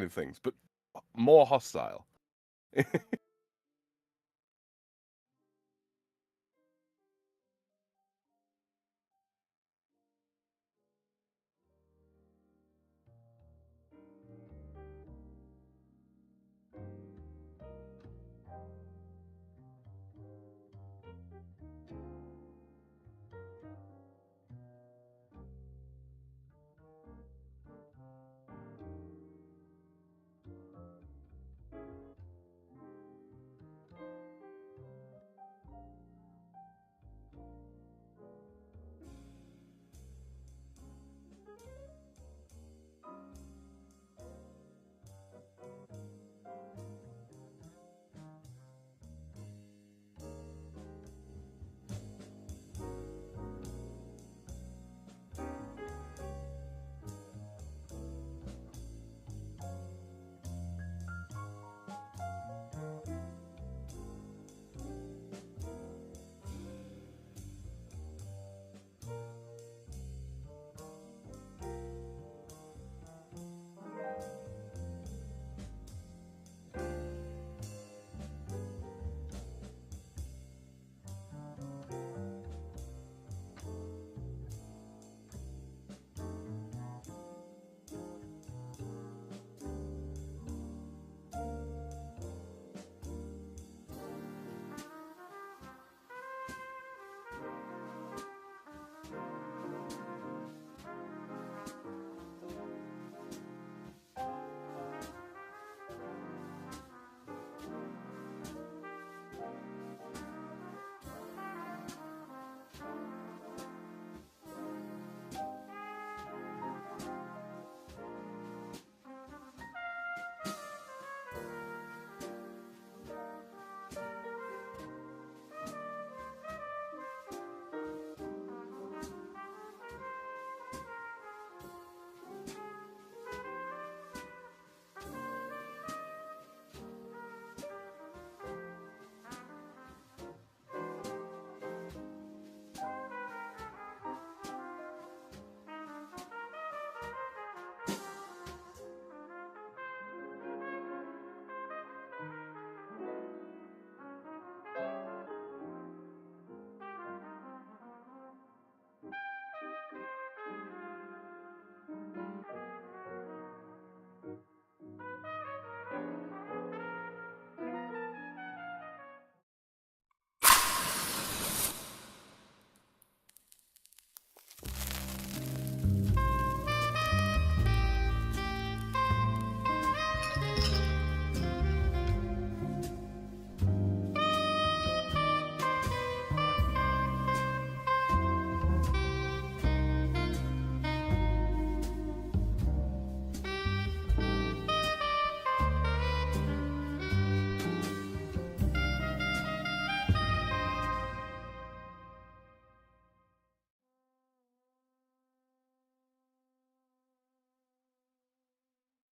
things, but more hostile.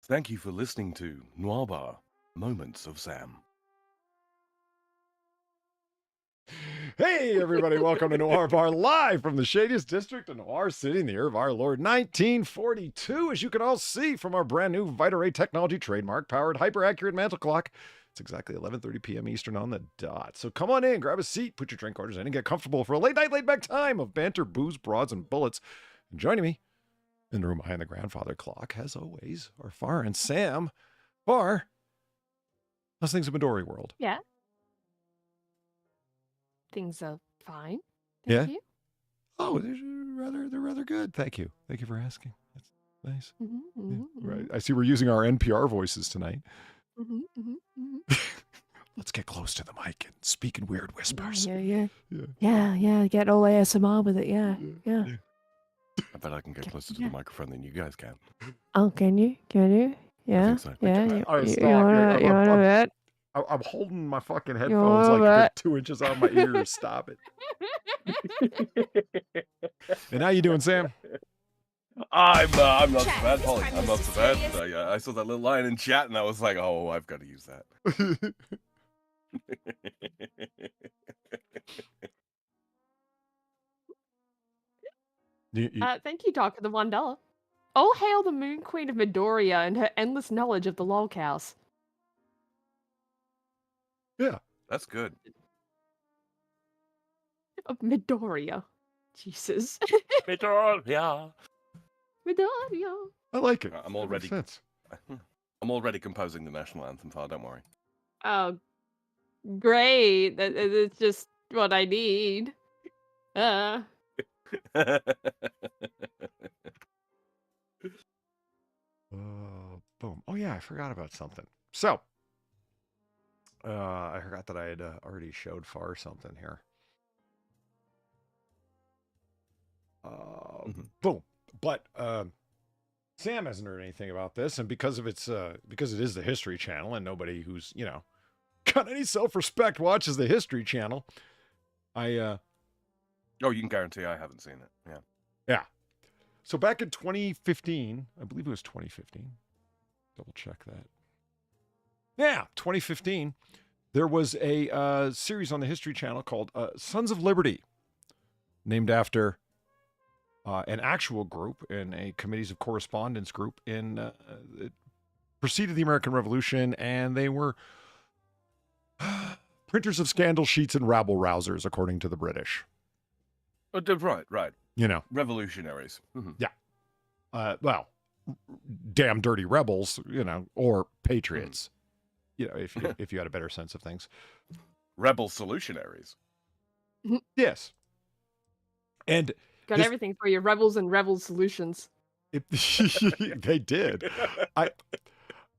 Thank you for listening to Noir Bar, Moments of Sam. Hey, everybody, welcome to Noir Bar, live from the shadiest district of Noir City in the year of our Lord 1942. As you can all see from our brand new Vitaray Technology trademark powered hyper-accurate mantle clock, it's exactly 11:30 p.m. Eastern on the dot. So come on in, grab a seat, put your drink orders in, and get comfortable for a late night, laid back time of banter, booze, broads, and bullets. And joining me in the room behind the grandfather clock, as always, are Far and Sam. Far, how's things in Midori world? Yeah. Things are fine. Thank you. Oh, they're rather good. Thank you. Thank you for asking. That's nice. Right. I see we're using our NPR voices tonight. Let's get close to the mic and speak in weird whispers. Yeah. Get all ASMR with it. Yeah. I bet I can get closer to the microphone than you guys can. Oh, can you? Yeah. So. Yeah. All right, You stop. want to bet? I'm holding my fucking headphones like they're 2 inches out of my ears. Stop it. And how you doing, Sam? I'm not so bad, Polly. I'm not so bad. I saw that little line in chat, and I was like, oh, I've got to use that. Thank you, Doc, for the $1. All hail the Moon Queen of Midoriya and her endless knowledge of the lolcows. Yeah. That's good. Of Midoriya. Jesus. Midoriya. Midoriya. I like it. I'm That already- makes sense. I'm already composing the national anthem, Far, don't worry. Oh, great. It's just what I need. Boom. Oh yeah, I forgot about something. So, I forgot that I had already showed Far something here. Boom. But Sam hasn't heard anything about this, and because it is the History Channel, and nobody who's got any self-respect watches the History Channel, I Oh, you can guarantee I haven't seen it. Yeah. So back in 2015, I believe it was 2015. Double check that. Yeah, 2015. There was a series on the History Channel called Sons of Liberty, named after an actual group in a Committees of Correspondence group it preceded the American Revolution, and they were printers of scandal sheets and rabble-rousers, according to the British. Right. Revolutionaries. Well, damn dirty rebels, or patriots, if you had a better sense of things. Rebel solutionaries. Yes. And Got everything for your rebels and rebel solutions. they did.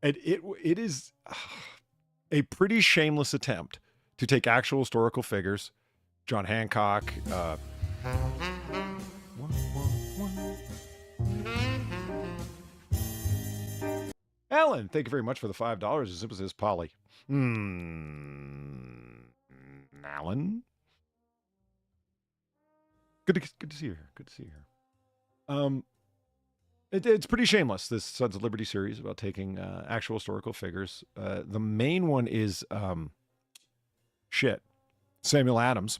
It is a pretty shameless attempt to take actual historical figures, John Hancock, Alan, thank you very much for the $5. As simple as this, Polly. Alan? Good to see you here. Good to see you here. It's pretty shameless, this Sons of Liberty series about taking actual historical figures. The main one is Samuel Adams.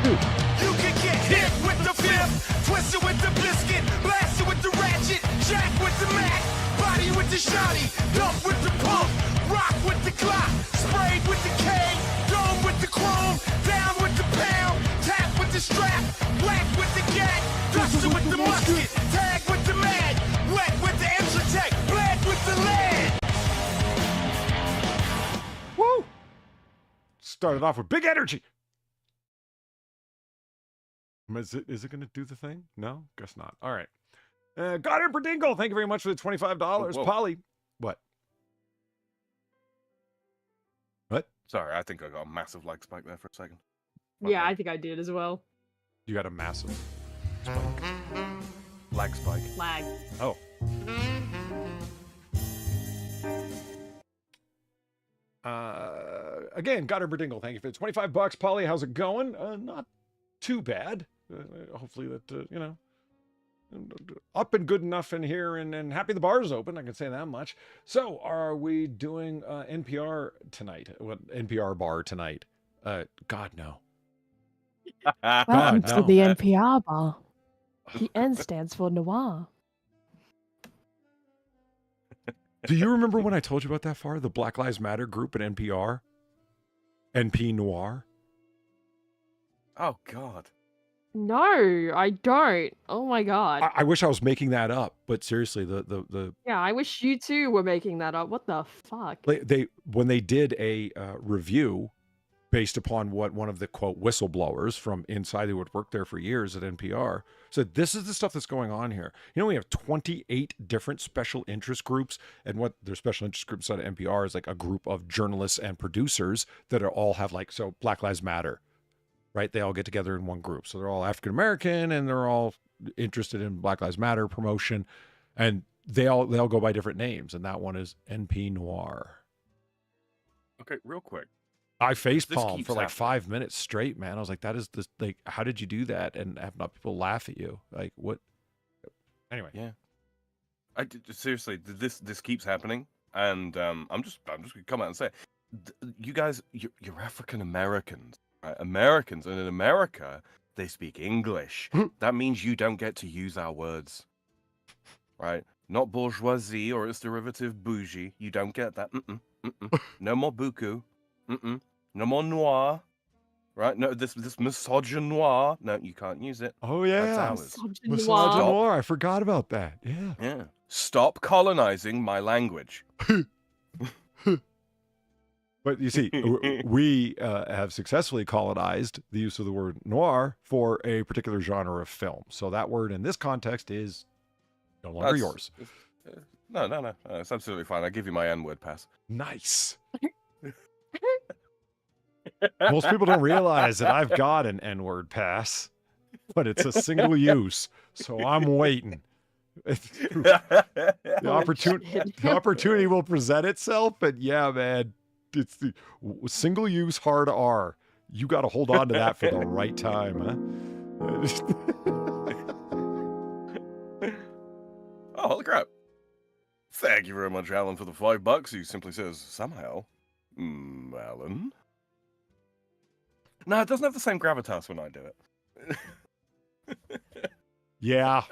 You can get hit with the fifth, twisted with the biscuit, blasted with the ratchet, jack with the mac, body with the shotty, dump with the pump, rock with the clock, sprayed with the K, dome with the chrome, down with the pound, tap with the strap, black with the gat, duster with the musket, tag with the mag, wet with the Intratec, bled with the lead. Woo! Started off with big energy. Is it going to do the thing? No? Guess not. All right. Goddard Berdingle, thank you very much for the $25. Whoa. Polly. What? Sorry, I think I got a massive lag spike there for a second. Yeah, I think I did as well. You got a massive Lag spike. Lag. Oh. Again, Goddard Berdingle, thank you for the $25. Polly, how's it going? Not too bad. Hopefully that, up and good enough in here, and happy the bar's open. I can say that much. So, are we doing NPR tonight? What NPR bar tonight? God, no. Welcome no. to the NPR bar. The N stands for noir. Do you remember when I told you about that, Far? The Black Lives Matter group at NPR? NP Noir? Oh, God. No, I don't. Oh my god. I wish I was making that up, but seriously, the Yeah, I wish you two were making that up. What the fuck? they when they did a review based upon what one of the quote whistleblowers from inside who had worked there for years at NPR said, this is the stuff that's going on here. We have 28 different special interest groups, and what their special interest groups at NPR is like a group of journalists and producers that all have so Black Lives Matter. Right? They all get together in one group. So they're all African American and they're all interested in Black Lives Matter promotion. And they all go by different names. And that one is NP Noir. Okay, real quick. I facepalmed keeps for like happening. 5 minutes straight, man. I was like, that is this, like, how did you do that? And have not people laugh at you? Like, what? Anyway. Yeah. Seriously, this keeps happening. And I'm just gonna come out and say, you guys, you're African Americans. Right? Americans, and in America, they speak English. That means you don't get to use our words. right? Not bourgeoisie or its derivative bougie. You don't get that. No more buku. No more noir. Right? No, this misogynoir. No, you can't use it. Oh, That's yeah. ours. Misogynoir. I forgot about that. Yeah. Yeah. Stop colonizing my language. But you see, we have successfully colonized the use of the word noir for a particular genre of film. So that word in this context is no longer yours. No. It's absolutely fine. I give you my N-word pass. Nice. Most people don't realize that I've got an N-word pass, but it's a single use. So I'm waiting. The opportunity will present itself, but yeah, man, it's the single use hard R. You got to hold on to that for the right time, huh? Oh, holy crap. Thank you very much, Alan, for the $5. He simply says, somehow, Alan. No, it doesn't have the same gravitas when I do it. Yeah.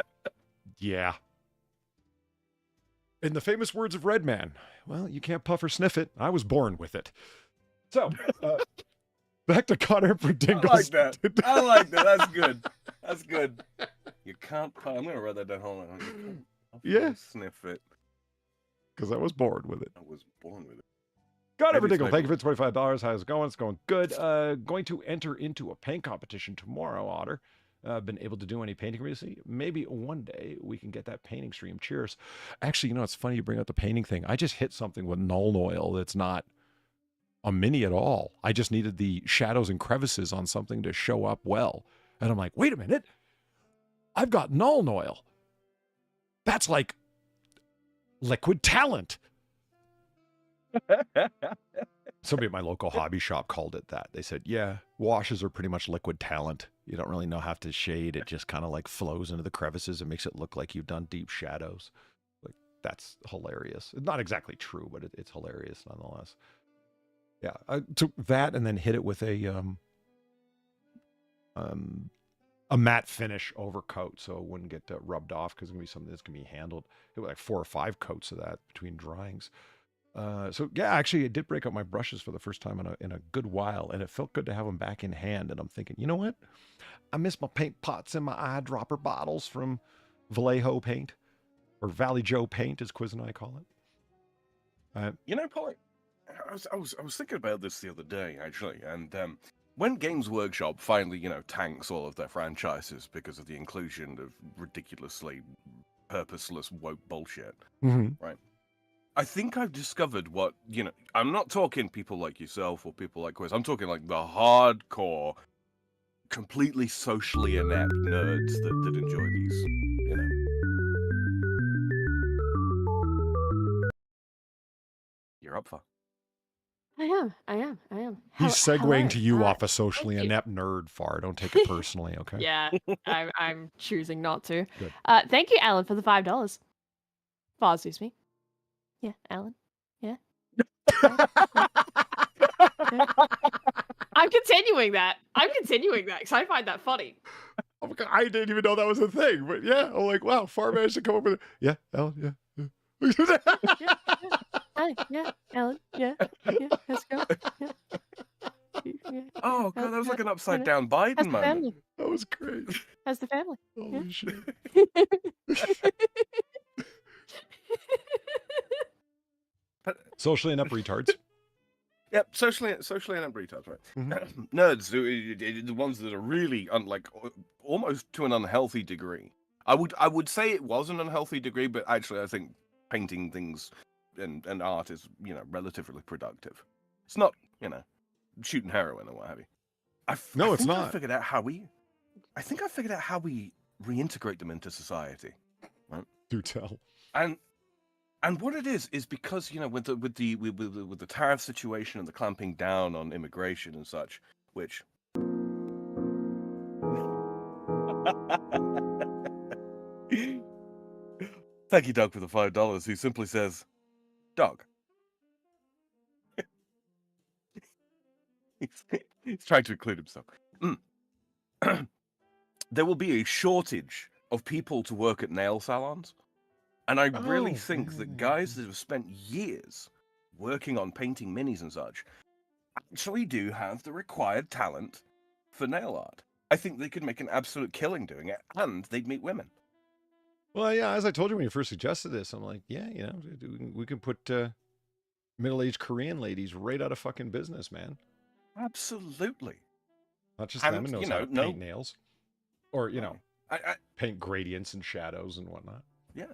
In the famous words of Redman, well, you can't puff or sniff it. I was born with it. So, back to Connor for Dingles. I like that. I like that. That's good. That's good. You can't puff. I'm going to write that down. Hold on. Yeah. Sniff it. Because I was born with it. I was born with it. Connor for Dingle, thank you for $25. How's it going? It's going good. Going to enter into a paint competition tomorrow, Otter. Been able to do any painting recently? Maybe one day we can get that painting stream. Cheers. Actually, you know, it's funny you bring up the painting thing. I just hit something with null oil that's not a mini at all. I just needed the shadows and crevices on something to show up well. And I'm like, wait a minute. I've got null oil. That's like liquid talent. Somebody at my local hobby shop called it that. They said, yeah, washes are pretty much liquid talent. You don't really know how to shade. It just kind of like flows into the crevices and makes it look like you've done deep shadows. Like, that's hilarious. It's not exactly true, but it's hilarious nonetheless. Yeah, I took that and then hit it with a matte finish over coat so it wouldn't get rubbed off because it's going to be something that's going to be handled. It was like 4 or 5 coats of that between dryings. So yeah, actually, it did break up my brushes for the first time in a good while, and it felt good to have them back in hand. And I'm thinking, you know what? I miss my paint pots and my eyedropper bottles from Vallejo Paint, or Valley Joe Paint, as Quiz and I call it. You know, Polly, I was thinking about this the other day actually, and when Games Workshop finally, you know, tanks all of their franchises because of the inclusion of ridiculously purposeless woke bullshit, right? I think I've discovered what, you know, I'm not talking people like yourself or people like Quiz. I'm talking like the hardcore, completely socially inept nerds that enjoy these, you know. You're up for. I am. He's segueing Hello. to you off a socially thank you. inept nerd, Far. Don't take it personally, okay? Yeah, I'm choosing not to. Good. Thank you, Alan, for the $5. FarZoosme. Yeah, Alan. Yeah. Yeah. I'm continuing that because I find that funny. Oh my God, I didn't even know that was a thing, but yeah, I'm like, wow, Far managed to come up with it. Yeah, Alan, yeah. Hi, yeah, Alan, yeah, let's go. Yeah. Yeah. Oh god, that was like an upside down Biden How's the moment. family? That was great. How's the family? Holy shit. Socially inept retards. Yep, socially inept retards, right? Nerds, the ones that are really almost to an unhealthy degree. I would say it was an unhealthy degree, but actually I think painting things and art is, you know, relatively productive. It's not, you know, shooting heroin or what have you. No, it's not. I think I figured out how we reintegrate them into society. Right? Do tell. And what it is because, you know, with the tariff situation and the clamping down on immigration and such, which thank you, Doug, for the $5. Who simply says, "Dog." He's trying to include himself. There will be a shortage of people to work at nail salons. And I really Oh, think that guys that have spent years working on painting minis and such actually do have the required talent for nail art. I think they could make an absolute killing doing it, and they'd meet women. Well, yeah, as I told you when you first suggested this, I'm like, yeah, you know, we can put middle-aged Korean ladies right out of fucking business, man. Absolutely. Not just And, them, and knows you how know, to paint nails. Or, you know, I, paint gradients and shadows and whatnot. yeah.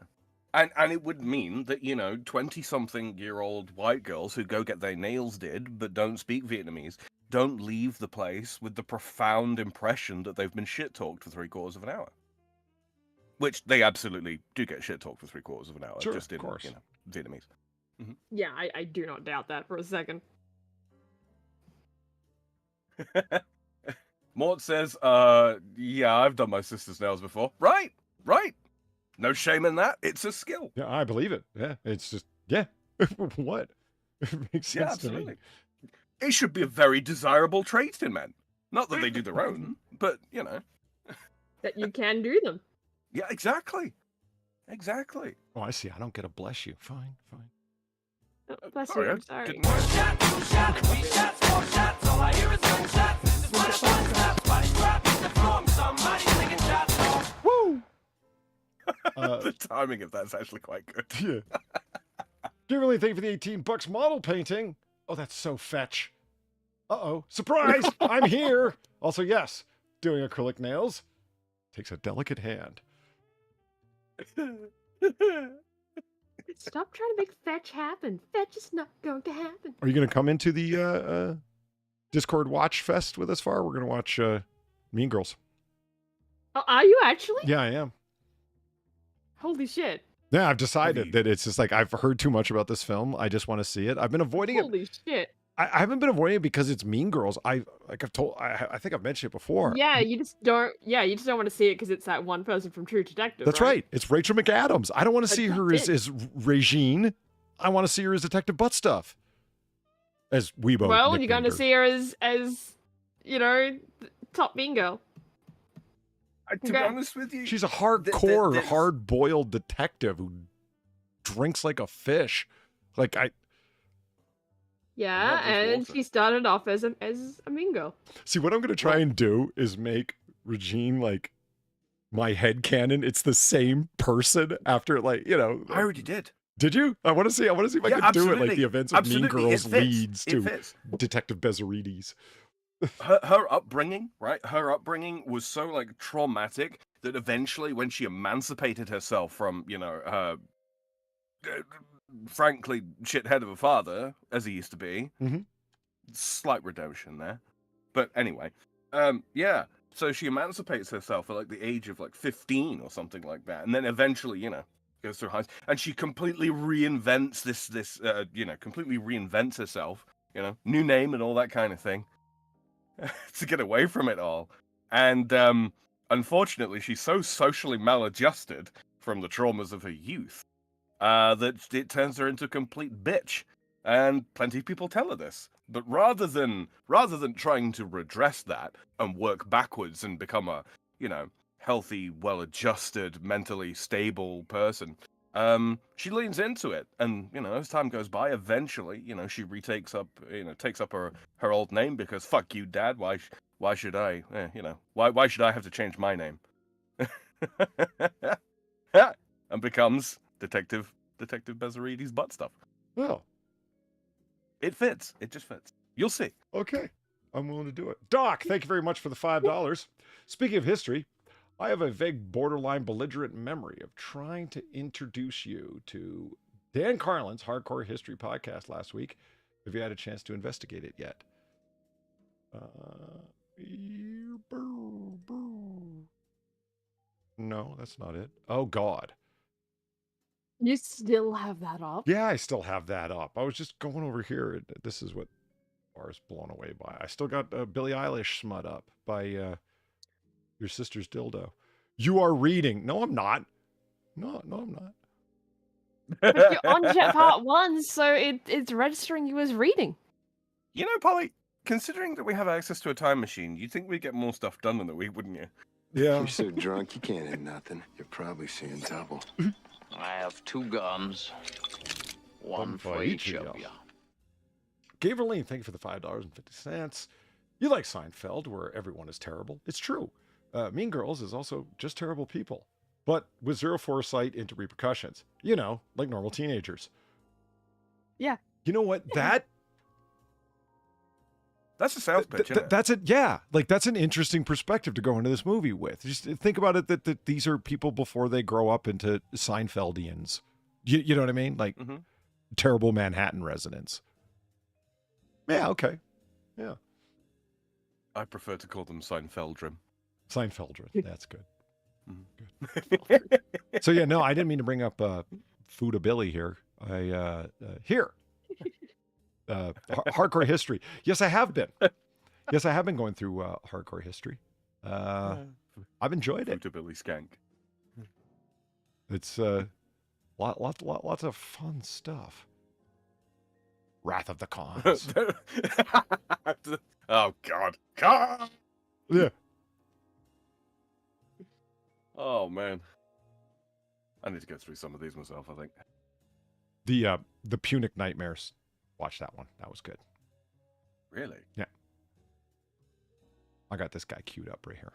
And it would mean that, you know, 20-something-year-old white girls who go get their nails did but don't speak Vietnamese don't leave the place with the profound impression that they've been shit-talked for 3/4 of an hour. Which they absolutely do get shit-talked for 3/4 of an hour, Sure, just in, of course. you know, Vietnamese. Yeah, I do not doubt that for a second. Mort says, yeah, I've done my sister's nails before. Right. No shame in that. It's a skill. Yeah, I believe it. Yeah, it's just, yeah. What? It makes sense Yeah, to absolutely. me. It should be a very desirable trait in men. Not that they do their own, but, you know. That you can do them. Yeah, exactly. Exactly. Oh, I see. I don't get a bless you. Fine. Oh, bless Sorry, you, I I'm sorry. didn't know. Woo! The timing of that's actually quite good. Yeah. Kimberly, thank you for the $18 model painting. Oh, that's so fetch. Uh-oh. Surprise! I'm here. Also, yes, doing acrylic nails takes a delicate hand. Stop trying to make fetch happen. Fetch is not going to happen. Are you going to come into the Discord Watch Fest with us, Far? We're going to watch Mean Girls. Oh, are you actually? Yeah, I am. Holy shit. Yeah, I've decided that it's just like I've heard too much about this film. I just want to see it. I've been avoiding it. Holy shit. I haven't been avoiding it because it's Mean Girls. I think I've mentioned it before. Yeah, you just don't want to see it because it's that one person from True Detective. That's right. It's Rachel McAdams. I don't want to see her That's as Regine. I want to see her as Detective Butt Stuff. As Weebo. Well, you're going to nicknamed her. see her as you know, top mean girl. To be honest with you, She's a hardcore, hard-boiled detective who drinks like a fish. Like Yeah, and she started off as a mean girl. See, what I'm going to try and do is make Regine, like, my headcanon. It's the same person after, like, you know. I already did. Did you? I want to see if I can do it like the events of Mean Girls leads to Detective Bezarides. Her upbringing, right? Her upbringing was so, like, traumatic that eventually when she emancipated herself from, you know, her frankly shithead of a father, as he used to be, slight redemption there. But anyway, yeah. So she emancipates herself at like the age of like 15 or something like that, and then eventually, you know, goes through high school, and she completely reinvents completely reinvents herself, you know, new name and all that kind of thing, to get away from it all. And unfortunately, she's so socially maladjusted from the traumas of her youth that it turns her into a complete bitch. And plenty of people tell her this. But rather than trying to redress that and work backwards and become a, you know, healthy, well-adjusted, mentally stable person, she leans into it. And, you know, as time goes by, eventually, you know, she takes up her old name because fuck you, Dad. Why should I? Why should I have to change my name? And becomes Detective Bezarides Butt Stuff. Well, it fits. It just fits. You'll see. Okay. I'm willing to do it. Doc, thank you very much for the $5. Speaking of history, I have a vague, borderline belligerent memory of trying to introduce you to Dan Carlin's Hardcore History podcast last week. Have you had a chance to investigate it yet? No, that's not it. Oh, God. You still have that up? Yeah, I still have that up. I was just going over here. And this is what I was blown away by. I still got Billie Eilish smut up by your sister's dildo. You are reading. No, I'm not. No, I'm not. But you're on Jet Part 1, so it's registering you as reading. You know, Polly, considering that we have access to a time machine, you'd think we'd get more stuff done than that week, wouldn't you? Yeah. You're so drunk you can't hit nothing. You're probably seeing double. I have 2 guns. One for each of you. Gabriel, thank you for the $5.50. You like Seinfeld, where everyone is terrible. It's true. Mean Girls is also just terrible people, but with zero foresight into repercussions. You know, like normal teenagers. Yeah. You know what? That's a sales pitch, isn't it? That's it. Yeah, like that's an interesting perspective to go into this movie with. Just think about it that these are people before they grow up into Seinfeldians. You know what I mean? Like terrible Manhattan residents. Yeah. Okay. Yeah. I prefer to call them Seinfeldrim. Seinfeldrin. That's good. Good. So yeah, no, I didn't mean to bring up Foodability here. Hardcore history. Yes, I have been. Yes, I have been going through hardcore history. I've enjoyed it. Foodability skank. It's lots of fun stuff. Wrath of the Khans. Oh God. God. Yeah. Oh man. I need to go through some of these myself, I think. The Punic Nightmares. Watch that one. That was good. Really? Yeah. I got this guy queued up right here.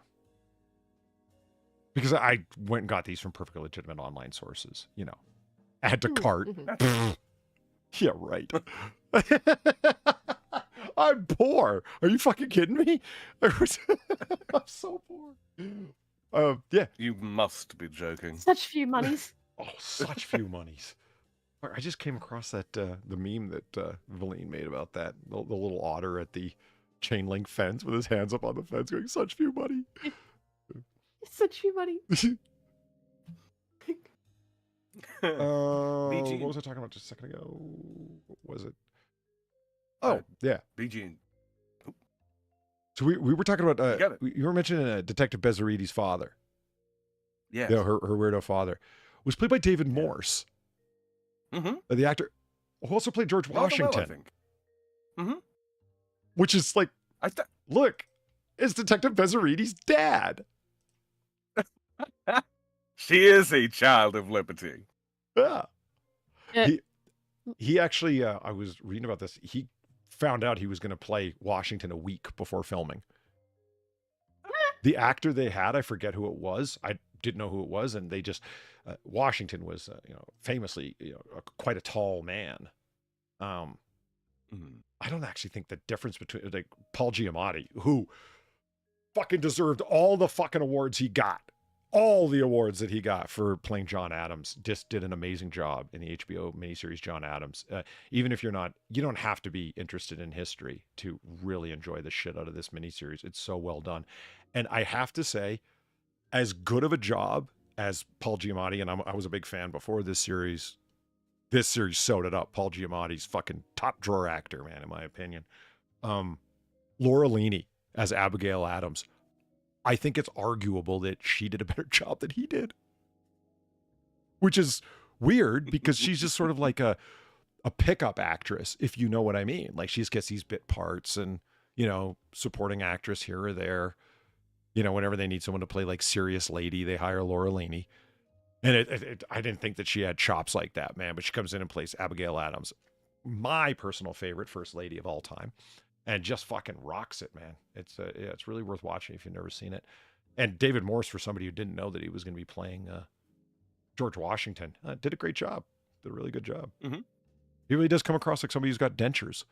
Because I went and got these from perfectly legitimate online sources. You know. Add to cart. Yeah, right. I'm poor. Are you fucking kidding me? I'm so poor. Yeah. You must be joking. Such few monies. Oh, such few monies. I just came across that the meme that Valine made about that the little otter at the chain link fence with his hands up on the fence, going, "Such few money." Such few money. What was I talking about just a second ago? What was it? Oh, yeah. BG. So we were talking about got it. you were mentioning Detective Bezzarides' father. Yeah. You know, her weirdo father was played by David Morse. Mm-hmm. The actor who also played George Washington. I think. Mm-hmm. Which is like, look, it's Detective Bezzarides' dad. She is a child of liberty. Yeah. He actually, I was reading about this. He found out he was going to play Washington a week before filming. The actor they had, I forget who it was. I didn't know who it was, and they just Washington was, famously, quite a tall man. I don't actually think the difference between like Paul Giamatti, who fucking deserved all the fucking awards he got. All the awards that he got for playing John Adams, just did an amazing job in the HBO miniseries John Adams. Even if you don't have to be interested in history to really enjoy the shit out of this miniseries. It's so well done. And I have to say, as good of a job as Paul Giamatti, and I was a big fan before this series sewed it up. Paul Giamatti's fucking top drawer actor, man, in my opinion. Laura Linney as Abigail Adams. I think it's arguable that she did a better job than he did. Which is weird because she's just sort of like a pickup actress, if you know what I mean. Like she just gets these bit parts and, supporting actress here or there. Whenever they need someone to play like serious lady, they hire Laura Linney. And I didn't think that she had chops like that, man. But she comes in and plays Abigail Adams, my personal favorite first lady of all time. And just fucking rocks it, man. It's really worth watching if you've never seen it. And David Morse, for somebody who didn't know that he was going to be playing George Washington, did a great job. Did a really good job. Mm-hmm. He really does come across like somebody who's got dentures.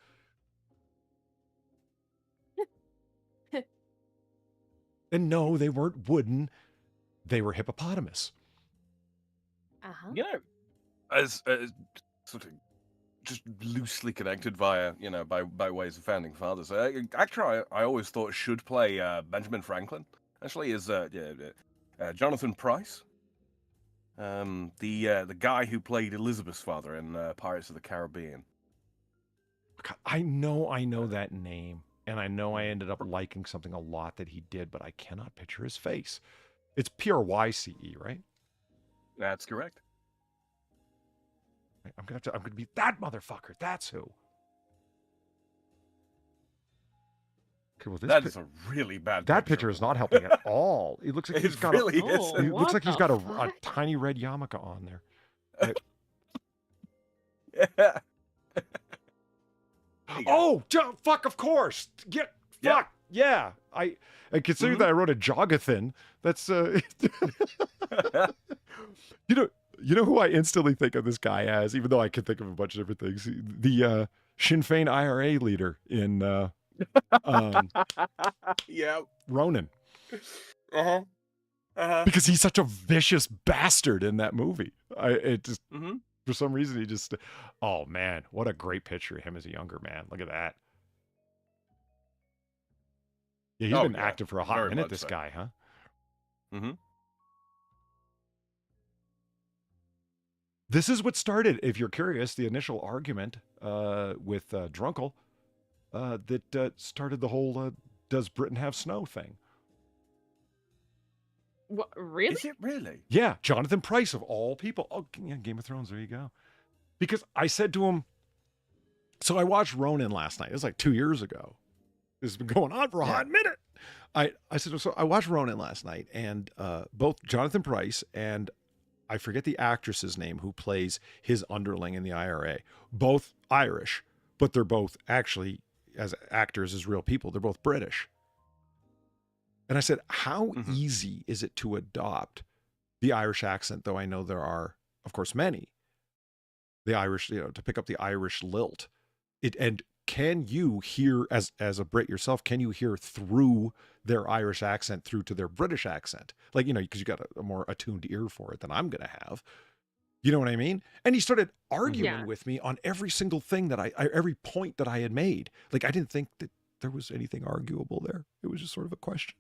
And no, they weren't wooden. They were hippopotamus. Uh-huh. As sort of just loosely connected via, by ways of founding fathers. Actor I always thought should play Benjamin Franklin. Actually, is Jonathan Pryce, the guy who played Elizabeth's father in Pirates of the Caribbean. God, I know that name, and I know I ended up liking something a lot that he did, but I cannot picture his face. It's Pryce, right? That's correct. I'm gonna be that motherfucker. That's who. Okay, well, That is a really bad. That picture is not helping at all. It looks like he's got really he looks like he's got what a the tiny red yarmulke on there. Yeah. Oh, fuck! Of course. Fuck. Yeah. Yeah. I consider that I wrote a Jogathan. That's You know who I instantly think of this guy as, even though I can think of a bunch of different things. The Sinn Féin IRA leader in Yeah. Ronin. Uh-huh. Uh-huh. Because he's such a vicious bastard in that movie. Mm-hmm. For some reason, he just, oh man, what a great picture of him as a younger man. Look at that. Yeah, he's been active for a hot Very minute, much this so. guy, huh? Mm-hmm. This is what started, if you're curious, the initial argument with Drunkle that started the whole does Britain have snow thing. What, really? Is it really? Yeah, Jonathan Pryce of all people. Oh, yeah, Game of Thrones, there you go. Because I said to him, so I watched Ronin last night. It was like 2 years ago. This has been going on for a hot minute. I said, so I watched Ronin last night, and both Jonathan Pryce and I forget the actress's name who plays his underling in the IRA, both Irish, but they're both actually, as actors, as real people, they're both British. And I said, how easy is it to adopt the Irish accent, though I know there are, of course, many, the Irish, to pick up the Irish lilt. And can you hear, as a Brit yourself, can you hear through their Irish accent through to their British accent? Like, because you got a more attuned ear for it than I'm going to have. You know what I mean? And he started arguing with me on every single thing that every point that I had made. Like, I didn't think that there was anything arguable there. It was just sort of a question.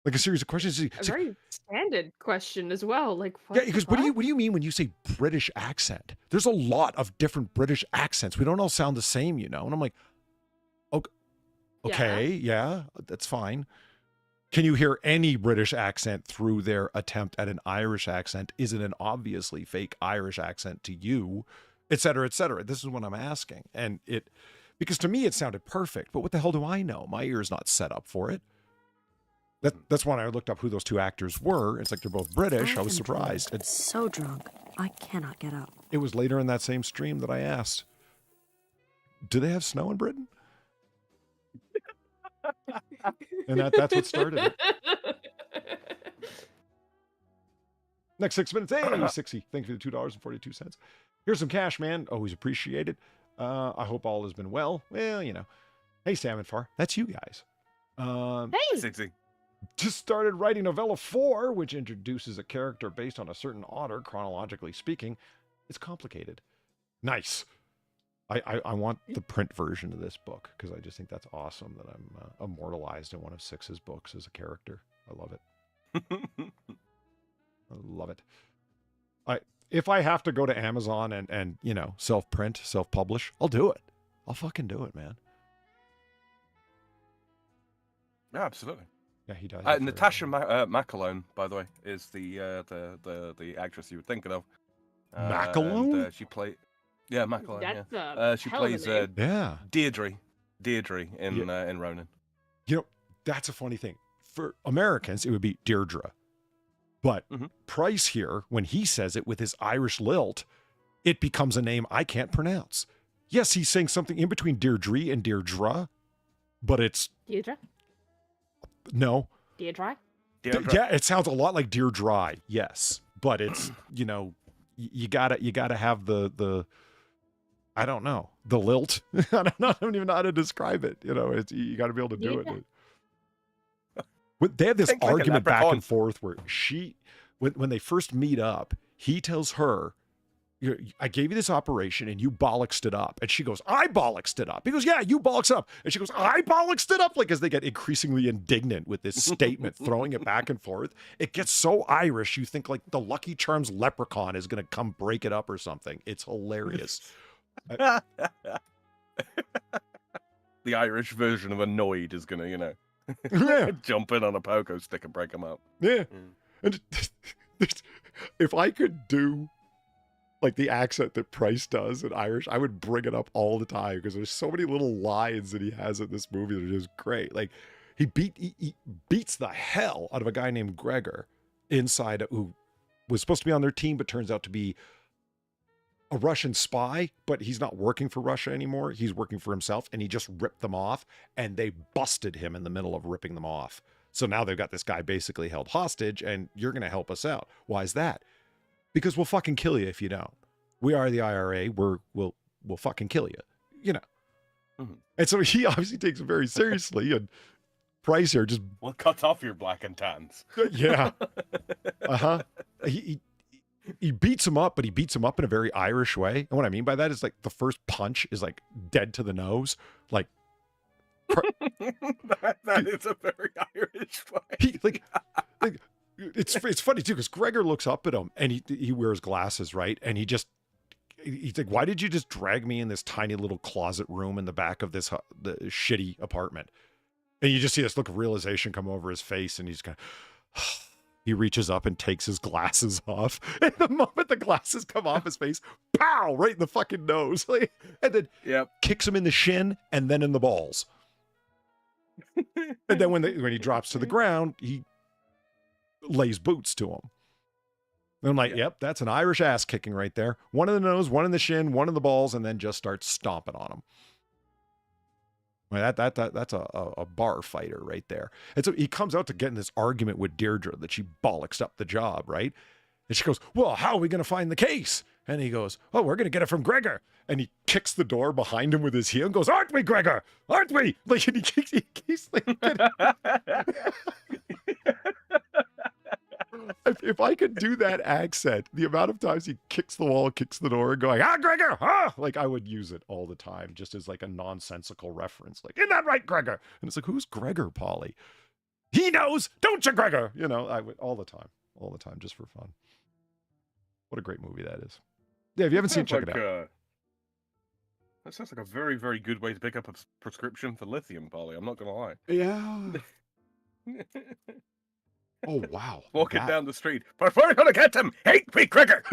Like a series of questions. A very standard question as well. Like, what yeah, because what do you mean when you say British accent? There's a lot of different British accents. We don't all sound the same, And I'm like, okay, yeah, that's fine. Can you hear any British accent through their attempt at an Irish accent? Is it an obviously fake Irish accent to you, et cetera, et cetera? This is what I'm asking. And because to me it sounded perfect, but what the hell do I know? My ear's not set up for it. That's when I looked up who those two actors were. It's like they're both British. I was surprised. It's so drunk, I cannot get up. It was later in that same stream that I asked, do they have snow in Britain? And that's what started it. Next 6 minutes. Hey, 60. Thank you for the $2.42. Here's some cash, man. Always appreciated. I hope all has been well. Well, Hey, Sam and Far. That's you guys. Hey! 60. Just started writing novella 4, which introduces a character based on a certain order, chronologically speaking. It's complicated. Nice. I want the print version of this book because I just think that's awesome that I'm immortalized in one of Six's books as a character. I love it. I love it. If I have to go to Amazon and self-print, self-publish, I'll do it. I'll fucking do it, man. Yeah, absolutely. Yeah, he does. Natasha McAlone, by the way, is the actress you were thinking of. McAlone? She played. Yeah, McAlone. That's she hell of a plays name. Deirdre in Ronin. That's a funny thing. For Americans, it would be Deirdre. But Price here, when he says it with his Irish lilt, it becomes a name I can't pronounce. Yes, he's saying something in between Deirdre and Deirdre, but it's Deirdre? no. Deirdre? Yeah, it sounds a lot like Deirdre. Yes, but it's you gotta have the I don't know, the lilt. I don't even know how to describe it. You got to be able to do it. They have this argument back and forth where when they first meet up, he tells her, I gave you this operation and you bollocksed it up. And she goes, I bollocksed it up. He goes, yeah, you bollocksed it up. And she goes, I bollocksed it up. Like, as they get increasingly indignant with this statement, throwing it back and forth. It gets so Irish, you think like the Lucky Charms leprechaun is going to come break it up or something. It's hilarious. The Irish version of annoyed is going to, jump in on a pogo stick and break them up. Yeah. And if I could do like the accent that Price does in Irish, I would bring it up all the time because there's so many little lines that he has in this movie that are just great. Like he beats the hell out of a guy named Gregor inside who was supposed to be on their team, but turns out to be a Russian spy, but he's not working for Russia anymore. He's working for himself, and he just ripped them off, and they busted him in the middle of ripping them off. So now they've got this guy basically held hostage, and you're going to help us out. Why is that? Because we'll fucking kill you if you don't. We are the IRA. We'll fucking kill you, you know. Mhm. And so he obviously takes it very seriously, and Price here just, We'll cut off your black and tans. yeah. Uh-huh. He beats him up, but he beats him up in a very Irish way. And what I mean by that is like the first punch is like dead to the nose. Like, that is a very Irish way. he like it's funny too, because Gregor looks up at him and he wears glasses, right? And he's like, why did you just drag me in this tiny little closet room in the back of this the shitty apartment? And you just see this look of realization come over his face, and he's kind of he reaches up and takes his glasses off. And the moment the glasses come off his face, pow, right in the fucking nose. Like, and then kicks him in the shin and then in the balls. And then when he drops to the ground, he lays boots to him. And I'm like, yep, that's an Irish ass kicking right there. One in the nose, one in the shin, one in the balls, and then just starts stomping on him. Well, that's a bar fighter right there. And so he comes out to get in this argument with Deirdre that she bollocks up the job, right? And she goes, well, how are we going to find the case? And he goes, oh, we're going to get it from Gregor. And he kicks the door behind him with his heel and goes, aren't we, Gregor? Aren't we? Like, and he's like, if I could do that accent, the amount of times he kicks the wall, kicks the door, and going, Gregor, like I would use it all the time, just as like a nonsensical reference. Like, isn't that right, Gregor? And it's like, who's Gregor, Polly? He knows, don't you, Gregor? You know, I would all the time, just for fun. What a great movie that is. Yeah, if you haven't seen it, check it out. That sounds like a very, very good way to pick up a prescription for lithium, Polly. I'm not going to lie. Yeah. Oh, wow. Walking down the street. But we're going to get them. Hate me, Gregor.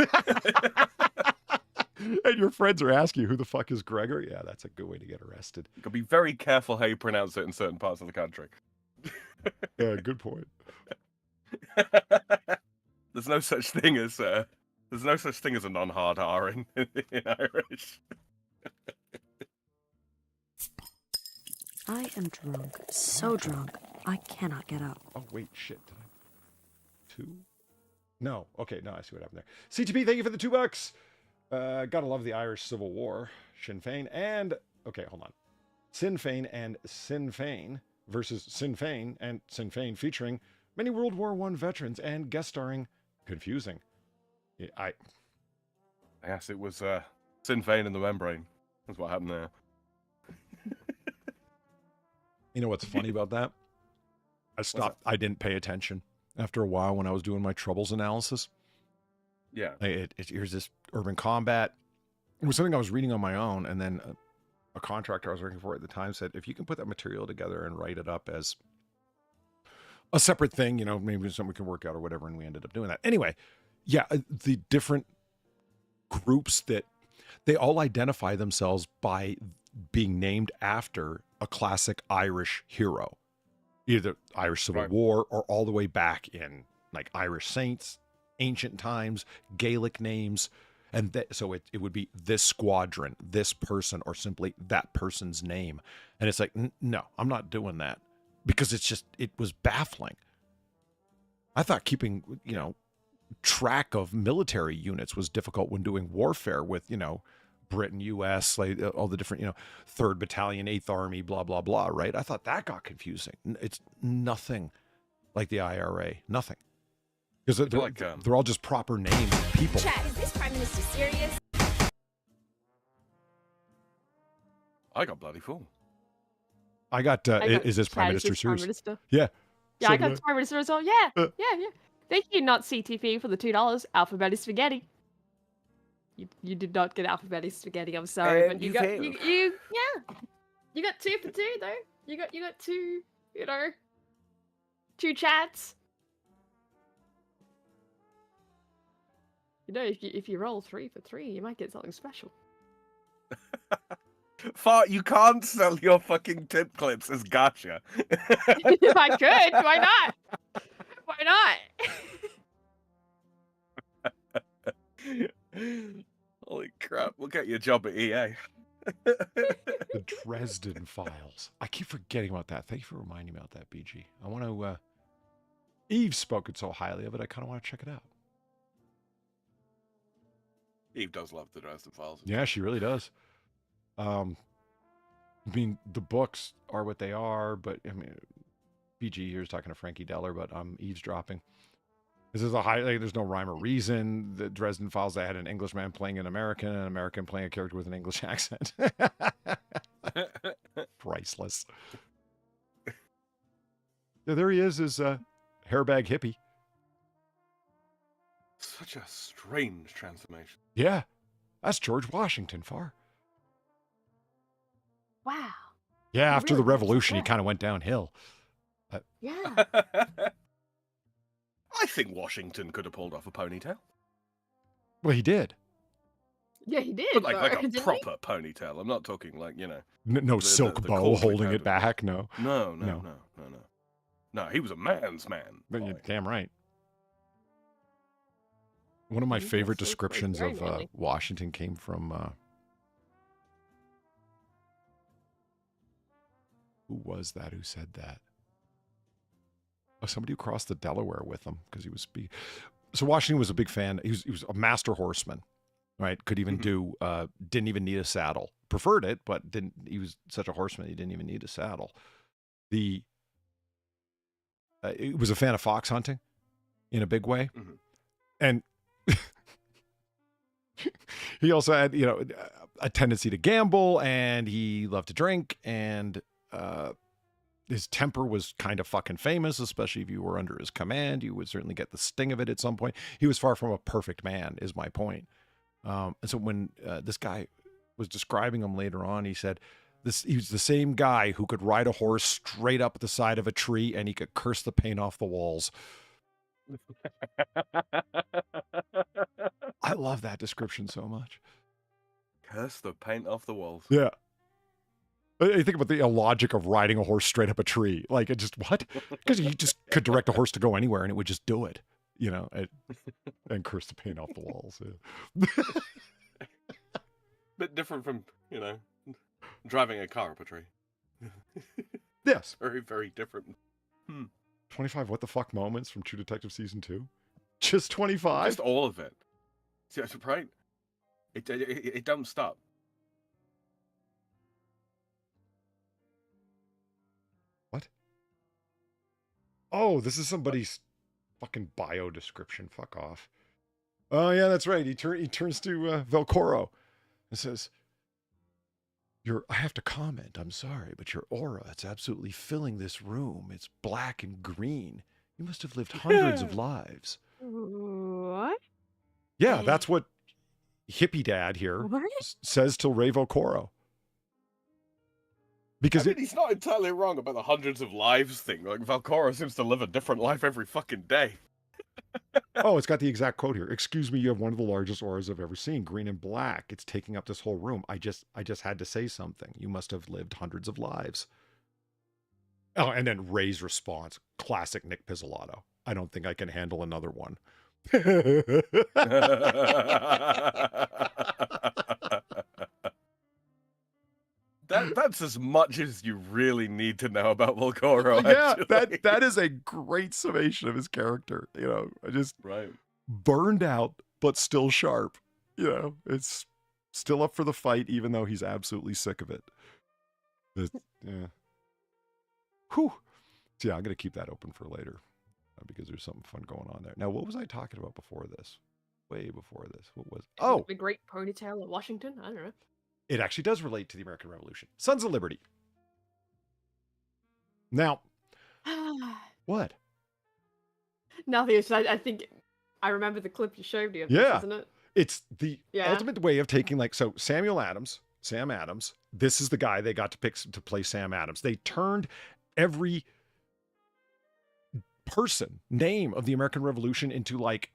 And your friends are asking you, who the fuck is Gregor? Yeah, that's a good way to get arrested. You got to be very careful how you pronounce it in certain parts of the country. Yeah, good point. There's no such thing as a non-hard R in Irish. I am drunk. So drunk. I cannot get up. Oh, wait, shit. Did I... 2? No. Okay, no, I see what happened there. CTP, thank you for the $2. Gotta love the Irish Civil War. Sinn Féin and... Okay, hold on. Sinn Féin and Sinn Féin versus Sinn Féin and Sinn Féin featuring many World War I veterans and guest starring confusing. Yes, it was Sinn Féin in the membrane. That's what happened there. You know what's funny about that? I stopped. I didn't pay attention after a while when I was doing my troubles analysis. Yeah. Here's this urban combat. It was something I was reading on my own, and then a contractor I was working for at the time said, if you can put that material together and write it up as a separate thing, you know, maybe something we can work out or whatever, and we ended up doing that. Anyway, yeah, the different groups that they all identify themselves by being named after a classic Irish hero, either Irish Civil War or all the way back in like Irish saints, ancient times, Gaelic names. And so it would be this squadron, this person, or simply that person's name. And it's like, no, I'm not doing that, because it was baffling. I thought keeping, track of military units was difficult when doing warfare with, Britain, U.S., like all the different, 3rd Battalion, 8th Army, blah, blah, blah, right? I thought that got confusing. It's nothing like the IRA, nothing. Because they're all just proper names of people. Chat, is this Prime Minister serious? I got bloody full. I got is this Prime Minister serious? Yeah. Yeah, So I got Prime Minister as well. Yeah. Yeah. Thank you, not CTP, for the $2. Alphabetic spaghetti. You did not get alphabetic spaghetti. I'm sorry, but you got you got 2 for 2 though. You got 2, 2 chats. If you roll 3 for 3, you might get something special. You can't sell your fucking tip clips as gotcha. If I could, why not? Why not? Holy crap! We'll get you a job at EA. The Dresden Files. I keep forgetting about that. Thank you for reminding me about that, BG. I want to. Eve's spoken so highly of it. I kind of want to check it out. Eve does love the Dresden Files. Yeah, she really does. I mean, the books are what they are, but I mean, BG here's talking to Frankie Deller, but I'm eavesdropping. This is a high. Like, there's no rhyme or reason. The Dresden Files, they had an Englishman playing an American playing a character with an English accent. Priceless. Yeah, there he is, hairbag hippie. Such a strange transformation. Yeah, that's George Washington, Far. Wow. Yeah, after really the Revolution, he yeah. kind of went downhill. Yeah. I think Washington could have pulled off a ponytail. Well, he did. Yeah, he did. But like a didn't he? proper ponytail. I'm not talking like, you know. No silk the bow corporate holding kind it of- back. No. No. No. No, he was a man's man. But you're boy. damn right. One of my He favorite was descriptions very of manly. Washington came from who was that? Who said that? Oh, somebody who crossed the Delaware with him because he was so Washington was a big fan. He was a master horseman, right? Could even do didn't even need a saddle. Preferred it, but didn't. He was such a horseman he didn't even need a saddle. He was a fan of fox hunting in a big way, and he also had, you know, a tendency to gamble, and he loved to drink, and his temper was kind of fucking famous, especially if you were under his command. You would certainly get the sting of it at some point. He was far from a perfect man, is my point. And so when this guy was describing him later on, he said he was the same guy who could ride a horse straight up the side of a tree, and he could curse the paint off the walls. I love that description so much. Curse the paint off the walls. Yeah. I think about the illogic of riding a horse straight up a tree. Like, it just, what? Because you just could direct a horse to go anywhere and it would just do it, you know, and curse the paint off the walls. Yeah. Bit different from, you know, driving a car up a tree. Yes. Very, very different. 25 what the fuck moments from True Detective Season 2? Just 25? Just all of it. See, that's right. It don't stop. What? Oh, this is somebody's fucking bio description. Fuck off. Oh, yeah, that's right. He turns to Velcoro and says, I have to comment. I'm sorry, but your aura, it's absolutely filling this room. It's black and green. You must have lived hundreds of lives. What? Yeah, that's what hippie dad here What? says to Ray Velcoro. Because I mean, he's not entirely wrong about the hundreds of lives thing. Like, Valcora seems to live a different life every fucking day. oh, it's got the exact quote here. Excuse me, you have one of the largest auras I've ever seen, green and black. It's taking up this whole room. I just had to say something. You must have lived hundreds of lives. Oh, and then Ray's response, classic Nick Pizzolatto. I don't think I can handle another one. That's as much as you really need to know about Volcoro. Yeah, actually. that is a great summation of his character. You know, I just right. Burned out, but still sharp. You know, it's still up for the fight, even though he's absolutely sick of it. Yeah. Whew. So yeah, I'm gonna keep that open for later because there's something fun going on there. Now, what was I talking about before this? Way before this. What was? Oh, The great ponytail of Washington? I don't know. it actually does relate to the American Revolution. Sons of Liberty. Now, what? Nothing. I think I remember the clip you showed me of Yeah. this, isn't it? It's the Yeah. ultimate way of taking, like, so Sam Adams, this is the guy they got to pick to play Sam Adams. They turned every name of the American Revolution into, like,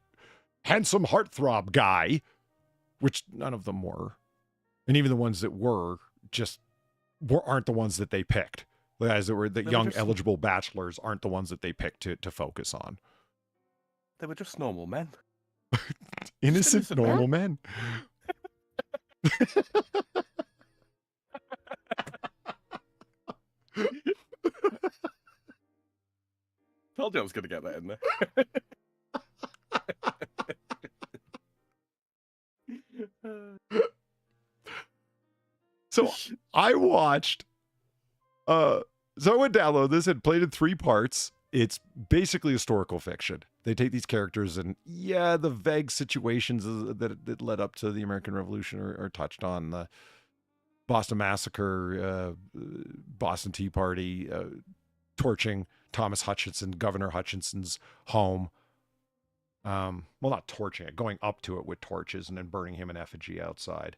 handsome heartthrob guy, which none of them were. And even the ones that were aren't the ones that they picked. The guys that were the young eligible bachelors aren't the ones that they picked to focus on. They were just normal men. innocent, normal men. Told you I was going to get that in there. So I watched, so I would download this and played in 3 parts. It's basically historical fiction. They take these characters and the vague situations that led up to the American Revolution are touched on. The Boston Massacre, Boston Tea Party, torching Thomas Hutchinson, Governor Hutchinson's home. Well, not torching it, going up to it with torches and then burning him in effigy outside.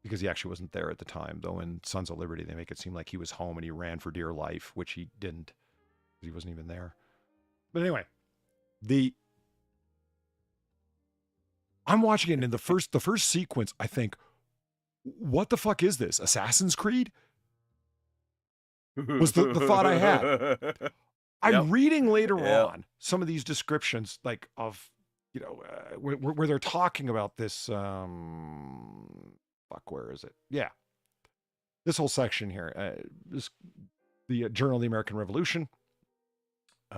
Because he actually wasn't there at the time, though in Sons of Liberty, they make it seem like he was home and he ran for dear life, which he didn't. He wasn't even there. But anyway, I'm watching it, and in the first sequence, I think, what the fuck is this? Assassin's Creed? Was the thought I had. I'm reading later on some of these descriptions, like of, where they're talking about this, where is it? Yeah. This whole section here, the Journal of the American Revolution,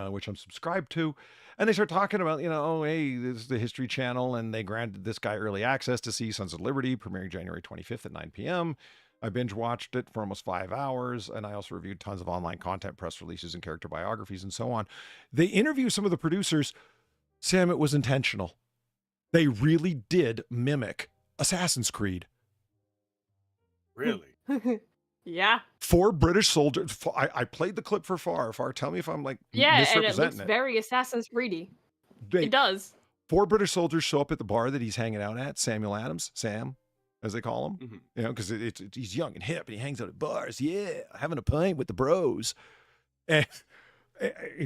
which I'm subscribed to. And they start talking about, hey, this is the History Channel, and they granted this guy early access to see Sons of Liberty, premiering January 25th at 9 p.m. I binge watched it for almost 5 hours, and I also reviewed tons of online content, press releases, and character biographies, and so on. They interview some of the producers. Sam, it was intentional. They really did mimic Assassin's Creed. Really? Yeah. 4 British soldiers. I played the clip for Far. Tell me if I'm misrepresenting and it looks very Assassin's Creedy. It does. 4 British soldiers show up at the bar that he's hanging out at. Samuel Adams, Sam, as they call him. Mm-hmm. Because he's young and hip and he hangs out at bars. Yeah, having a pint with the bros. And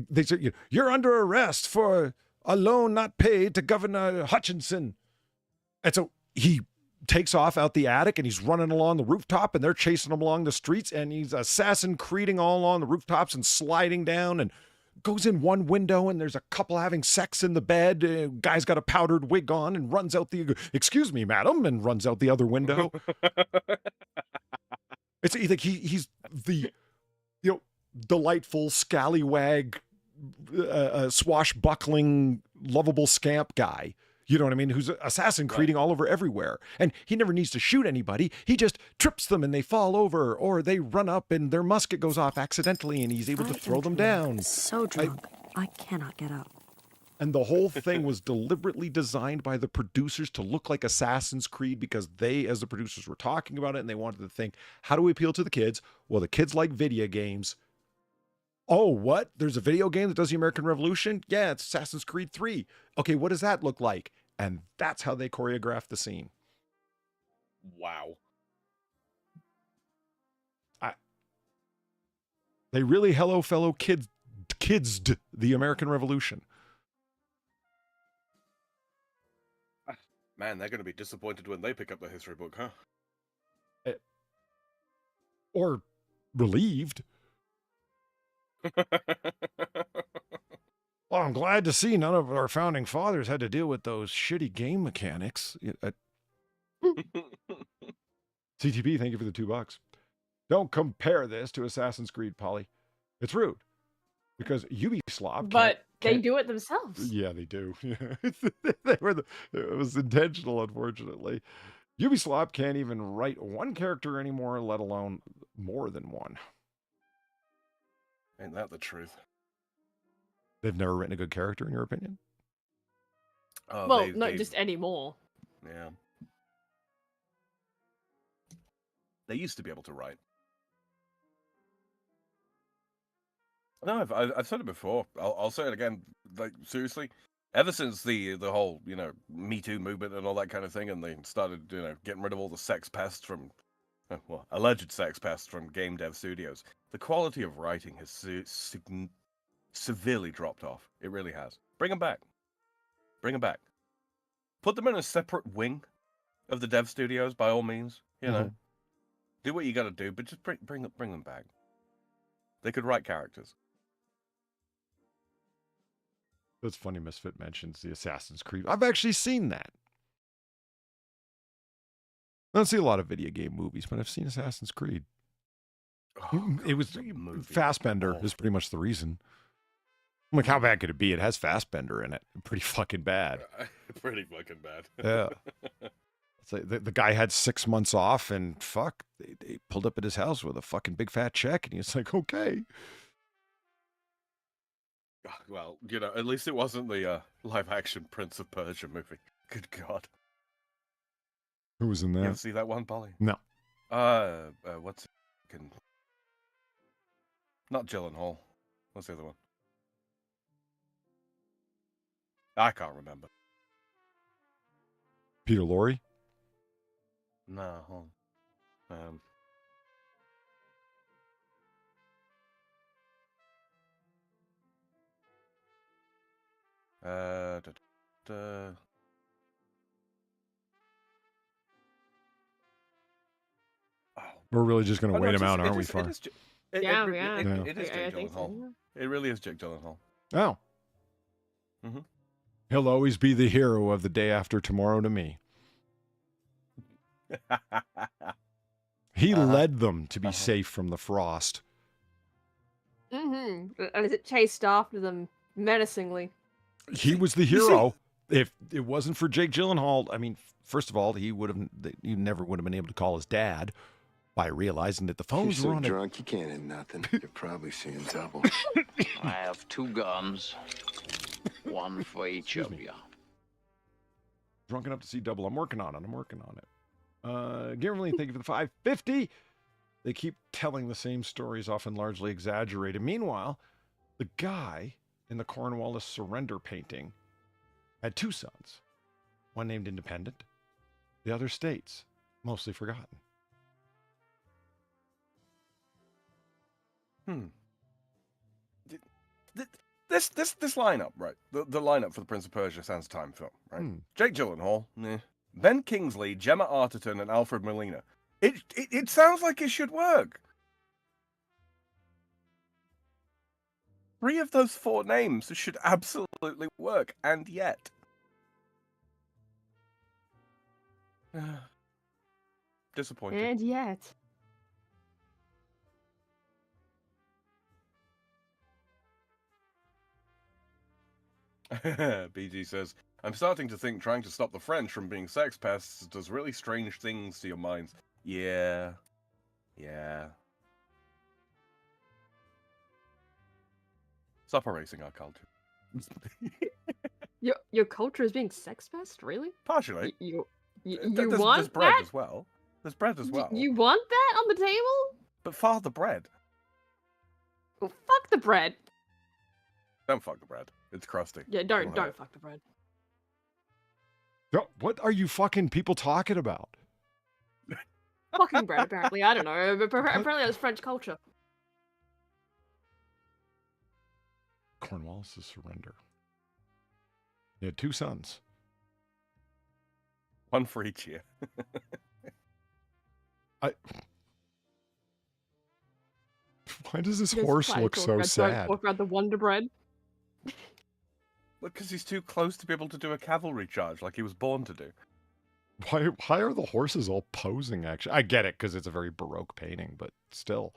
they say, you're under arrest for a loan not paid to Governor Hutchinson. And so he takes off out the attic and he's running along the rooftop and they're chasing him along the streets and he's Assassin Creeding all along the rooftops and sliding down and goes in one window and there's a couple having sex in the bed. Guy's got a powdered wig on and runs out excuse me, madam, and runs out the other window. It's like he's the, delightful scallywag, swashbuckling, lovable scamp guy. You know what I mean? Who's Assassin Creeding all over everywhere. And he never needs to shoot anybody. He just trips them and they fall over, or they run up and their musket goes off accidentally and he's able to throw them down. So drunk, I cannot get up. And the whole thing was deliberately designed by the producers to look like Assassin's Creed because they, as the producers, were talking about it and they wanted to think, how do we appeal to the kids? Well, the kids like video games. Oh, what? There's a video game that does the American Revolution? Yeah, it's Assassin's Creed 3. Okay, what does that look like? And that's how they choreographed the scene. Wow. They really hello fellow kids'd the American Revolution. Man, they're going to be disappointed when they pick up the history book, huh? Or relieved. Well, I'm glad to see none of our founding fathers had to deal with those shitty game mechanics. CTP, thank you for the $2. Don't compare this to Assassin's Creed, Polly. It's rude. Because Ubisoft But they do it themselves. Yeah, they do. It was intentional, unfortunately. Ubisoft can't even write one character anymore, let alone more than one. Ain't that the truth? They've never written a good character, in your opinion? Well, not just anymore. Yeah. They used to be able to write. No, I've said it before. I'll say it again. Like, seriously, ever since the whole Me Too movement and all that kind of thing, and they started getting rid of all the sex pests from, alleged sex pests from game dev studios, the quality of writing has severely dropped off. It really has. Bring them back. Bring them back. Put them in a separate wing of the dev studios, by all means. Do what you got to do, but just bring them back. They could write characters. That's funny. Misfit mentions the Assassin's Creed. I've actually seen that. I don't see a lot of video game movies, but I've seen Assassin's Creed. Oh, It was movie. Fassbender Oh. is pretty much the reason. I'm like, how bad could it be? It has Fassbender in it. Pretty fucking bad. Pretty fucking bad. Yeah. It's like the guy had 6 months off, and fuck, they pulled up at his house with a fucking big fat check, and he's like, okay. Well, you know, at least it wasn't the live-action Prince of Persia movie. Good God. Who was in You that? ever see that one, Polly? No. What's it? Not Gyllenhaal. What's the other one? I can't remember. Peter Lorre? No. Hold on. Da, da, da. Oh. We're really just going to Oh, no, wait it him is- out, it aren't we, is- Far? It is, Yeah, it, yeah. it is I Jake think so, Gyllenhaal. It really is Jake Gyllenhaal. Oh. Mhm. He'll always be the hero of the day after tomorrow to me. He led them to be safe from the frost. Mm-hmm. And it chased after them menacingly. He was the hero. If it wasn't for Jake Gyllenhaal, I mean, first of all, he never would have been able to call his dad by realizing that the You're phones were so on drunk you can't hit nothing. You're probably seeing double. I have 2 guns. One for each Excuse of me. you. Drunk enough to see double. I'm working on it. Gary, thank you for the 550. They keep telling the same stories, often largely exaggerated. Meanwhile, the guy in the Cornwallis surrender painting had 2 sons. One named Independent, the other States, mostly forgotten. This lineup, right? The lineup for the Prince of Persia Sands of Time film, right? Jake Gyllenhaal, Ben Kingsley, Gemma Arterton, and Alfred Molina. It sounds like it should work. 3 of those 4 names should absolutely work, and yet. Disappointing. And yet. BG says, I'm starting to think trying to stop the French from being sex pests does really strange things to your minds. Yeah. Stop erasing our culture. Your culture is being sex pest? Really? Partially. You There's want bread that? as well. There's bread as well. You want that on the table? But far the bread. Oh, fuck the bread. Don't fuck the bread. It's crusty. Yeah, don't fuck the bread. What are you fucking people talking about? Fucking bread, apparently. I don't know. But apparently that's French culture. Cornwallis' surrender. He had 2 sons. One for each year. Why does this Just horse try to look talk so about- sad? Talk about the Wonder Bread. Look, because he's too close to be able to do a cavalry charge like he was born to do. Why are the horses all posing, actually? I get it, because it's a very Baroque painting, but still.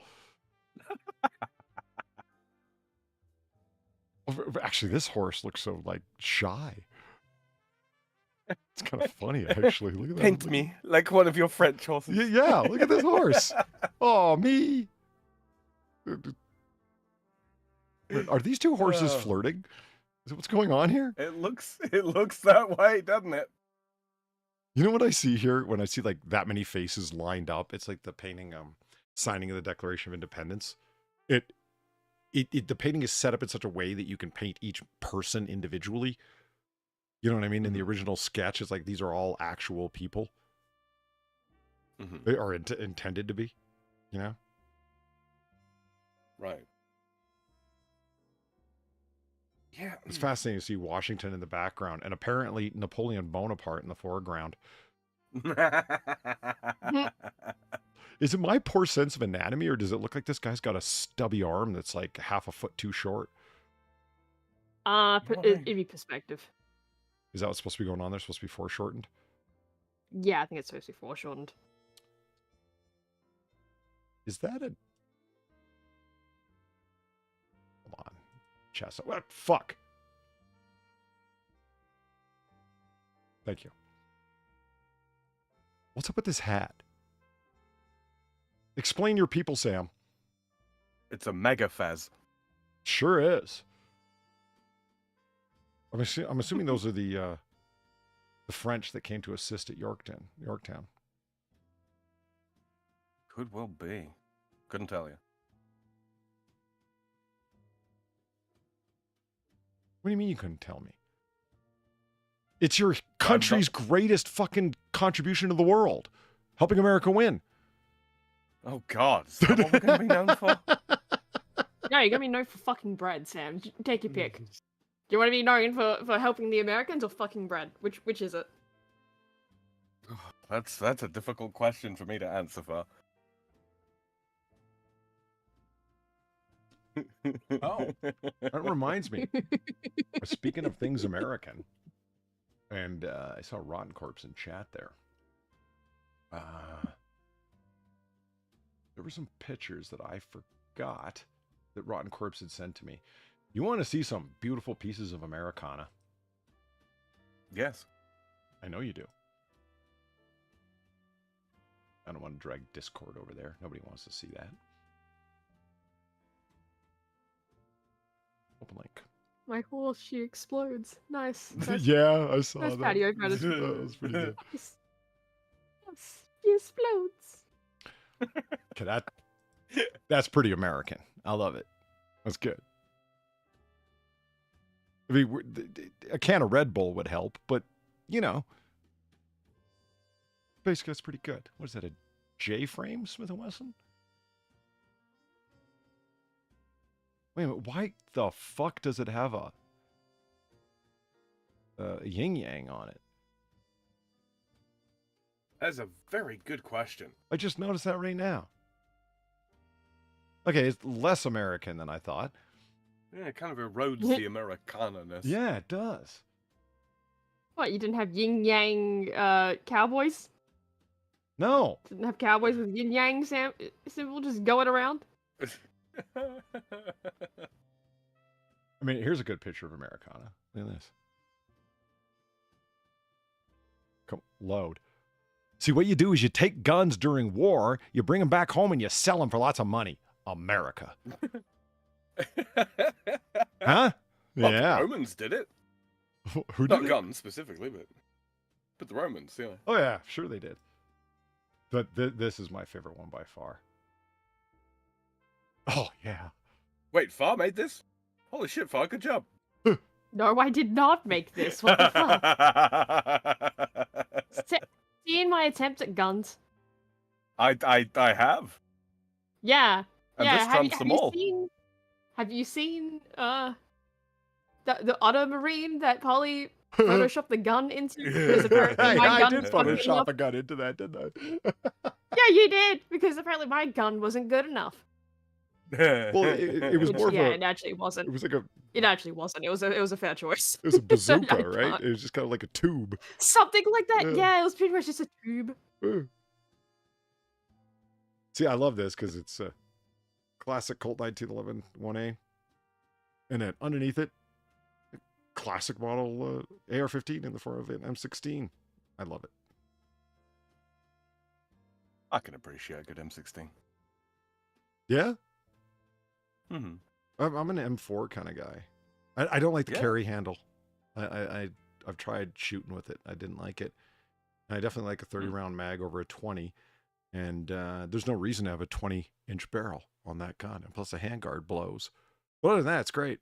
Actually, this horse looks so, like, shy. It's kind of funny, actually. Look at that. Paint me like one of your French horses. Yeah, look at this horse. Oh, me. Wait, are these 2 horses flirting? Is that what's going on here? It looks that way, doesn't it? You know what I see here when I see like that many faces lined up? It's like the painting, signing of the Declaration of Independence. The painting is set up in such a way that you can paint each person individually. You know what I mean? In the original sketch, it's like these are all actual people. They are intended to be, you know? Right. Yeah. It's fascinating to see Washington in the background and apparently Napoleon Bonaparte in the foreground. Is it my poor sense of anatomy, or does it look like this guy's got a stubby arm that's like half a foot too short? It'd be perspective. Is that what's supposed to be going on there? Supposed to be foreshortened? Yeah, I think it's supposed to be foreshortened. Is that a... Come on. Chest. What? Fuck. Thank you. What's up with this hat? Explain your people, Sam. It's a mega fez. Sure is. I'm assuming those are the French that came to assist at Yorktown. Could well be. Couldn't tell you. What do you mean you couldn't tell me? It's your country's greatest fucking contribution to the world. Helping America win. Oh, God. Is that what we're going to be known for? No, you're going to be known for fucking bread, Sam. Take your pick. Do you want to be known for helping the Americans or fucking bread? Which is it? That's a difficult question for me to answer for. Oh, that reminds me. Speaking of things American, and I saw Rotten Corpse in chat there. There were some pictures that I forgot that Rotten Corpse had sent to me. You want to see some beautiful pieces of Americana? Yes. I know you do. I don't want to drag Discord over there. Nobody wants to see that. Open link. My horse, she explodes. Nice. Yeah, I saw nice that. patio credits. That was pretty good. Yes, she explodes. Okay, that's pretty American. I love it. That's good. I mean, a can of Red Bull would help, but, you know. Basically, that's pretty good. What is that, a J-frame Smith & Wesson? Wait a minute, why the fuck does it have a yin-yang on it? That's a very good question. I just noticed that right now. Okay, it's less American than I thought. Yeah, it kind of erodes the Americana-ness. Yeah, it does. What, you didn't have yin-yang cowboys? No. Didn't have cowboys with yin-yang symbol just going around? I mean, here's a good picture of Americana. Look at this. Come load. See, what you do is you take guns during war, you bring them back home, and you sell them for lots of money. America. Huh? Well, Yeah. the Romans did it. Who did Not it? guns specifically, but the Romans, yeah. Oh, yeah. Sure they did. But this is my favorite one by far. Oh, yeah. Wait, Far made this? Holy shit, Far, good job. No, I did not make this. What the fuck? Seeing my attempt at guns. I have. Yeah. And yeah. this trumps them all. Have you seen the Otto Marine that Polly photoshopped the gun into? Because apparently my I gun did was not good Photoshop enough. a gun into that, didn't I? Yeah, you did. Because apparently my gun wasn't good enough. Well, it was Which, more yeah, of it actually wasn't. It was like a... It actually wasn't. It was a fair choice. It was a bazooka, I right? can't. It was just kind of like a tube. Something like that. Yeah. Yeah, it was pretty much just a tube. See, I love this because it's a classic Colt 1911 1A. And then underneath it, a classic model AR-15 in the form of an M16. I love it. I can appreciate a good M16. Yeah? Mm-hmm. I'm an M4 kind of guy. I don't like the Yeah. carry handle. I've tried shooting with it. I didn't like it. And I definitely like a 30-round mag over a 20. And there's no reason to have a 20-inch barrel on that gun. And plus the handguard blows. But other than that, it's great.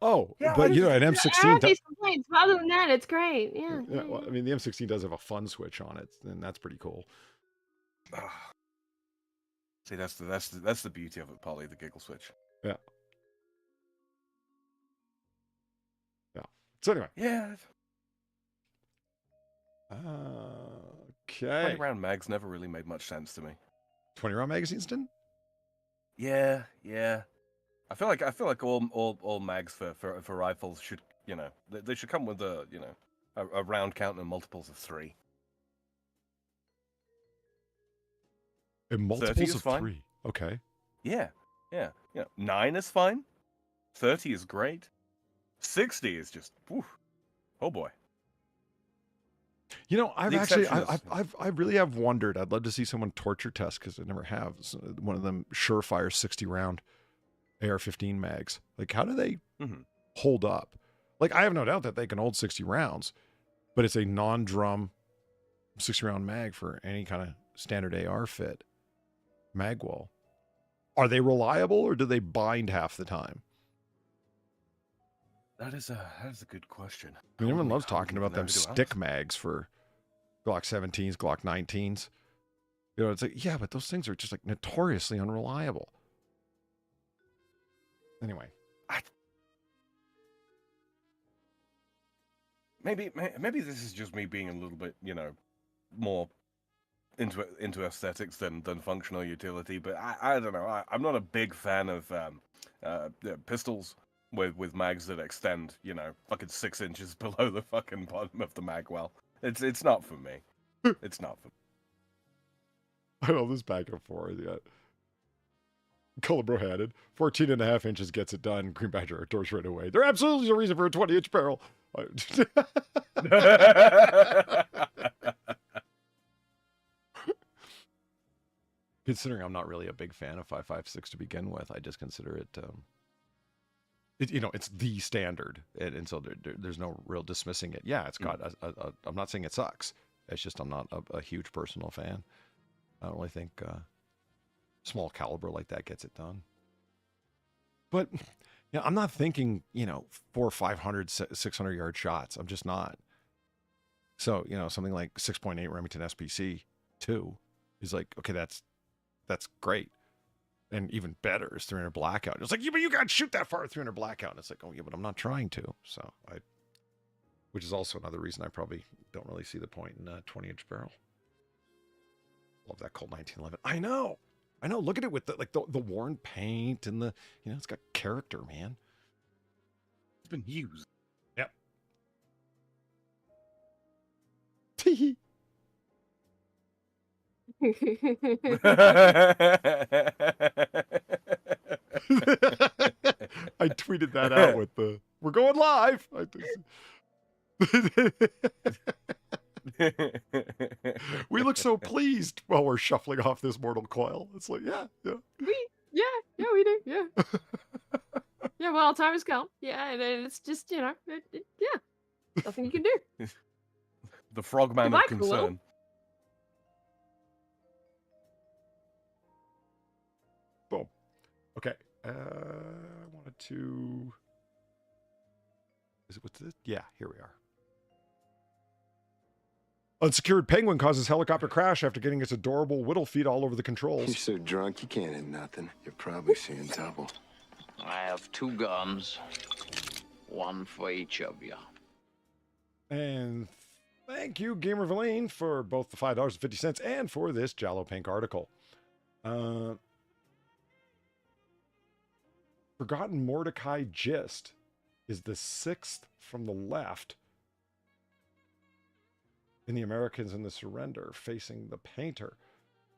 Oh, Yeah, but you know, an I M16 have does, these complaints, but other than that, it's great. Yeah. yeah, well, I mean, the M16 does have a fun switch on it, and that's pretty cool. See, that's the beauty of it, Polly, the giggle switch. Yeah. Yeah. So anyway. Yeah. Okay. 20-round mags never really made much sense to me. 20-round magazines didn't? Yeah. I feel like all mags for rifles should, they should come with a round count and multiples of 3. In 30 multiples is of fine. 3. Okay. Yeah. 9 is fine. 30 is great. 60 is just, whew, oh boy. You know, I've The actually, exception is- I really have wondered. I'd love to see someone torture test because I never have one of them surefire 60 round AR-15 mags. Like, how do they Mhm. hold up? Like, I have no doubt that they can hold 60 rounds, but it's a non-drum 60 round mag for any kind of standard AR fit mag wall. Are they reliable or do they bind half the time? That is a good question. I mean, everyone Holy- loves talking holy about them never do stick ask. mags for Glock 17s, Glock 19s. You know, it's like, yeah, but those things are just like notoriously unreliable. Anyway, Maybe this is just me being a little bit, more into aesthetics than functional utility. But I don't know. I'm not a big fan of pistols with mags that extend, fucking 6 inches below the fucking bottom of the mag well. It's not for me. It's not for me. I know this back and forth. Yeah. Colibro handed 14 and a half inches gets it done. Green Badger outdoors right away. There absolutely is a reason for a 20-inch barrel. Considering I'm not really a big fan of 5.56 to begin with, I just consider it, it's the standard, and so there's no real dismissing it. Yeah, it's got. I'm not saying it sucks. It's just I'm not a huge personal fan. I don't really think small caliber like that gets it done. But I'm not thinking 400, 500, 600 yard shots. I'm just not. So something like 6.8 Remington SPC 2 is like, okay, that's great. And even better is 300 blackout. It's like, yeah, but you can't shoot that far at 300 blackout. And it's like, oh yeah, but I'm not trying to. So which is also another reason I probably don't really see the point in a 20-inch barrel. Love that Colt 1911. I know. Look at it with the worn paint and the, it's got character, man. It's been used. Yep. I tweeted that out with the, we're going live. We look so pleased while we're shuffling off this mortal coil. It's like, yeah. We do, yeah. Yeah, well, time has come. Yeah, and it's just, yeah. Nothing you can do. The frogman Goodbye, of concern. Boom. Okay. I wanted to. Is it what's this? Yeah, here we are. Unsecured penguin causes helicopter crash after getting its adorable whittle feet all over the You're controls. so drunk you can't hit nothing. You're probably seeing double. I have 2 guns, 1 for each of you. And thank you, Gamer Valine, for both the $5.50 and for this Jallo Pink article. Forgotten Mordecai Gist is the 6th from the left in the Americans in the Surrender, facing the Painter.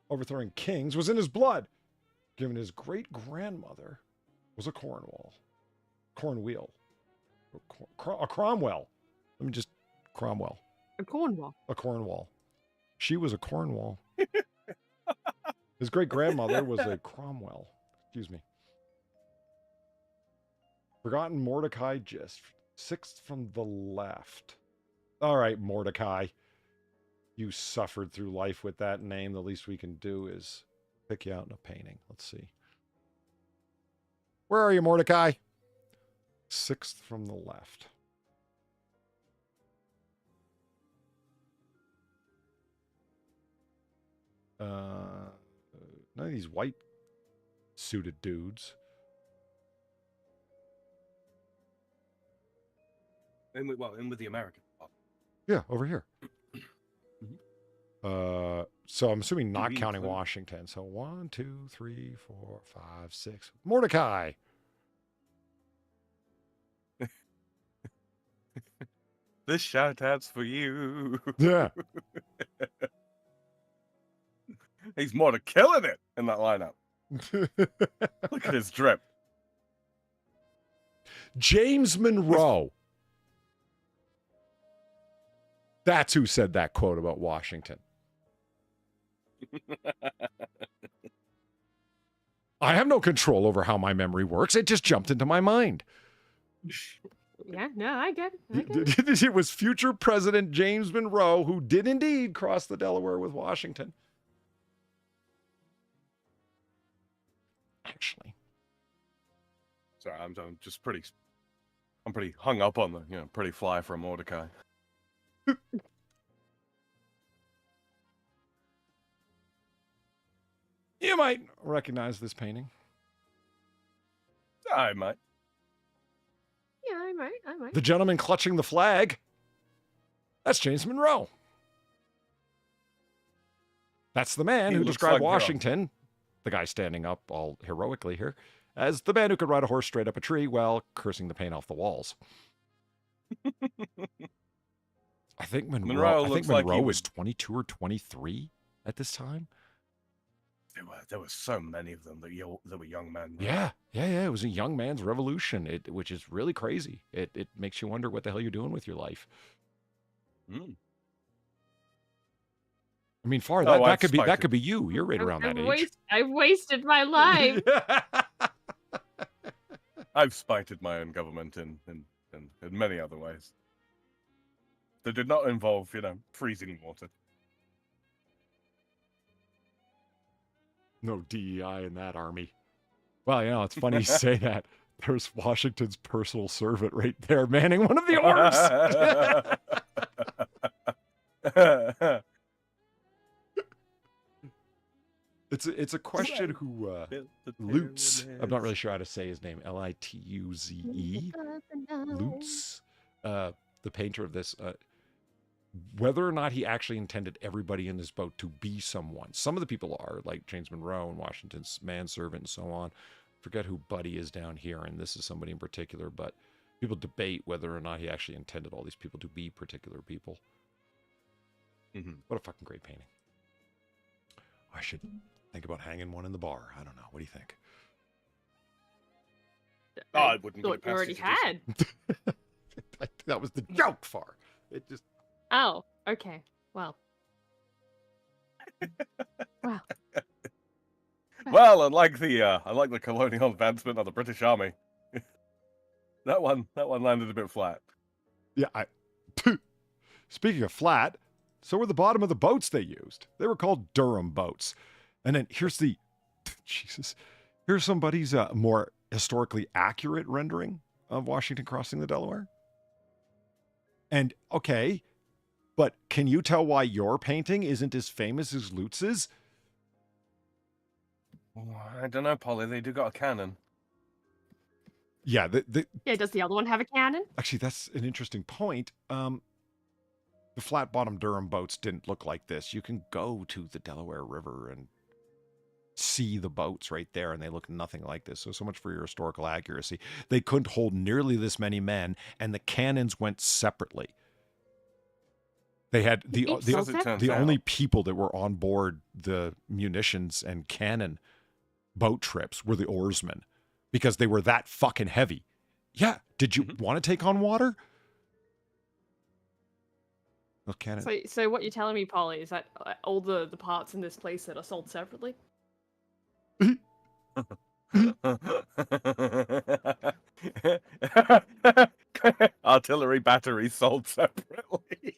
Overthrowing kings was in his blood, given his great-grandmother was a Cornwall. Cornwheel. A Cromwell. Let me just... Cromwell. A Cornwall. A Cornwall. She was a Cornwall. His great-grandmother was a Cromwell. Excuse me. Forgotten Mordecai Gist. 6th from the left. All right, Mordecai. You suffered through life with that name. The least we can do is pick you out in a painting. Let's see. Where are you, Mordecai? 6th from the left. None of these white suited dudes. In with the American. Yeah, over here. So I'm assuming not we counting include- Washington. So 1, 2, 3, 4, 5, 6. Mordecai. This shout out's for you. Yeah. He's more than killing it in that lineup. Look at his drip. James Monroe. That's who said that quote about Washington. I have no control over how my memory works. It just jumped into my mind. Yeah, no, I get it. It was future President James Monroe who did indeed cross the Delaware with Washington. Actually. Sorry, I'm just pretty. I'm pretty hung up on the, pretty fly from Mordecai. You might recognize this painting. I might. Yeah, I might. The gentleman clutching the flag. That's James Monroe. That's the man He who looks described like Washington, the guy standing up all heroically here, as the man who could ride a horse straight up a tree while cursing the paint off the walls. I think Monroe was 22 or 23 at this time. There were so many of them that were young men. Yeah. It was a young man's revolution, which is really crazy. It makes you wonder what the hell you're doing with your life. Mm. I mean, that could be you. You're right around that age. I've wasted my life. I've spited my own government in many other ways. That did not involve, freezing water. No DEI in that army. Well, it's funny you say that. There's Washington's personal servant right there manning one of the oars. It's a question who Lutz. I'm not really sure how to say his name. Lituze. Lutz, the painter of this. Whether or not he actually intended everybody in this boat to be someone. Some of the people are, like James Monroe and Washington's manservant and so on. Forget who Buddy is down here, and this is somebody in particular, but people debate whether or not he actually intended all these people to be particular people. Mm-hmm. What a fucking great painting. I should think about hanging one in the bar. I don't know. What do you think? I wouldn't thought you already had. That was the joke, Far. It just... Oh, okay. Well. Wow. Well, I like the colonial advancement of the British Army. that one landed a bit flat. Yeah, Speaking of flat, so were the bottom of the boats they used. They were called Durham boats. And then here's somebody's more historically accurate rendering of Washington crossing the Delaware. And okay, but can you tell why your painting isn't as famous as Lutz's? I don't know, Polly. They do got a cannon. Yeah. Yeah, does the other one have a cannon? Actually, that's an interesting point. The flat-bottom Durham boats didn't look like this. You can go to the Delaware River and see the boats right there, and they look nothing like this. So much for your historical accuracy. They couldn't hold nearly this many men, and the cannons went separately. They had the only people that were on board the munitions and cannon boat trips were the oarsmen, because they were that fucking heavy. Yeah. Did you want to take on water? Well, cannon. So what you're telling me, Polly, is that all the parts in this place that are sold separately? Artillery batteries sold separately.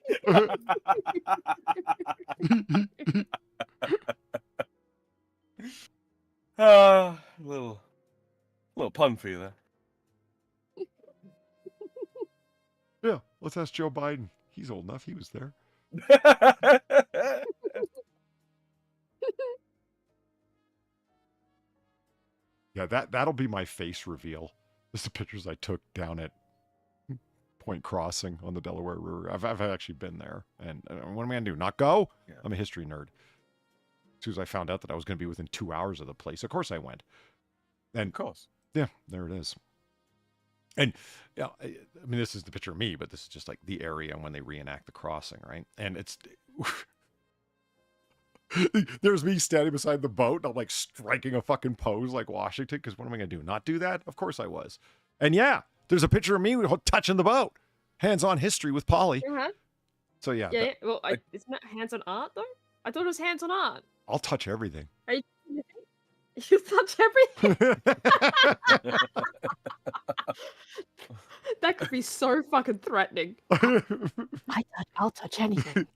Little pun for you there. Yeah, let's ask Joe Biden. He's old enough. He was there. Yeah, that'll be my face reveal. This is the pictures I took down at Point Crossing on the Delaware River. I've actually been there. And what am I going to do? Not go? Yeah. I'm a history nerd. As soon as I found out that I was going to be within 2 hours of the place, of course I went. And of course. Yeah, there it is. And yeah, I mean, this is the picture of me, but this is just like the area when they reenact the crossing, right? And it's there's me standing beside the boat, and I'm like striking a fucking pose like Washington, because what am I gonna do? Not do that? Of course I was. And yeah, there's a picture of me touching the boat, hands-on history with Polly. So yeah, Yeah. Well, it's not hands-on art though. I thought it was hands-on art. I'll touch everything. Are you? You touch everything. That could be so fucking threatening. I'll touch anything.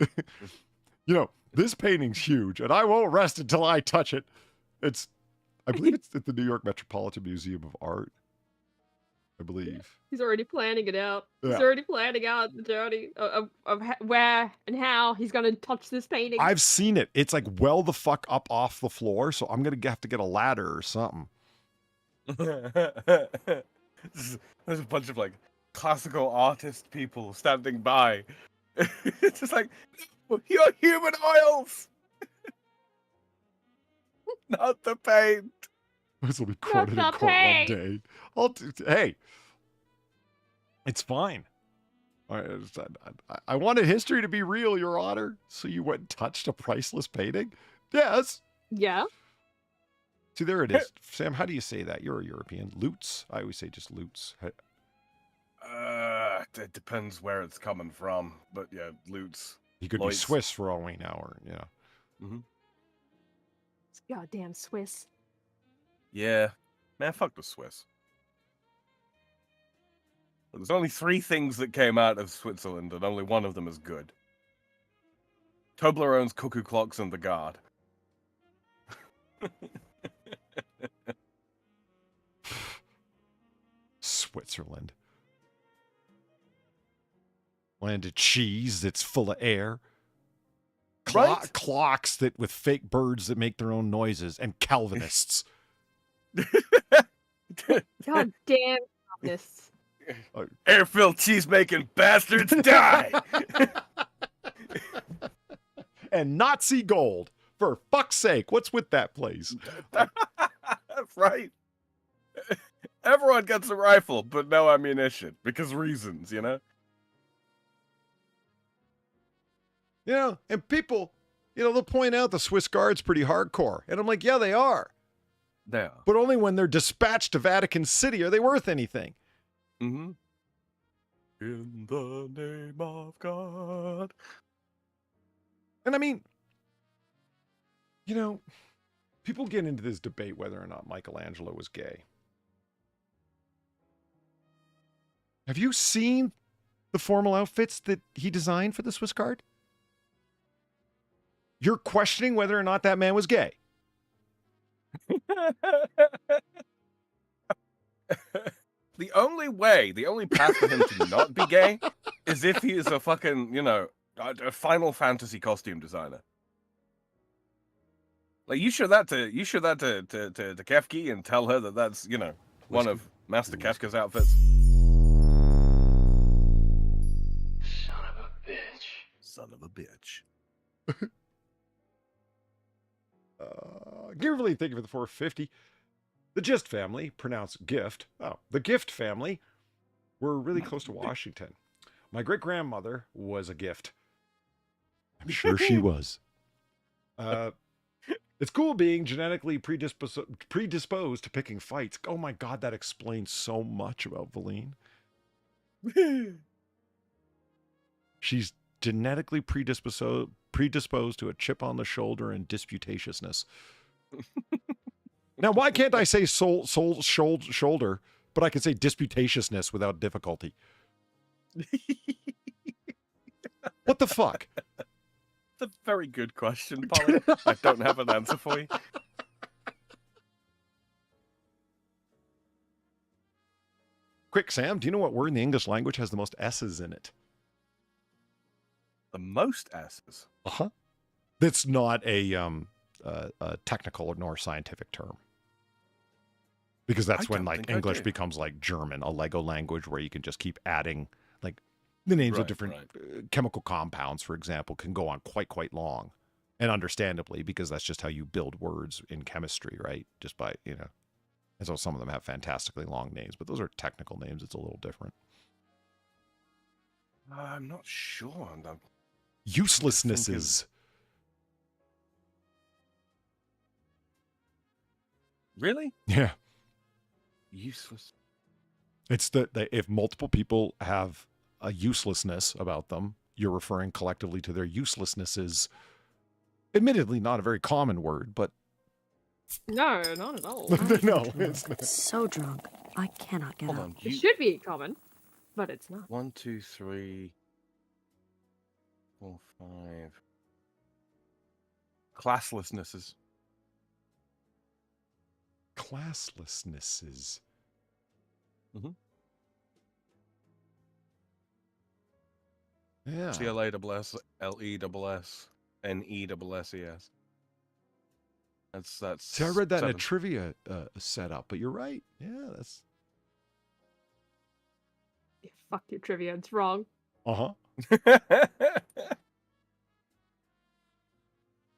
You know, this painting's huge, and I won't rest until I touch it. I believe it's at the New York Metropolitan Museum of Art. I believe. He's already planning it out. Yeah. He's already planning out the journey of where and how he's going to touch this painting. I've seen it. It's like well the fuck up off the floor, so I'm going to have to get a ladder or something. There's a bunch of like classical artist people standing by. It's just like, you're human oils, not the paint. This will be quoted in court one day. Hey, it's fine. I wanted history to be real, Your Honor. So you went and touched a priceless painting? Yes. Yeah. See, there it is. Sam, how do you say that? You're a European. Loots? I always say just loots. It depends where it's coming from, but yeah, loots. You could be Swiss for all we know, or you know. Mm-hmm. Goddamn Swiss. Yeah, man, fuck the Swiss. There's only 3 things that came out of Switzerland, and only one of them is good. Toblerone's cuckoo clocks and the guard. Switzerland. Land of cheese that's full of air. Right? Clocks that with fake birds that make their own noises, and Calvinists. God damn Calvinists. Air-filled cheese-making bastards die! And Nazi gold. For fuck's sake, what's with that place? That's right. Everyone gets a rifle, but no ammunition. Because reasons, you know? You know, and people, you know, they'll point out the Swiss Guard's pretty hardcore. And I'm like, yeah, they are. They are. But only when they're dispatched to Vatican City are they worth anything. Mm-hmm. In the name of God. And I mean, you know, people get into this debate whether or not Michelangelo was gay. Have you seen the formal outfits that he designed for the Swiss Guard? You're questioning whether or not that man was gay. The only path for him to not be gay is if he is a fucking, you know, a Final Fantasy costume designer. Like, you show that to Kefki and tell her that that's, you know, one of Master Kefka's outfits. Son of a bitch. Giverly, thank you for the 450. The Gist family, pronounced Gift. Oh, the Gift family were really close to Washington. My great-grandmother was a gift. I'm sure she was. It's cool being genetically predisposed to picking fights. Oh my God, that explains so much about Valine. She's genetically predisposed to a chip on the shoulder and disputatiousness. Now, why can't I say shoulder, but I can say disputatiousness without difficulty? What the fuck? That's a very good question, Polly. I don't have an answer for you. Quick, Sam, do you know what word in the English language has the most S's in it? The most S's? Uh-huh. That's not a technical nor scientific term. Because that's when like English becomes like German, a Lego language where you can just keep adding like the names of different chemical compounds, for example, can go on quite long. And understandably, because that's just how you build words in chemistry, right? Just by, you know. And so some of them have fantastically long names, but those are technical names. It's a little different. I'm not sure. Uselessnesses. Really? Yeah. Useless. It's that if multiple people have a uselessness about them, you're referring collectively to their uselessnesses. Admittedly, not a very common word, but No, not at all. no, it's not. So drunk, I cannot get Hold up. on. It should be common, but it's not. 1, 2, 3, 4, 5. Classlessnesses. Classlessnesses. Mhm. Yeah. CLASSLESSNESSES. That's. See, I read that in a 7. trivia setup, but you're right. Yeah, that's. Yeah, fuck your trivia, it's wrong. Uh-huh.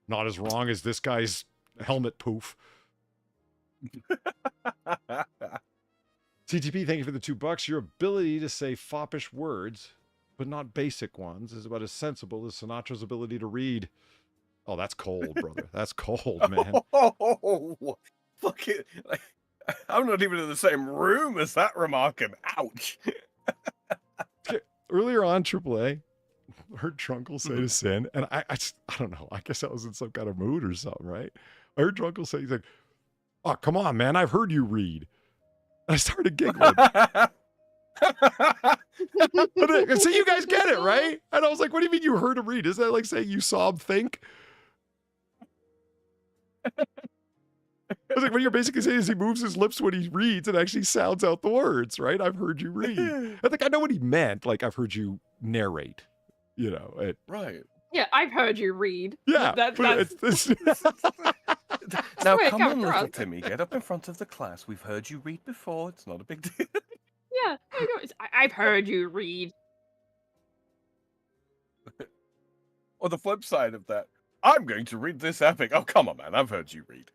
Not as wrong as this guy's helmet poof. CTP, thank you for the $2. Your ability to say foppish words, but not basic ones, is about as sensible as Sinatra's ability to read. Oh, that's cold, brother. That's cold, man. Oh, fuck it. Like, I'm not even in the same room as that remark, and ouch. Earlier on, AAA, heard Trunkle say to Sin, and I don't know. I guess I was in some kind of mood or something, right? I heard Trunkle say, he's like, "Oh, come on, man. I've heard you read." And I started giggling. So you guys get it, right? And I was like, what do you mean you heard him read? Is that like saying you saw him think? I was like, what you're basically saying is he moves his lips when he reads and actually sounds out the words, right? I've heard you read. I think I know what he meant. Like, I've heard you narrate, you know. Right. Yeah, I've heard you read. Yeah. That's Now, where it come comes on, little from. Timmy. Get up in front of the class. We've heard you read before. It's not a big deal. Yeah, there you go. I've heard you read. Or the flip side of that. I'm going to read this epic. Oh, come on, man. I've heard you read.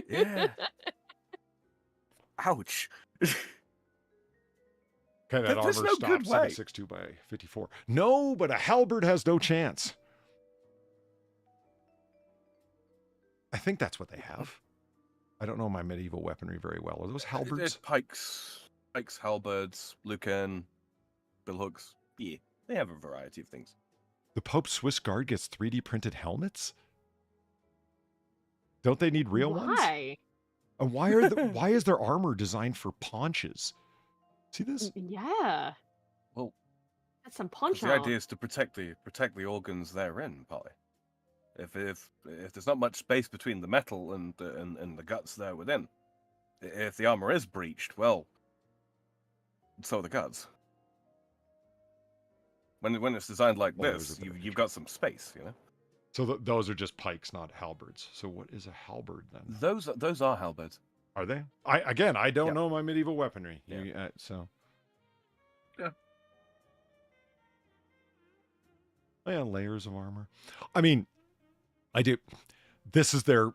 Yeah. Ouch. Okay, that There's armor no good stopped way. 762 by 54. No, but a halberd has no chance. I think that's what they have. I don't know my medieval weaponry very well. Are those halberds? There's pikes, halberds, lucan, billhooks. Yeah, they have a variety of things. The Pope's Swiss Guard gets 3D printed helmets? Don't they need real ones? Why? And why is their armor designed for paunches? See this? Yeah. Well, That's some 'cause punch the idea is to protect the organs therein, Polly. If there's not much space between the metal and the guts there within, if the armor is breached, well, so are the guts. When it's designed like Well, this, there's a bit of you've got some space, you know. So those are just pikes, not halberds. So what is a halberd then? Those are halberds. Are they? I don't Yeah. know my medieval weaponry. Yeah. So. Yeah. Oh, yeah, layers of armor. I mean, I do. This is their,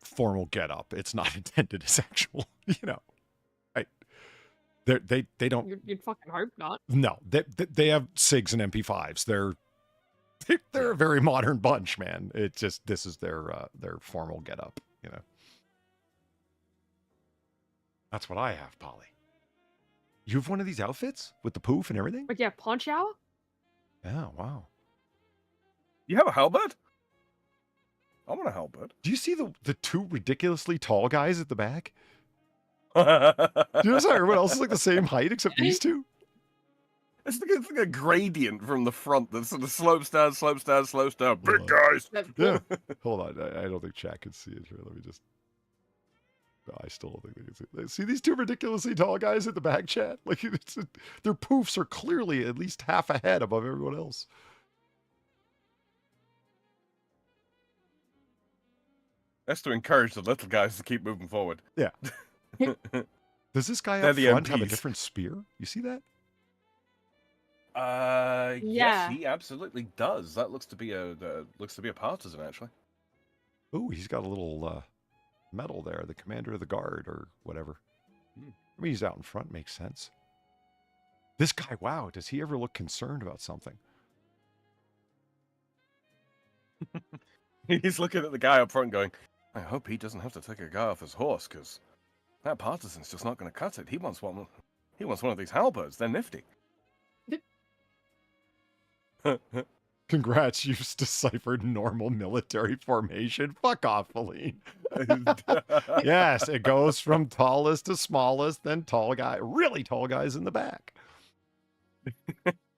formal getup. It's not intended as actual, right? They don't. You'd fucking hope not. No, they have SIGs and MP5s. They're a very modern bunch, man. It's just this is their formal getup, That's what I have, Polly. You have one of these outfits with the poof and everything? But yeah, punch hour? Yeah, wow. You have a halberd? I want a halberd. Do you see the two ridiculously tall guys at the back? It's Do you notice how everyone else is like the same height except these two? like a gradient from the front that sort of slopes down. Big guys. Yeah. Hold on. I don't think chat can see it here. Let me just... No, I still don't think they can see it. See these two ridiculously tall guys at the back, chat? Like, their poofs are clearly at least half a head above everyone else. That's to encourage the little guys to keep moving forward. Yeah. Does this guy They're up the front have a MPs. different spear? You see that? Yeah. Yes, he absolutely does. That looks to be a partisan, actually. Ooh, he's got a little medal there, the commander of the guard or whatever. I mean, he's out in front, makes sense. This guy, wow, does he ever look concerned about something? He's looking at the guy up front going, I hope he doesn't have to take a guy off his horse, because that partisan's just not going to cut it. He wants one of these halberds. They're nifty. Congrats, you've deciphered normal military formation. Fuck off, Feline. Yes, it goes from tallest to smallest, then tall guy, really tall guys in the back.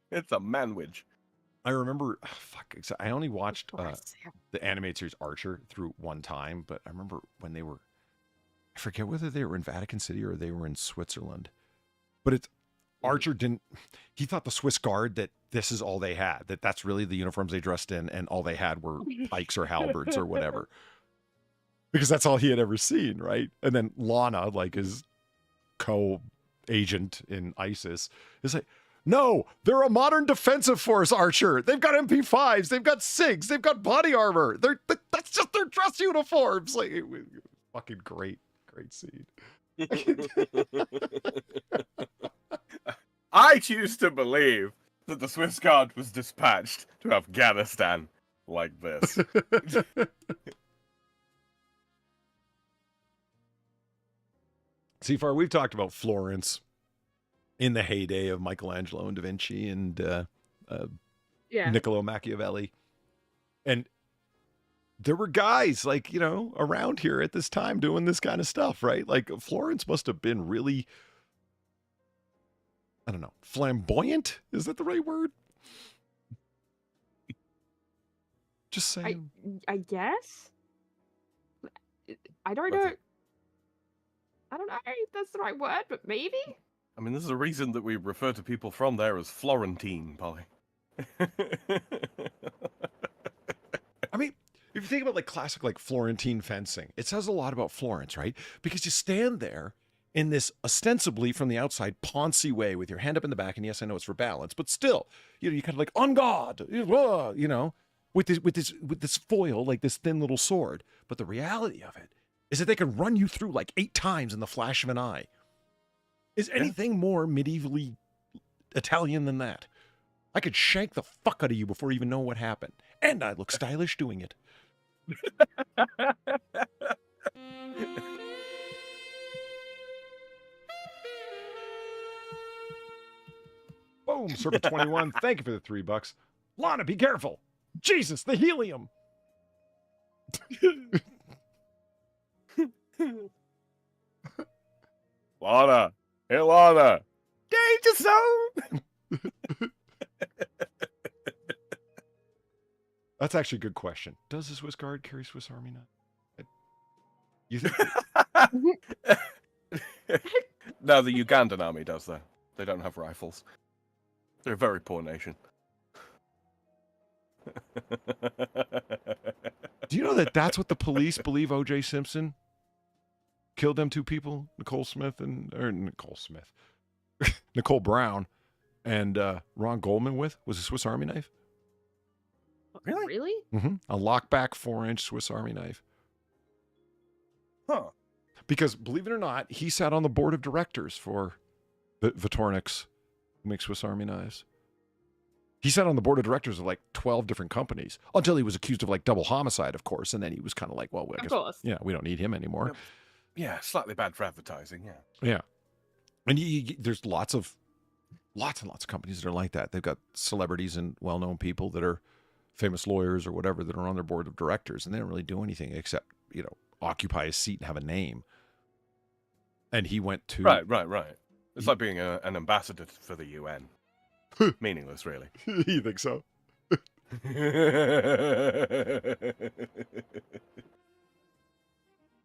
It's a manwich. I remember, I only watched the animated series Archer through one time, but I remember when they were, I forget whether they were in Vatican City or they were in Switzerland, but it's, Archer didn't, he thought the Swiss Guard that this is all they had, that's really the uniforms they dressed in, and all they had were pikes or halberds or whatever. Because that's all he had ever seen, right? And then Lana, like his co-agent in ISIS, is like, no, they're a modern defensive force, Archer. They've got MP5s, they've got SIGs, they've got body armor. That's just their dress uniforms. Like, it was fucking great scene. I choose to believe that the Swiss Guard was dispatched to Afghanistan like this. See, far we've talked about Florence in the heyday of Michelangelo and Da Vinci and Niccolo Machiavelli. And there were guys like, you know, around here at this time doing this kind of stuff, right? Like Florence must have been really, I don't know, flamboyant? Is that the right word? Just saying. I guess. I don't know. I don't know if that's the right word, but maybe. I mean, this is a reason that we refer to people from there as Florentine, Polly. I mean, if you think about like classic like Florentine fencing, it says a lot about Florence, right? Because you stand there in this ostensibly from the outside poncy way with your hand up in the back, and yes, I know it's for balance, but still, you know, you kind of like on guard, you know, with this foil, like this thin little sword. But the reality of it is that they can run you through like 8 times in the flash of an eye. Is anything more medievally Italian than that? I could shank the fuck out of you before you even know what happened. And I look stylish doing it. Boom, Serpent 21. Thank you for the $3. Lana, be careful. Jesus, the helium. Lana. Hey, Lana. Danger zone. That's actually a good question. Does the Swiss Guard carry Swiss Army knife? You think? No, the Ugandan army does, though. They don't have rifles. They're a very poor nation. Do you know that that's what the police believe O.J. Simpson killed them 2 people, Nicole Brown and Ron Goldman with, was a Swiss Army knife? Really? Mm-hmm. A lockback 4-inch Swiss Army knife. Huh. Because, believe it or not, he sat on the board of directors for Vitornix, who makes Swiss Army knives. He sat on the board of directors of like 12 different companies until he was accused of like double homicide, of course. And then he was kind of like, well, I guess, yeah, we don't need him anymore. Yeah, slightly bad for advertising, yeah. Yeah. And there's lots and lots of companies that are like that. They've got celebrities and well-known people that are famous lawyers or whatever that are on their board of directors, and they don't really do anything except, you know, occupy a seat and have a name. And he went to... Right. It's like being an ambassador for the UN. Meaningless, really. You think so?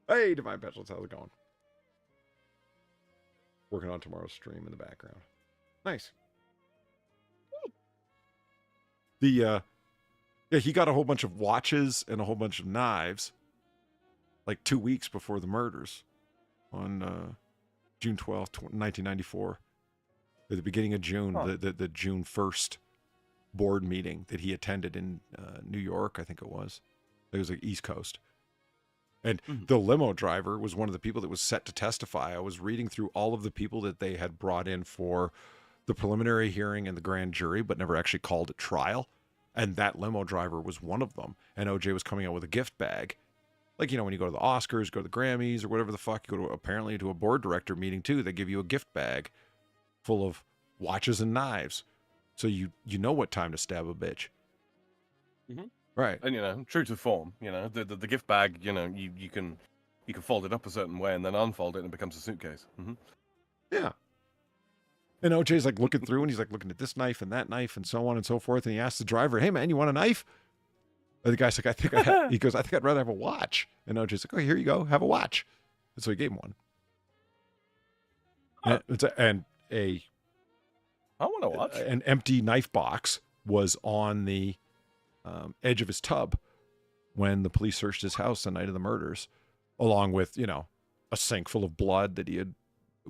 Hey, Divine Petals, how's it going? Working on tomorrow's stream in the background. Nice. Yeah, he got a whole bunch of watches and a whole bunch of knives like 2 weeks before the murders on June 12th, 1994. At the beginning of June, the June 1st board meeting that he attended in New York, I think it was. It was like East Coast. And the limo driver was one of the people that was set to testify. I was reading through all of the people that they had brought in for the preliminary hearing and the grand jury, but never actually called it trial. And that limo driver was one of them. And OJ was coming out with a gift bag. Like, when you go to the Oscars, go to the Grammys, or whatever the fuck, you go to apparently to a board director meeting too, they give you a gift bag full of watches and knives. So you know what time to stab a bitch. Mm-hmm. Right. And, true to form, the gift bag, you can fold it up a certain way and then unfold it and it becomes a suitcase. Mm-hmm. Yeah. And OJ's like looking through and he's like looking at this knife and that knife and so on and so forth. And he asks the driver, "Hey man, you want a knife?" And the guy's like, he goes, "I think I'd rather have a watch." And OJ's like, "Oh, here you go. Have a watch." And so he gave him one. Huh. I want to watch. An empty knife box was on the edge of his tub when the police searched his house the night of the murders, along with, a sink full of blood that he had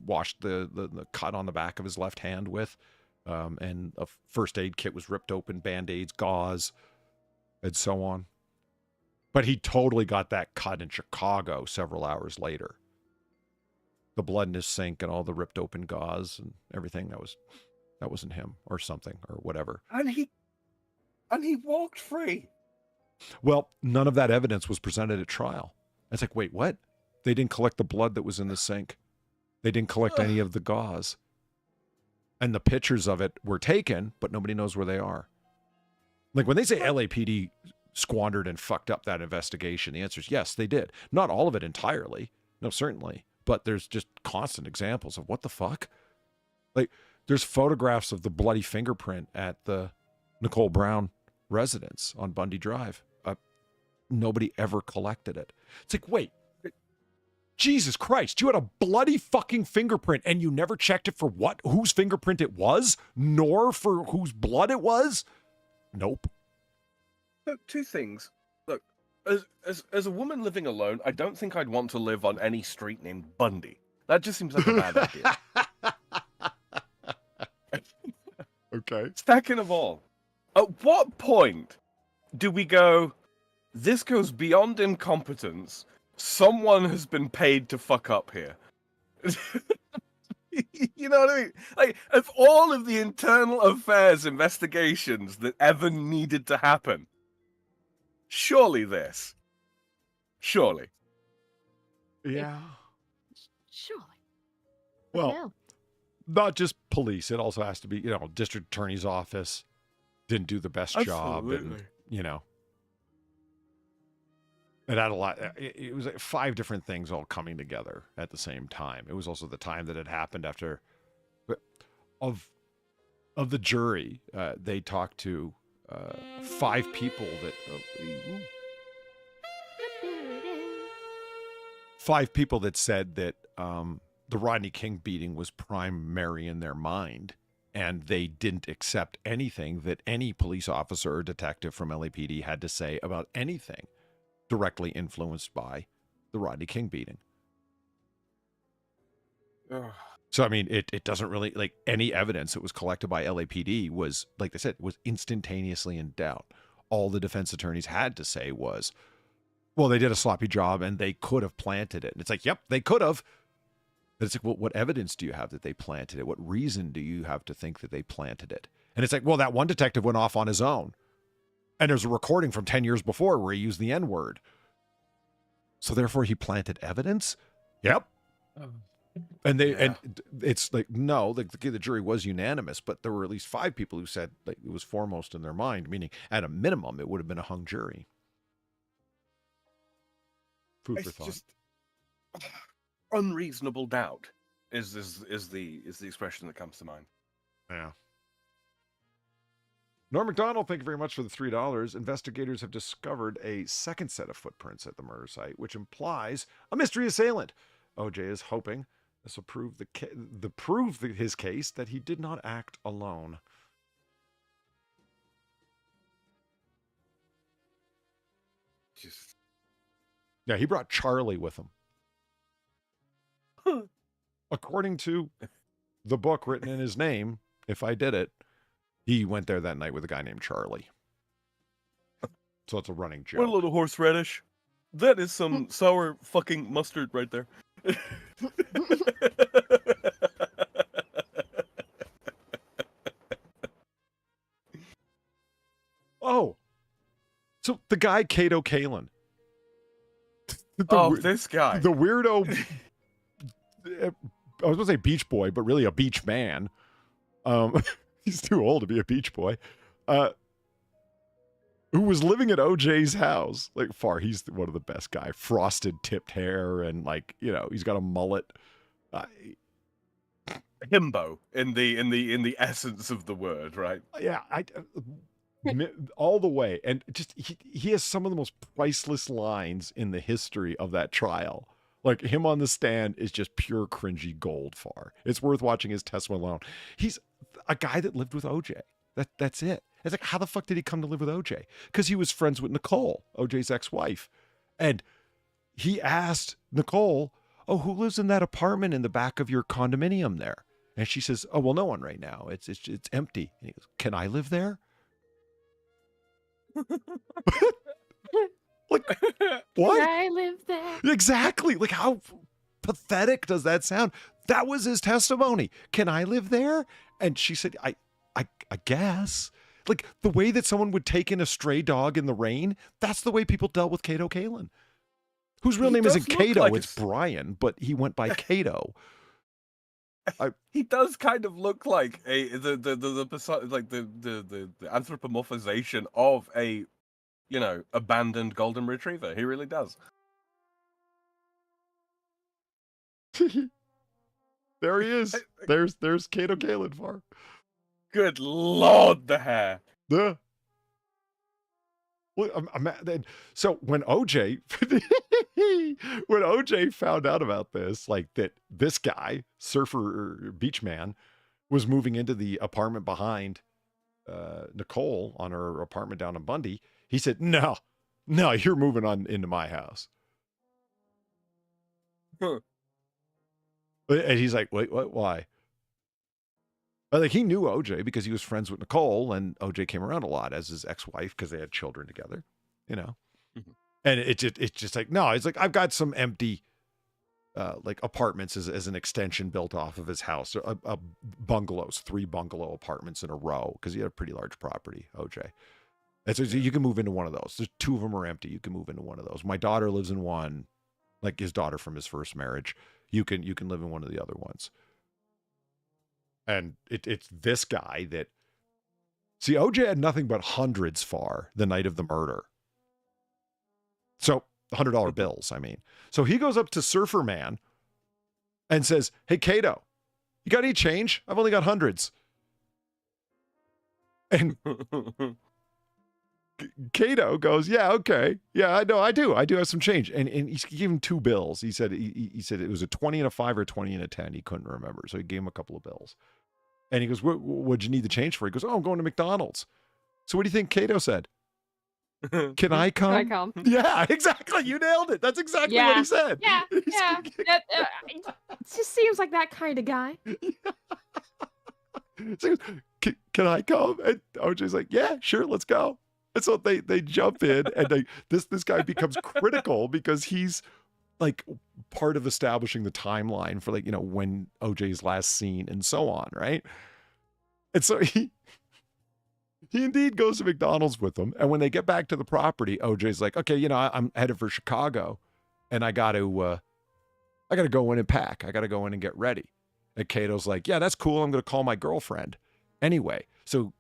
washed the cut on the back of his left hand with. And a first aid kit was ripped open, Band-Aids, gauze, and so on. But he totally got that cut in Chicago several hours later. The blood in his sink and all the ripped open gauze and everything, that wasn't him or something or whatever. And he walked free. Well, none of that evidence was presented at trial. It's like, wait, what? They didn't collect the blood that was in the sink. They didn't collect any of the gauze. And the pictures of it were taken, but nobody knows where they are. Like when they say LAPD squandered and fucked up that investigation, the answer is yes, they did. Not all of it entirely. No, certainly. But there's just constant examples of what the fuck? Like, there's photographs of the bloody fingerprint at the Nicole Brown residence on Bundy Drive. Nobody ever collected it. It's like, wait, Jesus Christ, you had a bloody fucking fingerprint and you never checked it for what? Whose fingerprint it was? Nor for whose blood it was? Nope. So, two things. Look, as a woman living alone, I don't think I'd want to live on any street named Bundy. That just seems like a bad idea. Okay. Second of all, at what point do we go, this goes beyond incompetence, someone has been paid to fuck up here? You know what I mean? Like, of all of the internal affairs investigations that ever needed to happen, surely this. Surely. Yeah. Surely. Well, No. not just police. It also has to be, district attorney's office didn't do the best job. And, it had a lot. It was like 5 different things all coming together at the same time. It was also the time that it happened after. Of the jury, they talked to 5 people that. 5 people that said that the Rodney King beating was primary in their mind, and they didn't accept anything that any police officer or detective from LAPD had to say about anything directly influenced by the Rodney King beating. So, I mean, it doesn't really, like, any evidence that was collected by LAPD was, like they said, was instantaneously in doubt. All the defense attorneys had to say was, well, they did a sloppy job and they could have planted it. And it's like, yep, they could have. But it's like, well, what evidence do you have that they planted it? What reason do you have to think that they planted it? And it's like, well, that one detective went off on his own. And there's a recording from 10 years before where he used the N-word. So therefore he planted evidence? Yep. And it's like, no, the jury was unanimous, but there were at least 5 people who said like it was foremost in their mind, meaning at a minimum, it would have been a hung jury. Food for thought. Just unreasonable doubt is the expression that comes to mind. Yeah. Norm McDonald, thank you very much for the $3. Investigators have discovered a second set of footprints at the murder site, which implies a mystery assailant. OJ is hoping this will prove his case that he did not act alone. Yeah, he brought Charlie with him. According to the book written in his name, If I Did It, he went there that night with a guy named Charlie. So it's a running joke. What a little horseradish. That is some sour fucking mustard right there. Oh, so the guy Kato Kalin. This guy. The weirdo. I was gonna say beach boy, but really a beach man. He's too old to be a beach boy. Who was living at OJ's house? He's one of the best guy. Frosted tipped hair and he's got a mullet. Himbo in the essence of the word, right? Yeah, all the way, and just he has some of the most priceless lines in the history of that trial. Like him on the stand is just pure cringy gold. It's worth watching his testimony alone. He's a guy that lived with OJ. That's it. It's like, how the fuck did he come to live with OJ? Because he was friends with Nicole, OJ's ex-wife, and he asked Nicole, "Oh, who lives in that apartment in the back of your condominium there?" And she says, "Oh, well, no one right now. It's empty." And he goes, "Can I live there?" Like, what? Can I live there? Exactly. Like, how pathetic does that sound? That was his testimony. Can I live there? And she said, I guess. Like, the way that someone would take in a stray dog in the rain, that's the way people dealt with Kato Kalin. Whose real name isn't Kato, like it's Brian, but he went by Kato. He does kind of look like the anthropomorphization of a abandoned golden retriever. He really does. There he is. There's Kato Kalin far. Good Lord, the hair. Yeah. Well, so when OJ found out about this, that this guy, surfer or beach man, was moving into the apartment behind Nicole on her apartment down in Bundy, he said, no, you're moving on into my house. Huh. And he's like, wait, what? Why? He knew OJ because he was friends with Nicole, and OJ came around a lot as his ex-wife because they had children together, Mm-hmm. And it's just like, no, it's like, I've got some empty apartments as an extension built off of his house, bungalows, 3 bungalow apartments in a row because he had a pretty large property, OJ. And so you can move into one of those. There's 2 of them are empty. You can move into one of those. My daughter lives in one, like his daughter from his first marriage. You can live in one of the other ones. And it's this guy that, see, OJ had nothing but hundreds the night of the murder. So $100 bills, I mean. So he goes up to Surfer Man and says, "Hey, Kato, you got any change? I've only got hundreds." And Kato goes, "Yeah, okay. Yeah, I know, I do have some change." And he gave him 2 bills. He said it was a 20 and a 5 or 20 and a 10. He couldn't remember. So he gave him a couple of bills. And he goes, what'd you need the change for? He goes, "Oh, I'm going to McDonald's." So what do you think Kato said? Can I come? Can I come? Yeah, exactly. You nailed it. That's exactly what he said. Yeah. It just seems like that kind of guy. So he goes, can I come? And OJ's like, "Yeah, sure, let's go." And so they jump in, and this guy becomes critical because he's like part of establishing the timeline for when OJ's last seen and so on, right? And so he indeed goes to McDonald's with them, and when they get back to the property, OJ's like, "Okay, I'm headed for Chicago, and I got to go in and pack. I got to go in and get ready." And Kato's like, "Yeah, that's cool. I'm going to call my girlfriend anyway." So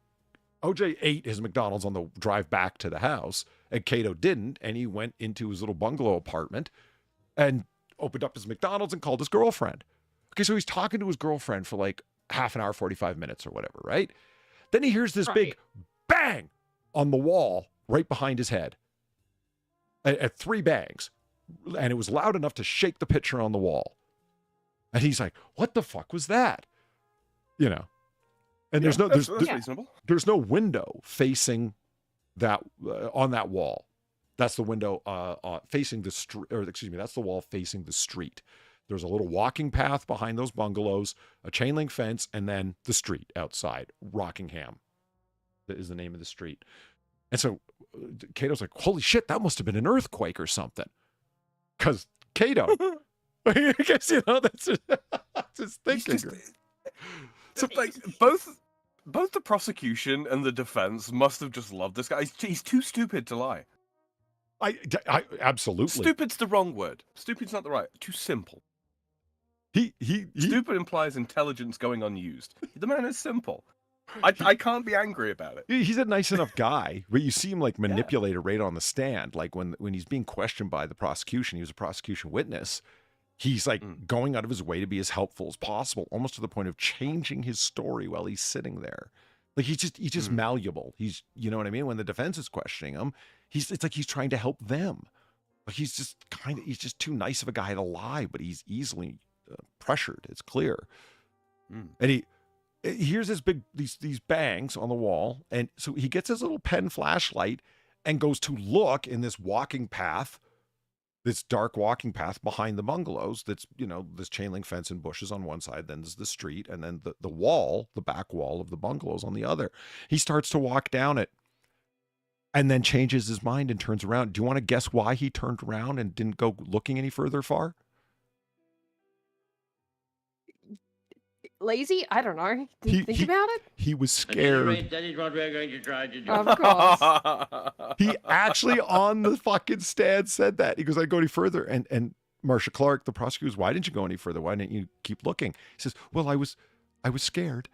OJ ate his McDonald's on the drive back to the house, and Kato didn't, and he went into his little bungalow apartment and opened up his McDonald's and called his girlfriend. Okay, so he's talking to his girlfriend for like half an hour, 45 minutes or whatever, right? Then he hears this big bang on the wall right behind his head. At 3 bangs. And it was loud enough to shake the picture on the wall. And he's like, "What the fuck was that?" And there's there's no window facing that on that wall. That's the window facing the street, or excuse me, that's the wall facing the street. There's a little walking path behind those bungalows, a chain link fence, and then the street outside. Rockingham is the name of the street. And so Kato's like, "Holy shit, that must have been an earthquake or something." Because Cato. I guess, that's his thinking. So, like, both the prosecution and the defense must have just loved this guy. He's too stupid to lie. I absolutely. Stupid's the wrong word. Stupid's not the right. Too simple. He Stupid implies intelligence going unused. The man is simple. I can't be angry about it. He's a nice enough guy, but you see him like manipulate it right on the stand. Like when he's being questioned by the prosecution, he was a prosecution witness. He's like going out of his way to be as helpful as possible, almost to the point of changing his story while he's sitting there. Like he's just malleable. He's, you know what I mean? When the defense is questioning him, it's like he's trying to help them. Like he's just too nice of a guy to lie, but he's easily pressured. It's clear. And he hears these bangs on the wall, and so he gets his little pen flashlight and goes to look in this walking path, this dark walking path behind the bungalows. That's, this chain link fence and bushes on one side, then there's the street, and then the wall, the back wall of the bungalows on the other. He starts to walk down it and then changes his mind and turns around. Do you want to guess why he turned around and didn't go looking any further far? Lazy? I don't know. Did you think about it? He was scared. That is what we're going to try to do. Of course. He actually on the fucking stand said that. He goes, "I go any further." And Marcia Clark, the prosecutor, goes, "Why didn't you go any further? Why didn't you keep looking?" He says, "Well, I was scared."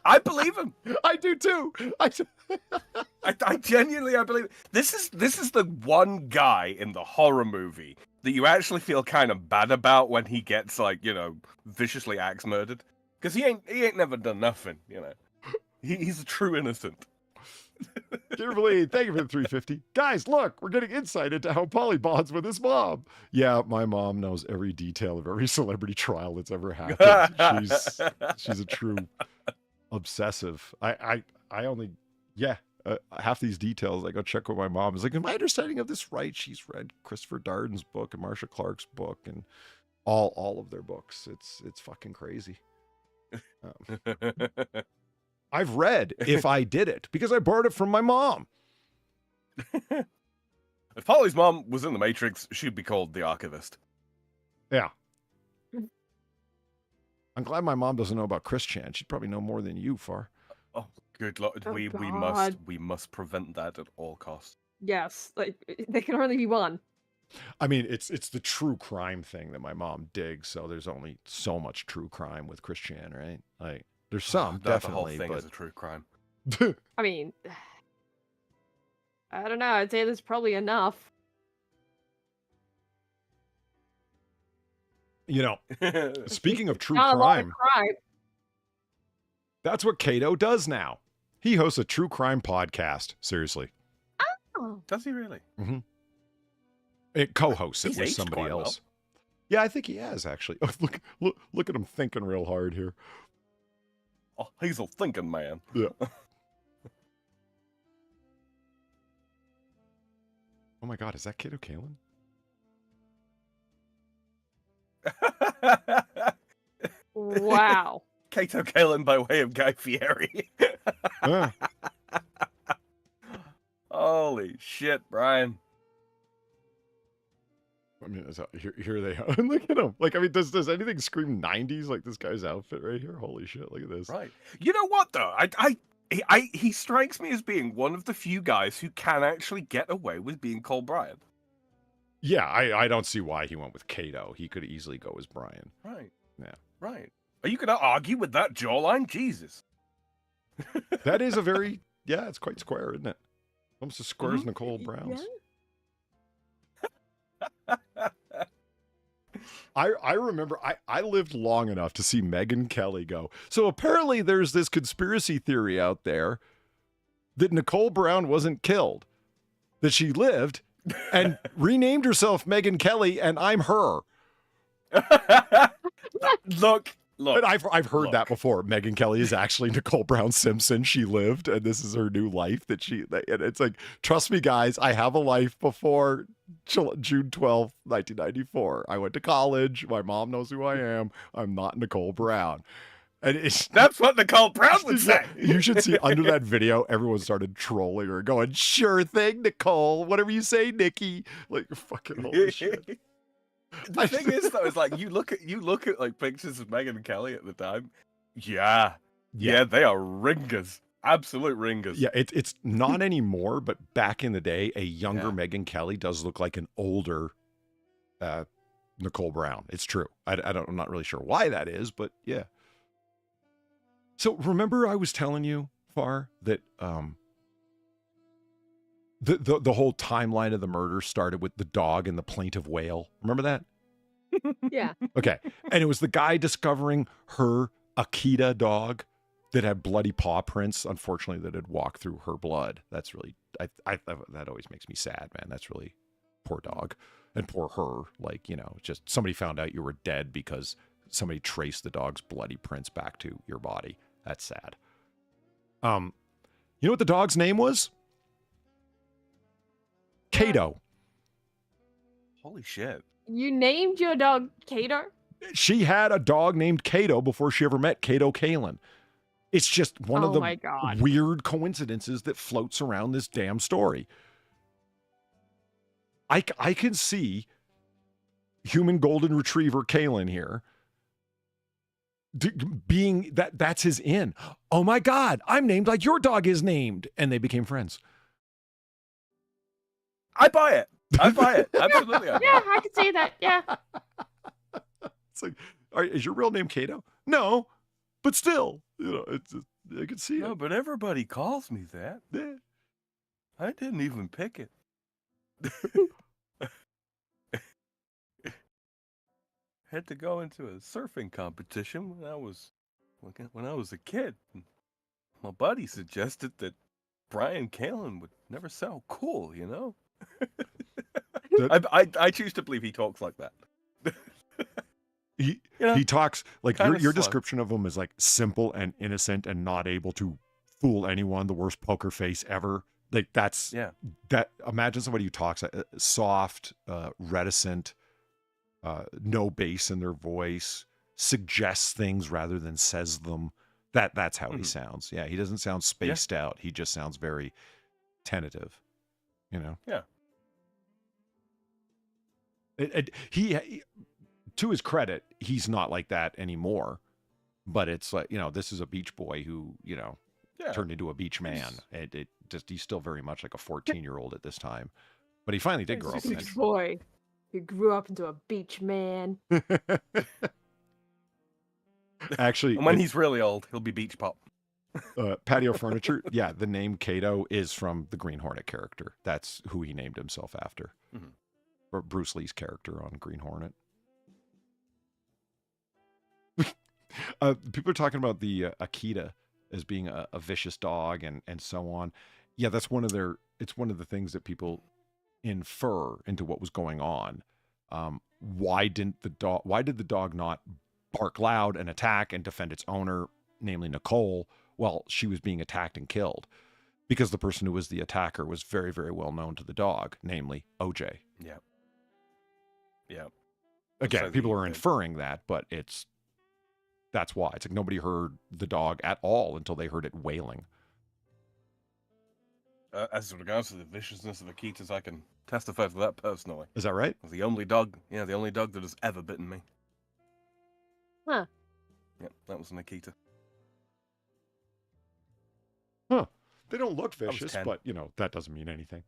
I believe him. I do too. I genuinely believe it. This is the one guy in the horror movie that you actually feel kind of bad about when he gets viciously axe murdered, because he ain't never done nothing. He's a true innocent. Kimberly, thank you for the 350. Guys, look, we're getting insight into how Polly bonds with his mom. Yeah, my mom knows every detail of every celebrity trial that's ever happened. She's a true obsessive. I only half these details I go check with my mom. Is like, am my understanding of this right? She's read Christopher Darden's book and Marcia Clark's book and all of their books. It's fucking crazy. I've read If I Did It because I borrowed it from my mom. If Polly's mom was in the Matrix, she'd be called the Archivist. Yeah. I'm glad my mom doesn't know about Chris Chan. She'd probably know more than you, Far. Oh, good Lord. Oh, we must prevent that at all costs. Yes, like there can only be one. I mean, it's the true crime thing that my mom digs. So there's only so much true crime with Chris Chan, right? Like there's some definitely, the whole thing but is a true crime. I mean, I don't know. I'd say there's probably enough. Speaking of true Not a lot of crime, crime. that's what Cato does now. He hosts a true crime podcast. Seriously. Oh. Does he really? Mm-hmm. It co-hosts it He's with aged somebody quite well. else. Yeah, I think he has actually. Oh, look at him thinking real hard here. Oh, he's a thinking man. Yeah. Oh my God, is that Cato Kalin? Wow. Cato Kalin by way of Guy Fieri. Yeah. Holy shit, Brian. I mean, here they are. Look at him. Like, I mean, does anything scream 90s like this guy's outfit right here? Holy shit, look at this. Right. You know what, though? He strikes me as being one of the few guys who can actually get away with being called Brian. Yeah, I don't see why he went with Cato. He could easily go as Brian. Right. Yeah. Right. Are you going to argue with that jawline? Jesus. That is a very, it's quite square, isn't it? Almost as square as Nicole Brown's. I remember I lived long enough to see Megyn Kelly go. So apparently there's this conspiracy theory out there that Nicole Brown wasn't killed, that she lived and renamed herself Megyn Kelly, and I'm her. Look. And I've heard that before. Megyn Kelly is actually Nicole Brown Simpson. She lived, and this is her new life and it's like, trust me, guys, I have a life before June 12th, 1994. I went to college. My mom knows who I am. I'm not Nicole Brown. And it's, That's what Nicole Brown would say. you should see under that video, everyone started trolling her, going, "Sure thing, Nicole. Whatever you say, Nikki." Like, fucking holy shit. The thing is, though, is like you look at like pictures of Megyn and Kelly at the time. Yeah, they are ringers, absolute ringers. Yeah, it's not anymore, but back in the day, a younger Megyn Kelly does look like an older Nicole Brown. It's true. I'm not really sure why that is, but yeah. So remember, I was telling you, Far, that the whole timeline of the murder started with the dog and the plaintive wail. Remember that? Yeah. Okay. And it was the guy discovering her Akita dog that had bloody paw prints, unfortunately, that had walked through her blood. That's really, that always makes me sad, man. That's really poor dog and poor her. Like, you know, just somebody found out you were dead because somebody traced the dog's bloody prints back to your body. That's sad. You know what the dog's name was? Kato. Holy shit. You named your dog Kato? She had a dog named Kato before she ever met Kato Kalin. It's just one of the weird coincidences that floats around this damn story. I can see human golden retriever Kalin here being that's his in. Oh my God, I'm named like your dog is named. And they became friends. I buy it. Absolutely. Yeah, I can see that. Yeah. It's like, is your real name Kato? No, but still, you know, I can see it. No, but everybody calls me that. Yeah. I didn't even pick it. Had to go into a surfing competition when I was a kid. My buddy suggested that Brian Kalin would never sound cool, you know? I choose to believe he talks like that. He talks like your description of him is like simple and innocent and not able to fool anyone. The worst poker face ever. Like that's that. Imagine somebody who talks soft, reticent, no bass in their voice, suggests things rather than says them. That's how he sounds. Yeah, he doesn't sound spaced out. He just sounds very tentative. You know. Yeah. He to his credit, he's not like that anymore. But it's like, you know, this is a beach boy who, you know, turned into a beach man. He's still very much like a 14-year-old at this time. But he finally did grow up. Beach boy. He grew up into a beach man. Actually, and when he's really old, he'll be beach pop. Patio furniture. Yeah, the name Kato is from the Green Hornet character. That's who he named himself after. Mm-hmm. Or Bruce Lee's character on Green Hornet. People are talking about the Akita as being a vicious dog and so on. Yeah, that's it's one of the things that people infer into what was going on. Why did the dog not bark loud and attack and defend its owner, namely Nicole, while she was being attacked and killed? Because the person who was the attacker was very, very well known to the dog, namely OJ. Yeah. Yeah. Again, people are inferring that, but that's why. It's like nobody heard the dog at all until they heard it wailing. As regards to the viciousness of Akitas, I can testify to that personally. Is that right? The only dog that has ever bitten me. Huh. Yeah, that was an Akita. Huh. They don't look vicious, but, you know, that doesn't mean anything.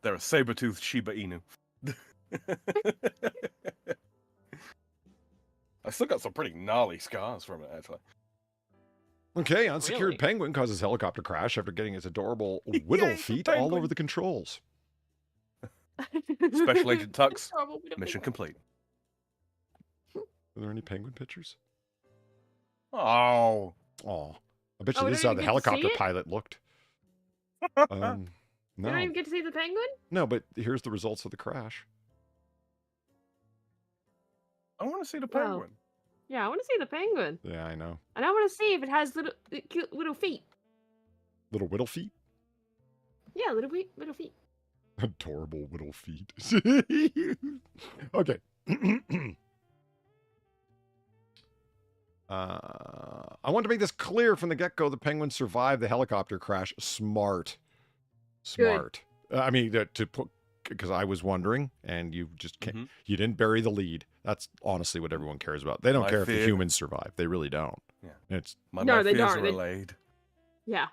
They're a saber-toothed Shiba Inu. I still got some pretty gnarly scars from it, actually. Okay, unsecured penguin causes helicopter crash after getting its adorable whittle feet all over the controls. Special Agent Tux, mission complete. Are there any penguin pictures? Oh. I bet you this is how the helicopter pilot looked. No. You don't even get to see the penguin? No, but here's the results of the crash. I want to see the penguin. Yeah, I want to see the penguin. Yeah, I know. And I want to see if it has cute little feet. Little whittle feet? Yeah, little feet. Adorable whittle feet. Okay. I want to make this clear from the get-go. The Penguin survived the helicopter crash. Smart. I mean, to put, because I was wondering, and you just can't, you didn't bury the lead. That's honestly what everyone cares about. They don't care if the humans survive. They really don't. Yeah. It's No, they fears don't. are allayed. Yeah.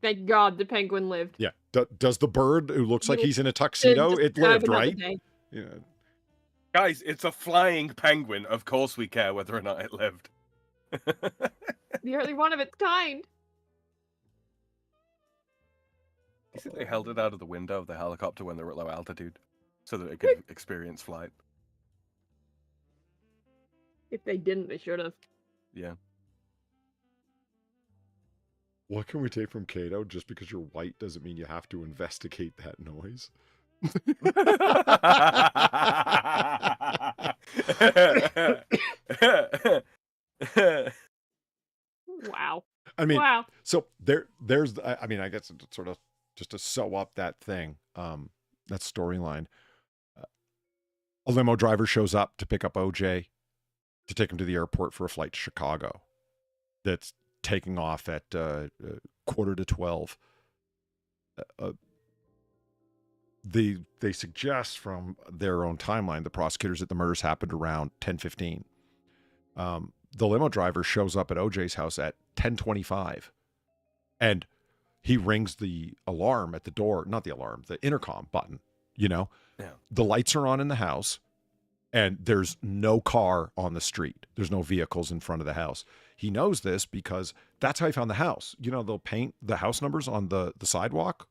Thank God the penguin lived. Yeah. Does the bird who looks like he's in a tuxedo, it lived, right? Yeah. Guys, it's a flying penguin. Of course we care whether or not it lived. The only one of its kind. You think they held it out of the window of the helicopter when they were at low altitude so that it could experience flight? If they didn't, they should have. Yeah. What can we take from Kato? Just because you're white doesn't mean you have to investigate that noise. Wow. I mean, wow. So there's, I mean, I guess it's sort of just to sew up that thing, that storyline. A limo driver shows up to pick up OJ to take him to the airport for a flight to Chicago. That's taking off at 11:45. They suggest from their own timeline, the prosecutors, that the murders happened around 10:15. The limo driver shows up at OJ's house at 10:25, and he rings the alarm at the door, not the alarm, the intercom button, you know? Yeah. The lights are on in the house, and there's no car on the street. There's no vehicles in front of the house. He knows this because that's how he found the house. You know, they'll paint the house numbers on the sidewalk.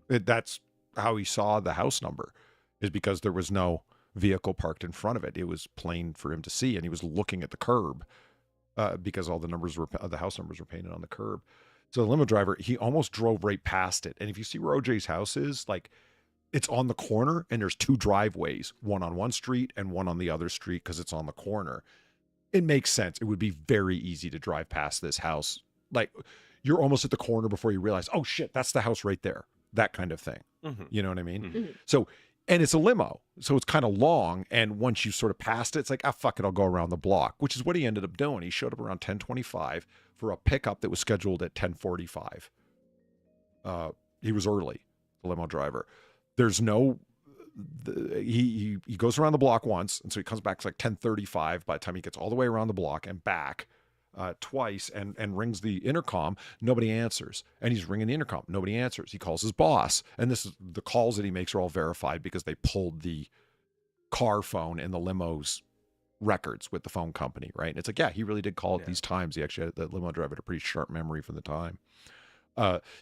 That's how he saw the house number, is because there was no vehicle parked in front of it. It was plain for him to see, and he was looking at the curb because all the numbers were, the house numbers were painted on the curb. So the limo driver, he almost drove right past it. And if you see where OJ's house is, like, it's on the corner, and there's two driveways, one on one street and one on the other street because it's on the corner. It makes sense. It would be very easy to drive past this house. Like, you're almost at the corner before you realize, oh shit, that's the house right there. That kind of thing. You know what I mean? So, and it's a limo, so it's kind of long. And once you sort of passed it, it's like, ah, fuck it, I'll go around the block, which is what he ended up doing. He showed up around 10:25 for a pickup that was scheduled at 10:45. He was early, the limo driver. There's no, he goes around the block once, and so he comes back to like 10:35 by the time he gets all the way around the block and back twice, and rings the intercom. Nobody answers. And he's ringing the intercom. Nobody answers. He calls his boss. And this is, the calls that he makes are all verified because they pulled the car phone in the limo's records with the phone company, right? And it's like, yeah, he really did call at these times. He actually, the limo driver had a pretty sharp memory from the time.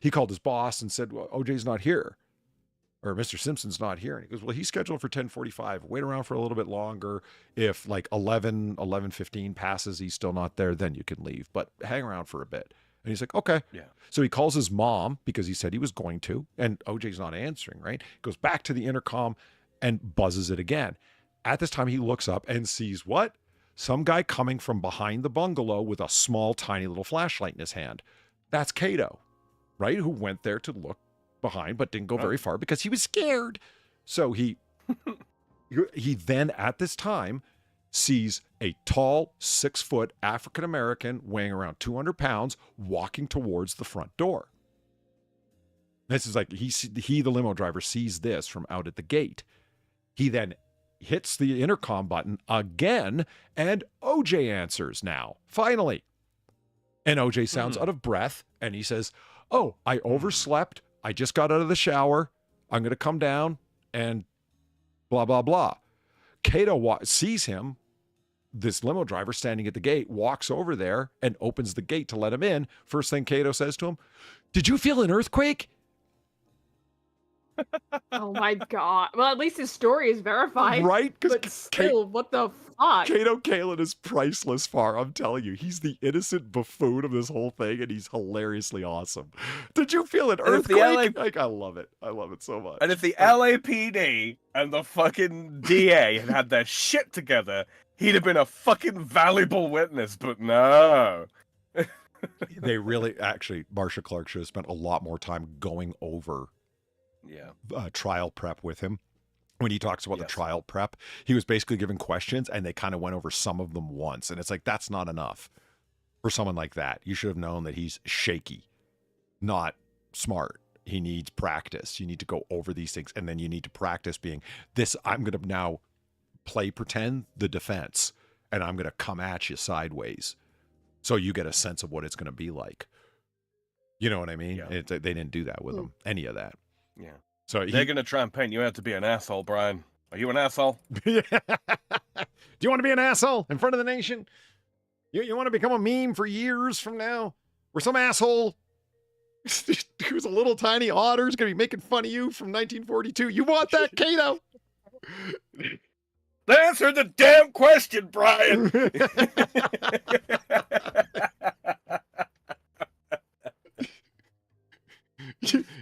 He called his boss and said, well, OJ's not here. Or Mr. Simpson's not here. And he goes, well, he's scheduled for 10:45. Wait around for a little bit longer. If like 11:15 passes, he's still not there, then you can leave. But hang around for a bit. And he's like, okay. Yeah. So he calls his mom because he said he was going to. And OJ's not answering, right? Goes back to the intercom and buzzes it again. At this time, he looks up and sees what? Some guy coming from behind the bungalow with a small, tiny little flashlight in his hand. That's Kato, right? Who went there to look behind but didn't go very far because he was scared. So he then at this time sees a tall 6-foot African-American weighing around 200 pounds walking towards the front door. This is like he the limo driver sees this from out at the gate. He then hits the intercom button again, and OJ answers now, finally. And OJ sounds out of breath, and he says, oh, I overslept. I just got out of the shower. I'm going to come down and blah, blah, blah. Kato sees him, this limo driver standing at the gate, walks over there and opens the gate to let him in. First thing Kato says to him, did you feel an earthquake? Oh my God. Well, at least his story is verified. Right? But still, what the fuck? Kato Kaelin is priceless, Far. I'm telling you. He's the innocent buffoon of this whole thing, and he's hilariously awesome. Did you feel an earthquake? Like, I love it. I love it so much. And if the LAPD and the fucking DA had their shit together, he'd have been a fucking valuable witness, but no. They really, actually, Marcia Clark should have spent a lot more time going over trial prep with him. when he talks about the Yes. trial prep, he was basically giving questions and they kind of went over some of them once. And it's like, that's not enough for someone like that. You should have known that he's shaky, not smart. He needs practice. You need to go over these things. And then you need to practice being this. I'm going to now pretend the defense, and I'm going to come at you sideways. So you get a sense of what it's going to be like. You know what I mean? Yeah. They didn't do that with him, any of that. Yeah. So They're going to try and paint you out to be an asshole, Brian. Are you an asshole? Do you want to be an asshole in front of the nation? You want to become a meme for years from now? Where some asshole who's a little tiny otter is going to be making fun of you from 1942. You want that, Kato? Answer the damn question, Brian.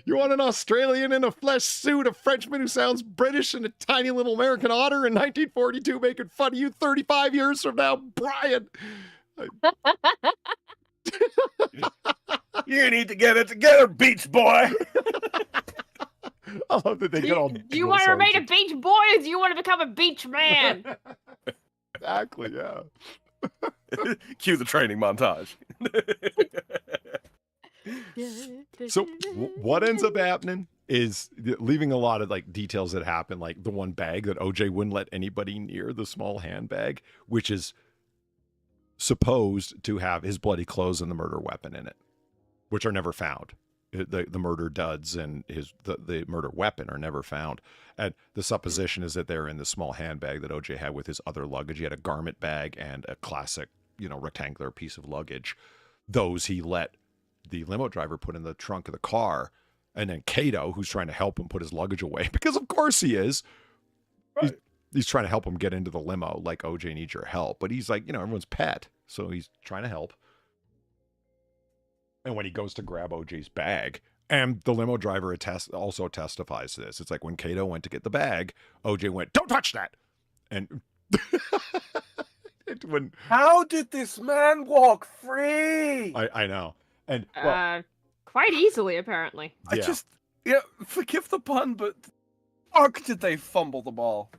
You want an Australian in a flesh suit, a Frenchman who sounds British, and a tiny little American otter in 1942 making fun of you 35 years from now, Brian? You need to get it together, Beach Boy. I love that they get all. Do you want to remain a beach boy, or do you want to become a beach man? Exactly, yeah. Cue the training montage. So what ends up happening is leaving a lot of like details that happen, like the one bag that OJ wouldn't let anybody near, the small handbag, which is supposed to have his bloody clothes and the murder weapon in it, which are never found. The murder duds and the murder weapon are never found. And the supposition is that they're in the small handbag that OJ had with his other luggage. He had a garment bag and a classic, rectangular piece of luggage. Those he let the limo driver put in the trunk of the car. And then Kato, who's trying to help him put his luggage away, because of course he is. Right. He's trying to help him get into the limo, like OJ needs your help. But he's like, everyone's pet. So he's trying to help. And when he goes to grab OJ's bag, and the limo driver also testifies to this. It's like when Kato went to get the bag, OJ went, "Don't touch that!" And How did this man walk free? I know. And quite easily, apparently. Forgive the pun, but fuck did they fumble the ball?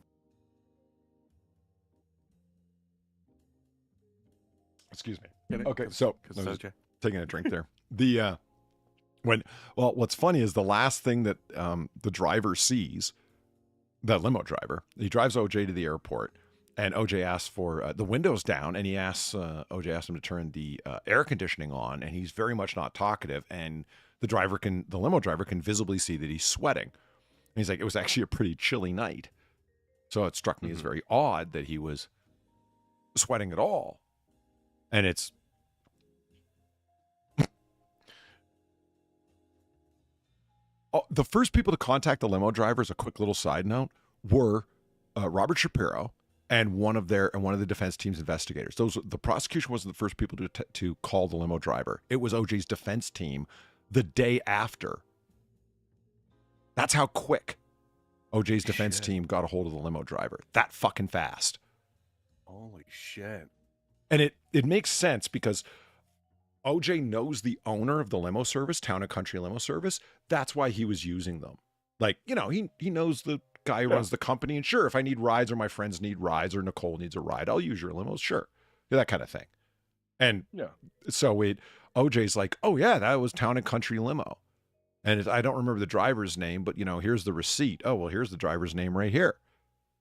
Excuse me. Okay, so I was OJ. taking a drink there. What's funny is the last thing that the driver sees, the limo driver, he drives OJ to the airport, and OJ asks for the windows down, and OJ asks him to turn the air conditioning on, and he's very much not talkative, and the limo driver can visibly see that he's sweating. And he's like, it was actually a pretty chilly night. So it struck me as very odd that he was sweating at all. And it's the first people to contact the limo driver, as a quick little side note, were Robert Shapiro and one of the defense team's investigators. The prosecution wasn't the first people to call the limo driver. It was OJ's defense team the day after. That's how quick OJ's defense team got a hold of the limo driver. That fucking fast. Holy shit. And it makes sense because OJ knows the owner of the limo service, Town and Country Limo Service. That's why he was using them. Like, he knows the guy who runs the company. And sure, if I need rides or my friends need rides or Nicole needs a ride, I'll use your limos. Sure. That kind of thing. And so OJ's like, oh yeah, that was Town and Country Limo. And I don't remember the driver's name, but here's the receipt. Oh, well, here's the driver's name right here.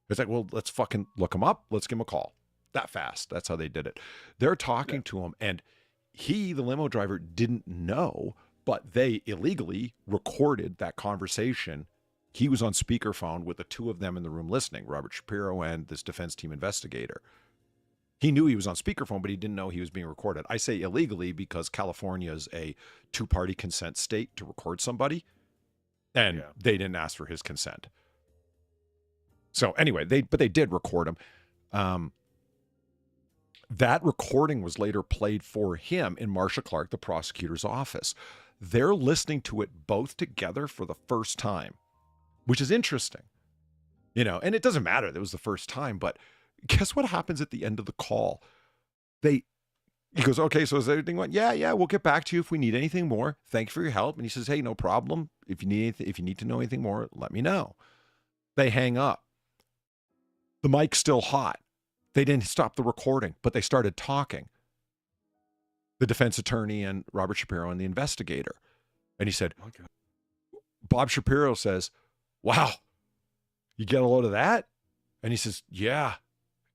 It's like, well, let's fucking look him up. Let's give him a call. That fast. That's how they did it. They're talking to him, and the limo driver, didn't know, but they illegally recorded that conversation. He was on speakerphone with the two of them in the room listening, Robert Shapiro and this defense team investigator. He knew he was on speakerphone, but he didn't know he was being recorded. I say illegally because California is a two-party consent state to record somebody, and they didn't ask for his consent. So anyway, they did record him. That recording was later played for him in Marcia Clark, the prosecutor's office. They're listening to it both together for the first time, which is interesting. And it doesn't matter that it was the first time, but guess what happens at the end of the call? He goes, okay, so is everything went? Yeah, we'll get back to you if we need anything more. Thanks for your help. And he says, hey, no problem. If you need to know anything more, let me know. They hang up. The mic's still hot. They didn't stop the recording, but they started talking. The defense attorney and Robert Shapiro and the investigator. And he said, Bob Shapiro says, wow, you get a load of that? And he says, yeah.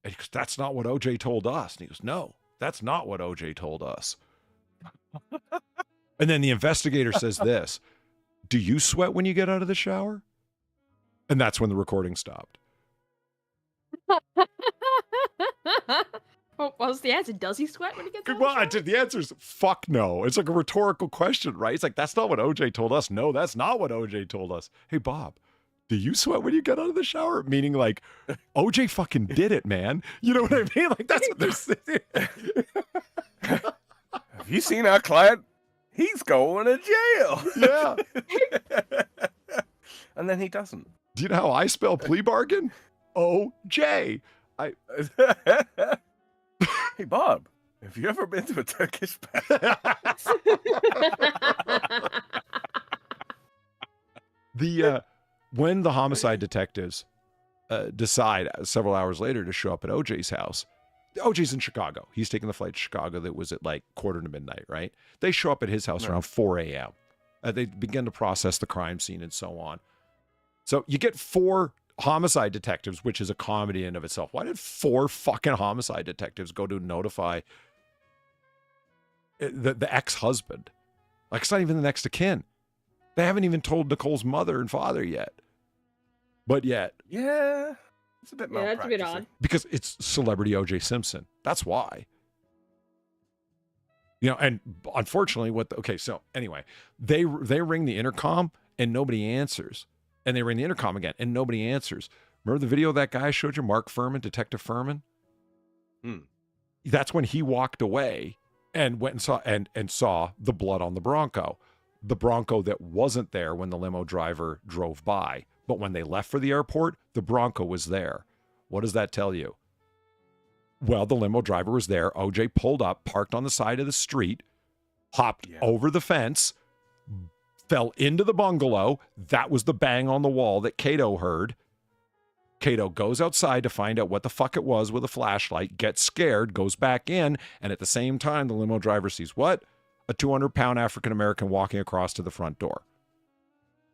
And he goes, that's not what OJ told us. And he goes, no, that's not what OJ told us. And then the investigator says this, do you sweat when you get out of the shower? And that's when the recording stopped. What was the answer? Does he sweat when he gets out? Well, the answer is fuck no. It's like a rhetorical question, right? It's like, that's not what OJ told us. No, that's not what OJ told us. Hey, Bob, do you sweat when you get out of the shower? Meaning like, OJ fucking did it, man. You know what I mean? Like, that's what they're saying. Have you seen our client? He's going to jail. Yeah. And then he doesn't. Do you know how I spell plea bargain? OJ. Hey, Bob, have you ever been to a Turkish bath? When the homicide detectives decide several hours later to show up at OJ's house, OJ's in Chicago. He's taking the flight to Chicago that was at like 1:45, right? They show up at his house around 4 a.m. They begin to process the crime scene and so on. So you get 4 homicide detectives, which is a comedy in of itself. Why did 4 fucking homicide detectives go to notify the ex-husband? Like, it's not even the next of kin. They haven't even told Nicole's mother and father yet. But yet. Yeah. It's a bit malpractice. That's a bit odd. Because it's celebrity O.J. Simpson. That's why. You know, and unfortunately, so anyway, they ring the intercom and nobody answers. And they ring the intercom again and nobody answers. Remember the video that guy showed you, Mark Furman, Detective Furman? That's when he walked away and went and saw the blood on the Bronco. The Bronco that wasn't there when the limo driver drove by. But when they left for the airport, the Bronco was there. What does that tell you? Well, the limo driver was there. OJ pulled up, parked on the side of the street, hopped over the fence, fell into the bungalow. That was the bang on the wall that Cato heard. Cato goes outside to find out what the fuck it was with a flashlight, gets scared, goes back in, and at the same time, the limo driver sees what? A 200-pound African-American walking across to the front door.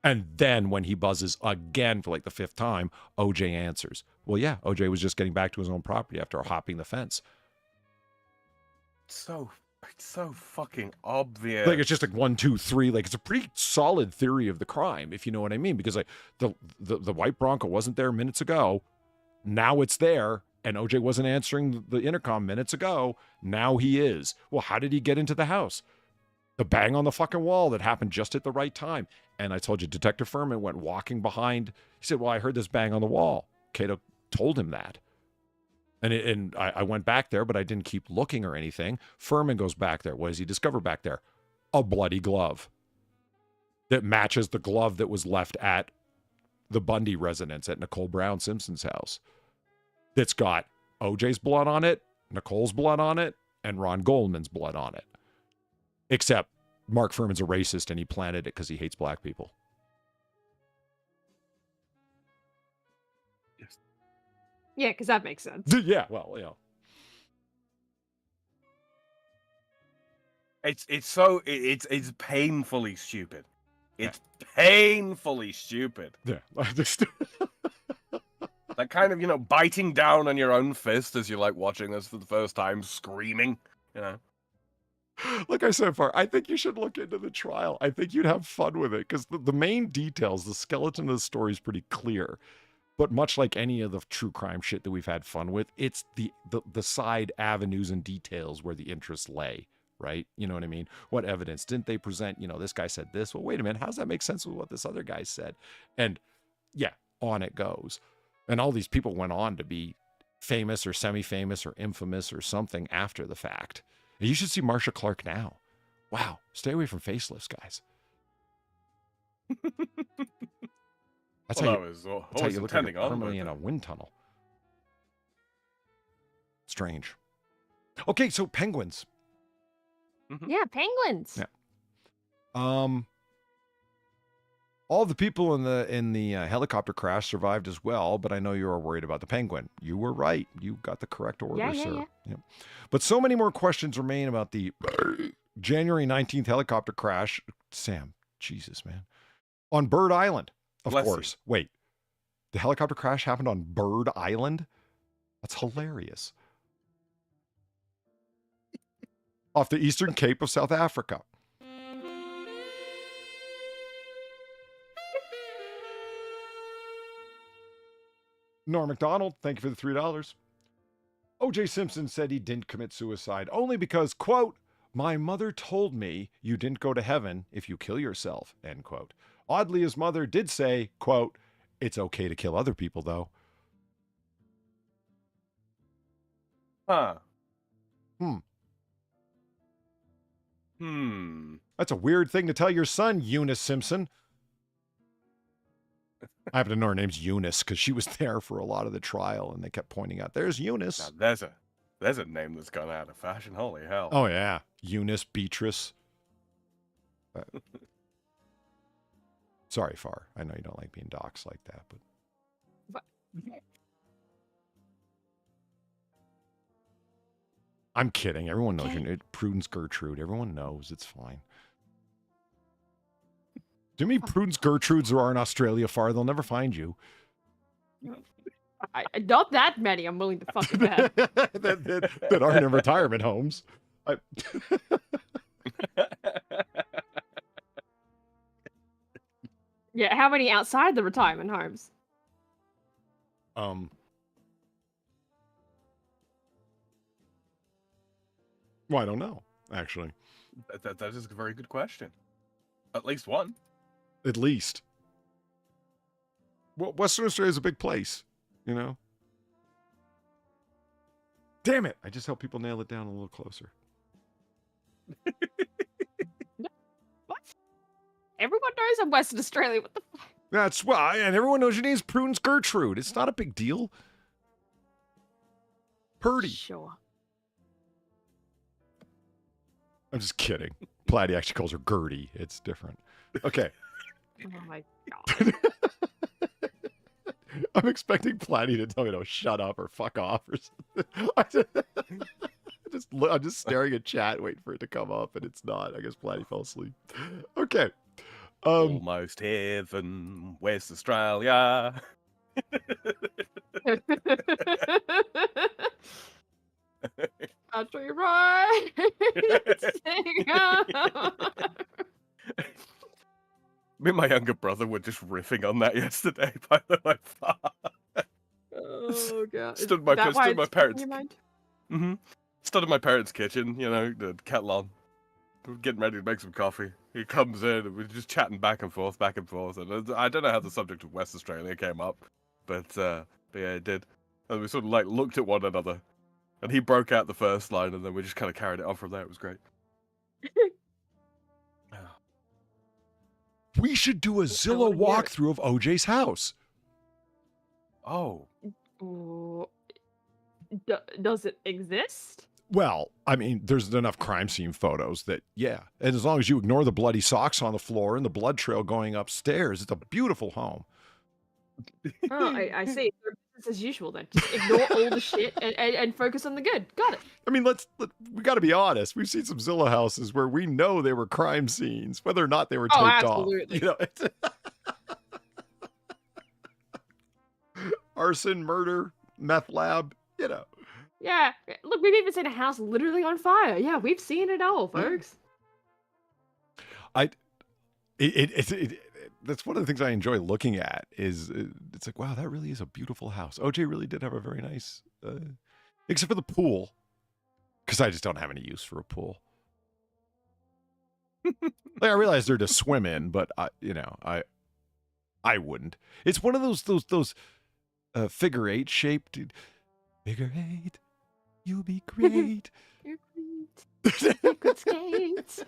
And then when he buzzes again for like the 5th time, OJ answers. Well, yeah, OJ was just getting back to his own property after hopping the fence. It's so fucking obvious. Like, it's just like 1, 2, 3. Like, it's a pretty solid theory of the crime, if you know what I mean. Because like the white Bronco wasn't there minutes ago. Now it's there. And OJ wasn't answering the intercom minutes ago. Now he is. Well, how did he get into the house? The bang on the fucking wall that happened just at the right time. And I told you, Detective Furman went walking behind. He said, well, I heard this bang on the wall. Cato told him that. And I went back there, but I didn't keep looking or anything. Furman goes back there. What does he discover back there? A bloody glove that matches the glove that was left at the Bundy residence at Nicole Brown Simpson's house. That's got OJ's blood on it, Nicole's blood on it, and Ron Goldman's blood on it. Except Mark Furman's a racist and he planted it because he hates black people. Yes. Yeah, because that makes sense. Yeah, well, you know. It's painfully stupid. It's painfully stupid. Yeah. That kind of, biting down on your own fist as you're like watching this for the first time, screaming, Like I said, I think you should look into the trial. I think you'd have fun with it because the main details, the skeleton of the story is pretty clear. But much like any of the true crime shit that we've had fun with, it's the side avenues and details where the interests lay, right? You know what I mean? What evidence didn't they present? This guy said this. Well, wait a minute. How does that make sense with what this other guy said? And yeah, on it goes. And all these people went on to be famous or semi-famous or infamous or something after the fact. You should see Marsha Clark now. Wow. Stay away from facelifts, guys. That's how you look like you're permanently in a wind tunnel. Strange. Okay, so penguins. Yeah, penguins. Yeah. All the people in the helicopter crash survived as well, but I know you are worried about the penguin. You were right. You got the correct order, sir. Yeah. Yep. But so many more questions remain about the January 19th helicopter crash. Sam, Jesus, man. On Bird Island, of course. Wait, the helicopter crash happened on Bird Island? That's hilarious. Off the eastern Cape of South Africa. Norm McDonald, thank you for the $3. O.J. Simpson said he didn't commit suicide only because, quote, my mother told me you didn't go to heaven if you kill yourself, end quote. Oddly, his mother did say, quote, it's okay to kill other people, though. Huh. That's a weird thing to tell your son, Eunice Simpson. I happen to know her name's Eunice because she was there for a lot of the trial, and they kept pointing out, there's Eunice. Now, there's a name that's gone out of fashion. Holy hell. Oh, yeah. Eunice, Beatrice. Sorry, Far. I know you don't like being doxxed like that, but... I'm kidding. Everyone knows your name. Prudence Gertrude. Everyone knows. It's fine. Do you mean Prudence Gertrudes there are in Australia, Far? They'll never find you. Not that many. I'm willing to fucking bet. that aren't in retirement homes. Yeah, how many outside the retirement homes? Well, I don't know, actually. That is a very good question. At least one. At least. Well, Western Australia is a big place, you know? Damn it! I just helped people nail it down a little closer. What? Everyone knows I'm Western Australia. What the fuck? That's why, and everyone knows your name's Prudence Gertrude. It's not a big deal. Purdy. Sure. I'm just kidding. Platy actually calls her Gertie. It's different. Okay. Oh my god. I'm expecting Platy to tell me to shut up or fuck off or something. I'm just staring at chat, waiting for it to come up, and it's not. I guess Platy fell asleep. Okay. Almost heaven, West Australia. Country road. Me and my younger brother were just riffing on that yesterday, by the way. Oh god. Stood my parents. Stood in my parents' kitchen, you know, the kettle on. We're getting ready to make some coffee. He comes in and we're just chatting back and forth. And I don't know how the subject of West Australia came up, but yeah, it did. And we sort of like looked at one another. And he broke out the first line, and then we just kind of carried it on from there. It was great. We should do a Zillow walkthrough of OJ's house. Oh. Does it exist? Well, I mean, there's enough crime scene photos that, yeah. And as long as you ignore the bloody socks on the floor and the blood trail going upstairs, it's a beautiful home. Oh, I see. Business as usual then. Just ignore all the shit and focus on the good. Got it. I mean, we got to be honest. We've seen some Zillow houses where we know they were crime scenes, whether or not they were taped absolutely. off. You know, arson, murder, meth lab, you know. Yeah. Look, we've even seen a house literally on fire. Yeah, we've seen it all, folks. That's one of the things I enjoy looking at is it's like, wow, that really is a beautiful house. OJ really did have a very nice, except for the pool, because I just don't have any use for a pool. Like, I realize they're to swim in, but I wouldn't. It's one of those figure eight shaped. Figure eight, you'll be great. You're great. You could skate.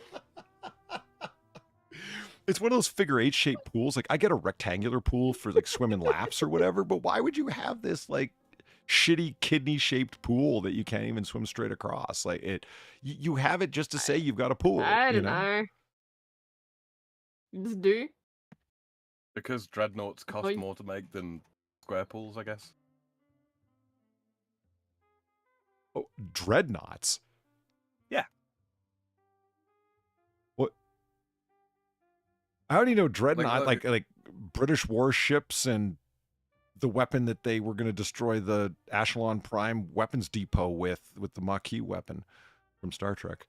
It's one of those figure eight shaped pools. Like, I get a rectangular pool for like swimming laps or whatever, but why would you have this like shitty kidney shaped pool that you can't even swim straight across? Like, you have it just to say you've got a pool. I don't know. You just do. Because dreadnoughts cost Oh, more to make than square pools, I guess. Oh, dreadnoughts? Yeah. What? How do you know dreadnought? Like- Like British warships and the weapon that they were going to destroy the Echelon Prime weapons depot with the Maquis weapon from Star Trek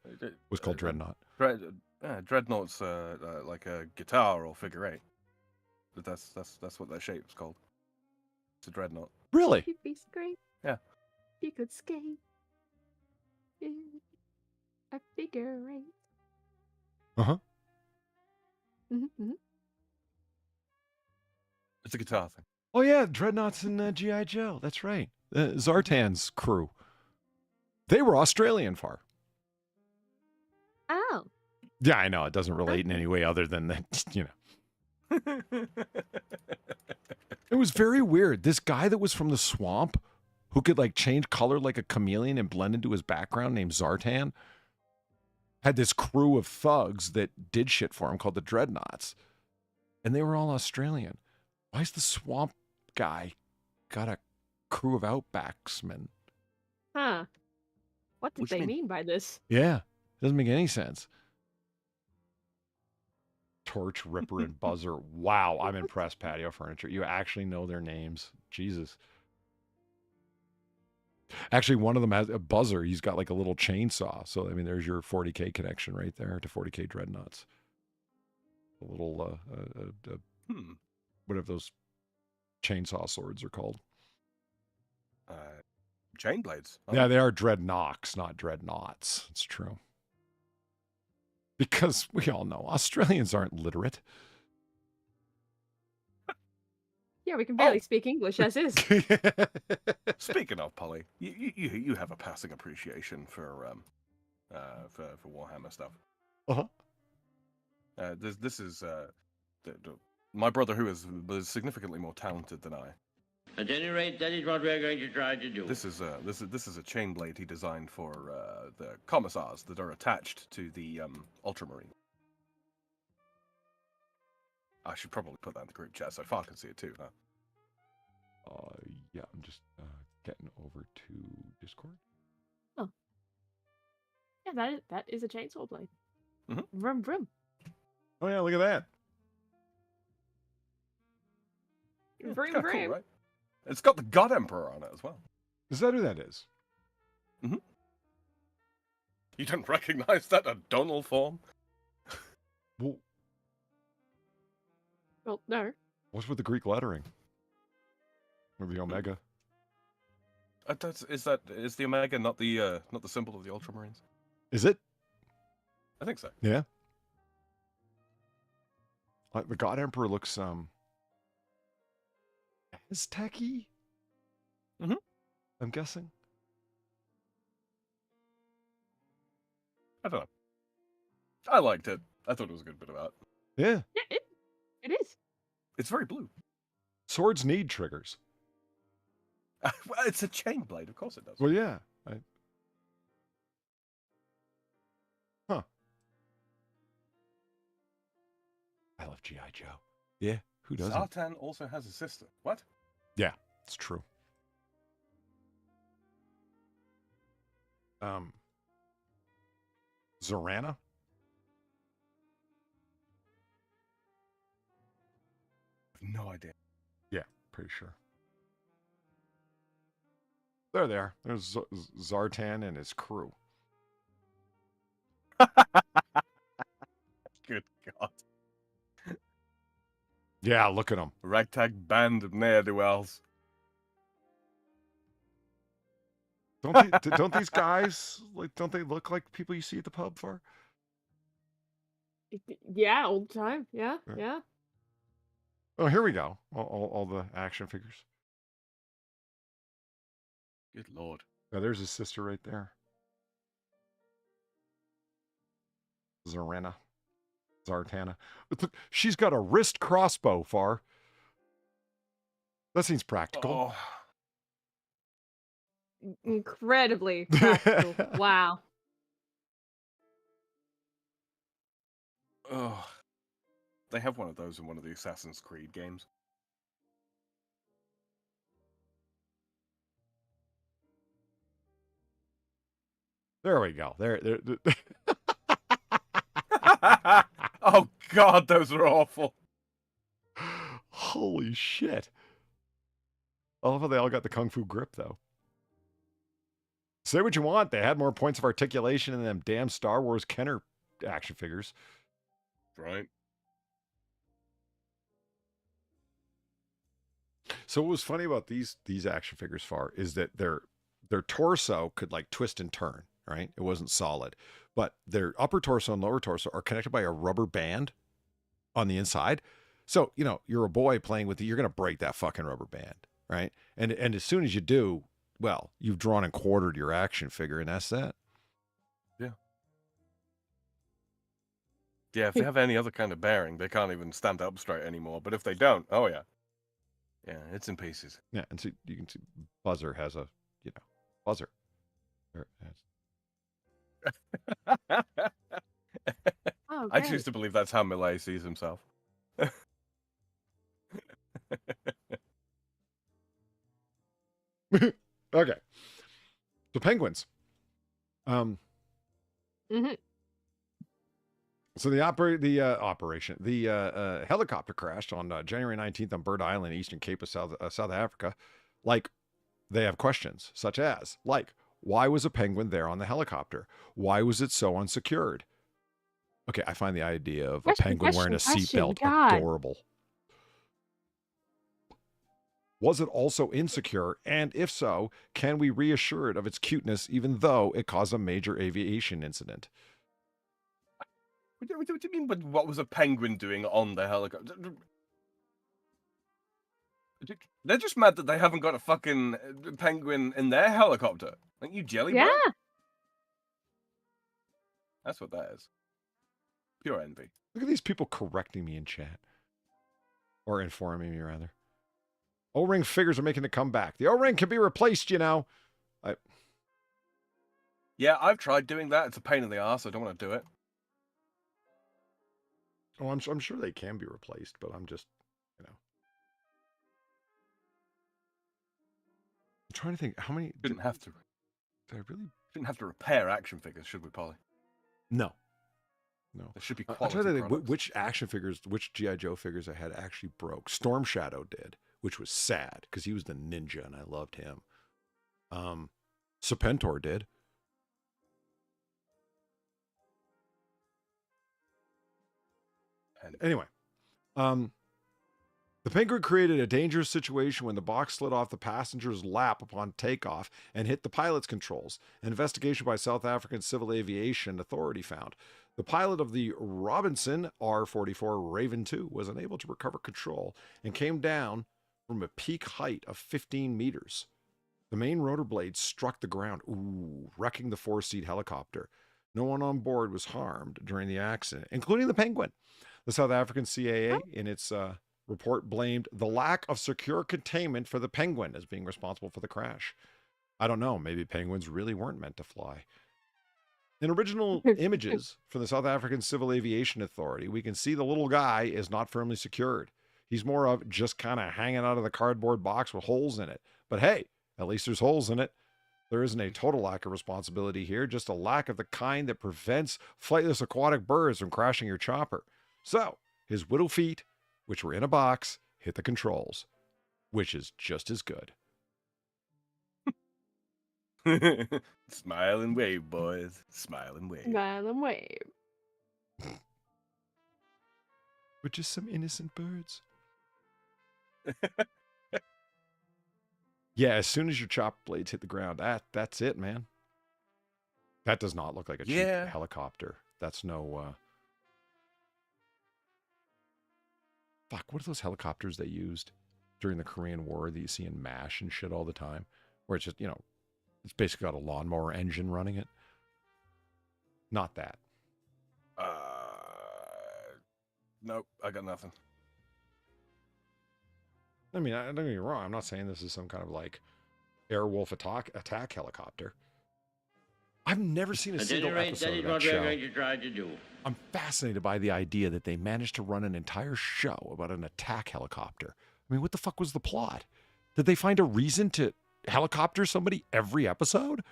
was called Dreadnought. Dreadnought's like a guitar or figure eight. But that's what that shape's called. It's a dreadnought. Really? You'd be great. Yeah. You could skate. In a figure eight. Uh-huh. Mm-hmm. It's a guitar thing. Oh, yeah, Dreadnoughts in G.I. Joe. That's right. Zartan's crew. They were Australian, Far. Oh. Yeah, I know. It doesn't relate in any way other than that, you know. It was very weird. This guy that was from the swamp who could, like, change color like a chameleon and blend into his background named Zartan had this crew of thugs that did shit for him called the Dreadnoughts. And they were all Australian. Why is the swamp guy got a crew of outbacksmen? Huh. What did What you they mean? mean by this? Yeah, doesn't make any sense. Torch, Ripper, and Buzzer. Wow, I'm impressed, Patio Furniture. You actually know their names. Jesus. Actually, one of them has a Buzzer. He's got like a little chainsaw. So, I mean, there's your 40K connection right there to 40K Dreadnoughts. A little, whatever those chainsaw swords are called. Chain blades. Oh. Yeah, they are Dreadnoughts, not Dreadnoughts. It's true. Because we all know Australians aren't literate. Yeah, we can barely speak English as is. Speaking of Polly, you have a passing appreciation for Warhammer stuff. Uh-huh. This is my brother, who was significantly more talented than I. At any rate, that is what we're going to try to do. This is a chain blade he designed for the commissars that are attached to the Ultramarine. I should probably put that in the group chat so Far can see it too, huh? Yeah, I'm just getting over to Discord. Oh. Yeah, that is a chainsaw blade. Mhm. Vroom vroom. Oh yeah, look at that. Yeah, Vroom kinda vroom. cool, right? It's got the God Emperor on it as well. Is that who that is? You don't recognize that O'Donnell form? Well, Well, no. what's with the Greek lettering? Or the Omega? Is the Omega not the symbol of the Ultramarines? Is it? I think so. Yeah. Like the God Emperor looks Aztec-y? Mhm. I'm guessing. I don't know. I liked it. I thought it was a good bit of art. Yeah. Yeah, it is. It's very blue. Swords need triggers. Well, it's a chain blade, of course it does. Well, yeah. Huh. I love G.I. Joe. Yeah, who doesn't? Zartan also has a sister. What? Yeah, it's true. Zorana? No idea. Yeah, pretty sure. There they are. There's Zartan and his crew. Good God. Yeah, look at them. Ragtag band of ne'er-do-wells. Don't these guys don't they look like people you see at the pub for? Yeah, all the time. Yeah, Yeah. yeah. Oh, here we go. All the action figures. Good Lord. Now there's his sister right there. Zartana. Look, she's got a wrist crossbow, Far. That seems practical. Oh, Incredibly practical. Wow. oh. They have one of those in one of the Assassin's Creed games. There we go. There. Oh God, those are awful. Holy shit. I love how they all got the Kung Fu grip, though. Say what you want. They had more points of articulation than them damn Star Wars Kenner action figures. Right. So what was funny about these action figures, Far, is that their torso could like twist and turn, right? It wasn't solid. But their upper torso and lower torso are connected by a rubber band on the inside. So, you know, you're a boy playing with it, you're going to break that fucking rubber band, right? And as soon as you do, well, you've drawn and quartered your action figure, and that's that. Yeah. Yeah, if they have any other kind of bearing, they can't even stand up straight anymore. But if they don't, oh yeah. Yeah, it's in pieces. Yeah, and so you can see Buzzer has a, you know, buzzer. Oh, I great. choose to believe that's how Millet sees himself. Okay. So penguins. Mhm. So the helicopter crashed on January 19th on Bird Island, Eastern Cape of South Africa. Like, they have questions such as, like, why was a penguin there on the helicopter? Why was it so unsecured? Okay, I find the idea of a penguin wearing a seatbelt adorable. Was it also insecure? And if so, can we reassure it of its cuteness even though it caused a major aviation incident? What do you mean, but what was a penguin doing on the helicopter? They're just mad that they haven't got a fucking penguin in their helicopter. Aren't you jelly? Yeah. Bro? That's what that is. Pure envy. Look at these people correcting me in chat. Or informing me, rather. O-ring figures are making a comeback. The O-ring can be replaced, you know. Yeah, I've tried doing that. It's a pain in the ass. I don't want to do it. Oh, I'm sure they can be replaced, but I'm just, you know. I'm trying to think how many. Didn't have to. Did I really? Didn't have to repair action figures, should we, Polly? No. No. There should be I'm quality trying to think products. which action figures, which G.I. Joe figures I had actually broke. Storm Shadow did, which was sad because he was the ninja and I loved him. Serpentor did. Anyway, the penguin created a dangerous situation when the box slid off the passenger's lap upon takeoff and hit the pilot's controls. An investigation by South African Civil Aviation Authority found the pilot of the Robinson R-44 Raven II was unable to recover control and came down from a peak height of 15 meters. The main rotor blade struck the ground, wrecking the four-seat helicopter. No one on board was harmed during the accident, including the penguin. The South African CAA, in its report, blamed the lack of secure containment for the penguin as being responsible for the crash. I don't know. Maybe penguins really weren't meant to fly. In original images from the South African Civil Aviation Authority, we can see the little guy is not firmly secured. He's more of just kind of hanging out of the cardboard box with holes in it. But hey, at least there's holes in it. There isn't a total lack of responsibility here, just a lack of the kind that prevents flightless aquatic birds from crashing your chopper. So, his widow feet, which were in a box, hit the controls, which is just as good. Smile and wave, boys. Smile and wave. Smile and wave. With just some innocent birds. Yeah, as soon as your chop blades hit the ground, that's it, man. That does not look like a cheap helicopter. That's no... Fuck, what are those helicopters they used during the Korean War that you see in MASH and shit all the time? Where it's just, you know, it's basically got a lawnmower engine running it. Not that. Nope, I got nothing. I mean, don't get me wrong. I'm not saying this is some kind of like Airwolf attack helicopter. I've never seen a At single any rate, episode that of is that what we're show. going to try to do. I'm fascinated by the idea that they managed to run an entire show about an attack helicopter. I mean, what the fuck was the plot? Did they find a reason to helicopter somebody every episode?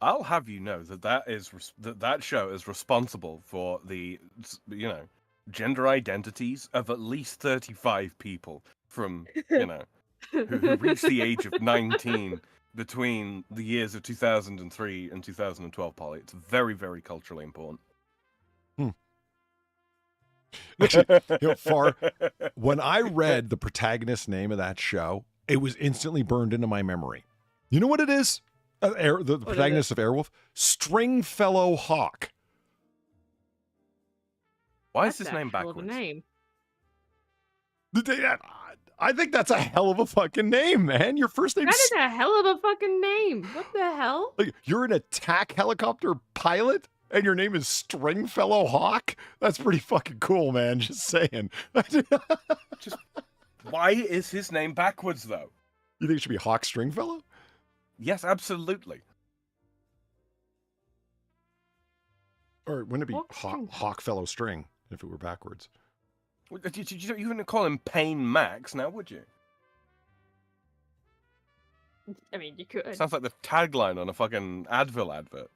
I'll have you know that that show is responsible for the, gender identities of at least 35 people from, who reached the age of 19 between the years of 2003 and 2012, Polly. It's very, very culturally important. Actually, when I read the protagonist's name of that show, it was instantly burned into my memory. You know what it is? The protagonist of Airwolf? Stringfellow Hawk. Why is his name backwards? Name. I think that's a hell of a fucking name, man. Your first name That is a hell of a fucking name. What the hell? Like, you're an attack helicopter pilot and your name is Stringfellow Hawk? That's pretty fucking cool, man. Just saying. Why is his name backwards, though? You think it should be Hawk Stringfellow? Yes, absolutely. Or wouldn't it be Hawkfellow String if it were backwards? You wouldn't call him Pain Max now, would you? I mean, you could. Sounds like the tagline on a fucking Advil advert.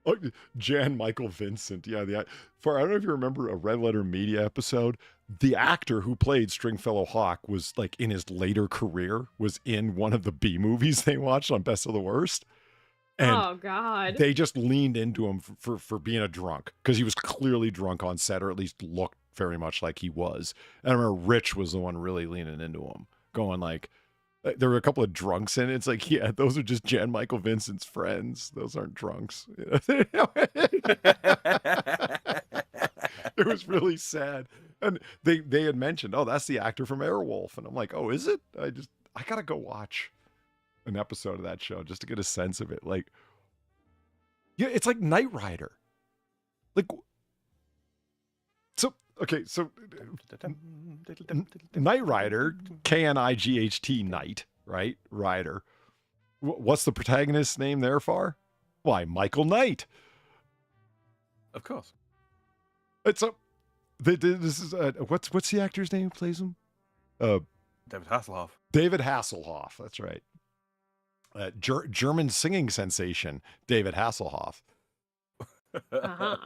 Oh, Jan Michael Vincent. Yeah, I don't know if you remember a Red Letter Media episode. The actor who played Stringfellow Hawk was like in his later career, was in one of the B movies they watched on Best of the Worst. And oh God! They just leaned into him for being a drunk because he was clearly drunk on set, or at least looked very much like he was. And I remember Rich was the one really leaning into him, going like, there were a couple of drunks in it. It's like, yeah, those are just Jan Michael Vincent's friends. Those aren't drunks. It was really sad. And they had mentioned, oh, that's the actor from Airwolf. And I'm like, oh, is it? I gotta go watch an episode of that show just to get a sense of it. Like, yeah, it's like Knight Rider. Like, so Knight Rider, Knight, Knight, right? Rider. What's the protagonist's name there, Far? Why, Michael Knight. Of course. It's a. This is what's the actor's name who plays him? David Hasselhoff. David Hasselhoff. That's right. German singing sensation, David Hasselhoff. Uh-huh.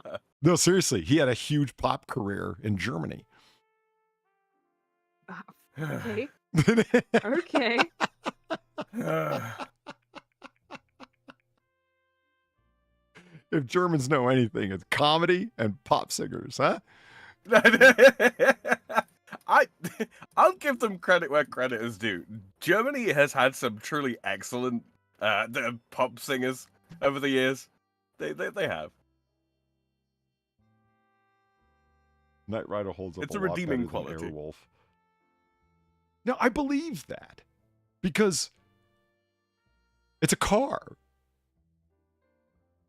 No, seriously, he had a huge pop career in Germany. Okay. Okay. If Germans know anything, it's comedy and pop singers, huh? I'll give them credit where credit is due. Germany has had some truly excellent pop singers over the years. They have. Knight Rider holds up. It's a redeeming quality. Airwolf. No, I believe that because it's a car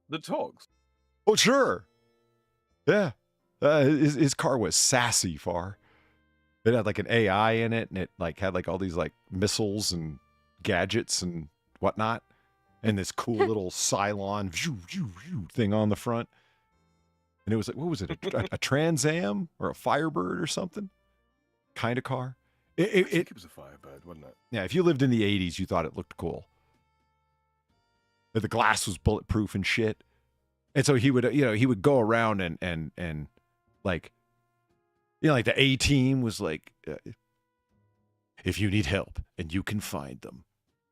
that talks. Oh, sure. Yeah. His car was sassy, Far. It had like an AI in it, and it like had like all these like missiles and gadgets and whatnot, and this cool little Cylon thing on the front. And it was like, what was it? A Trans Am or a Firebird or something? Kind of car. I think it was a Firebird, wasn't it? Yeah, if you lived in the 80s, you thought it looked cool. The glass was bulletproof and shit. And so he would go around and like, like the A-Team was like, if you need help and you can find them,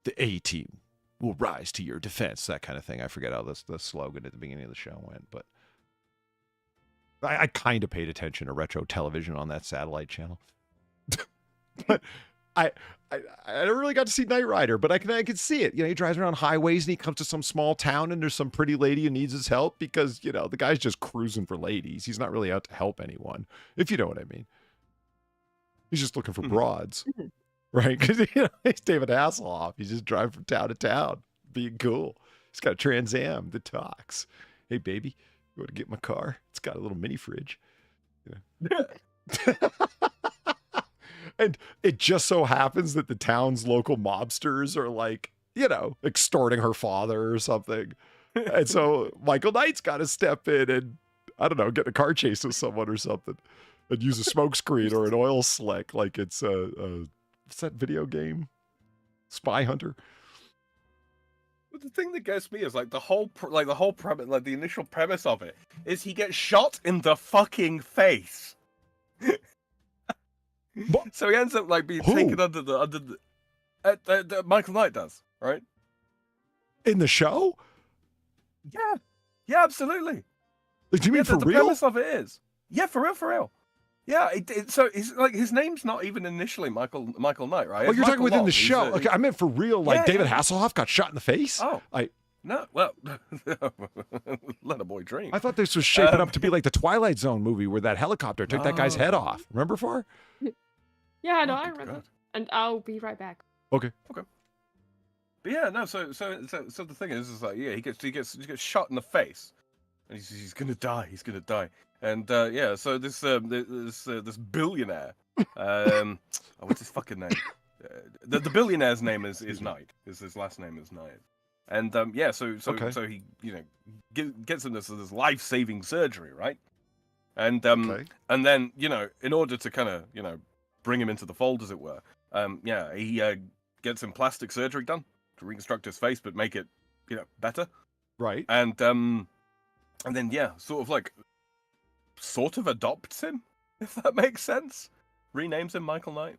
the A-Team will rise to your defense, that kind of thing. I forget how the slogan at the beginning of the show went, but I kind of paid attention to retro television on that satellite channel. But I never really got to see Knight Rider, but I can see it. He drives around highways and he comes to some small town and there's some pretty lady who needs his help because, the guy's just cruising for ladies. He's not really out to help anyone, if you know what I mean. He's just looking for broads, right? Because, he's David Hasselhoff. He's just driving from town to town, being cool. He's got a Trans Am that talks. Hey, baby, you want to get my car? It's got a little mini fridge. And it just so happens that the town's local mobsters are like, you know, extorting her father or something. And so Michael Knight's got to step in and, I don't know, get in a car chase with someone or something and use a smoke screen or an oil slick like it's what's that video game? Spy Hunter. But the thing that gets me is like the whole premise, like the initial premise of it is he gets shot in the fucking face. So he ends up like being taken under the Michael Knight does, right? In the show? Yeah, absolutely. Like, do you mean for the real? premise of it is, yeah, for real. Yeah, so it's like his name's not even initially Michael Knight, right? Oh, It's you're talking Michael within Long. the show. Okay, I meant for real. Like David yeah. Hasselhoff got shot in the face. Oh, no, well, let a boy dream. I thought this was shaping up to be like the Twilight Zone movie where that helicopter took that guy's head off. Remember, Far? Yeah, no, Oh, I good remember. God. And I'll be right back. Okay. But yeah, no. So the thing is like, yeah, he gets shot in the face, and he's gonna die. He's gonna die. And yeah, so this billionaire, what's his fucking name? The billionaire's name is Knight. His last name is Knight. And yeah, so he gets him this life-saving surgery, right? And and then in order to kind of bring him into the fold, as it were, yeah, he gets some plastic surgery done to reconstruct his face, but make it better. Right. And then yeah, sort of adopts him, if that makes sense. Renames him Michael Knight.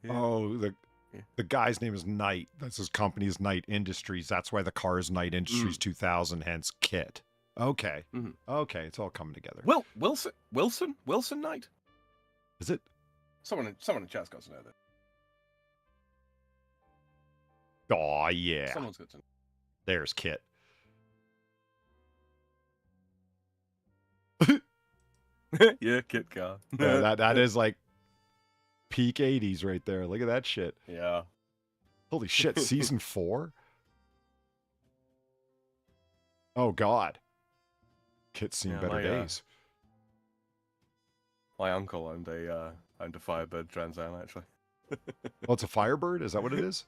Yeah. Oh, the guy's name is Knight. That's his company's Knight Industries. That's why the car is Knight Industries 2000, hence Kit. Okay. Mm-hmm. Okay, it's all coming together. Wilson Knight. Is it? Someone in chat's got to know that. Oh yeah. Someone's got to know. There's Kit. Yeah, Kit car. Yeah, that is like peak 80s right there. Look at that shit. Yeah. Holy shit, season 4? Oh god. Kit's seen better days. My uncle owned a Firebird Trans Am, actually. Oh, it's a Firebird? Is that what it is?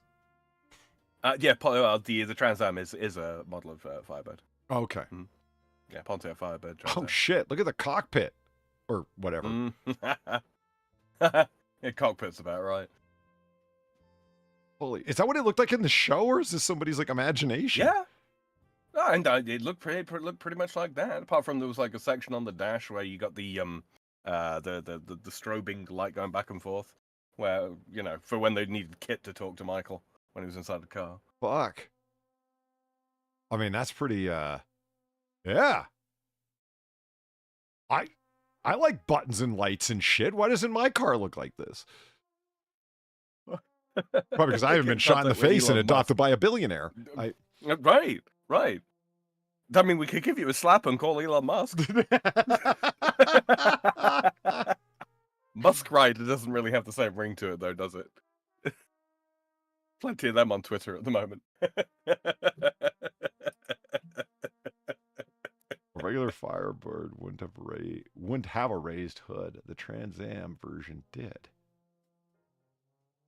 Yeah, the Trans Am is a model of Firebird. Okay. Mm. Yeah, Pontiac Firebird Trans Am. Oh shit, look at the cockpit. Or whatever. Yeah, cockpit's about right. Holy, is that what it looked like in the show, or is this somebody's like imagination? Yeah. No, and it looked pretty much like that. Apart from there was like a section on the dash where you got the strobing light going back and forth, where for when they needed Kit to talk to Michael when he was inside the car. Fuck. I mean, that's pretty. Yeah. I like buttons and lights and shit. Why doesn't my car look like this? Probably because I haven't been shot in the face and adopted by a billionaire. Right. I mean, we could give you a slap and call Elon Musk. Musk Ryder doesn't really have the same ring to it, though, does it? Plenty of them on Twitter at the moment. A regular Firebird wouldn't have a raised hood. The Trans Am version did.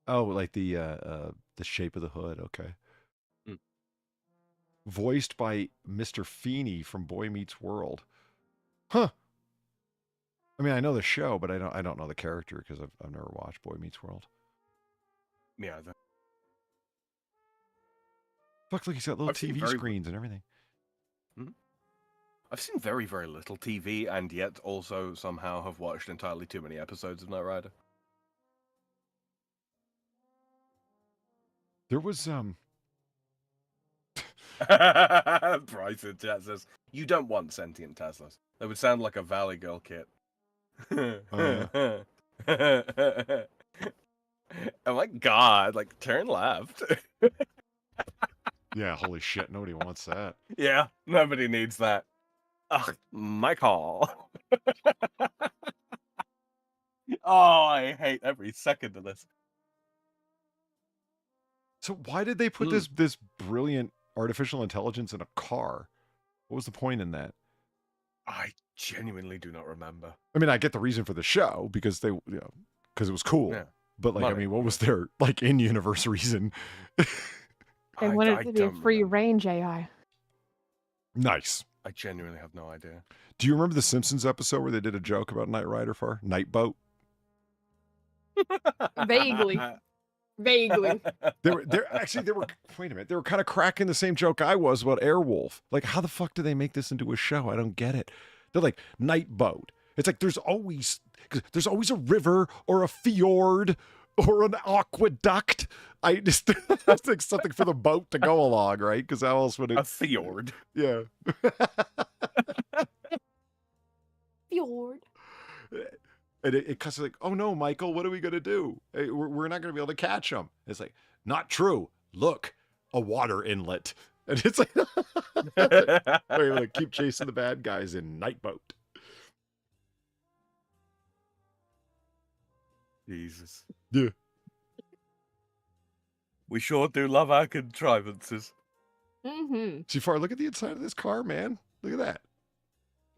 Oh, like the shape of the hood. Okay. Mm. Voiced by Mr. Feeney from Boy Meets World. Huh. I mean, I know the show, but I don't know the character because I've never watched Boy Meets World. Yeah. Fuck, look, he's got little TV screens and everything. Mm-hmm. I've seen very, very little TV, and yet also somehow have watched entirely too many episodes of Knight Rider. There was Bryce in chat says, "You don't want sentient Teslas. They would sound like a Valley Girl kit." Oh, Oh my god! Like turn left. yeah, holy shit, nobody wants that. Yeah, nobody needs that. Ugh, my call. Oh, I hate every second of this. So why did they put this brilliant artificial intelligence in a car? What was the point in that? I genuinely do not remember. I mean, I get the reason for the show because because it was cool. Yeah. But like, Money. I mean, what was their like in-universe reason? They I wanted it to be a don't free remember. range AI. Nice. I genuinely have no idea. Do you remember the Simpsons episode where they did a joke about Knight Rider for Night Boat? Vaguely. Vaguely. They were wait a minute, they were kind of cracking the same joke I was about Airwolf. Like, how the fuck do they make this into a show? I don't get it. They're like, Night Boat. It's like there's always a river or a fjord or an aqueduct. I just that's like something for the boat to go along, right? Because how else would it? A fjord. Yeah. Fjord. And it cuts like, oh no, Michael, what are we gonna do? Hey, we're not gonna be able to catch them. It's like, not true. Look, a water inlet. And it's like, we're gonna keep chasing the bad guys in Night Boat. Jesus. Yeah. We sure do love our contrivances. Mm-hmm. See, far, look at the inside of this car, man. Look at that.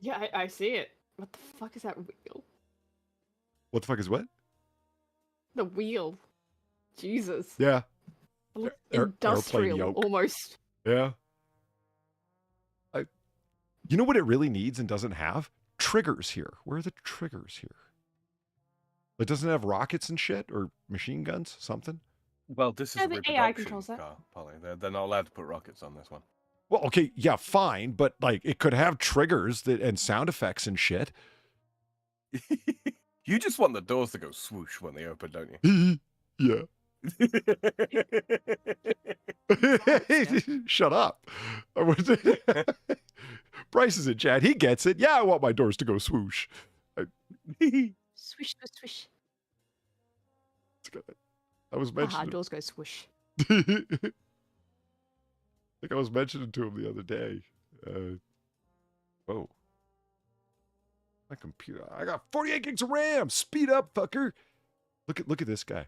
Yeah, I see it. What the fuck is that wheel? What the fuck is what? The wheel. Jesus. Yeah. It looks Airplane industrial, yoke. almost. Yeah. You know what it really needs and doesn't have? Triggers here. Where are the triggers here? It doesn't have rockets and shit or machine guns, something? Well, this is Yeah, a the AI reproduction controls that. car, Polly. They're not allowed to put rockets on this one. Well, okay, yeah, fine, but like it could have triggers and sound effects and shit. You just want the doors to go swoosh when they open, don't you? Yeah. Shut up. Bryce is in chat. He gets it. Yeah, I want my doors to go swoosh. Swish, swish, swish. I was Aha, mentioning. doors go swish. Like I was mentioning to him the other day. Oh. My computer. I got 48 gigs of RAM. Speed up, fucker. Look at this guy.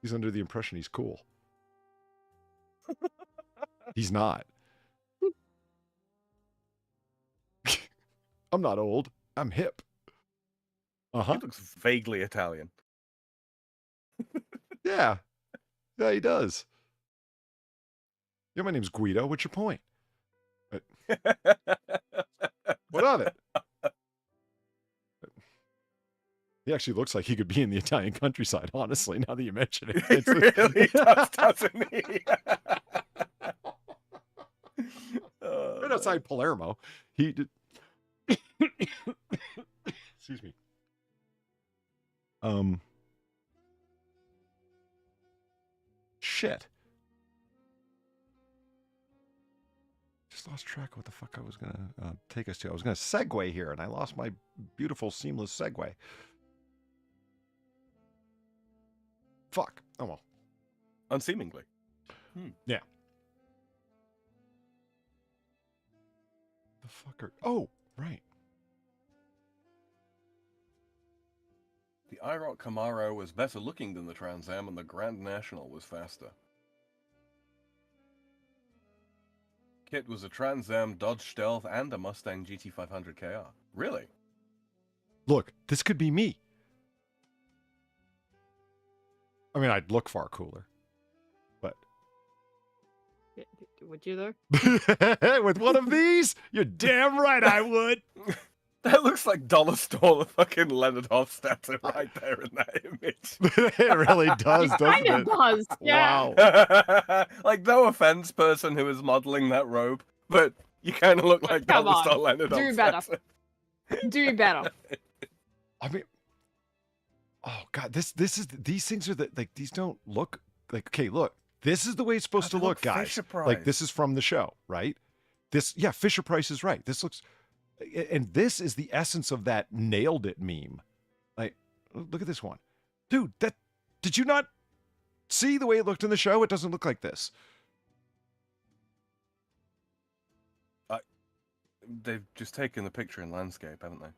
He's under the impression he's cool. He's not. I'm not old. I'm hip. He looks vaguely Italian. Yeah. Yeah, he does. Yeah, my name's Guido. What's your point? What of it? He actually looks like he could be in the Italian countryside, honestly, now that you mention it. He really does, doesn't he? Right outside Palermo. He did. Excuse me. Shit. Just lost track of what the fuck I was gonna take us to. I was gonna segue here, and I lost my beautiful seamless segue. Fuck. Oh well. Unseemingly. Yeah. The fucker. Oh, right. The IROC Camaro was better looking than the Trans Am, and the Grand National was faster. Kit was a Trans Am, Dodge Stealth, and a Mustang GT500 KR. Really? Look, this could be me. I mean, I'd look far cooler. But Would you though? with one of these, you're damn right I would. That looks like Dollar Store fucking Leonard Hofstadter right there in that image. It really does, doesn't Kind of it? does. Yeah. Wow. Like, no offense, person who is modeling that robe, but you kind of look like Come Dollar on, Store Leonard do better. Hofstadter. Do better. I mean, oh god, these things are like these don't look like. Okay, look, this is the way it's supposed to They look, look guys. Fisher-Price. Like this is from the show, right? Yeah, Fisher Price is right. This looks, and this is the essence of that nailed it meme. Like, look at this one, dude. Did you not see the way it looked in the show? It doesn't look like this. They've just taken the picture in landscape, haven't they?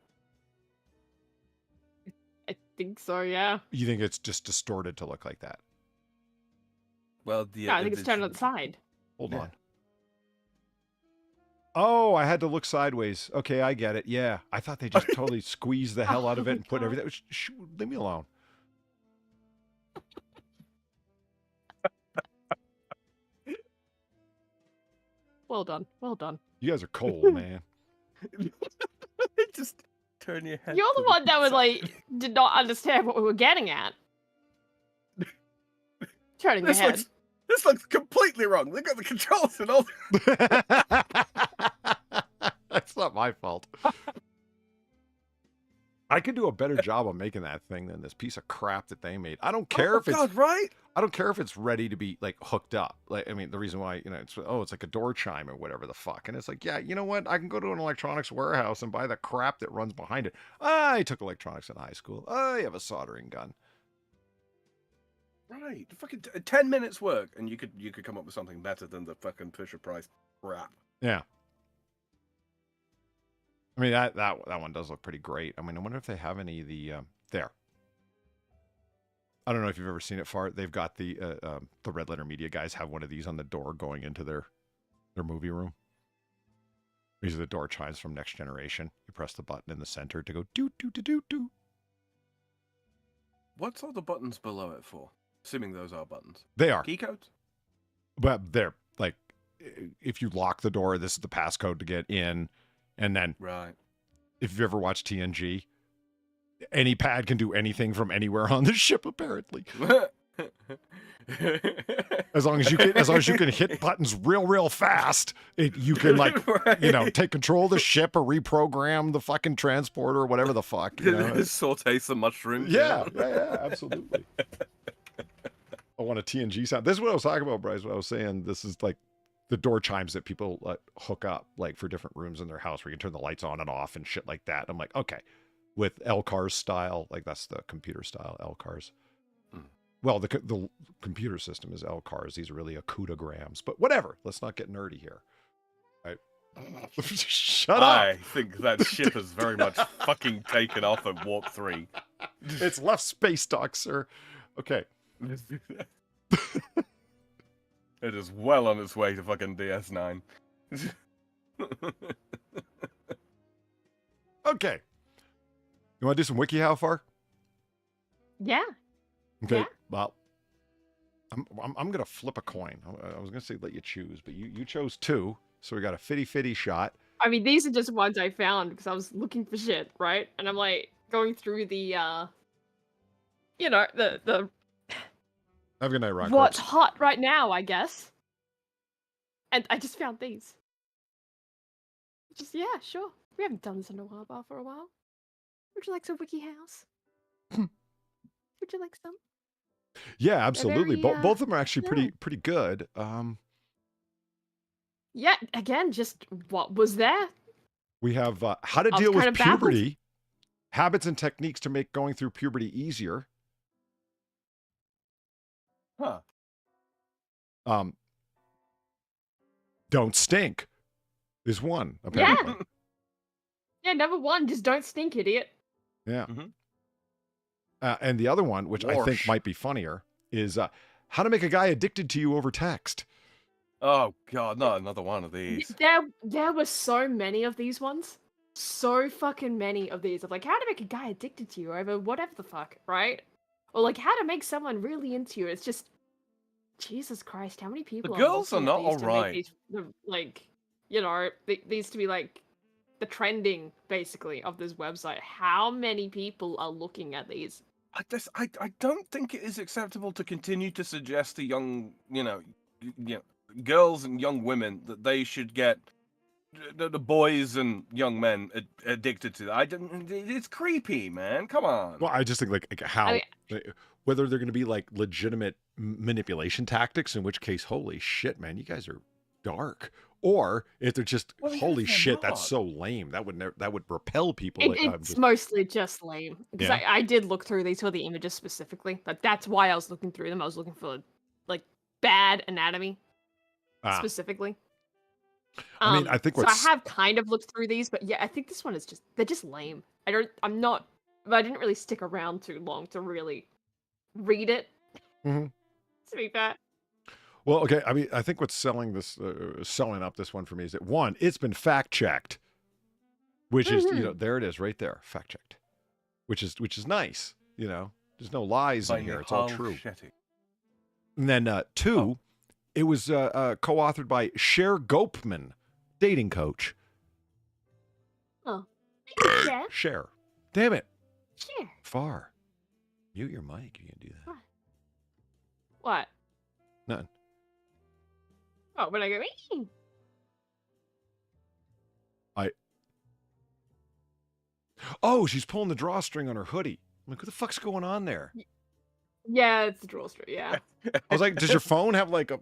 I think so, yeah. You think it's just distorted to look like that? Well, Yeah, I think it's turned on the side. Hold Yeah. on. Oh, I had to look sideways. Okay, I get it. Yeah, I thought they just totally squeezed the hell out of it and put everything. Leave me alone. Well done. Well done. You guys are cold, man. Just turn your head. You're to the one that was side. like, did not understand what we were getting at. Turning your head. This looks completely wrong. Look at the controls and all. That's not my fault. I could do a better job of making that thing than this piece of crap that they made. I don't care if it's God, right? I don't care if it's ready to be like hooked up. Like, I mean, the reason why, it's like a door chime or whatever the fuck. And it's like, yeah, you know what? I can go to an electronics warehouse and buy the crap that runs behind it. I took electronics in high school. I have a soldering gun. Right. Fucking 10 minutes work, and you could come up with something better than the fucking Fisher Price crap. Yeah. I mean, that one does look pretty great. I mean, I wonder if they have any of the there. I don't know if you've ever seen it, Far. They've got the Red Letter Media guys have one of these on the door going into their movie room. These are the door chimes from Next Generation. You press the button in the center to go doo doo doo doo doo. What's all the buttons below it for? Assuming those are buttons. They are. Key codes? But they're like, if you lock the door, this is the passcode to get in. And then, right. If you've ever watched TNG, any pad can do anything from anywhere on the ship, apparently. As long as you can hit buttons real fast, you can right. Take control of the ship or reprogram the fucking transporter or whatever the fuck. Saute some mushrooms. Yeah, absolutely. I want a TNG sound. This is what I was talking about, Bryce. What I was saying, this is like the door chimes that people hook up like for different rooms in their house where you can turn the lights on and off and shit like that. I'm like, okay, with LCARS style, like that's the computer style LCARS. Well, the computer system is LCARS. These are really acudograms, but whatever. Let's not get nerdy here. Right? Shut up. I think that ship has very much fucking taken off at warp 3. It's left space dock, sir. Okay. It is well on its way to fucking DS9. Okay. You want to do some wiki how far? Yeah. Okay. Yeah. Well, I'm gonna flip a coin. I was gonna say let you choose, but you chose 2, so we got a fitty shot. I mean, these are just ones I found because I was looking for shit, right? And I'm like going through the the Have a good night, Rock. what's hot right now, I guess. And I just found these. Just yeah, sure. We haven't done this in a while bar for a while. Would you like some wiki house? Would you like some? Yeah, absolutely. Very, both of them are actually pretty good. Yeah, again, just what was there? We have how to deal with puberty, habits and techniques to make going through puberty easier. Huh. Don't stink is one, apparently. Yeah. Yeah, number 1, just don't stink, idiot. Yeah. And the other one, which I think might be funnier, is how to make a guy addicted to you over text. Oh, God, not another one of these. There were so many of these ones. So fucking many of these. Of like, how to make a guy addicted to you over whatever the fuck, right? Or like, how to make someone really into you. It's just, Jesus Christ, how many people The girls are not alright. These to be like the trending, basically, of this website. How many people are looking at these? I don't think it is acceptable to continue to suggest to young, girls and young women that they should get the boys and young men addicted to that. It's creepy, man. Come on. Well, I just think like how, whether they're going to be like legitimate manipulation tactics, in which case, holy shit, man, you guys are dark. Or if they're just, holy shit, that's so lame. That would repel people. It's mostly just lame. Because I did look through these for the images specifically. Like that's why I was looking through them. I was looking for like bad anatomy specifically. I mean, I think I have kind of looked through these, but yeah, I think this one is they're just lame. I didn't really stick around too long to really read it. Mm-hmm. To be fair. Well, okay. I mean, I think what's selling up this one for me is that one, it's been fact checked, which is there it is right there, fact checked, which is nice. There's no lies in here; it's all true. Shetty. And then 2, It was co-authored by Cher Gopman, dating coach. Oh. Yeah. Cher. Damn it. Sure. Far. Mute your mic. You can do that. What? None. Oh, when I go, "Ee." Oh, she's pulling the drawstring on her hoodie. I'm like, what the fuck's going on there? Yeah, it's the drawstring. Yeah. I was like, does your phone have like a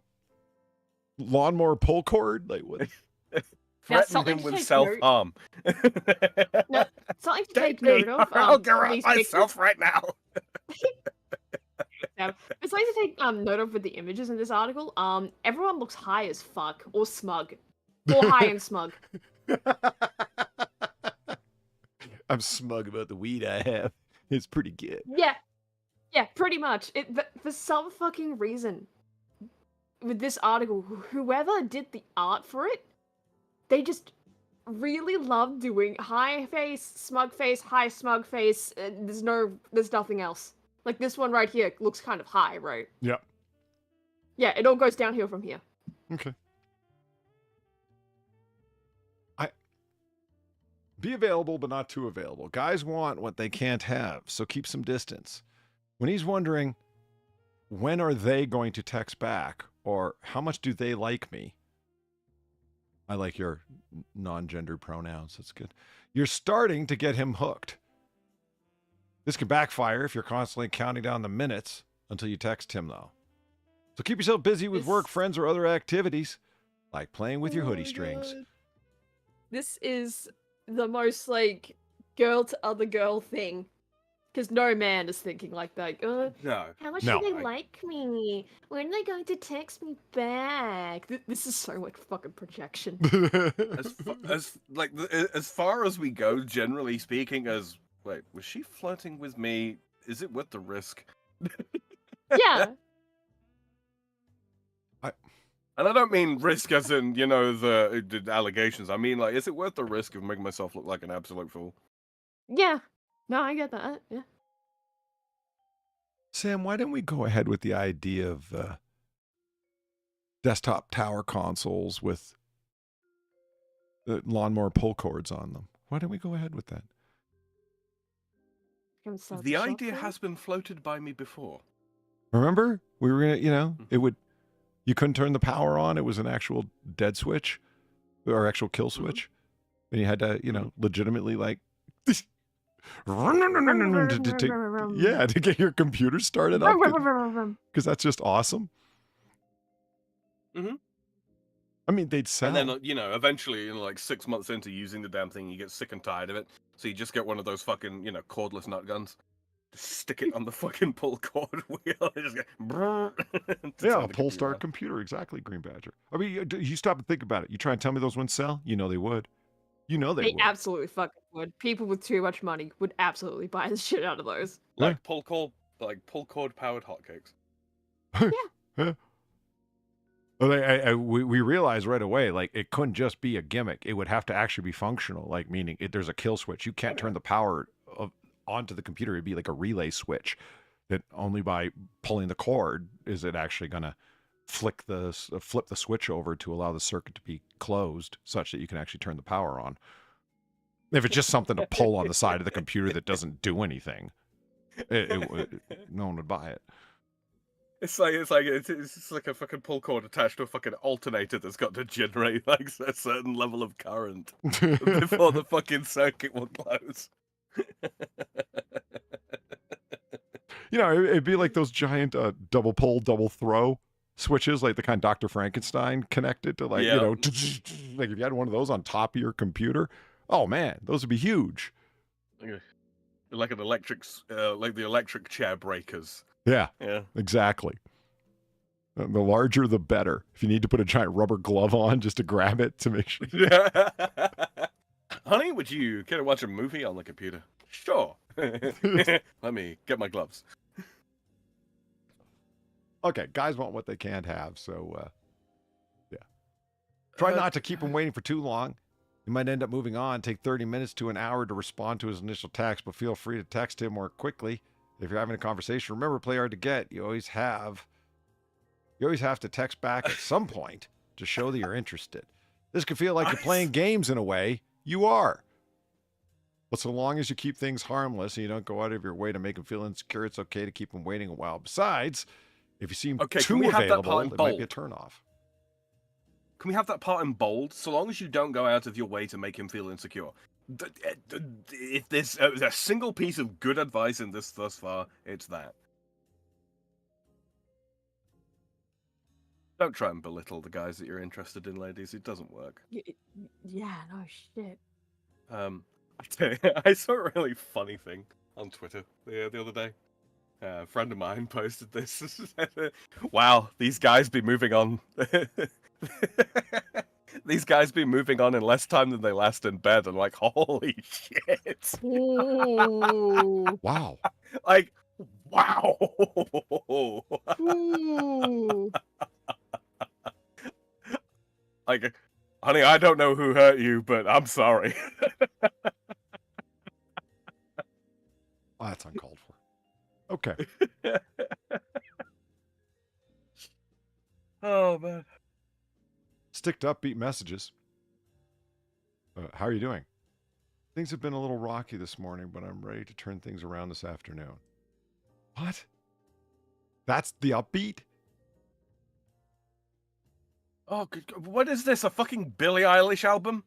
lawnmower pull cord? Like what? Threaten something him to with take self-harm. No, something to take Take me, note of. or I'll go these out myself right now. Yeah. It's something to take note of with the images in this article. Everyone looks high as fuck, or smug, or high and smug. I'm smug about the weed I have. It's pretty good. Yeah, pretty much. For some fucking reason, with this article, whoever did the art for it, they just really love doing high face, high smug face. There's nothing else. Like this one right here looks kind of high, right? Yep. Yeah, it all goes downhill from here. Okay. Be available, but not too available. Guys want what they can't have, so keep some distance. When he's wondering, when are they going to text back, or how much do they like me? I like your non-gender pronouns. That's good. You're starting to get him hooked. This can backfire if you're constantly counting down the minutes until you text him, though. So keep yourself busy with work, friends, or other activities, like playing with your hoodie strings. This is the most, like, girl to other girl thing. Because no man is thinking like that. No. How much No. do they like me? When are they going to text me back? This is so much fucking projection. As far as we go, generally speaking, wait, was she flirting with me? Is it worth the risk? Yeah. And I don't mean risk as in, the allegations. I mean, like, is it worth the risk of making myself look like an absolute fool? Yeah. No, I get that. Yeah. Sam, why don't we go ahead with the idea of desktop tower consoles with the lawnmower pull cords on them? Why don't we go ahead with that? The idea has been floated by me before. Remember? We were gonna, you couldn't turn the power on. It was an actual dead switch or actual kill switch. And you had to, legitimately like to get your computer started up. Because that's just awesome. Mm-hmm. I mean, they'd sell. And then, eventually, like 6 months into using the damn thing, you get sick and tired of it. So you just get one of those fucking, cordless nut guns. Just stick it on the fucking pull cord wheel. And just go, yeah, a pull start computer. Exactly, Green Badger. I mean, you stop and think about it. You try and tell me those wouldn't sell? You know they would. They would. Absolutely fucking would. People with too much money would absolutely buy the shit out of those. Like pull cord powered hotcakes. Yeah. Well, we realized right away, like, it couldn't just be a gimmick. It would have to actually be functional, like, meaning there's a kill switch. You can't turn the power onto the computer. It'd be like a relay switch that only by pulling the cord is it actually going to flip the switch over to allow the circuit to be closed such that you can actually turn the power on. If it's just something to pull on the side of the computer that doesn't do anything, no one would buy it. It's like a fucking pull cord attached to a fucking alternator that's got to generate like a certain level of current before the fucking circuit will close. It'd be like those giant double pull, double throw switches, like the kind Dr. Frankenstein connected to, like, like if you had one of those on top of your computer, oh man, those would be huge. Like an electric, like the electric chair breakers. Yeah, yeah, exactly. The larger, the better. If you need to put a giant rubber glove on just to grab it to make sure. Honey, would you care to watch a movie on the computer? Sure. Let me get my gloves. Okay, guys want what they can't have, so yeah. Try not to keep them waiting for too long. You might end up moving on, take 30 minutes to an hour to respond to his initial text, but feel free to text him more quickly. If you're having a conversation, remember, play hard to get. You always have. You always have to text back at some point to show that you're interested. This can feel like you're playing games in a way. You are. But so long as you keep things harmless and you don't go out of your way to make them feel insecure, it's okay to keep them waiting a while. Besides, if you seem too available, it might be a turnoff. Can we have that part in bold? So long as you don't go out of your way to make him feel insecure. If there's a single piece of good advice in this thus far, it's that. Don't try and belittle the guys that you're interested in, ladies. It doesn't work. Yeah, no shit. I saw a really funny thing on Twitter the other day. A friend of mine posted this. Wow, these guys be moving on. These guys be moving on in less time than they last in bed. I'm like, holy shit. Ooh. Wow. Like, wow. Ooh. Like, honey, I don't know who hurt you, but I'm sorry. Oh, that's uncalled for. Okay. Oh, man. Stick to upbeat messages. How are you doing? Things have been a little rocky this morning, but I'm ready to turn things around this afternoon. What? That's the upbeat? Oh, what is this? A fucking Billie Eilish album?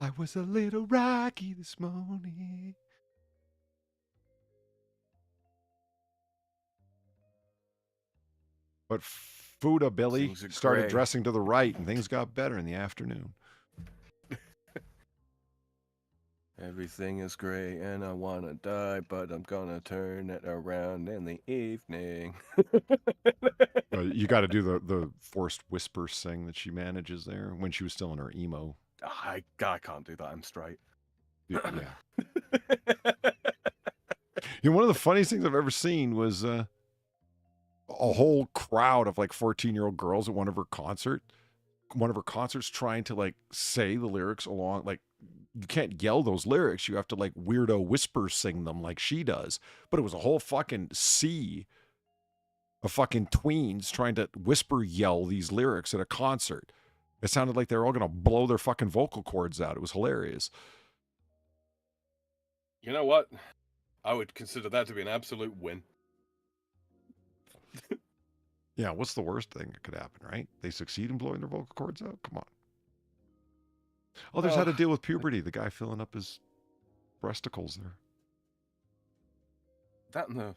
I was a little rocky this morning. But Fuda Billy started dressing to the right, and things got better in the afternoon. Everything is great, and I want to die, but I'm going to turn it around in the evening. You got to do the forced whisper sing that she manages there when she was still in her emo. I can't do that. I'm straight. Yeah. One of the funniest things I've ever seen was a whole crowd of like 14-year-old girls at one of her concerts trying to like say the lyrics along. Like, you can't yell those lyrics. You have to like weirdo whisper sing them like she does. But it was a whole fucking sea of fucking tweens trying to whisper yell these lyrics at a concert. It sounded like they were all going to blow their fucking vocal cords out. It was hilarious. You know what? I would consider that to be an absolute win. Yeah, what's the worst thing that could happen, right? They succeed in blowing their vocal cords out? Come on. Others had to deal with puberty. The guy filling up his breasticles there. That and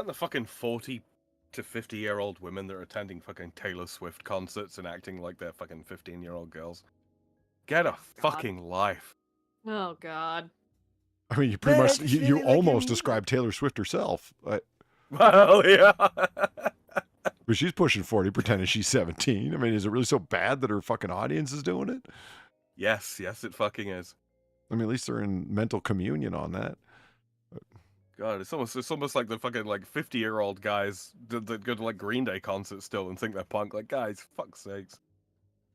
the fucking 40 to 50-year-old women that are attending fucking Taylor Swift concerts and acting like they're fucking 15-year-old girls. Get a fucking life. Oh, God. I mean, you pretty much, you almost described Taylor Swift herself. Well, yeah. But she's pushing 40, pretending she's 17. I mean, is it really so bad that her fucking audience is doing it? Yes, it fucking is. I mean, at least they're in mental communion on that. God, it's almost like the fucking like 50-year-old guys that go to like Green Day concerts still and think they're punk. Like, guys, fuck's sakes.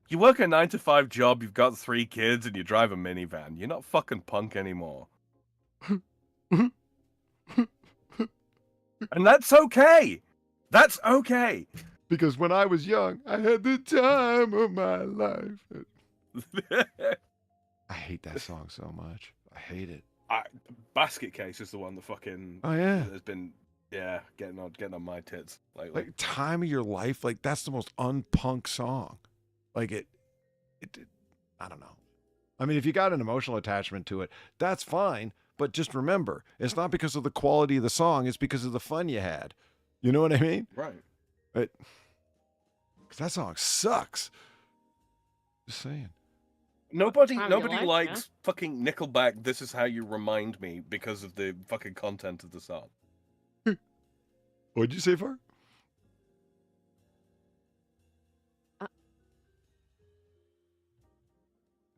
You work a 9-to-5 job, you've got 3 kids, and you drive a minivan. You're not fucking punk anymore. And that's okay. That's okay. Because when I was young, I had the time of my life. I hate that song so much. I hate it. Basket Case is the one that fucking has been getting on my tits lately. Like time of your life, like that's the most unpunk song. Like it I don't know. I mean, if you got an emotional attachment to it, that's fine. But just remember, it's not because of the quality of the song, it's because of the fun you had. You know what I mean? Right. Because that song sucks. Just saying. Nobody likes fucking Nickelback. This is how you remind me because of the fucking content of the song. What'd you say, Far?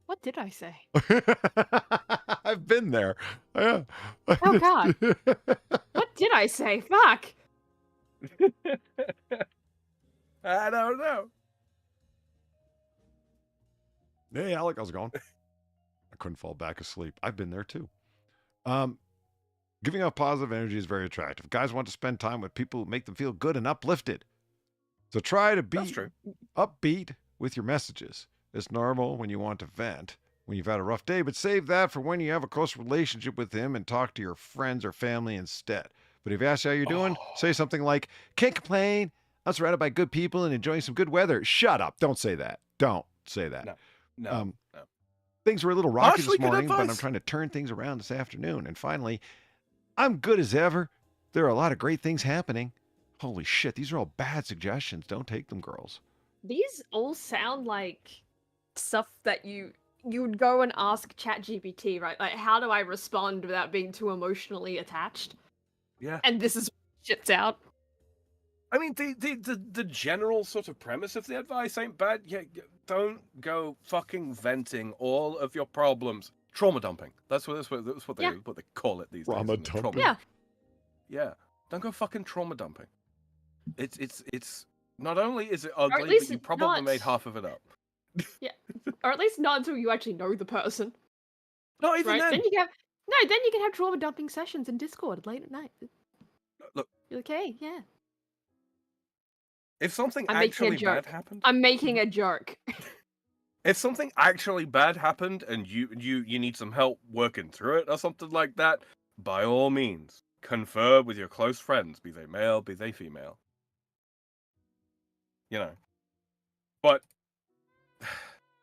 What did I say? I've been there. Yeah. Oh, God. What did I say? Fuck. I don't know. Hey, Alec, how's it going? I couldn't fall back asleep. I've been there too. Giving off positive energy is very attractive. Guys want to spend time with people who make them feel good and uplifted. So try to be upbeat with your messages. It's normal when you want to vent, when you've had a rough day, but save that for when you have a close relationship with him and talk to your friends or family instead. But if he asks how you're doing, say something like, can't complain. I'm surrounded by good people and enjoying some good weather. Shut up. Don't say that. Don't say that. No. Things were a little rocky Partially this morning, good but advice. I'm trying to turn things around this afternoon. And finally, I'm good as ever. There are a lot of great things happening. Holy shit, these are all bad suggestions. Don't take them, girls. These all sound like stuff that you would go and ask ChatGPT, right? Like, how do I respond without being too emotionally attached? Yeah. And this is shit's out. I mean, the general sort of premise of the advice ain't bad. Yeah, don't go fucking venting all of your problems. Trauma dumping. That's what they call it these days. Trauma dumping. Yeah. Yeah. Don't go fucking trauma dumping. It's not only is it ugly, least but you probably not- made half of it up. Yeah. Or at least not until you actually know the person. Not even Right? then. Then you can have trauma dumping sessions in Discord late at night. Look, You're like, hey, yeah. if something I'm making a actually bad joke. happened, I'm making a joke. if something actually bad happened and you need some help working through it or something like that, by all means, confer with your close friends, be they male, be they female. You know. But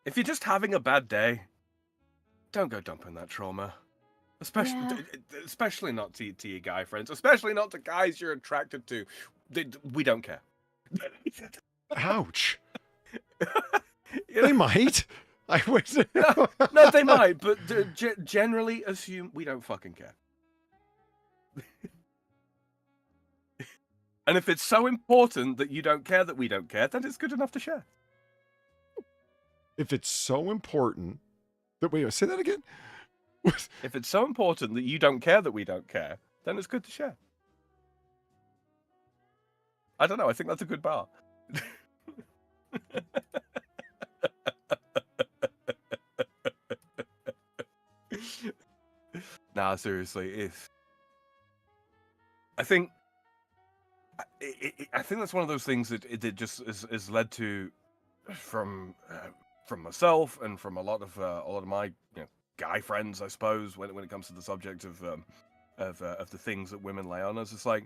if you're just having a bad day, don't go dumping that trauma. Especially not to your guy friends, especially not to guys you're attracted to. We don't care. Ouch. They might. I wish. No, they might, but generally assume we don't fucking care. And if it's so important that you don't care that we don't care, then it's good enough to share. If it's so important that say that again. If it's so important that you don't care that we don't care, then it's good to share. I don't know. I think that's a good bar. Nah, seriously. I think that's one of those things that it just is led to from myself and from a lot of my guy friends, I suppose, when it comes to the subject of the things that women lay on us. It's like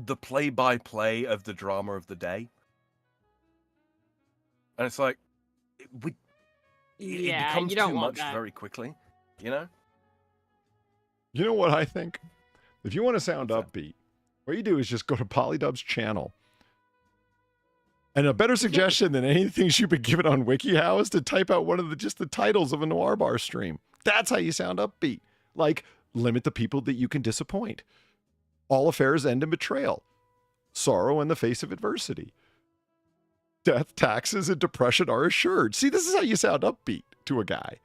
the play-by-play of the drama of the day, and it's like it becomes you don't too want much that. very quickly, you know. You know what I think? If you want to sound upbeat, what you do is just go to Polydub's channel. And a better suggestion than anything she's been given on WikiHow is to type out one of the titles of a Noir Bar stream. That's how you sound upbeat. Like, limit the people that you can disappoint. All affairs end in betrayal. Sorrow in the face of adversity. Death, taxes, and depression are assured. See, this is how you sound upbeat to a guy.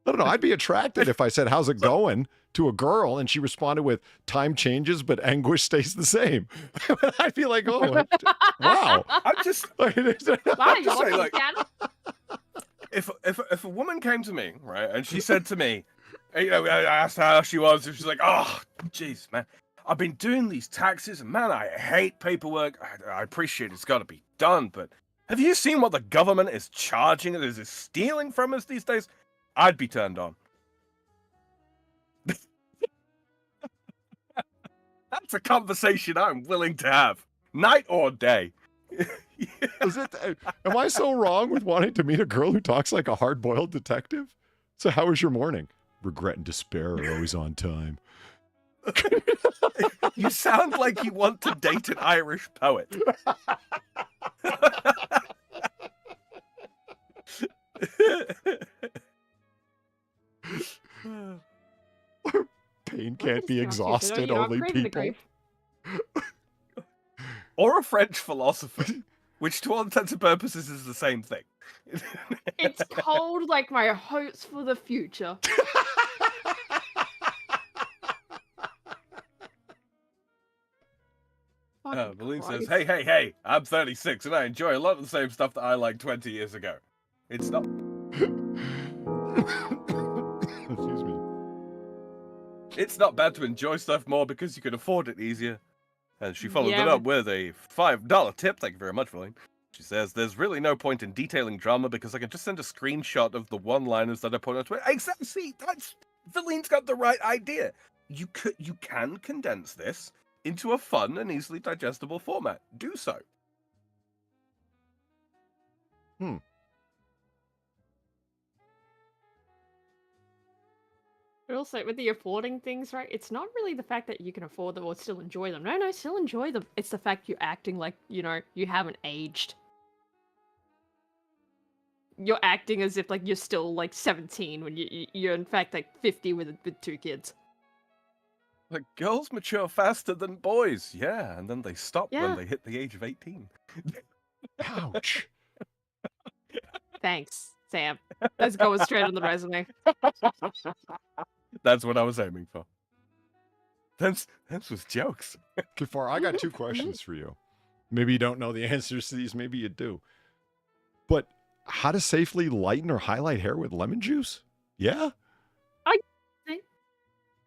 I don't know. I'd be attracted if I said, how's it going? To a girl, and she responded with, time changes, but anguish stays the same. I'd be like, oh, wow. I'm just, Wow, I'm you're just saying, watching like, the channel? if a woman came to me, right, and she said to me, I asked her how she was, and she's like, oh, jeez, man, I've been doing these taxes, and man, I hate paperwork. I appreciate it's got to be done, but have you seen what the government is charging? Is stealing from us these days? I'd be turned on. That's a conversation I'm willing to have, night or day. Am I so wrong with wanting to meet a girl who talks like a hard-boiled detective? So how was your morning? Regret and despair are always on time. You sound like you want to date an Irish poet. Pain can't be exhausted, only people. Or a French philosopher, which to all intents and purposes is the same thing. It's cold like my hopes for the future. Balloon says, hey, I'm 36 and I enjoy a lot of the same stuff that I liked 20 years ago. It's not... Excuse me. It's not bad to enjoy stuff more because you can afford it easier. And she followed it Yeah. up with a $5 tip. Thank you very much, Valine. She says, there's really no point in detailing drama because I can just send a screenshot of the one-liners that I put on Twitter. Exactly. Valine's got the right idea. You can condense this into a fun and easily digestible format. Do so. But also, with the affording things, right? It's not really the fact that you can afford them or still enjoy them. No, still enjoy them. It's the fact you're acting like, you haven't aged. You're acting as if, like, you're still, like, 17 when you're, in fact, like, 50 with 2 kids. Like, girls mature faster than boys. Yeah, and then they stop Yeah. when they hit the age of 18. Ouch. Thanks, Sam. That's going straight on the resume. That's what I was aiming for. That's was jokes. Kafar, I got 2 questions for you. Maybe you don't know the answers to these. Maybe you do. But how to safely lighten or highlight hair with lemon juice? Yeah? I think.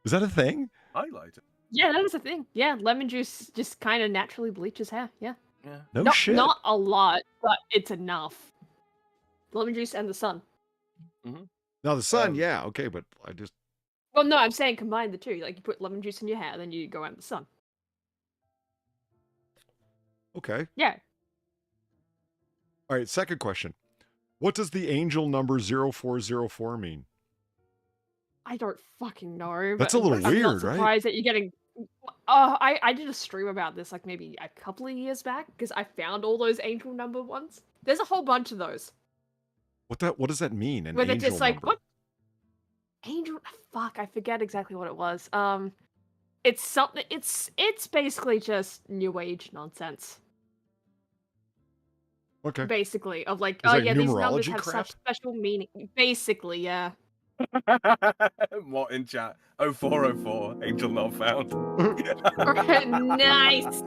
Is that a thing? Highlight it. Yeah, that is a thing. Yeah, lemon juice just kind of naturally bleaches hair. Yeah. Yeah. No shit. Not a lot, but it's enough. Lemon juice and the sun. Now the sun, yeah, okay, but I just... Well, no, I'm saying combine the two. Like, you put lemon juice in your hair, then you go out in the sun. Okay. Yeah. All right, second question. What does the angel number 0404 mean? I don't fucking know. That's but a little I'm not weird, right? surprised that you're getting... I did a stream about this, like, maybe a couple of years back, because I found all those angel number ones. There's a whole bunch of those. What does that mean? An Where they're angel just like, number? what? Angel... Fuck, I forget exactly what it was. It's something... It's basically just new age nonsense. Okay. Basically, of like, Is oh that yeah, these numbers numerology have crap? such special meaning. Basically, yeah. What in chat? 0404, angel not found. Nice.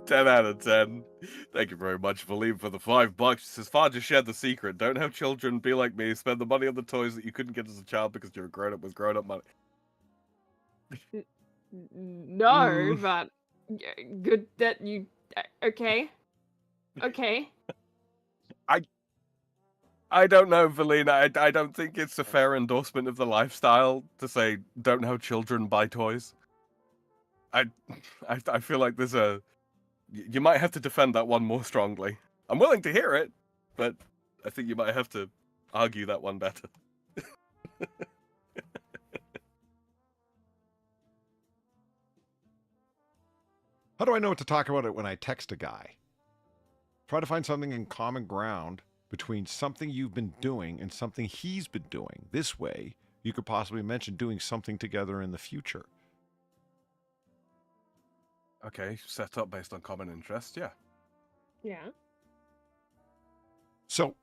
10 out of 10. Thank you very much, Valim, for the $5. It says, far to share the secret. Don't have children be like me. Spend the money on the toys that you couldn't get as a child because you're a grown-up with grown-up money. No, but good that you... Okay. Okay. I don't know, Valina. I don't think it's a fair endorsement of the lifestyle to say don't have children buy toys. I feel like there's a... You might have to defend that one more strongly. I'm willing to hear it, but I think you might have to argue that one better. How do I know what to talk about it when I text a guy? Try to find something in common ground between something you've been doing and something he's been doing. This way, you could possibly mention doing something together in the future. Okay, set up based on common interest, yeah. Yeah. So,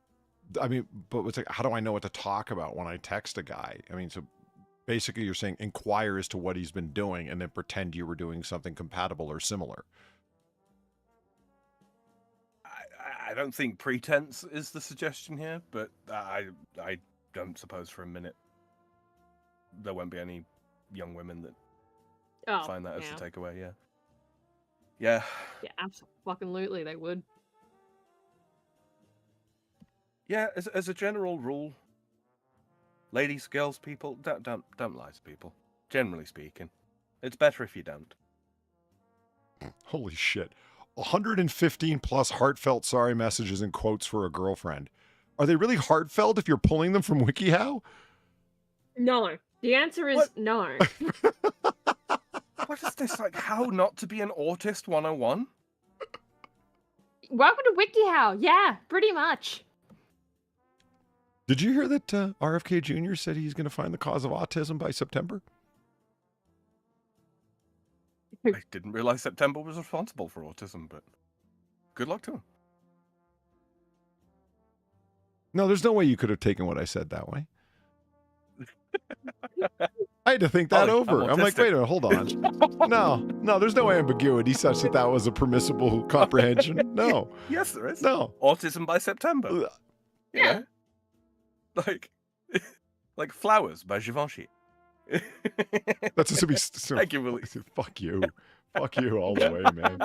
I mean, but what's like, how do I know what to talk about when I text a guy? I mean, so basically you're saying inquire as to what he's been doing and then pretend you were doing something compatible or similar. I don't think pretense is the suggestion here, but I don't suppose for a minute there won't be any young women that find that as a takeaway, yeah. Yeah. Yeah, absolutely, they would. Yeah, as a general rule, ladies, girls, people, don't lie to people. Generally speaking, it's better if you don't. Holy shit. 115 plus heartfelt sorry messages and quotes for a girlfriend. Are they really heartfelt if you're pulling them from WikiHow? No. The answer is no. What is this, like, how not to be an autist 101? Welcome to WikiHow. Yeah, pretty much. Did you hear that RFK Jr. said he's going to find the cause of autism by September? I didn't realize September was responsible for autism, but good luck to him. No, there's no way you could have taken what I said that way. I had to think that over. I'm like, wait a minute, hold on. No, there's no ambiguity such that that was a permissible comprehension. No. Yes, there is. No. Autism by September. Yeah. Like flowers by Givenchy. That's just to be so. Thank you, Willie. Fuck you. Fuck you all the way, man.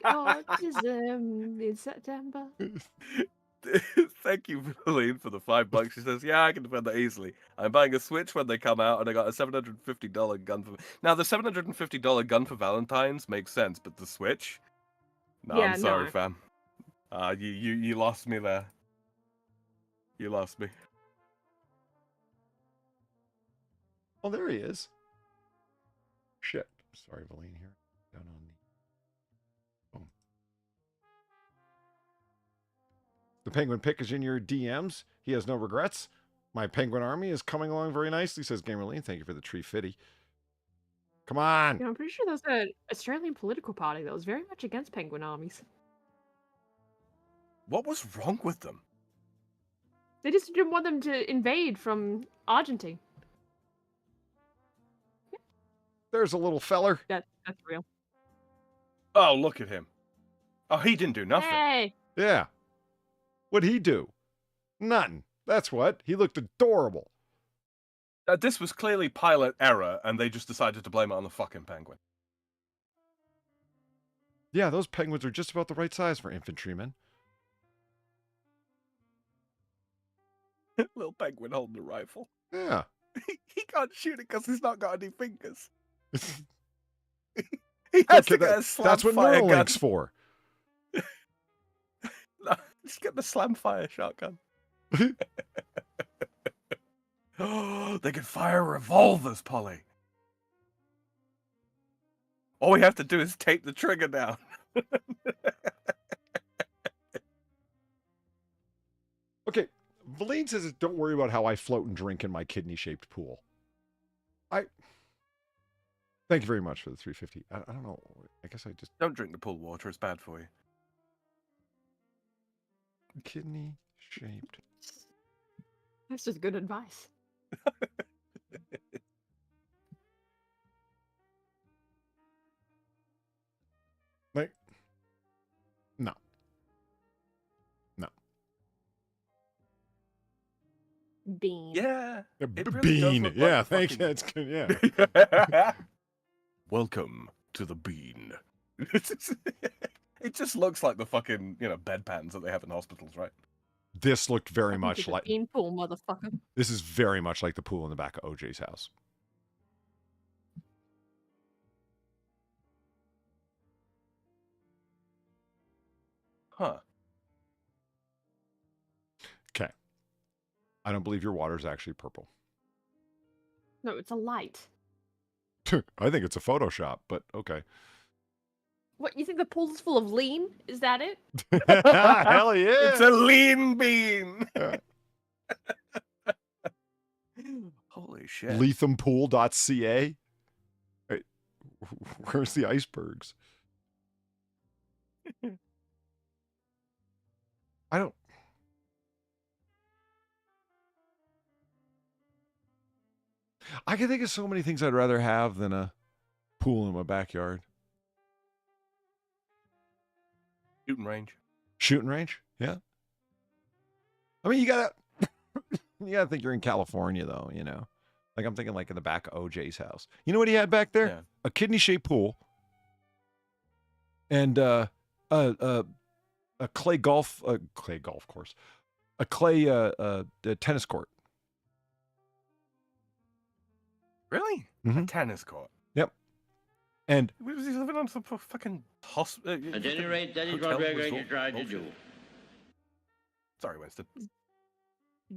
Autism in September. Thank you, Pauline, for the $5. She says, "Yeah, I can defend that easily. I'm buying a Switch when they come out, and I got a $750 gun for." Now, the $750 gun for Valentine's makes sense, but the Switch? No, Yeah, I'm sorry, no. fam. You lost me there. You lost me. Oh, there he is. Shit. Sorry, Valine here. Down on the. Boom. The penguin pick is in your DMs. He has no regrets. My penguin army is coming along very nicely, says Gamerline. Thank you for the tree fitty. Come on. Yeah, I'm pretty sure there's an Australian political party that was very much against penguin armies. What was wrong with them? They just didn't want them to invade from Argentina. There's a little feller. That's real. Oh, look at him. Oh, he didn't do nothing. Hey! Yeah. What'd he do? Nothing. That's what. He looked adorable. This was clearly pilot error, and they just decided to blame it on the fucking penguin. Yeah, those penguins are just about the right size for infantrymen. Little penguin holding a rifle. Yeah. He can't shoot it because he's not got any fingers. He has to get a slam That's what fire Neuralink's gun. for. Just get the slam fire shotgun. Oh, they can fire revolvers, Polly. All we have to do is tape the trigger down. Okay, Valine says, don't worry about how I float and drink in my kidney-shaped pool. Thank you very much for the 350. I don't know. I guess I just... Don't drink the pool water. It's bad for you. Kidney-shaped. That's just good advice. Like, no. No. Bean. Yeah. A It really does bean. look like Yeah, a thanks. fucking- That's good. Yeah. Welcome to the bean. It just looks like the fucking, bedpans that they have in hospitals, right? This looked very Welcome much to the like... bean pool, motherfucker. This is very much like the pool in the back of OJ's house. Huh. Okay. I don't believe your water is actually purple. No, it's a light. I think it's a Photoshop, but okay. What, you think the pool is full of lean? Is that it? Hell yeah. It's a lean bean. Holy shit. Lethampool.ca. Hey, where's the icebergs? I don't... I can think of so many things I'd rather have than a pool in my backyard. Shooting range. Shooting range? Yeah. I mean, you gotta think you're in California, though, Like, I'm thinking like in the back of OJ's house. You know what he had back there? Yeah. A kidney-shaped pool. And a clay golf course. A clay tennis court. Really? Mhm. A tennis court. Yep. And Was he living on some fucking hospital? At any rate, that is what we're going to try to do. Sorry, Winston.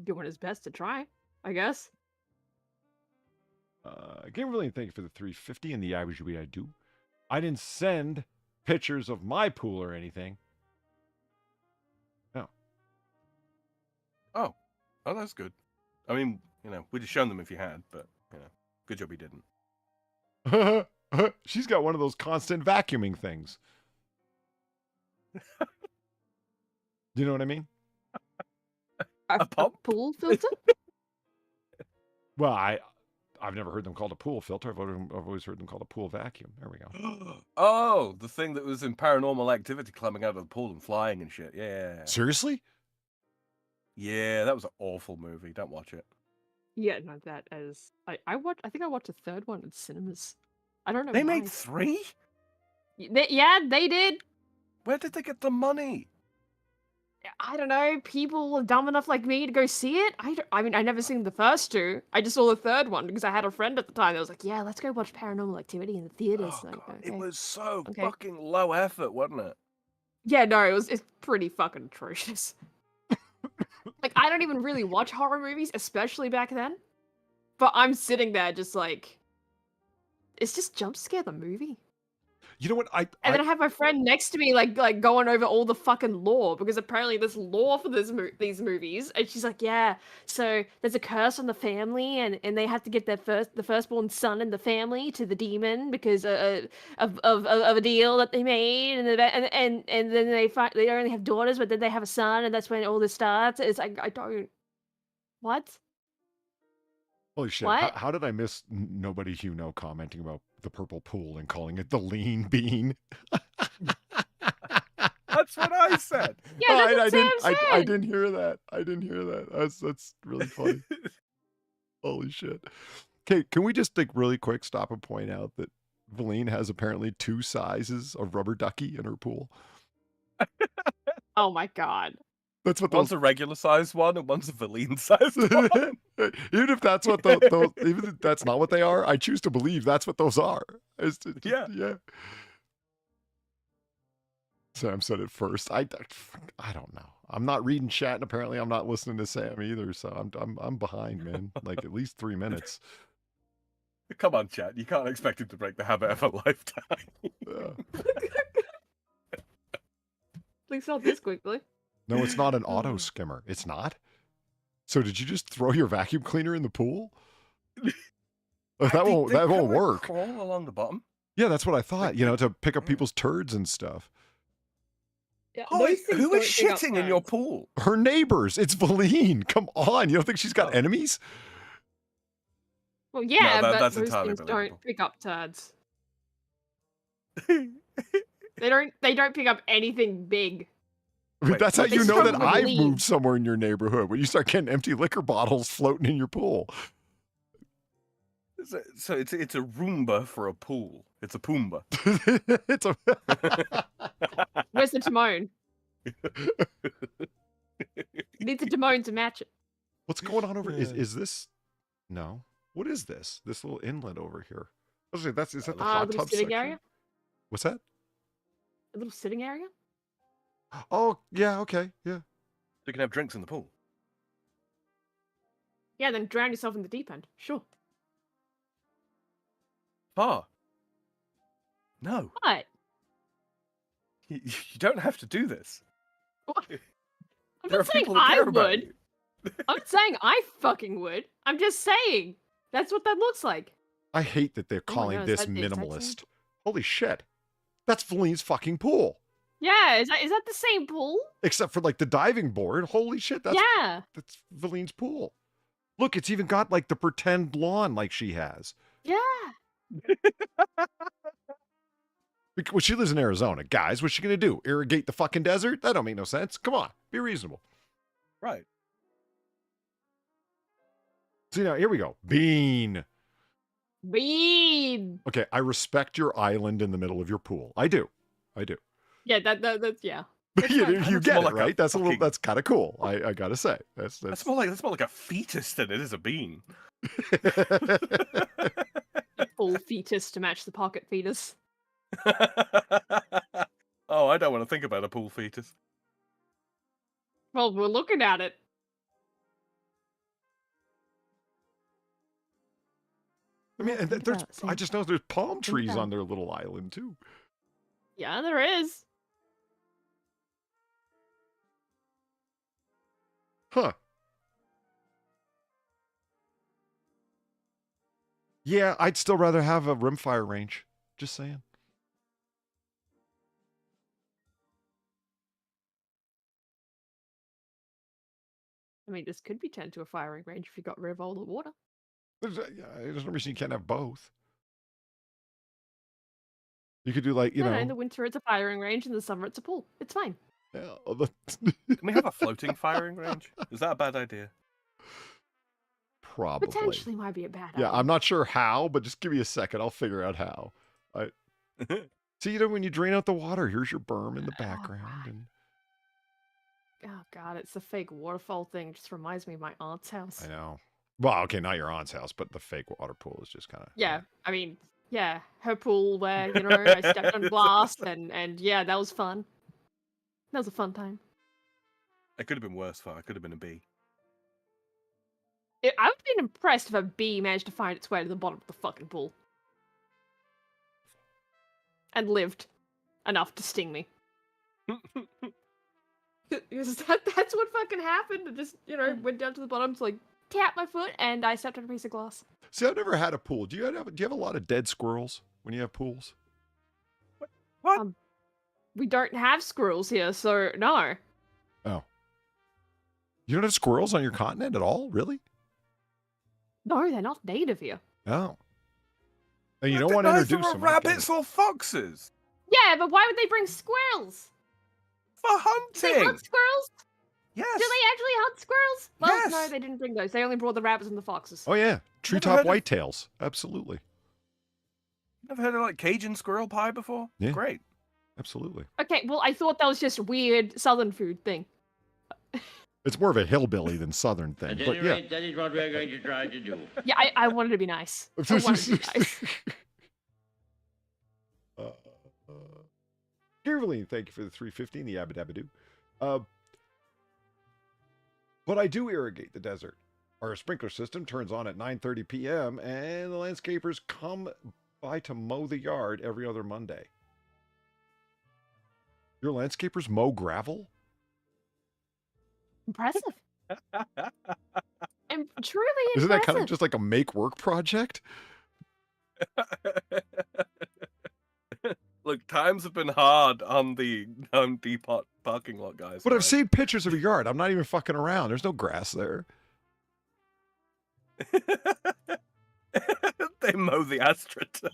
Doing his best to try, I guess. Gamerline, thank you for the 350 and the I do. I didn't send pictures of my pool or anything. No. Oh, that's good. I mean, we'd have shown them if you had, but, good job he didn't. She's got one of those constant vacuuming things. Do you know what I mean? A pump? pool filter? Well, I've never heard them called a pool filter. I've always heard them called a pool vacuum. There we go. Oh, the thing that was in Paranormal Activity climbing out of the pool and flying and shit. Yeah. Seriously? Yeah, that was an awful movie. Don't watch it. Yeah, no, that as I think I watched a third one in cinemas. I don't know They why. made 3? Yeah, they did. Where did they get the money? I don't know. People dumb enough like me to go see it. I mean, I never seen the first two. I just saw the third one because I had a friend at the time that was like, "Yeah, let's go watch Paranormal Activity in the theaters." Oh, Like, God. okay. It was so Okay. fucking low effort, wasn't it? Yeah, no, it's pretty fucking atrocious. Like, I don't even really watch horror movies, especially back then. But I'm sitting there just like, it's just jump scare the movie. You know what? And then I have my friend next to me, like going over all the fucking lore because apparently there's lore for these movies, and she's like, "Yeah, so there's a curse on the family, and they have to get the firstborn son in the family to the demon because of a deal that they made, and then they only have daughters, but then they have a son, and that's when all this starts." It's like I don't what. Holy shit! What? How did I miss nobody you know commenting about the purple pool and calling it the lean bean? That's what I said. Yeah, that's what Sam said. I didn't hear that. I didn't hear that. That's really funny. Holy shit! Okay, can we just like really quick stop and point out that Valine has apparently 2 sizes of rubber ducky in her pool? Oh my god. That's what One's a regular size one and one's a Valine size one. Even if that's what even if that's not what they are, I choose to believe that's what those are. Yeah. Sam said it first. I don't know. I'm not reading chat, and apparently I'm not listening to Sam either. So I'm behind, man. Like at least 3 minutes. Come on, chat. You can't expect him to break the habit of a lifetime. Yeah. Please not this quickly. No, it's not an auto skimmer. It's not. So did you just throw your vacuum cleaner in the pool? That won't work. Crawl along the bottom. Yeah, that's what I thought. You know, to pick up people's turds and stuff. Yeah, Who is shitting in your pool? Her neighbors. It's Valine. Come on. You don't think she's got enemies? Well, yeah, No, but that's those entirely things believable. don't pick up turds. They don't pick up anything big. I mean, Wait, that's how what? you They know that struggle with I've leaves. moved somewhere in your neighborhood when you start getting empty liquor bottles floating in your pool. So it's a Roomba for a pool. It's a Pumbaa. It's a Where's the Timon? Needs a Timon to match it. What's going on over? Is this? No. What is this? This little inlet over here? Is that the hot little tub sitting section? area? What's that? A little sitting area? Oh yeah, okay, yeah. You can have drinks in the pool. Yeah, then drown yourself in the deep end. Sure. Far. No, What? you don't have to do this. What? I'm There not are saying people that I care about would. you. I'm not saying I fucking would. I'm just saying that's what that looks like. I hate that they're Oh my calling God, this is that the exact same? minimalist. Holy shit. That's Valine's fucking pool. Yeah, is that the same pool? Except for like the diving board. Holy shit, that's Yeah. Valine's pool. Look, it's even got like the pretend lawn like she has. Yeah. Well, she lives in Arizona. Guys, what's she gonna do? Irrigate the fucking desert? That don't make no sense. Come on, be reasonable. Right. See now, here we go. Bean. Bean. Okay, I respect your island in the middle of your pool. I do. Yeah, that's yeah. you get more it, like a right? That's a little. fucking- That's kind of cool. I gotta say. That's That's more like a fetus than it is a bean. Full fetus to match the pocket fetus. Oh, I don't want to think about a pool fetus. Well, we're looking at it. I mean, and Think there's. about it, Sam. I just know there's palm trees about on their little island too. Yeah, there is. Huh. Yeah, I'd still rather have a rimfire range. Just saying. I mean, this could be turned to a firing range if you got rid of all the water. There's no reason you can't have both. You could do like, you No, know. in the winter it's a firing range, in the summer it's a pool. It's fine. Yeah, Can we have a floating firing range? Is that a bad idea? Probably. Potentially might be a bad Yeah, idea. I'm not sure how, but just give me a second. I'll figure out how. See, when you drain out the water, here's your berm in the background. And Oh god, it's the fake waterfall thing. It just reminds me of my aunt's house. I know. Well, okay, not your aunt's house, but the fake water pool is just kind of... Yeah, I mean, yeah, her pool where, I stepped on glass and yeah, that was fun. That was a fun time. It could have been worse for. It could have been a bee. I would have been impressed if a bee managed to find its way to the bottom of the fucking pool. And lived enough to sting me. Because that's what fucking happened. It just, went down to the bottom to, like, tap my foot, and I stepped on a piece of glass. See, I've never had a pool. Do you have a lot of dead squirrels when you have pools? What? We don't have squirrels here, so no. Oh. You don't have squirrels on your continent at all? Really? No, they're not native here. Oh. And you don't want to introduce them. Rabbits or foxes? Yeah, but why would they bring squirrels? For hunting. They hunt squirrels? Yes. Do they actually hunt squirrels? Well, Yes. no, they didn't bring those. They only brought the rabbits and the foxes. Oh, yeah. Treetop heard of- whitetails. Absolutely. Never heard of like Cajun squirrel pie before? Yeah. Great. Absolutely. Okay, well, I thought that was just a weird southern food thing. It's more of a hillbilly than southern thing. At But any yeah. rate, that is what we're going to try to do. Yeah, I wanted to be nice. I wanted to be nice. Kirvaline, thank you for the 350 and the abadabadoo. But I do irrigate the desert. Our sprinkler system turns on at 9:30 p.m. and the landscapers come by to mow the yard every other Monday. Your landscapers mow gravel? Impressive. And truly impressive. Isn't that kind of just like a make work project? Look, times have been hard on the Home Depot parking lot, guys. But I've right? seen pictures of your yard. I'm not even fucking around. There's no grass there. They mow the astroturf.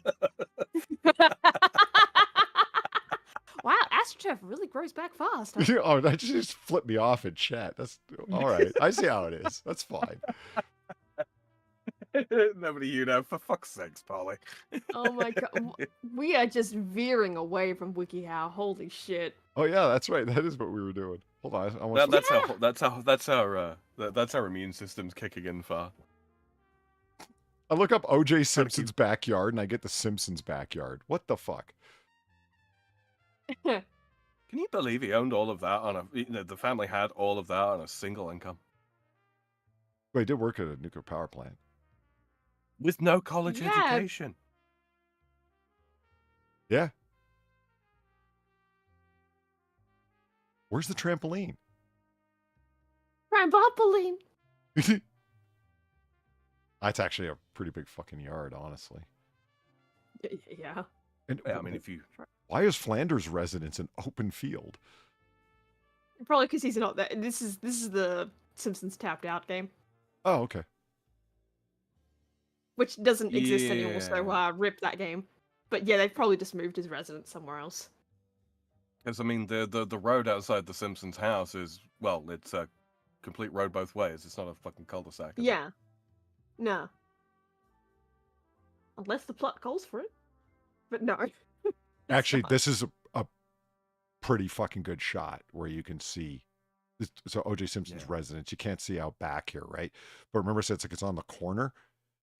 Wow, AstroTurf really grows back fast. Huh? Oh, that just flipped me off in chat. That's all right. I see how it is. That's fine. Nobody, for fuck's sakes, Polly. Oh my god, we are just veering away from WikiHow. Holy shit! Oh yeah, that's right. That is what we were doing. Hold on. I want That's our immune system's kicking in far. I look up OJ Simpson's backyard and I get the Simpsons backyard. What the fuck? Can you believe he owned all of that on the family had all of that on a single income? Well, he did work at a nuclear power plant. With no college education. Yeah. Where's the trampoline? Trampoline. That's actually a pretty big fucking yard, honestly. Yeah. And Yeah, I mean, if you why is Flanders' residence an open field? Probably because he's not there. This is the Simpsons tapped out game, Oh, okay. which doesn't exist anymore. So Yeah. rip that game. But yeah, they've probably just moved his residence somewhere else. Because I mean, the road outside the Simpsons' house is it's a complete road both ways. It's not a fucking cul-de-sac. is it? Yeah. No. Unless the plot calls for it. But no. Actually, this is a pretty fucking good shot where you can see. So OJ Simpson's residence. You can't see out back here, right? But remember, so it's on the corner.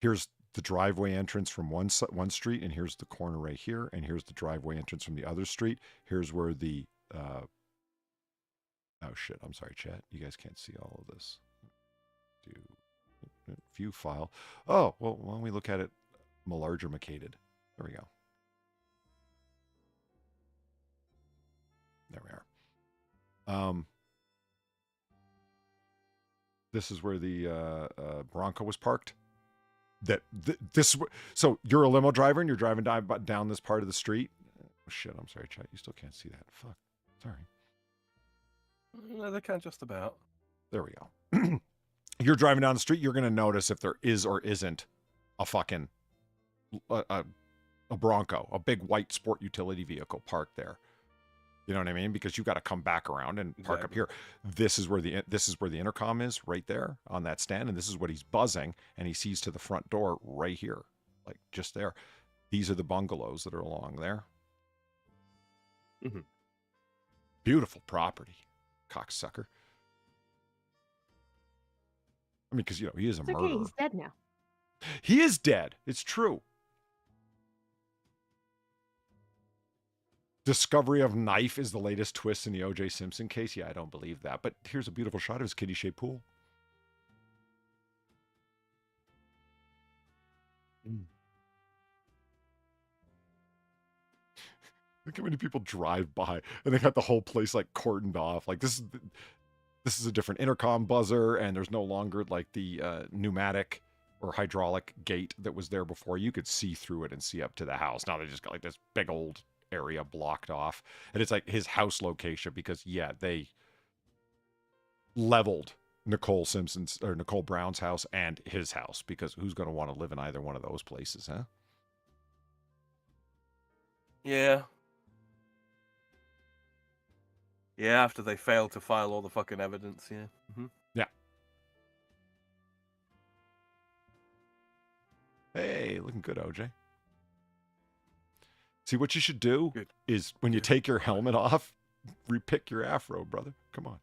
Here's the driveway entrance from one street, and here's the corner right here, and here's the driveway entrance from the other street. Here's where the oh shit, I'm sorry, chat. You guys can't see all of this. View file. Oh, well, why don't we look at it malargamicated? There we go. There we are. This is where the Bronco was parked. So you're a limo driver and you're driving down this part of the street. Oh, shit, I'm sorry, chat. You still can't see that. Fuck. Sorry. No, they can't just about. There we go. You're driving down the street. You're going to notice if there is or isn't a fucking a Bronco, a big white sport utility vehicle parked there. You know what I mean? Because you got to come back around and park up here. This is where the intercom is, right there on that stand, and this is what he's buzzing, and he sees to the front door right here, like just there. These are the bungalows that are along there. Mm-hmm. Beautiful property, cocksucker. I mean, because he is a murderer. Okay, he's dead now. He is dead. It's true. Discovery of knife is the latest twist in the O.J. Simpson case. Yeah, I don't believe that. But here's a beautiful shot of his kitty-shaped pool. Look how many people drive by, and they got the whole place like cordoned off. Like this is a different intercom buzzer, and there's no longer like the pneumatic or hydraulic gate that was there before. You could see through it and see up to the house. Now they just got like this big old area blocked off, and it's like his house location because they leveled Nicole Brown's house and his house, because who's going to want to live in either one of those places, huh? Yeah, after they failed to file all the fucking evidence. Yeah. Hey, looking good, OJ. See, what you should do is when you take your helmet off, repick your afro, brother. Come on.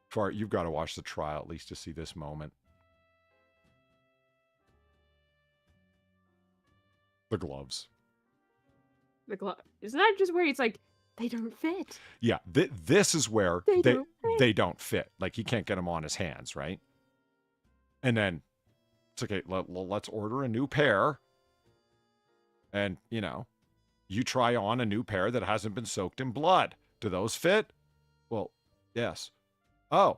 Fart, you've got to watch the trial at least to see this moment. The gloves. The glove. Isn't that just where it's like, they don't fit? Yeah, this is where they don't fit. Like, he can't get them on his hands, right? And then it's okay, let's order a new pair. And, you try on a new pair that hasn't been soaked in blood. Do those fit? Well, yes. Oh.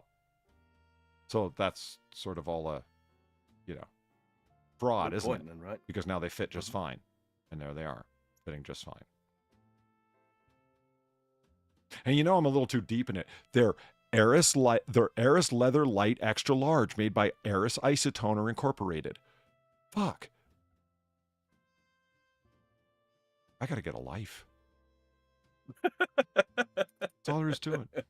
So that's sort of all a, fraud, isn't it? Right? Because now they fit just fine. And there they are, fitting just fine. And I'm a little too deep in it. They're Eris Leather Light Extra Large, made by Eris Isotoner Incorporated. Fuck. I gotta get a life. That's all there is to it.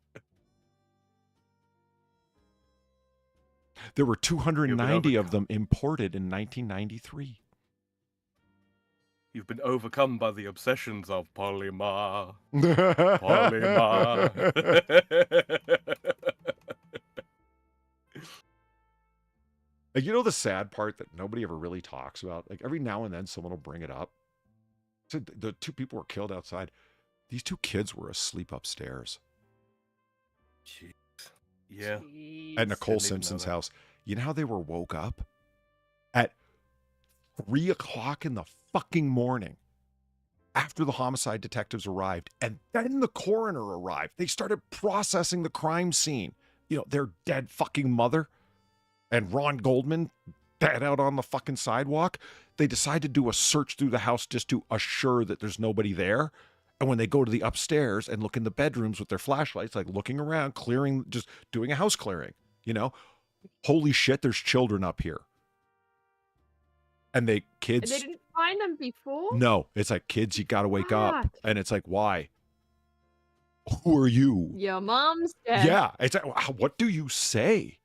There were 290 of them imported in 1993. You've been overcome by the obsessions of Polymar. Polymar. The sad part that nobody ever really talks about? Like, every now and then someone will bring it up. So the two people were killed outside. These two kids were asleep upstairs. Jeez. Yeah. Jeez. At Nicole Simpson's house. You know how they were woke up? At 3 o'clock in the fucking morning, after the homicide detectives arrived, and then the coroner arrived. They started processing the crime scene. Their dead fucking mother and Ron Goldman dead out on the fucking sidewalk. They decide to do a search through the house just to assure that there's nobody there. And when they go to the upstairs and look in the bedrooms with their flashlights, like looking around, clearing, just doing a house clearing, holy shit, there's children up here. And kids. And they didn't find them before? No, it's like, kids, you got to wake up. And it's like, why? Who are you? Your mom's dead. Yeah. It's like, what do you say?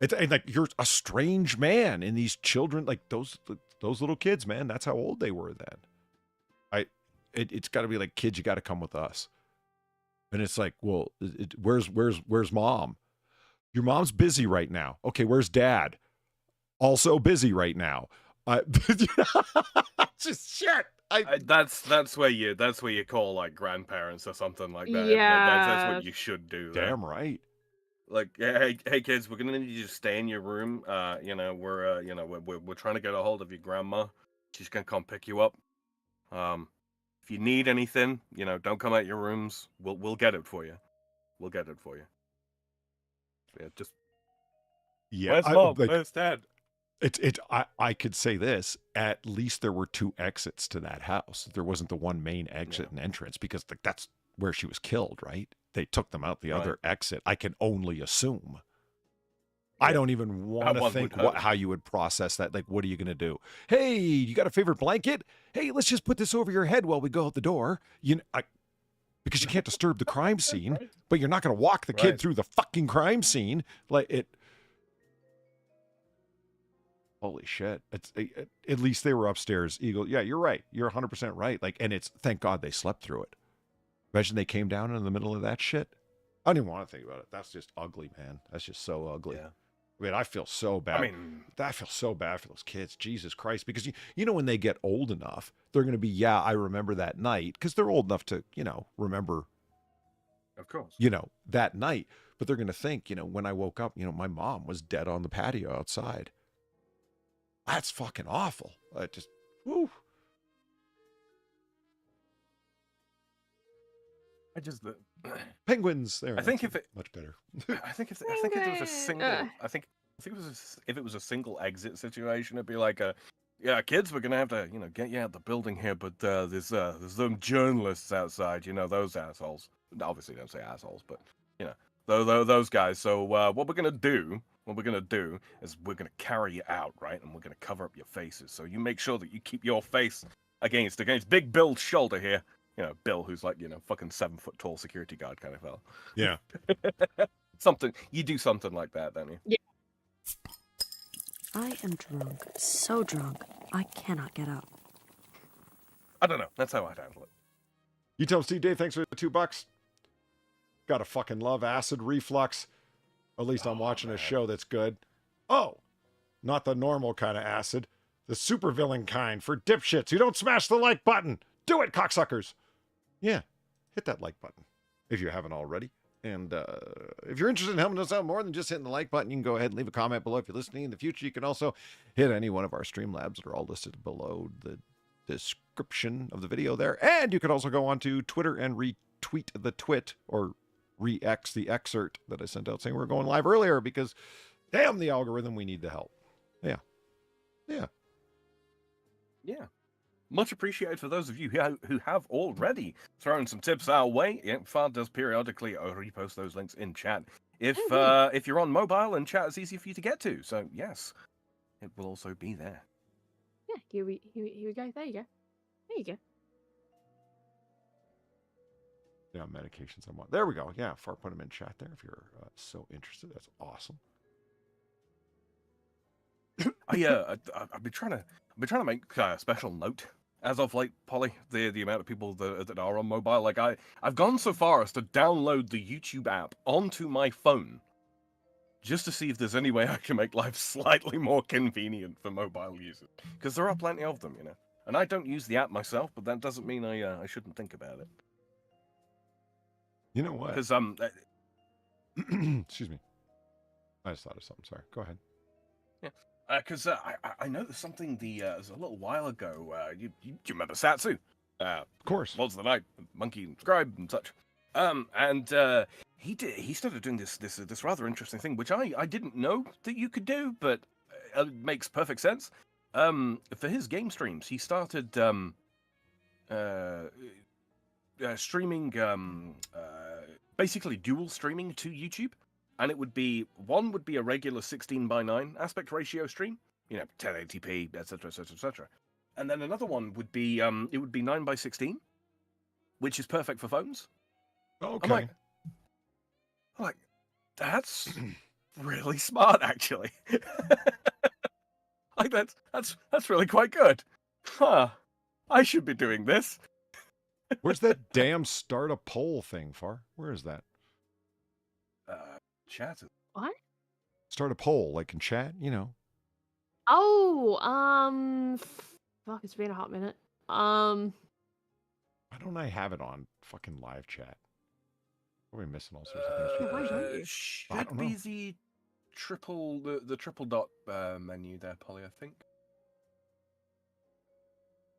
It's like, you're a strange man, and these children, like those little kids, man, that's how old they were then. It's got to be like, kids, you got to come with us. And it's like, well, where's mom? Your mom's busy right now. Okay, where's dad? Also busy right now. Just shit. That's where you call like grandparents or something like that. Yeah, that's what you should do. Damn right. Like, hey kids, we're gonna need you to stay in your room. We're trying to get a hold of your grandma. She's gonna come pick you up. If you need anything, don't come out your rooms. We'll get it for you. We'll get it for you. Yeah, just. Yeah. Where's mom? Where's dad? I could say this, at least there were 2 exits to that house. There wasn't the one main exit and entrance, because that's where she was killed, right? They took them out the other exit. I can only assume. I don't even want to one think would hope. how you would process that. Like, what are you going to do? Hey, you got a favorite blanket? Hey, let's just put this over your head while we go out the door. Because you can't disturb the crime scene, Right. but you're not going to walk the kid Right. through the fucking crime scene. Like it. Holy shit. At least they were upstairs. Eagle. Yeah, you're right. You're 100% right. Like, and it's, thank God they slept through it. Imagine they came down in the middle of that shit. I don't even want to think about it. That's just ugly, man. That's just so ugly. Yeah. I mean, I feel so bad. I mean, I feel so bad for those kids. Jesus Christ. Because, you know, when they get old enough, they're going to be, yeah, I remember that night. Because they're old enough to, you know, remember, of course. you know, that night. But they're going to think, you know, when I woke up, you know, my mom was dead on the patio outside. That's fucking awful. I just, whew. I just Penguins. There. I think if it much better. I think if it was a single I think if it was a single exit situation, it'd be like yeah, kids, we're gonna have to, you know, get you out the building here, but there's them journalists outside, you know, those assholes. Obviously don't say assholes, but you know, those guys. So what we're gonna do is we're gonna carry you out, right? And we're gonna cover up your faces. So you make sure that you keep your face against Big Bill's shoulder here. You know, Bill, who's like, you know, fucking 7 foot tall security guard kind of fella. Yeah. You do something like that, don't you? Yeah. I am drunk, so drunk, I cannot get up. I don't know. That's how I'd handle it. You tell Steve Dave, thanks for the $2. Gotta fucking love acid reflux. At least I'm watching a show that's good. Oh, not the normal kind of acid. The supervillain kind for dipshits who don't smash the like button. Do it, cocksuckers. Yeah, hit that like button if you haven't already. And if you're interested in helping us out more than just hitting the like button, you can go ahead and leave a comment below if you're listening. In the future, you can also hit any one of our Streamlabs that are all listed below the description of the video there. And you can also go on to Twitter and retweet the twit or re-X the excerpt that I sent out saying we're going live earlier because damn the algorithm, we need the help. Yeah. Yeah. Yeah. Much appreciated for those of you who have already thrown some tips our way. Yeah, Far does periodically repost those links in chat. If you're on mobile and chat is easy for you to get to. So yes, it will also be there. Yeah, here we go. There you go. There you go. Yeah, medications I'm on. There we go. Yeah, Far put them in chat there if you're so interested. That's awesome. I've been trying to make a special note as of late, Polly. The amount of people that are on mobile. Like I've gone so far as to download the YouTube app onto my phone, just to see if there's any way I can make life slightly more convenient for mobile users. Because there are plenty of them, you know. And I don't use the app myself, but that doesn't mean I shouldn't think about it. You know what? Because Excuse me. I just thought of something. Sorry. Go ahead. Yeah. Because I noticed something it was a little while ago. You remember Satsu? Of course. Mods of the Night, Monkey and Scribe and such. And he started doing this rather interesting thing, which I didn't know that you could do, but it makes perfect sense. For his game streams, he started streaming, basically dual streaming to YouTube. And it would be, one would be a regular 16:9 aspect ratio stream, you know, 1080p, etc., etc., etc. And then another one would be, it would be 9:16, which is perfect for phones. Okay. I'm like, that's really smart, actually. Like that's really quite good. Huh? I should be doing this. Where's that damn start a poll thing, Far? Where is that? Chat. What? Start a poll, like in chat, you know. Oh, fuck, it's been a hot minute. Why don't I have it on fucking live chat? Are we missing all sorts of things? why don't you? Should be the triple dot menu there, Polly, I think.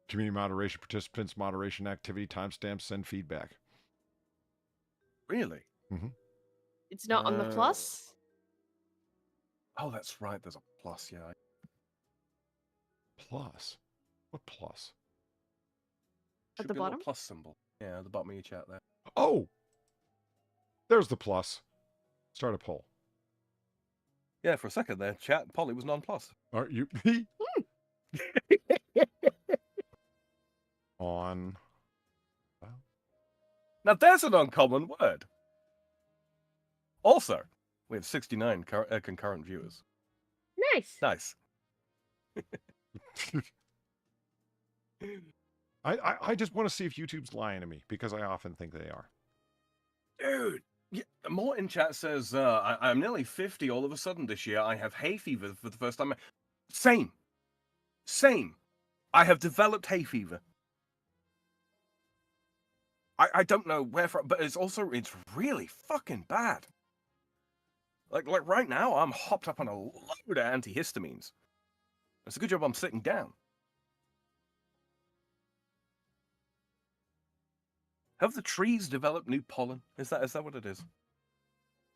Community moderation, participants, moderation activity, timestamps, send feedback. Really? Mm-hmm. It's not on the plus? Oh, that's right. There's a plus, yeah. Plus? What plus? At the Be a little bottom? plus symbol. Yeah, at the bottom of your chat there. Oh! There's the plus. Start a poll. Yeah, for a second there, chat, Polly was nonplussed. Are you on? Now there's an uncommon word. Also, we have 69 concurrent viewers. Nice. Nice. I just want to see if YouTube's lying to me because I often think they are. Dude, yeah, Mort in chat says, I'm nearly 50 all of a sudden this year. I have hay fever for the first time. Same. I have developed hay fever. I don't know where from, but it's really fucking bad. Like right now, I'm hopped up on a load of antihistamines. It's a good job I'm sitting down. Have the trees developed new pollen? Is that what it is?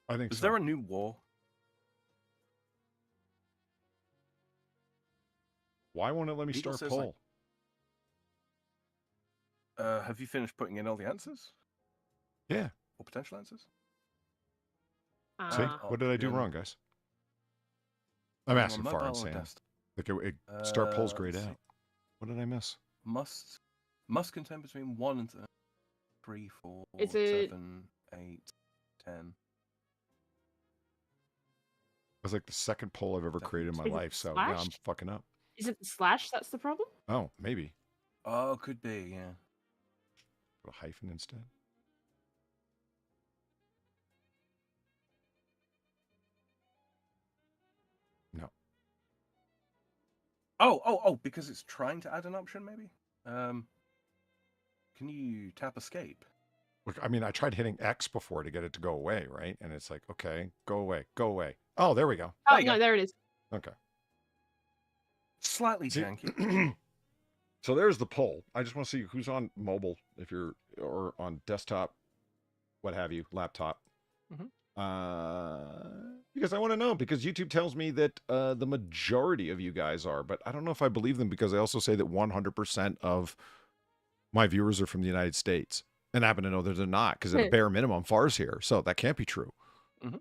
I think so. Is there a new war? Why won't it let me Eagle start says, poll? Have you finished putting in all the answers? Yeah. Or potential answers? See, what did I do wrong, guys? I'm asking mobile far and or Sam. desktop? Like start polls grayed let's see. out. What did I miss? Must contain between 1 and 3, 4, Is it- 7, 8, 10. It was like the second poll I've ever created in my Is it life, so yeah, I'm slashed? fucking up. Is it the slash that's the problem? Oh, maybe. Oh, could be, yeah. Put a hyphen instead. No. Oh, because it's trying to add an option, maybe? Can you tap escape? Look, I mean, I tried hitting X before to get it to go away, right? And it's like, okay, go away, go away. Oh, there we go. Oh, you no, go. there it is. Okay. Slightly See- janky. So there's the poll. I just want to see who's on mobile, if you're, or on desktop, what have you, laptop. Because I want to know, because YouTube tells me that the majority of you guys are, but I don't know if I believe them because they also say that 100% of my viewers are from the United States. And I happen to know that they're not, because at a bare minimum, Far's here. So that can't be true. Mhm.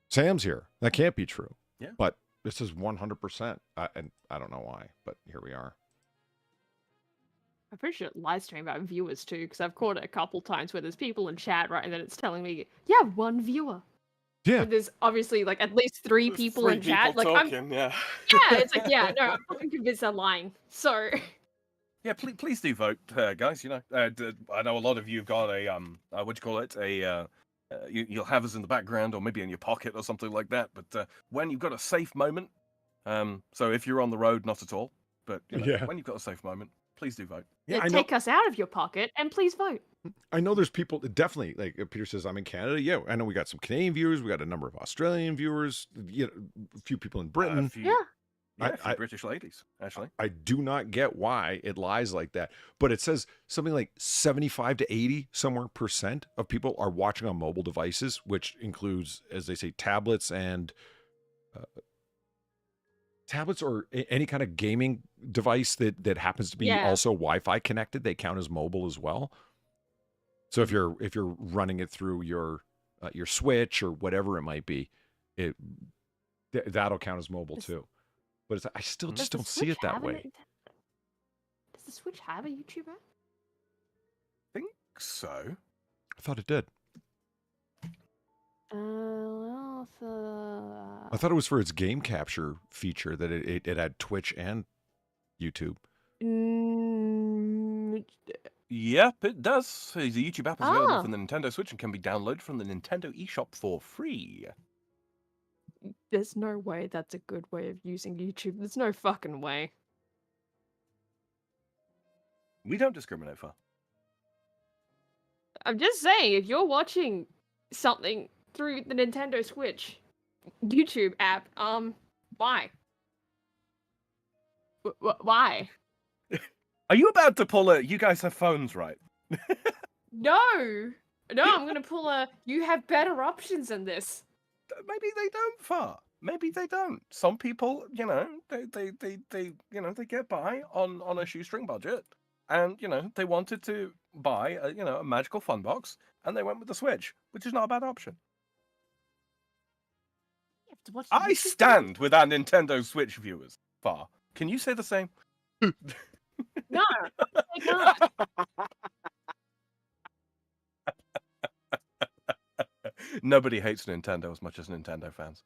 Sam's here. That can't be true. Yeah. But this is 100%. And I don't know why, but here we are. I'm pretty sure it live stream about viewers too, because I've caught it a couple times where there's people in chat, right, and then it's telling me, yeah, 1 viewer. Yeah. But there's obviously like at least 3 people in chat. Like talking, yeah. yeah, it's like yeah, no, I'm fucking convinced they're lying. So Yeah, please do vote, guys. You know, I know a lot of you have got a what do you call it? You'll have us in the background or maybe in your pocket or something like that. But when you've got a safe moment, so if you're on the road, not at all. But you know, Yeah. when you've got a safe moment, please do vote. Yeah, I know. take us out of your pocket and please vote. I know there's people that definitely, like Peter says, I'm in Canada. Yeah, I know we got some Canadian viewers. We got a number of Australian viewers. You know, a few people in Britain. A few, Yeah. a few British ladies, actually. I do not get why it lies like that. But it says something like 75 to 80 somewhere % of people are watching on mobile devices, which includes, as they say, tablets and tablets or any kind of gaming device that happens to be Yeah. also Wi-Fi connected. They count as mobile as well. So if you're running it through your Switch or whatever it might be, that'll count as mobile too. But I still just don't see it that way. Does the Switch have a YouTube app? I think so. I thought it did. Well, I thought it was for its game capture feature that it had Twitch and YouTube. Yep, it does. The YouTube app is available from the Nintendo Switch and can be downloaded from the Nintendo eShop for free. There's no way that's a good way of using YouTube. There's no fucking way. We don't discriminate, Far. I'm just saying, if you're watching something through the Nintendo Switch YouTube app, why? Why? Are you about to pull a? You guys have phones, right? No, I'm gonna pull a. You have better options than this. Maybe they don't, Far. Maybe they don't. Some people, you know, they get by on a shoestring budget, and you know they wanted to buy a magical fun box, and they went with the Switch, which is not a bad option. Yeah, I stand with our Nintendo Switch viewers. Far. Can you say the same? No, I can't. Nobody hates Nintendo as much as Nintendo fans.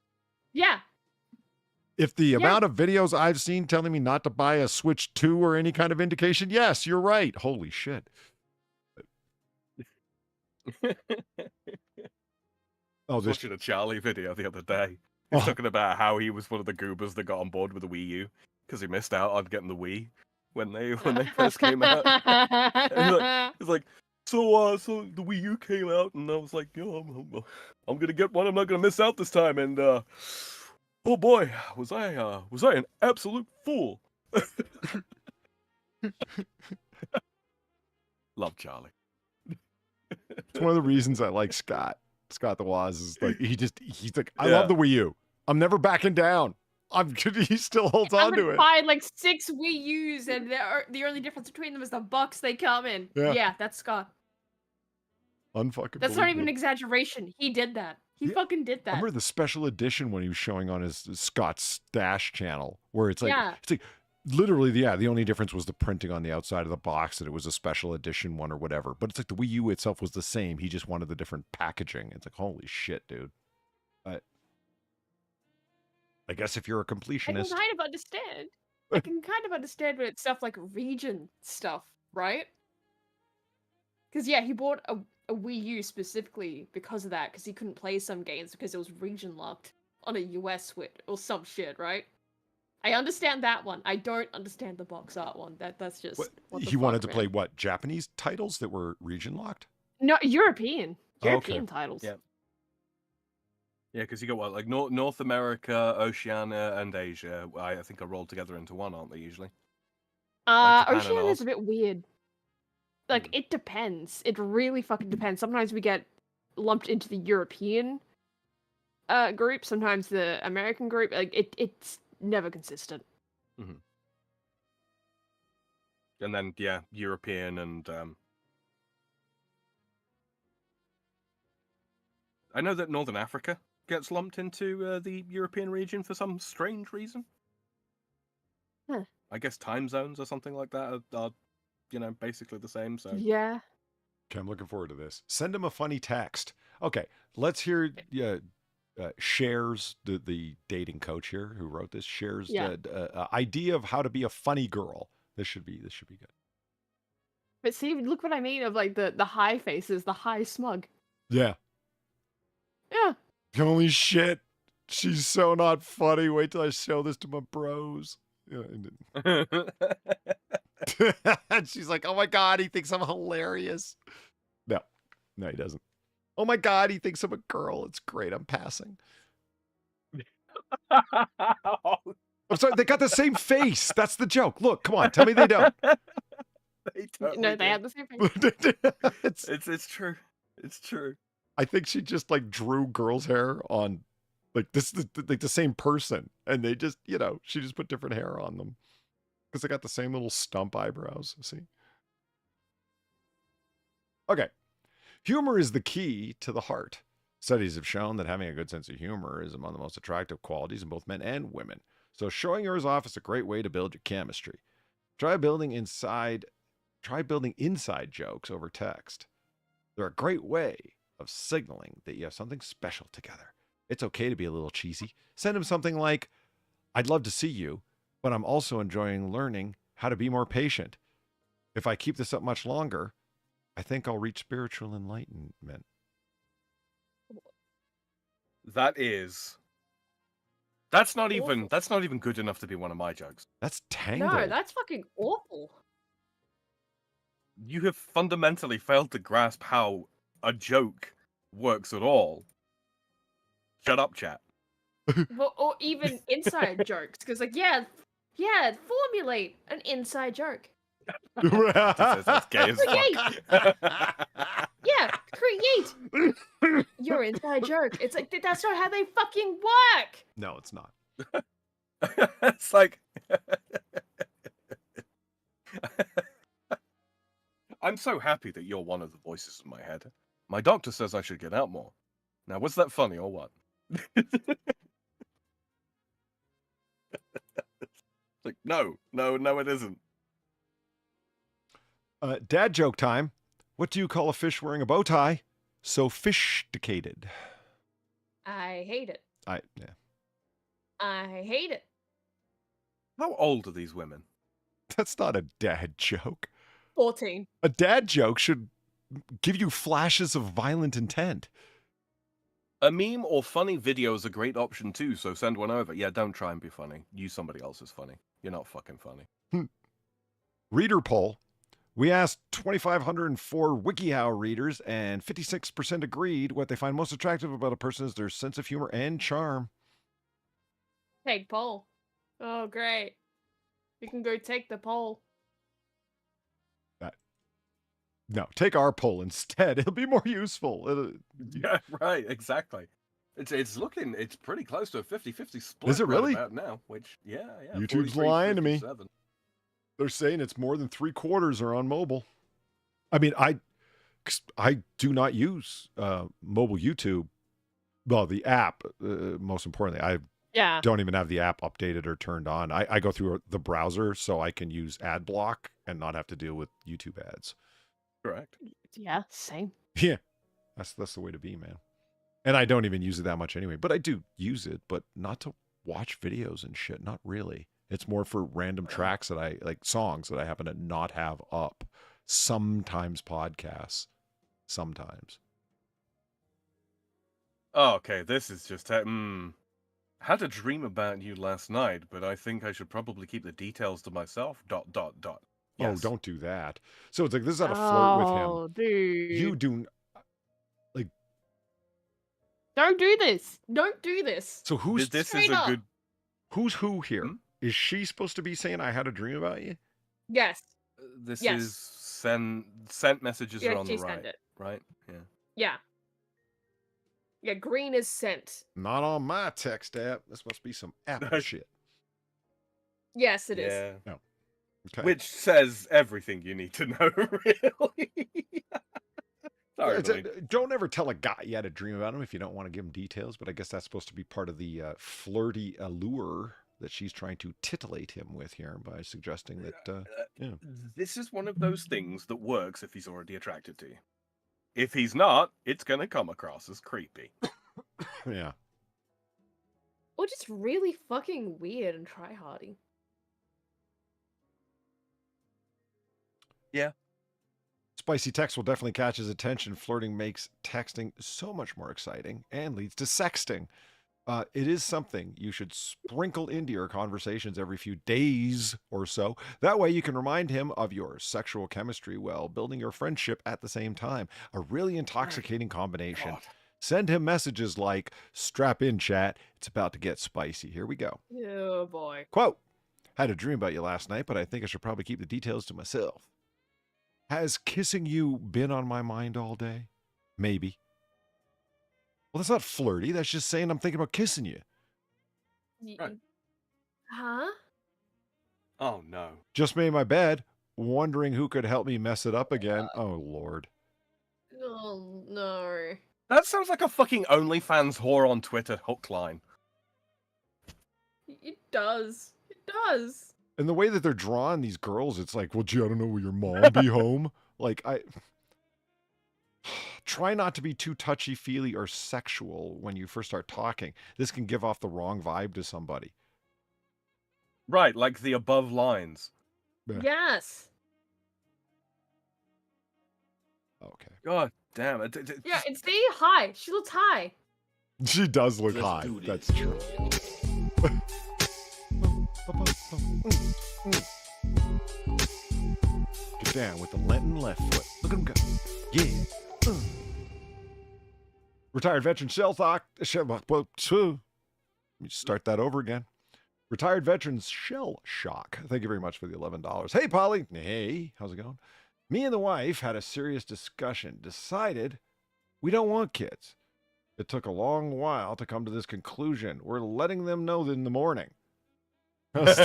Yeah. If the amount of videos I've seen telling me not to buy a Switch 2 or any kind of indication, yes, you're right. Holy shit. I was watching a Charlie video the other day. He's talking about how he was one of the goobers that got on board with the Wii U because he missed out on getting the Wii when they first came out. He's like, so the Wii U came out, and I was like, I'm gonna get one. I'm not gonna miss out this time. And oh boy, was I an absolute fool? Love Charlie. It's one of the reasons I like Scott. Scott the Woz is like, he's like, I love the Wii U. I'm never backing down. He still holds on to it. Buy like 6 Wii U's, and the only difference between them is the box they come in. Yeah, that's Scott. Unfucking. That's not even an exaggeration. He did that. He fucking did that. I remember the special edition when he was showing on his Scott's Stash channel, where it's like, literally, the only difference was the printing on the outside of the box, that it was a special edition one or whatever. But it's like the Wii U itself was the same. He just wanted the different packaging. It's like, holy shit, dude. I guess if you're a completionist, I can kind of understand. I can kind of understand when it's stuff like region stuff, right? Because he bought a Wii U specifically because of that, because he couldn't play some games because it was region locked on a US Switch or some shit, right? I understand that one. I don't understand the box art one. That's just he wanted to play what, Japanese titles that were region locked? No, European titles. Yeah. Yeah, because you got what, like North America, Oceania, and Asia. I think are rolled together into one, aren't they usually? Oceania is a bit weird. Like it depends. It really fucking depends. Sometimes we get lumped into the European group. Sometimes the American group. Like it's never consistent. Mm-hmm. And then European and I know that Northern Africa gets lumped into the European region for some strange reason. Huh. I guess time zones or something like that are basically the same. So yeah. Okay, I'm looking forward to this. Send him a funny text. Okay, let's hear. Shares the dating coach here who wrote this shares the idea of how to be a funny girl. This should be good. But see, look what I mean of like the high faces, the high smug. Yeah. Holy shit. She's so not funny. Wait till I show this to my bros. And she's like, oh my God, he thinks I'm hilarious. No, he doesn't. Oh my God, he thinks I'm a girl. It's great. I'm passing. I'm sorry, they got the same face. That's the joke. Look, come on, tell me they don't. They totally no, they have the same face. It's true. It's true. I think she just like drew girls' hair on like this like the same person, and they just she just put different hair on them because they got the same little stump eyebrows. See? Okay. Humor is the key to the heart. Studies have shown that having a good sense of humor is among the most attractive qualities in both men and women. So showing yours off is a great way to build your chemistry. Try building inside jokes over text. They're a great way of signaling that you have something special together. It's okay to be a little cheesy. Send him something like, I'd love to see you, but I'm also enjoying learning how to be more patient. If I keep this up much longer, I think I'll reach spiritual enlightenment. That's not even good enough to be one of my jokes. That's tangled. No, that's fucking awful. You have fundamentally failed to grasp how a joke works at all. Shut up, chat. Well, or even inside jokes, because formulate an inside joke. That's gay as fuck. Create your inside joke. It's like that's not how they fucking work. No, it's not. It's like I'm so happy that you're one of the voices in my head. My doctor says I should get out more. Now, was that funny or what? No, it isn't. Dad joke time. What do you call a fish wearing a bow tie? Sophisticated. I hate it. Yeah. I hate it. How old are these women? That's not a dad joke. 14. A dad joke should give you flashes of violent intent. A meme or funny video is a great option too, so send one over. Yeah, don't try and be funny. Use somebody else's funny. You're not fucking funny. Reader poll. We asked 2,504 WikiHow readers, and 56% agreed what they find most attractive about a person is their sense of humor and charm. Take poll. Oh, great. You can go take the poll. No, take our poll instead. It'll be more useful. Yeah, right, exactly. It's pretty close to a 50-50 split. Is it really? Right about now, which, yeah. YouTube's 43, lying to me. 57. They're saying it's more than 3/4 are on mobile. I mean, I do not use mobile YouTube. Well, the app, most importantly, I don't even have the app updated or turned on. I go through the browser so I can use ad block and not have to deal with YouTube ads. Correct. Yeah, same. Yeah, that's the way to be, man. And I don't even use it that much anyway, but I do use it, but not to watch videos and shit. Not really. It's more for random tracks that I like, songs that I happen to not have up. Sometimes podcasts. Sometimes. Oh, okay, this is just... had a dream about you last night, but I think I should probably keep the details to myself. ... Yes. Oh, don't do that. So it's like, this is how to flirt with him. Oh, dude. You do... Like... Don't do this. Don't do this. So who's... This Straight is a up. good... Who's who here? Is she supposed to be saying, I had a dream about you? Yes. This Yes. is sent messages are on the she sent right. it. Right? Yeah. Yeah. Yeah, green is sent. Not on my text app. This must be some Apple shit. Yes, it is. Yeah. No. Okay. Which says everything you need to know, really. Sorry, buddy. Don't ever tell a guy you had a dream about him if you don't want to give him details, but I guess that's supposed to be part of the flirty allure that she's trying to titillate him with here by suggesting that, This is one of those things that works if he's already attracted to you. If he's not, it's going to come across as creepy. Yeah. Or just really fucking weird and tryhardy. Yeah. Spicy text will definitely catch his attention. Flirting makes texting so much more exciting and leads to sexting. It is something you should sprinkle into your conversations every few days or so. That way you can remind him of your sexual chemistry while building your friendship at the same time. A really intoxicating combination. God. Send him messages like, strap in, chat. It's about to get spicy. Here we go. Oh, boy. Quote, had a dream about you last night, but I think I should probably keep the details to myself. Has kissing you been on my mind all day? Maybe. Well, that's not flirty. That's just saying I'm thinking about kissing you. Right. Huh? Oh, no. Just made my bed, wondering who could help me mess it up again. Oh, Lord. Oh, no. That sounds like a fucking OnlyFans whore on Twitter hook line. It does. It does. And the way that they're drawing these girls, it's like, well, gee, I don't know, will your mom be home? Like, try not to be too touchy-feely or sexual when you first start talking. This can give off the wrong vibe to somebody. Right, like the above lines. Yeah. Yes. Okay. God damn it. Yeah, and see, high. She looks high. She does look Let's high. do this. That's true. Get down with the Lenten left foot. Look at him go. Yeah. Retired veteran shell shock. Let me start that over again. Retired veterans shell shock. Thank you very much for the $11. Hey, Polly. Hey, how's it going? Me and the wife had a serious discussion. Decided we don't want kids. It took a long while to come to this conclusion. We're letting them know in the morning. How's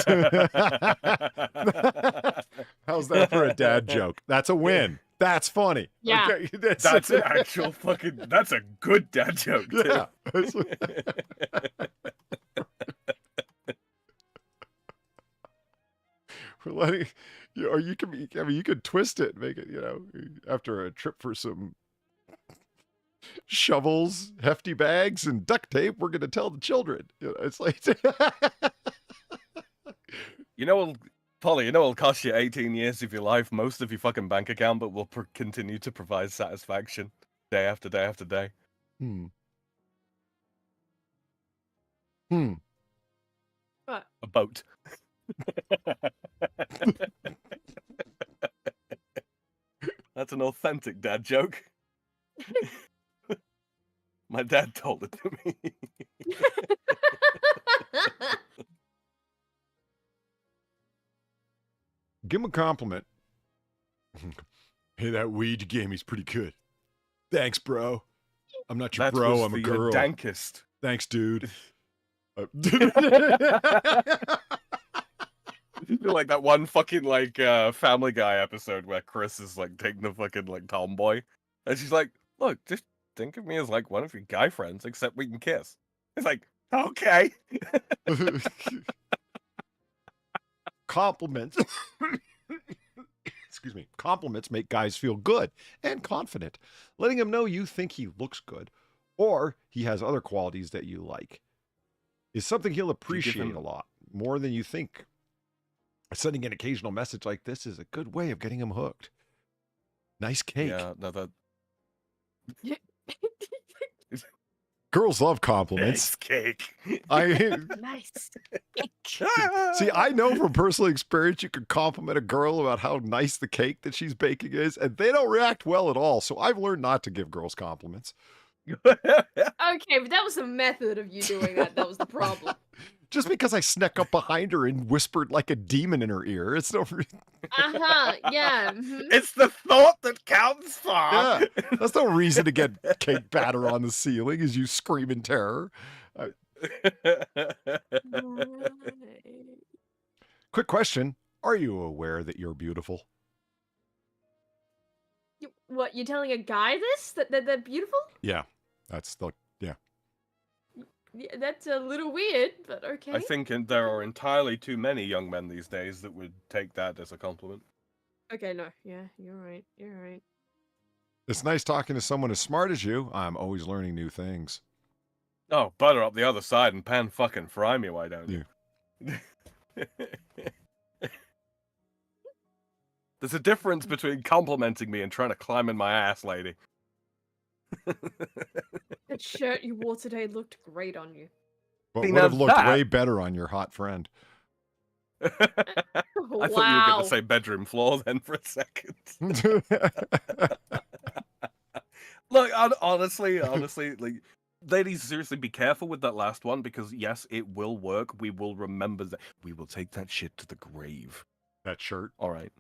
that for a dad joke? That's a win. That's funny. Yeah. Okay, That's an actual fucking... That's a good dad joke, too. Yeah. letting, or you can, I mean, you could twist it, make it, after a trip for some shovels, hefty bags, and duct tape, we're going to tell the children. It's like, Polly, it'll cost you 18 years of your life, most of your fucking bank account, but will continue to provide satisfaction day after day after day. What? A boat. That's an authentic dad joke. My dad told it to me. give him a compliment. Hey, that weed you gave me is pretty good. Thanks, bro. I'm not your bro, I'm a girl. Dankest. Thanks, dude. Like that one fucking Family Guy episode where Chris is like taking the fucking tomboy, and she's like, "Look, just think of me as like one of your guy friends, except we can kiss." It's like, okay. Compliments. Excuse me. Compliments make guys feel good and confident, letting him know you think he looks good or he has other qualities that you like is something he'll appreciate a lot more than you think. Sending an occasional message like this is a good way of getting him hooked. Nice cake. Yeah, no, that. Girls love compliments. Nice cake. Nice. See, I know from personal experience you can compliment a girl about how nice the cake that she's baking is, and they don't react well at all. So I've learned not to give girls compliments. Okay, but that was the method of you doing that. That was the problem. Just because I snuck up behind her and whispered like a demon in her ear, it's no. Yeah. It's the thought that counts, for. Yeah, that's no reason to get cake batter on the ceiling as you scream in terror. Quick question: are you aware that you're beautiful? What, you telling a guy this? That they're beautiful? Yeah, that's the Yeah, that's a little weird, but okay. I think there are entirely too many young men these days that would take that as a compliment. Okay, no, yeah, you're right. You're right. It's nice talking to someone as smart as you. I'm always learning new things. Oh, butter up the other side and pan fucking fry me, why don't you? There's a difference between complimenting me and trying to climb in my ass, lady. That shirt you wore today looked great on you. But would have looked way better on your hot friend. I thought you were going to say bedroom floor then for a second. Look, honestly, like, ladies, seriously, be careful with that last one because, yes, it will work. We will remember that. We will take that shit to the grave. That shirt? All right.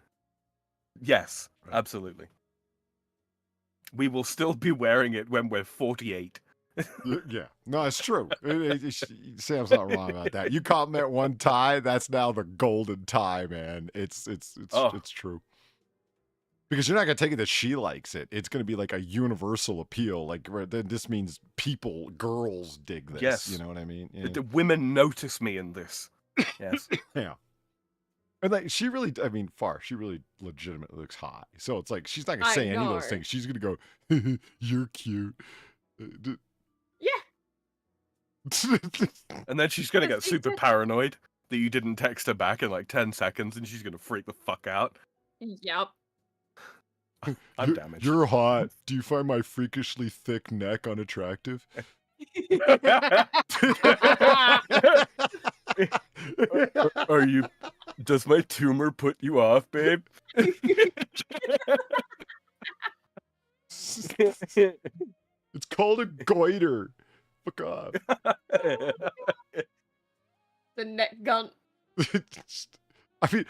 Yes, absolutely. We will still be wearing it when we're 48. Yeah, no, it's true. Sam's not wrong about that. You compliment one tie, that's now the golden tie, man. It's true. Because you're not gonna take it that she likes it. It's gonna be like a universal appeal. Like this means people, girls dig this. Yes, you know what I mean. Yeah. The women notice me in this. Yes. Yeah. And like she really legitimately looks hot. So it's like she's not gonna say any of those things. She's gonna go, "You're cute." Yeah. And then she's gonna get super paranoid that you didn't text her back in like 10 seconds, and she's gonna freak the fuck out. Yep. I'm damaged. You're hot. Do you find my freakishly thick neck unattractive? Are you? Does my tumor put you off, babe? It's called a goiter. Fuck off. The neck gun. I mean,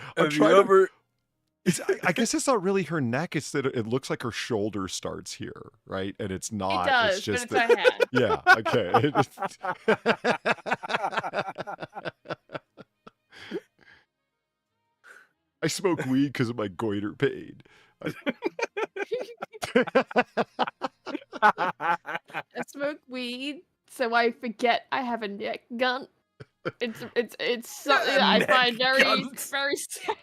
I guess it's not really her neck. It's that it looks like her shoulder starts here, right? And it's not. It does, it's just but it's her head. Yeah. Okay. I smoke weed because of my goiter pain. I smoke weed, so I forget I have a neck gun. It's something that I Neck find very guns. very sad.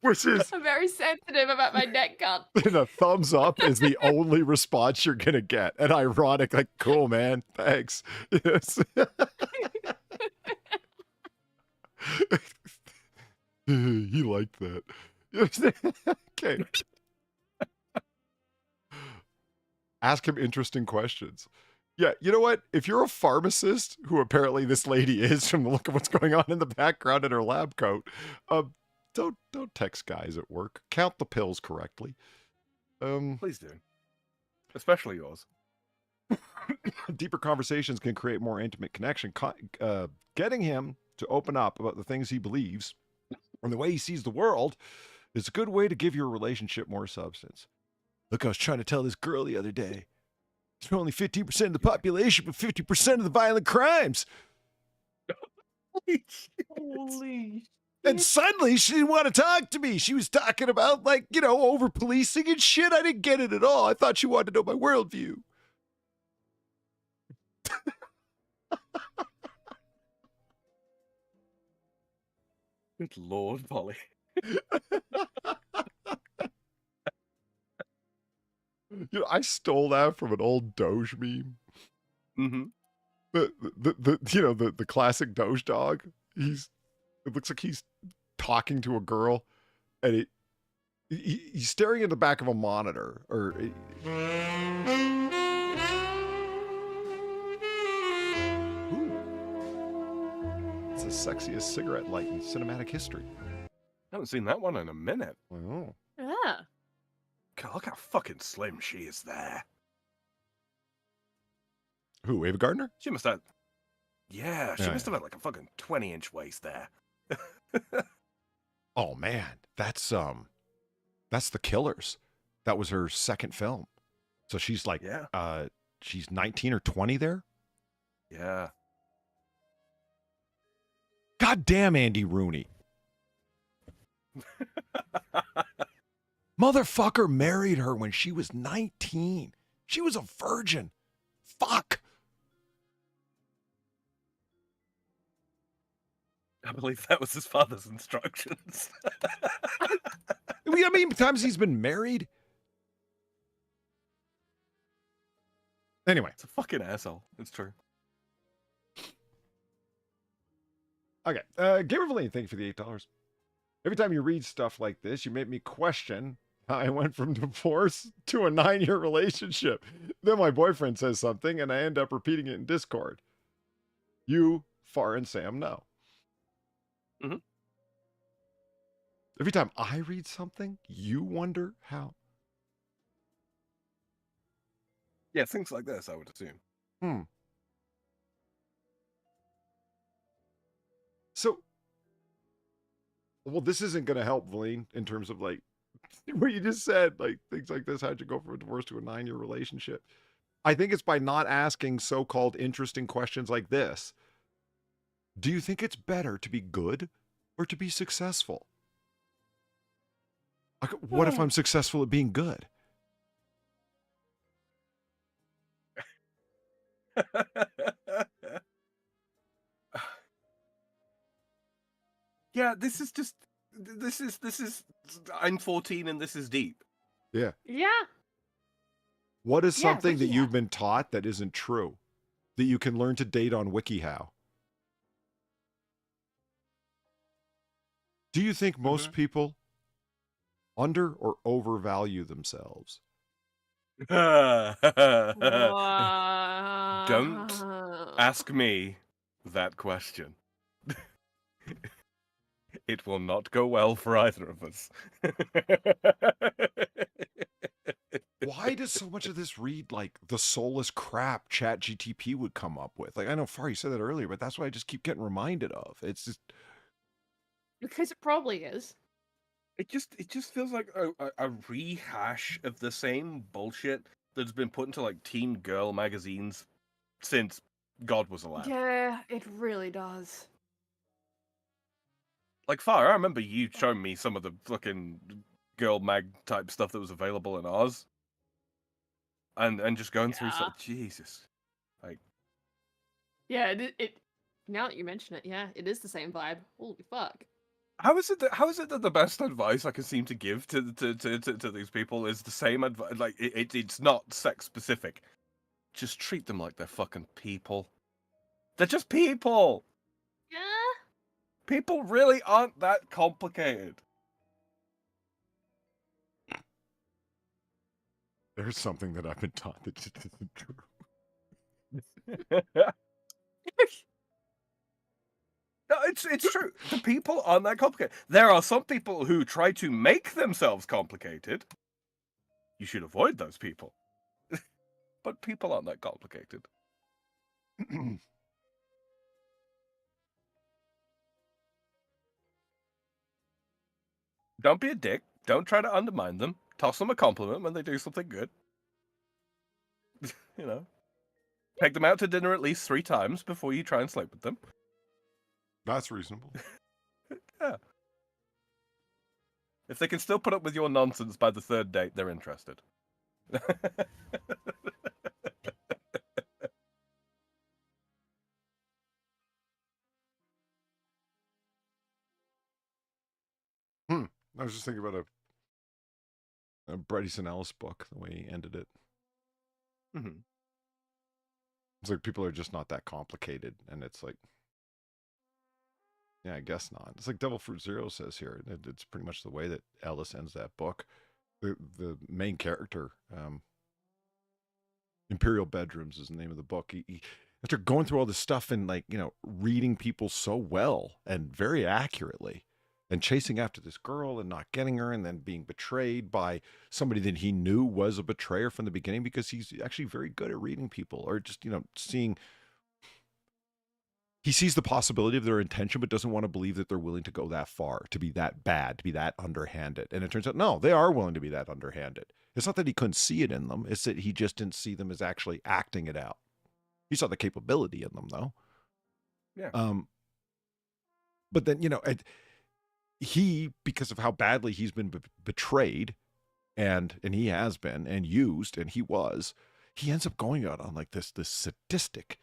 Which is I'm very sensitive about my neck gun. the thumbs up is the only response you're gonna get. And ironic, like, cool, man. Thanks. Yes. He liked that. Okay. Ask him interesting questions. Yeah, you know what? If you're a pharmacist, who apparently this lady is from the look of what's going on in the background in her lab coat, don't text guys at work. Count the pills correctly. Please do. Especially yours. Deeper conversations can create more intimate connection. Getting him to open up about the things he believes and the way he sees the world is a good way to give your relationship more substance. Look, I was trying to tell this girl the other day. It's only 15% of the population, but 50% of the violent crimes. Holy And suddenly she didn't want to talk to me. She was talking about, like, you know, over policing and shit. I didn't get it at all. I thought she wanted to know my worldview. Good Lord, Polly. You know, I stole that from an old Doge meme. Mm-hmm. The classic Doge dog. It looks like he's talking to a girl, and he's staring at the back of a monitor, or. Ooh. It's the sexiest cigarette light in cinematic history. I haven't seen that one in a minute. Oh. Yeah. God, look how fucking slim she is there. Who, Ava Gardner? She must have... Yeah, she Yeah, must have had like a fucking 20-inch waist there. Oh, man. That's The Killers. That was her second film. So she's like, Yeah. She's 19 or 20 there? Yeah. God damn Andy Rooney. Motherfucker married her when she was 19. She was a virgin. Fuck. I believe that was his father's instructions. I mean, how many times he's been married? Anyway. It's a fucking asshole. It's true. Okay. Gamer Valine, thank you for the $8. Every time you read stuff like this, you make me question how I went from divorce to a 9-year relationship. Then my boyfriend says something, and I end up repeating it in Discord. You, Far, and Sam know. Mm-hmm. Every time I read something, you wonder how. Yeah, things like this, I would assume. So, well, this isn't going to help, Valine, in terms of, like, what you just said, like, things like this. How'd you go from a divorce to a 9-year relationship? I think it's by not asking so-called interesting questions like this. Do you think it's better to be good or to be successful? Like, what if I'm successful at being good? Yeah, this is I'm 14 and this is deep. Yeah. Yeah. What is Yeah, something that WikiHow. you've been taught that isn't true, that you can learn to date on WikiHow? Do you think most people under or overvalue themselves? Don't Don't ask me that question. It will not go well for either of us. Why does so much of this read like the soulless crap ChatGTP would come up with? Like, I know, Far, you said that earlier, but that's what I just keep getting reminded of. It's just... Because it probably is. It just feels like a rehash of the same bullshit that's been put into like teen girl magazines since God was alive. Yeah, it really does. Like, Far, I remember you showing me some of the fucking girl mag type stuff that was available in Oz. And just going through Yeah. stuff. Jesus. Like, Yeah, Now that you mention it, yeah, it is the same vibe. Holy fuck. How is it that the best advice I can seem to give to these people is the same advice? Like it's not sex specific. Just treat them like they're fucking people. They're just people. Yeah. People really aren't that complicated. There's something that I've been taught that just isn't true. No, it's true. The people aren't that complicated. There are some people who try to make themselves complicated. You should avoid those people. But people aren't that complicated. Don't be a dick. Don't try to undermine them. Toss them a compliment when they do something good. You know. Take them out to dinner at least 3 times before you try and sleep with them. That's reasonable. Yeah. If they can still put up with your nonsense by the 3rd date, they're interested. I was just thinking about a Bret Easton Ellis book, the way he ended it. Mm-hmm. It's like people are just not that complicated, and it's like, yeah, I guess not. It's like Devil Fruit Zero says here. It's pretty much the way that Ellis ends that book. The main character, Imperial Bedrooms is the name of the book. He after going through all this stuff and, like, you know, reading people so well and very accurately, and chasing after this girl and not getting her, and then being betrayed by somebody that he knew was a betrayer from the beginning, because he's actually very good at reading people, or just, you know, he sees the possibility of their intention, but doesn't want to believe that they're willing to go that far, to be that bad, to be that underhanded. And it turns out, no, they are willing to be that underhanded. It's not that he couldn't see it in them. It's that he just didn't see them as actually acting it out. He saw the capability in them, though. Yeah. But then, you know, he, because of how badly he's been betrayed, and he has been, and used, and he ends up going out on like this sadistic,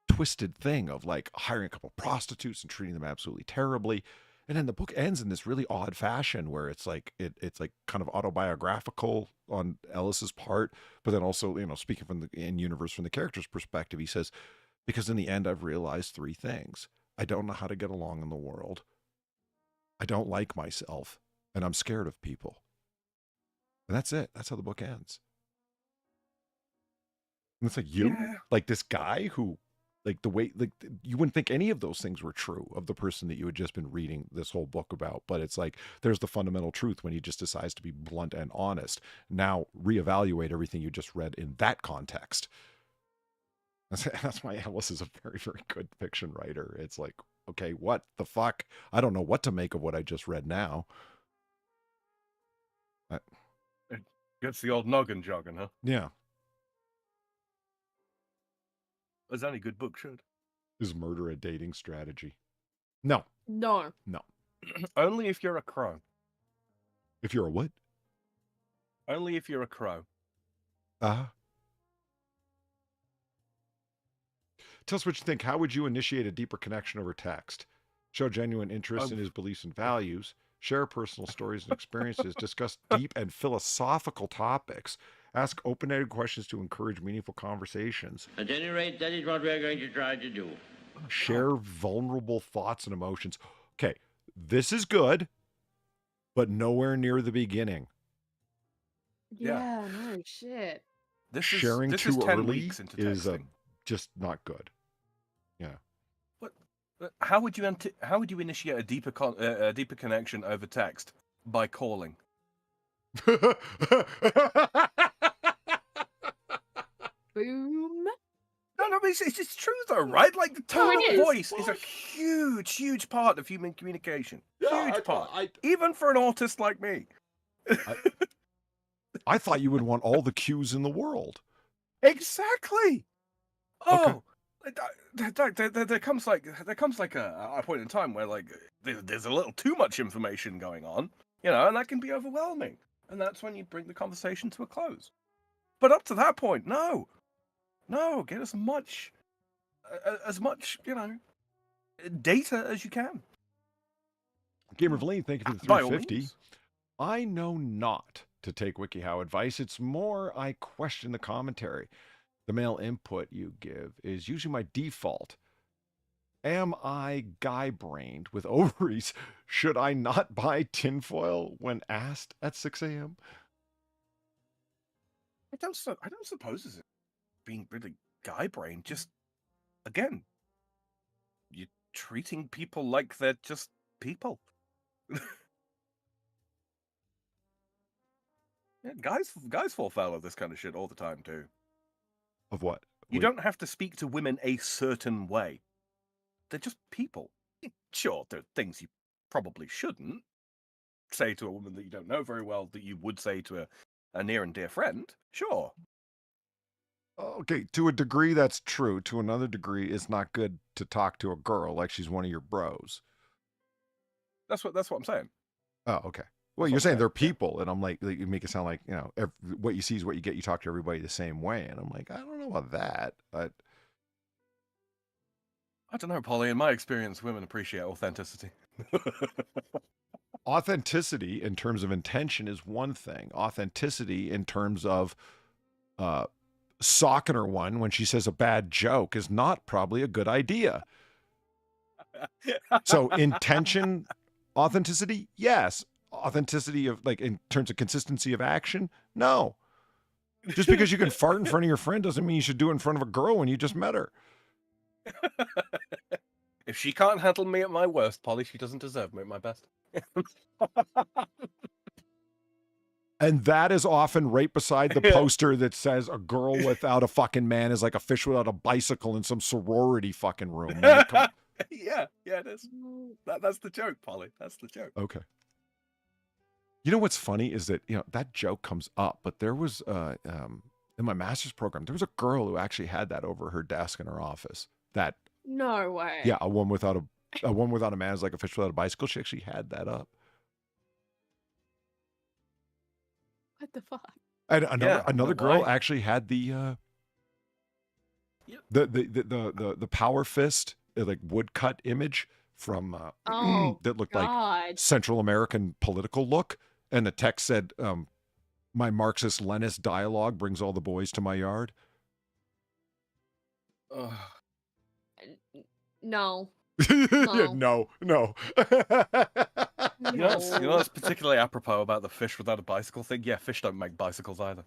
twisted thing of like hiring a couple prostitutes and treating them absolutely terribly. And then the book ends in this really odd fashion where it's like it's like kind of autobiographical on Ellis's part, but then also, you know, speaking from the in-universe, from the character's perspective, he says, because in the end I've realized 3 things. I don't know how to get along in the world. I don't like myself, and I'm scared of people. And that's it. That's how the book ends. And it's like, like this guy who, like, the way, like, you wouldn't think any of those things were true of the person that you had just been reading this whole book about. But it's like, there's the fundamental truth when he just decides to be blunt and honest. Now reevaluate everything you just read in that context. That's why Ellis is a very, very good fiction writer. It's like, okay, what the fuck? I don't know what to make of what I just read now. It gets the old noggin jogging, huh? Yeah. As any good book should. Is murder a dating strategy? No. No. No. Only if you're a crow. If you're a what? Only if you're a crow. Tell us what you think. How would you initiate a deeper connection over text? Show genuine interest in his beliefs and values. Share personal stories and experiences. Discuss deep and philosophical topics. Ask open-ended questions to encourage meaningful conversations. At any rate, that is what we're going to try to do. Share vulnerable thoughts and emotions. Okay, this is good, but nowhere near the beginning. Yeah, no shit. Sharing this too is 10 early weeks into is texting. just not good. Yeah. How would you initiate a deeper connection over text? By calling. Boom. No, it's true though, right? Like the tone of voice is a huge part of human communication. Huge part. Even for an autist like me. I thought you would want all the cues in the world. Exactly. Oh, Okay. there comes like a point in time where like there's a little too much information going on, you know, and that can be overwhelming. And that's when you bring the conversation to a close. But up to that point, no, get as much, you know, data as you can. Gamer Valine, thank you for the By all 350. means. I know not to take WikiHow advice. It's more I question the commentary. The male input you give is usually my default. Am I guy-brained with ovaries? Should I not buy tinfoil when asked at 6 a.m.? I don't suppose it's being really guy-brained. Just, again, you're treating people like they're just people. Yeah, guys fall foul of this kind of shit all the time too. Of what? You don't have to speak to women a certain way. They're just people. Sure, there are things you probably shouldn't say to a woman that you don't know very well that you would say to a near and dear friend. Sure. Okay, to a degree that's true. To another degree, it's not good to talk to a girl like she's one of your bros. That's what I'm saying. Oh, okay. Well, you're saying they're people, and I'm like, you make it sound like, you know, what you see is what you get. You talk to everybody the same way, and I'm like, I don't know about that. But I don't know, Polly. In my experience, women appreciate authenticity. Authenticity in terms of intention is one thing. Authenticity in terms of socking her one when she says a bad joke is not probably a good idea. So intention, authenticity, yes. Authenticity of, like, in terms of consistency of action, no. Just because you can fart in front of your friend doesn't mean you should do it in front of a girl when you just met her. If she can't handle me at my worst, Polly, she doesn't deserve me at my best. And that is often right beside the poster that says a girl without a fucking man is like a fish without a bicycle in some sorority fucking room. Man, yeah, it is. That's the joke, Polly. That's the joke. Okay. You know what's funny is that, you know, that joke comes up, but there was, in my master's program, there was a girl who actually had that over her desk in her office. That, No way. yeah, a woman without a man is like a fish without a bicycle. She actually had that up. What the fuck? And another girl actually had the power fist, like woodcut image from that looked like Central American political look, and the text said, "My Marxist-Leninist dialogue brings all the boys to my yard." No. Yeah, no. You know what's particularly apropos about the fish without a bicycle thing? Yeah, fish don't make bicycles either.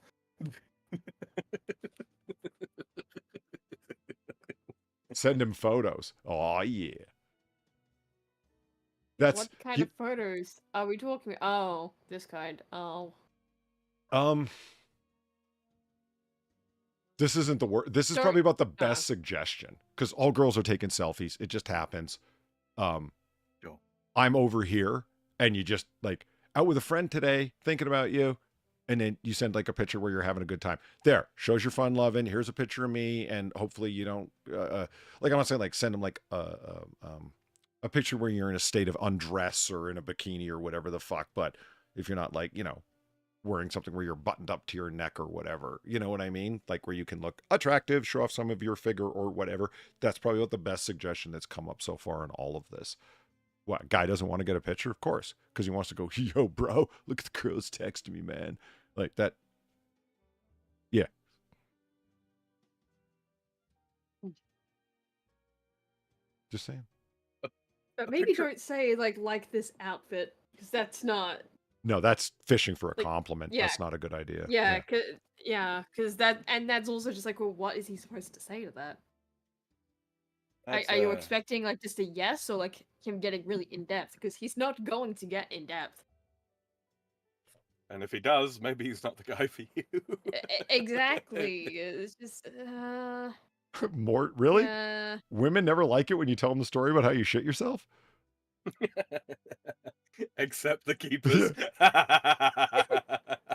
Send him photos. Oh yeah. That's what kind of photos are we talking? Oh, this kind. Oh. This isn't the worst. This is probably about the best suggestion, because all girls are taking selfies. It just happens. I'm over here, and you just, like, out with a friend today, thinking about you, and then you send, like, a picture where you're having a good time. There, shows your fun loving. Here's a picture of me, and hopefully you don't, like, I'm not saying, like, send them, like, a picture where you're in a state of undress or in a bikini or whatever the fuck, but if you're not, like, you know, wearing something where you're buttoned up to your neck or whatever, you know what I mean? Like, where you can look attractive, show off some of your figure or whatever. That's probably what the best suggestion that's come up so far in all of this. What, guy doesn't want to get a picture? Of course, because he wants to go, yo, bro, look at the girls texting me, man. Like that. Yeah. Just saying. But maybe don't say, like this outfit, because that's not... No, that's fishing for a compliment. Yeah. That's not a good idea. Yeah, because that's also just like, well, what is he supposed to say to that? Are you expecting, like, just a yes, or, like, him getting really in-depth? Because he's not going to get in-depth. And if he does, maybe he's not the guy for you. Exactly. It's just, More, really? Women never like it when you tell them the story about how you shit yourself? Except the keepers.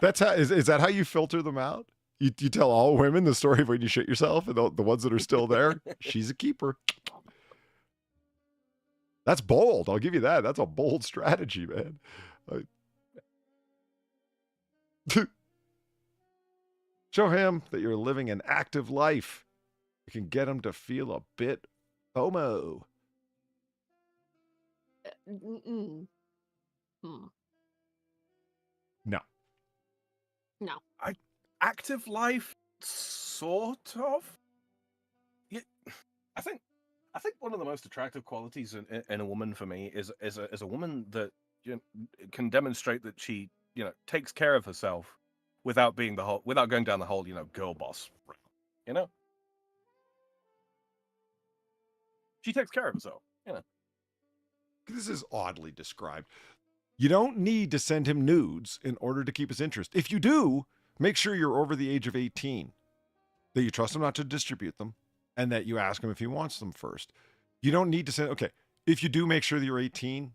That's how, is that how you filter them out? You tell all women the story of when you shit yourself, and the ones that are still there, she's a keeper. That's bold. I'll give you that. That's a bold strategy, man. Show him that you're living an active life. You can get him to feel a bit FOMO. Mm-mm. No. No. Active life, sort of. Yeah, I think one of the most attractive qualities in a woman for me is a woman that can demonstrate that she takes care of herself without going down the whole girl boss route. She takes care of herself. This is oddly described. You don't need to send him nudes in order to keep his interest. If you do, make sure you're over the age of 18, that you trust him not to distribute them, and that you ask him if he wants them first. You don't need to send, okay, if you do make sure that you're 18,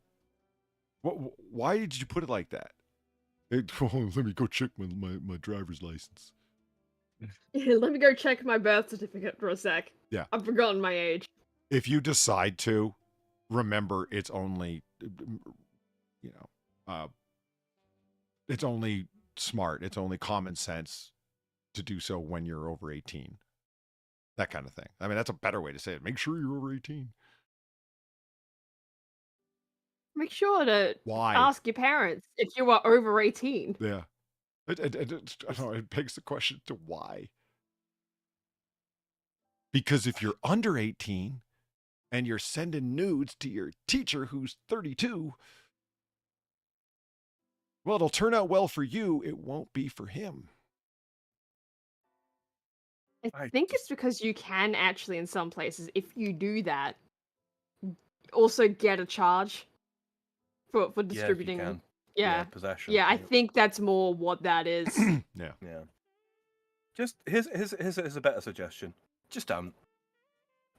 why did you put it like that? Let me go check my driver's license. Let me go check my birth certificate for a sec. Yeah. I've forgotten my age. If you decide to, remember it's only, it's only smart, it's only common sense to do so when you're over 18. That kind of thing. I mean, that's a better way to say it. Make sure you're over 18. Make sure to Why? ask your parents if you are over 18. Yeah. I don't know, it begs the question to why. Because if you're under 18 and you're sending nudes to your teacher who's 32, well, it'll turn out well for you. It won't be for him. I think it's because you can actually, in some places, if you do that, also get a charge for distributing. Yeah, if you can. Yeah. Possession. Yeah, I think that's more what that is. Yeah. Just here's a better suggestion. Just don't.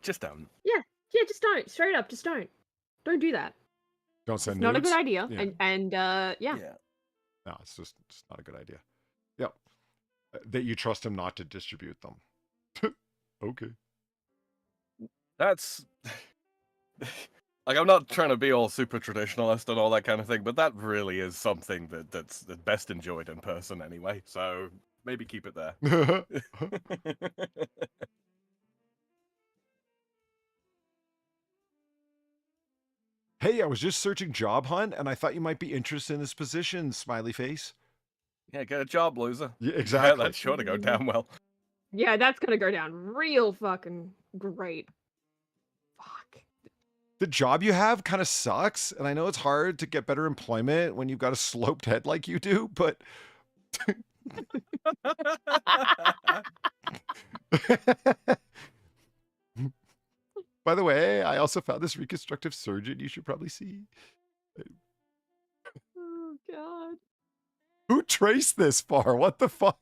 Yeah, just don't. Straight up, just don't. Don't do that. Don't send Not a nudes. good idea. Yeah. And yeah. No, it's just not a good idea. Yep. That you trust him not to distribute them. Okay. That's like, I'm not trying to be all super traditionalist and all that kind of thing, but that really is something that's best enjoyed in person anyway. So maybe keep it there. Hey, I was just searching job hunt and I thought you might be interested in this position, smiley face. Yeah, get a job, loser. Yeah, exactly. Yeah, that's sure to go down well. Yeah, that's gonna go down real fucking great. Fuck. The job you have kind of sucks, and I know it's hard to get better employment when you've got a sloped head like you do, but by the way, I also found this reconstructive surgeon you should probably see. Oh god. Who traced this far? What the fuck?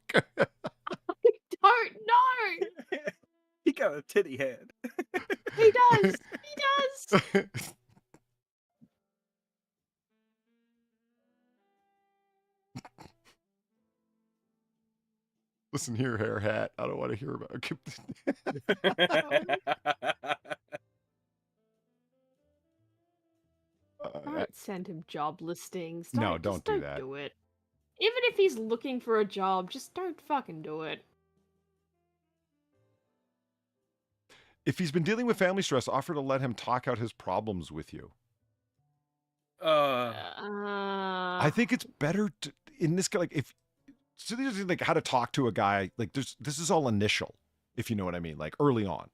Don't know. He got a titty head. He does. He does. Listen here, hair hat. I don't want to hear about Don't send him job listings. No, don't do don't that. Do it. Even if he's looking for a job, just don't fucking do it. If he's been dealing with family stress, offer to let him talk out his problems with you. I think it's better to, in this, like, if so, these are like how to talk to a guy. Like, this is all initial, if you know what I mean. Like early on,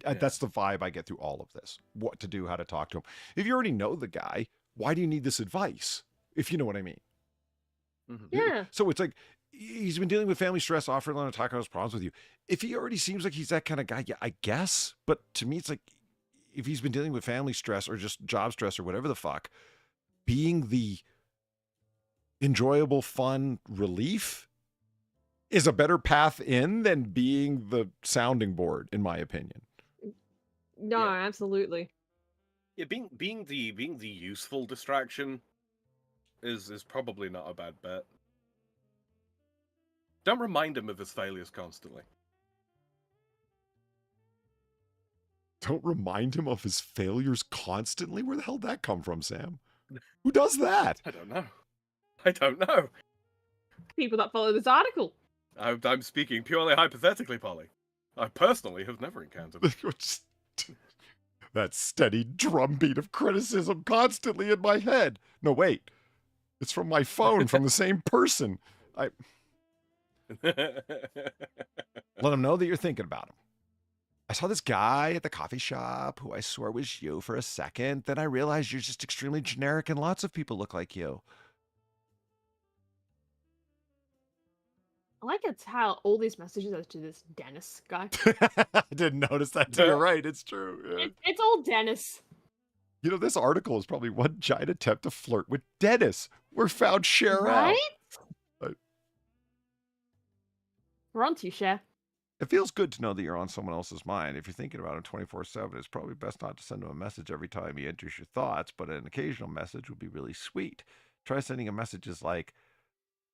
that's the vibe I get through all of this. What to do, how to talk to him. If you already know the guy, why do you need this advice? If you know what I mean. Mm-hmm. Yeah. So it's like he's been dealing with family stress, offer to let him talk about his problems with you. If he already seems like he's that kind of guy, yeah, I guess. But to me, it's like if he's been dealing with family stress or just job stress or whatever the fuck, being the enjoyable, fun relief is a better path in than being the sounding board, in my opinion. No, absolutely. Yeah, being the useful distraction is probably not a bad bet. Don't remind him of his failures constantly. Don't remind him of his failures constantly? Where the hell did that come from, Sam? Who does that? I don't know. People that follow this article. I'm speaking purely hypothetically, Polly. I personally have never encountered it. That steady drumbeat of criticism constantly in my head. No, wait. It's from my phone, from the same person. Let him know that you're thinking about him. I saw this guy at the coffee shop who I swore was you for a second. Then I realized you're just extremely generic and lots of people look like you. I like it's how all these messages are to this Dennis guy. I didn't notice that too. You're right. It's true. Yeah. It's all Dennis. You know, this article is probably one giant attempt to flirt with Dennis. We're found Cheryl. Right? We're on to you, Cher. It feels good to know that you're on someone else's mind. If you're thinking about him 24/7, it's probably best not to send him a message every time he enters your thoughts, but an occasional message would be really sweet. Try sending a messages like,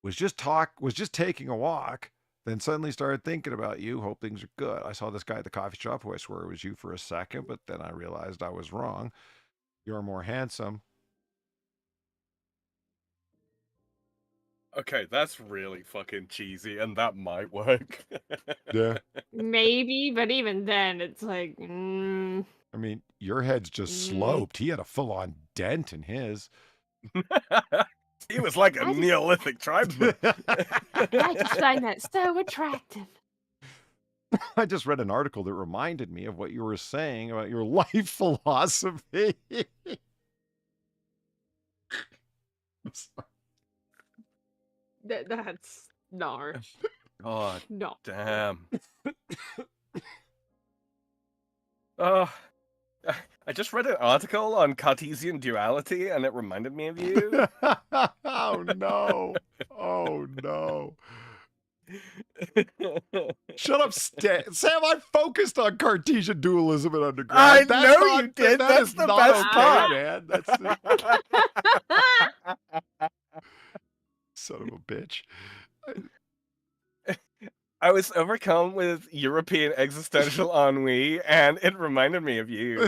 was just taking a walk, then suddenly started thinking about you, hope things are good. I saw this guy at the coffee shop who I swear was you for a second, but then I realized I was wrong. You're more handsome. Okay, that's really fucking cheesy, and that might work. Yeah. Maybe, but even then, it's like, I mean, your head's just sloped. He had a full-on dent in his. He was like a Neolithic tribesman. I just find that so attractive. I just read an article that reminded me of what you were saying about your life philosophy. I'm sorry. That's no. God No. damn. Oh, I just read an article on Cartesian duality, and it reminded me of you. Oh no! Oh no! Shut up, Sam! I focused on Cartesian dualism in undergrad. I know you did. That's the best part, man. Son of a bitch. I was overcome with European existential ennui, and it reminded me of you.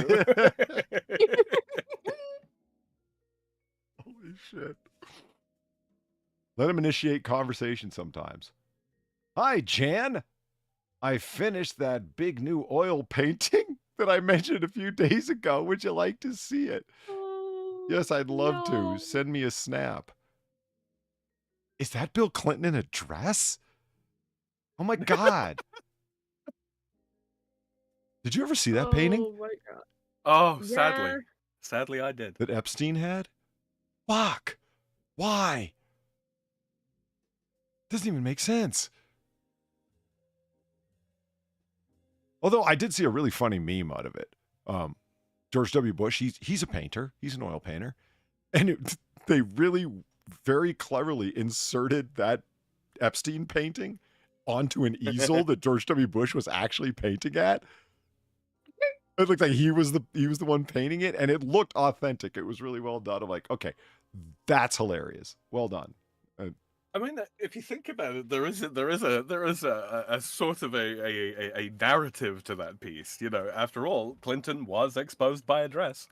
Holy shit. Let him initiate conversation sometimes. Hi, Jan. I finished that big new oil painting that I mentioned a few days ago. Would you like to see it? Yes, I'd love to. Send me a snap. Is that Bill Clinton in a dress? Oh my God. Did you ever see that painting? Oh my God. Oh, Yeah. sadly. Sadly, I did. That Epstein had? Fuck. Why? Doesn't even make sense. Although I did see a really funny meme out of it. George W. Bush, he's a painter. He's an oil painter. And they really very cleverly inserted that Epstein painting onto an easel that George W. Bush was actually painting at. It looked like he was the one painting it, and it looked authentic. It was really well done. I'm like, okay, that's hilarious. Well done. I mean, if you think about it, there is a sort of a narrative to that piece. You know, after all, Clinton was exposed by a dress.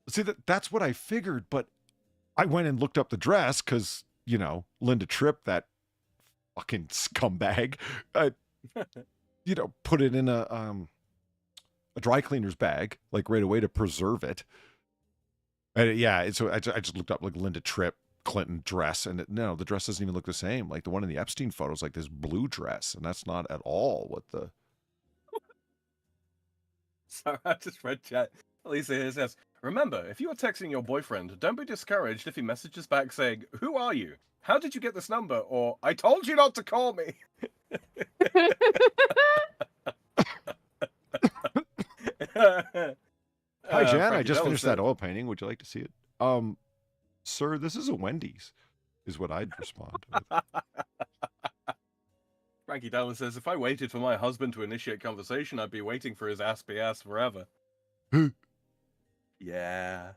See, that's what I figured, but I went and looked up the dress because, you know, Linda Tripp, that fucking scumbag, you know, put it in a dry cleaner's bag, like right away to preserve it. And yeah, so I just looked up like Linda Tripp Clinton dress, and no, the dress doesn't even look the same. Like the one in the Epstein photo is like this blue dress, and that's not at all what the. So I just read chat. Lisa here says, remember, if you are texting your boyfriend, don't be discouraged if he messages back saying, "Who are you? How did you get this number?" Or "I told you not to call me." Hi, Jan. I Frankie just Dallas finished that said- oil painting. Would you like to see it? Sir, this is a Wendy's, is what I'd respond with. Frankie Dallin says, if I waited for my husband to initiate conversation, I'd be waiting for his ass be ass forever. Yeah.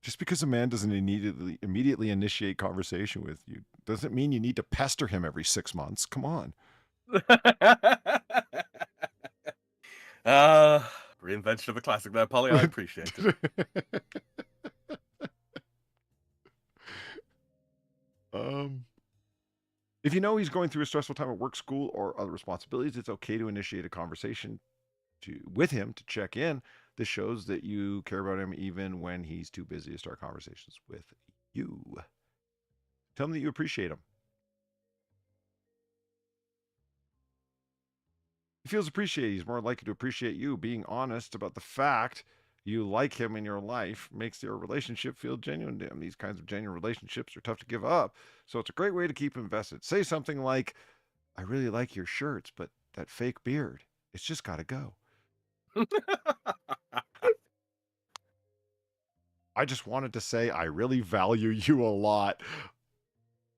Just because a man doesn't immediately initiate conversation with you doesn't mean you need to pester him every 6 months. Come on. Reinvention of a classic there, Polly. I appreciate it. If you know he's going through a stressful time at work, school, or other responsibilities, it's okay to initiate a conversation with him to check in. This shows that you care about him even when he's too busy to start conversations with you. Tell him that you appreciate him. He feels appreciated. He's more likely to appreciate you. Being honest about the fact you like him in your life makes your relationship feel genuine to him. These kinds of genuine relationships are tough to give up, so it's a great way to keep invested. Say something like, I really like your shirts, but that fake beard, it's just got to go. I just wanted to say I really value you a lot.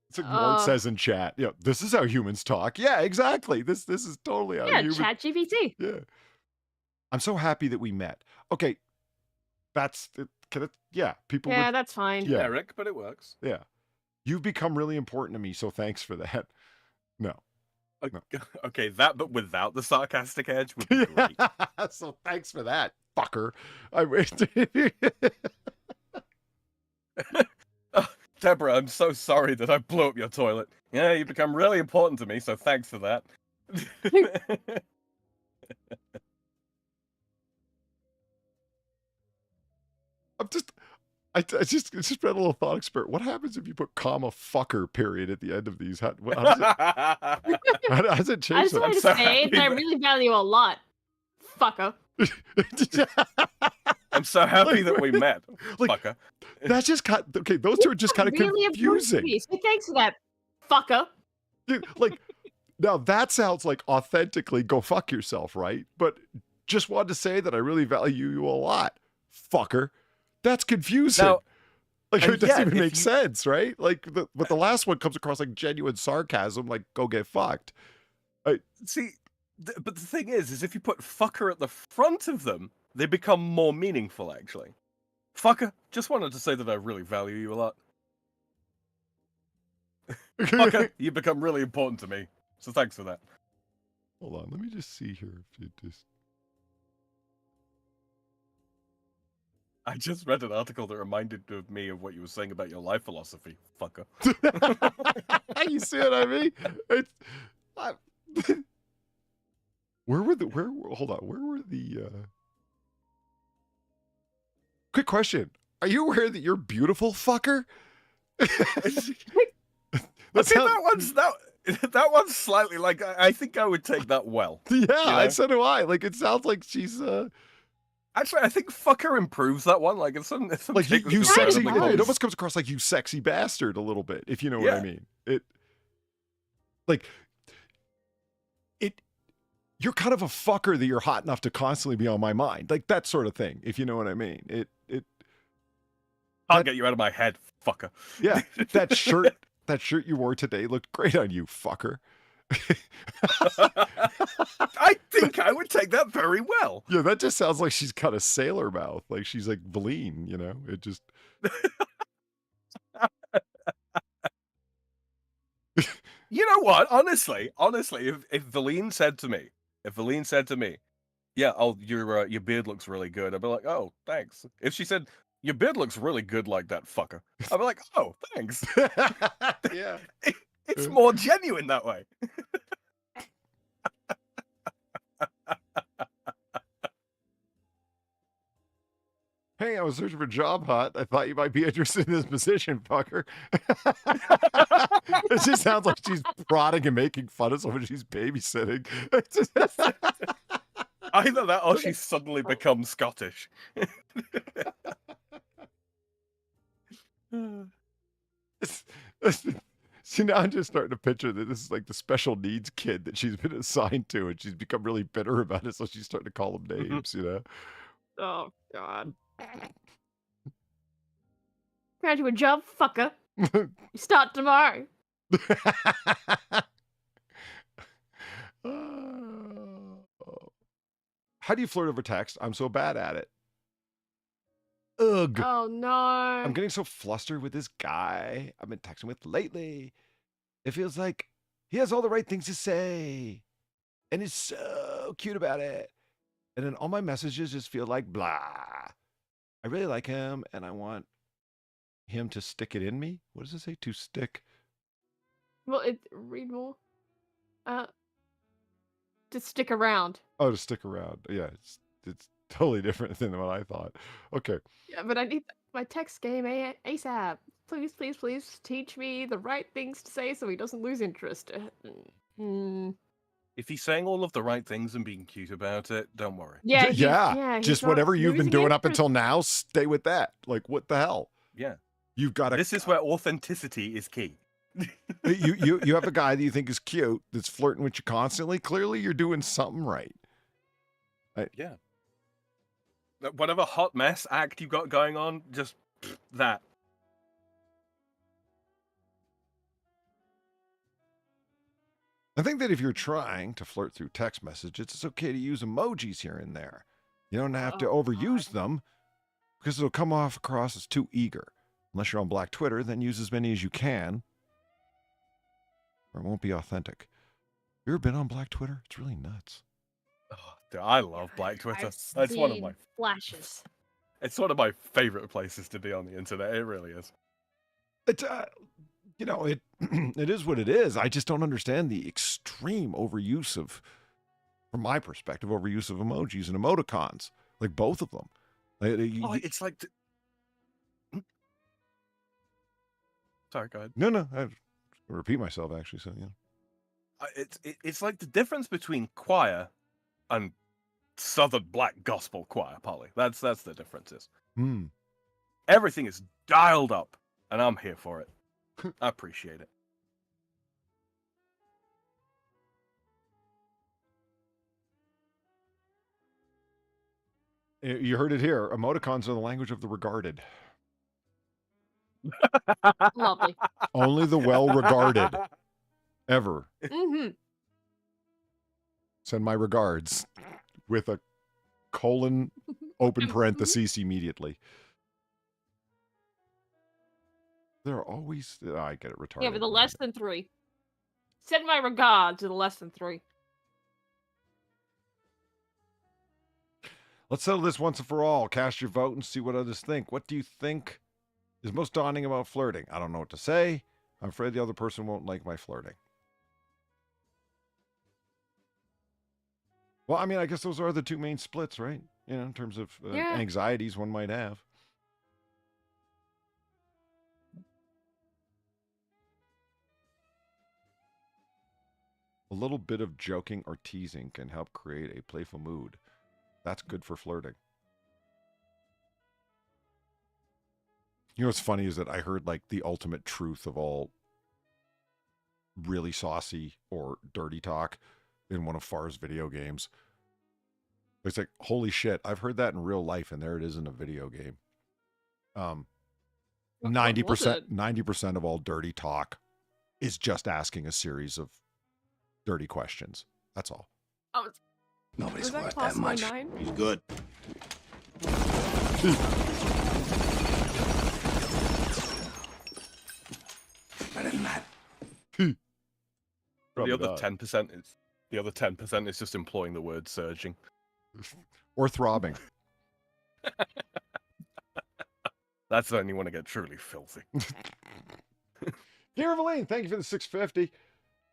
It's like Mort says in chat. Yeah, this is how humans talk. Yeah, exactly. This is totally how humans... Yeah, chat GPT. Yeah. I'm so happy that we met. Okay. That's... yeah, people... Yeah, that's fine. Yeah. Eric, but it works. Yeah. You've become really important to me, so thanks for that. No. Okay, that, but without the sarcastic edge would be great. So thanks for that, fucker. I wish... Deborah, I'm so sorry that I blew up your toilet. Yeah, you've become really important to me, so thanks for that. I just read a little thought experiment. What happens if you put comma fucker period at the end of these? How does it change? I just wanted to say that I really value a lot, fucker. I'm so happy that we met, fucker. That's just kind. Okay, those two are just kind of really confusing. So thanks for that, fucker. Dude, like, now that sounds like authentically go fuck yourself, right? But just wanted to say that I really value you a lot, fucker. That's confusing. Now, like, it doesn't even make sense, right? Like, but the last one comes across like genuine sarcasm, like go get fucked. See, but the thing is if you put fucker at the front of them, they become more meaningful, actually. Fucker, just wanted to say that I really value you a lot. Fucker, you become really important to me, so thanks for that. Hold on, let me just see here if you just... I just read an article that reminded me of what you were saying about your life philosophy, fucker. You see what I mean? Hold on, where were the... Quick question. Are you aware that you're beautiful, fucker? That one's slightly like, I think I would take that well. Yeah, you know? so do I. Like, it sounds like she's... Actually, I think fucker improves that one. Like, it's some like you sexy... It almost comes across like you sexy bastard a little bit, if you know what I mean. You're kind of a fucker that you're hot enough to constantly be on my mind. Like, that sort of thing, if you know what I mean. I'll get you out of my head, fucker. Yeah, that shirt you wore today looked great on you, fucker. I think I would take that very well. Yeah, that just sounds like she's got a sailor mouth. Like she's like Valine, you know? It just... You know what? Honestly, if Valine said to me, yeah, oh, your beard looks really good, I'd be like, oh, thanks. If she said, your beard looks really good like that, fucker, I'd be like, oh, thanks. Yeah. It's more genuine that way. Hey, I was searching for job hot. I thought you might be interested in this position, fucker. It just sounds like she's prodding and making fun of someone she's babysitting. Either that or she suddenly becomes Scottish. See, now I'm just starting to picture that this is like the special needs kid that she's been assigned to, and she's become really bitter about it, so she's starting to call him names, you know? Oh, God. Graduate job, fucker. You start tomorrow. How do you flirt over text? I'm so bad at it. Ugh. Oh, no. I'm getting so flustered with this guy I've been texting with lately. It feels like he has all the right things to say, and he's so cute about it. And then all my messages just feel like blah. I really like him, and I want him to stick it in me. What does it say? To stick? Well, read more. To stick around. Oh, to stick around. Yeah, it's totally different than what I thought. Okay. Yeah, but I need my text game ASAP. Please, please, please teach me the right things to say so he doesn't lose interest. If he's saying all of the right things and being cute about it, don't worry. Yeah, yeah. Just whatever you've been doing up until now, stay with that. Like, what the hell? Yeah. You've got This is where authenticity is key. you have a guy that you think is cute that's flirting with you constantly. Clearly, you're doing something right. Yeah. Whatever hot mess act you've got going on, just that. I think that if you're trying to flirt through text messages, it's okay to use emojis here and there. You don't have to overuse them because it'll come off across as too eager. Unless you're on Black Twitter, then use as many as you can, or it won't be authentic. You ever been on Black Twitter? It's really nuts. Oh, dude, I love Black Twitter. I've That's one of my flashes. It's one of my favorite places to be on the internet. It really is. It's you know, it it is what it is. I just don't understand the extreme overuse of, from my perspective, overuse of emojis and emoticons. Like both of them. It's like. Sorry, go ahead. No, I repeat myself actually. So yeah. It's like the difference between choir and Southern Black Gospel choir, Polly. That's the differences. Everything is dialed up, and I'm here for it. I appreciate it. You heard it here. Emoticons are the language of the regarded. Lovely. Only the well-regarded ever. Send my regards with a colon open parentheses immediately. There are always, I get it, retarded. Yeah, but the less than 3. Send my regards to the less than 3. Let's settle this once and for all. Cast your vote and see what others think. What do you think is most daunting about flirting? I don't know what to say. I'm afraid the other person won't like my flirting. Well, I mean, I guess those are the two main splits, right? You know, in terms of anxieties one might have. A little bit of joking or teasing can help create a playful mood. That's good for flirting. You know what's funny is that I heard like the ultimate truth of all really saucy or dirty talk in one of Far's video games. It's like, holy shit, I've heard that in real life, and there it is in a video game. 90% of all dirty talk is just asking a series of dirty questions. That's all. Oh, Nobody's was worth that that much. 9? He's good. Better than that. The other 10% is just employing the word surging. Or throbbing. That's when you want to get truly filthy. Dear Eveline, thank you for the 650.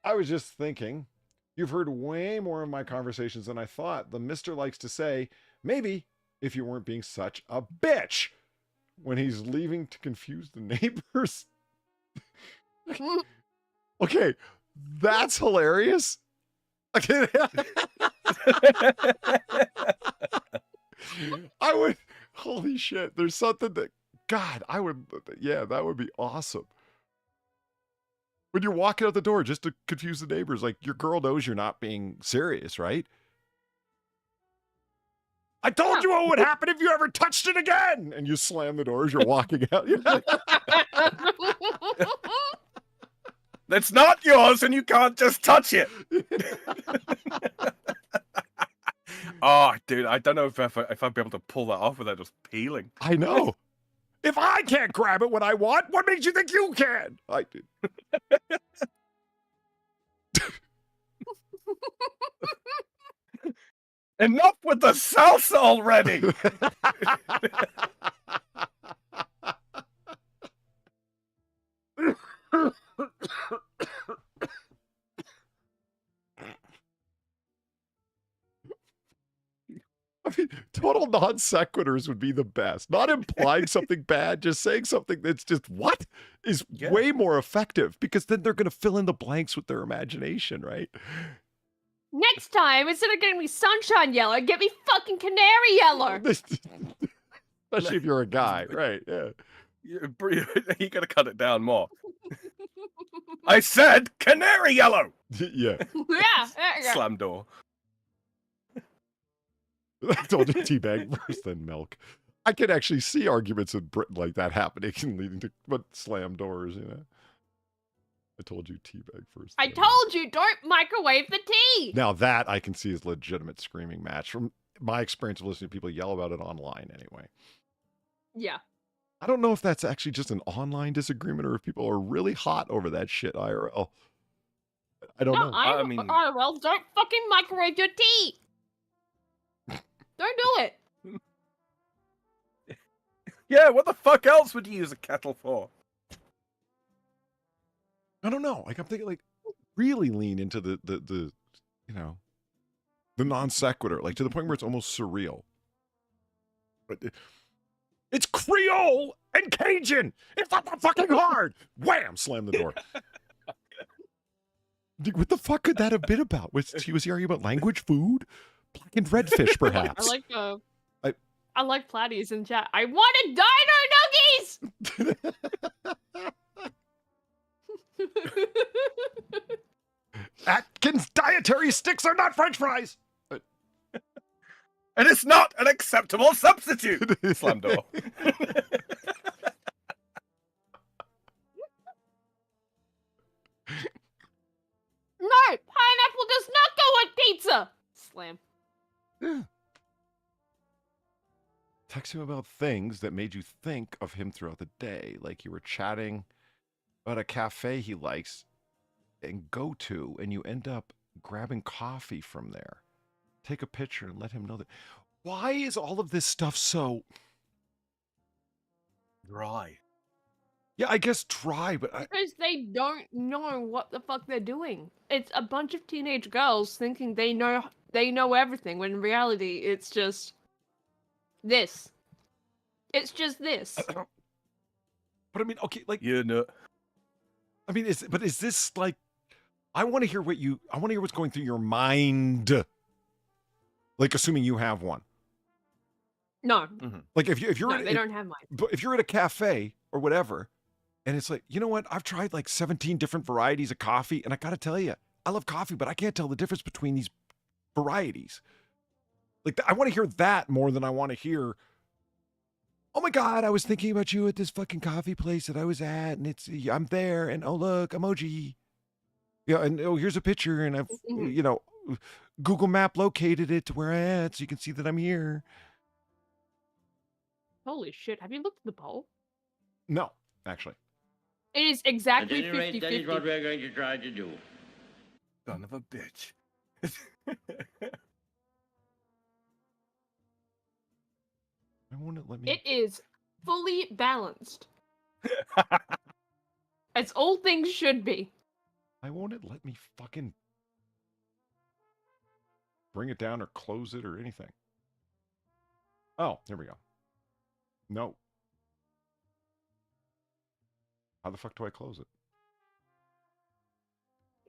I was just thinking, you've heard way more of my conversations than I thought. The mister likes to say, maybe if you weren't being such a bitch when he's leaving to confuse the neighbors. Okay, that's hilarious. Okay. I would, holy shit, there's something that, God, I would, yeah, that would be awesome. When you're walking out the door just to confuse the neighbors, like your girl knows you're not being serious, right? I told you what would happen if you ever touched it again! And you slam the door as you're walking out. That's not yours, and you can't just touch it. Oh, dude, I don't know if I'd be able to pull that off without just peeling. I know. If I can't grab it when I want, what makes you think you can? I did. Enough with the salsa already. rebuttal non sequiturs would be the best. Not implying something bad, just saying something that's just what is way more effective, because then they're going to fill in the blanks with their imagination, right? Next time, instead of getting me sunshine yellow, get me fucking canary yellow. Especially if you're a guy, right? Yeah. You gotta cut it down more. I said canary yellow. Yeah. Yeah. Slam door. I told you teabag first, then milk. I can actually see arguments in Britain like that happening and leading to slam doors, you know. I told you teabag first. I told you, don't microwave the tea. Now that I can see is legitimate screaming match from my experience of listening to people yell about it online anyway. Yeah. I don't know if that's actually just an online disagreement or if people are really hot over that shit IRL. I don't know. I mean, IRL, don't fucking microwave your tea. Don't do it. Yeah, what the fuck else would you use a kettle for? I don't know. Like I'm thinking, like really lean into the you know, the non sequitur, like to the point where it's almost surreal. But it's Creole and Cajun. It's not that fucking hard. Wham! Slam the door. What the fuck could that have been about? Was he arguing about language, food, blackened redfish, perhaps? I like Platties in chat. I wanted dino nuggies. Atkins dietary sticks are not French fries. And it's not an acceptable substitute. Slam door. No, pineapple does not go on pizza. Slam. Yeah. Text him about things that made you think of him throughout the day, like you were chatting about a cafe he likes and go to, and you end up grabbing coffee from there. Take a picture and let him know that. Why is all of this stuff so dry? Yeah, I guess dry, but because they don't know what the fuck they're doing. It's a bunch of teenage girls thinking they know everything, when in reality it's just this. It's just this. But I mean, okay, like you know. I mean, is this like? I want to hear what's going through your mind. Like, assuming you have one. No. Mm-hmm. Like if you're no, they don't have mine. But if you're at a cafe or whatever, and it's like, you know what? I've tried like 17 different varieties of coffee, and I got to tell you, I love coffee, but I can't tell the difference between these varieties. Like, I want to hear that more than I want to hear, oh my God, I was thinking about you at this fucking coffee place that I was at, and I'm there, and oh look, emoji. Yeah, and oh, here's a picture, and I've, you know, Google Map located it to where I'm at, so you can see that I'm here. Holy shit, have you looked at the poll? No, actually. It is exactly 50-50. At any rate, that is what we're going to try to do. Son of a bitch. I won't let me. It is fully balanced. As all things should be. Why won't it let me fucking bring it down or close it or anything? Oh, here we go. No. How the fuck do I close it?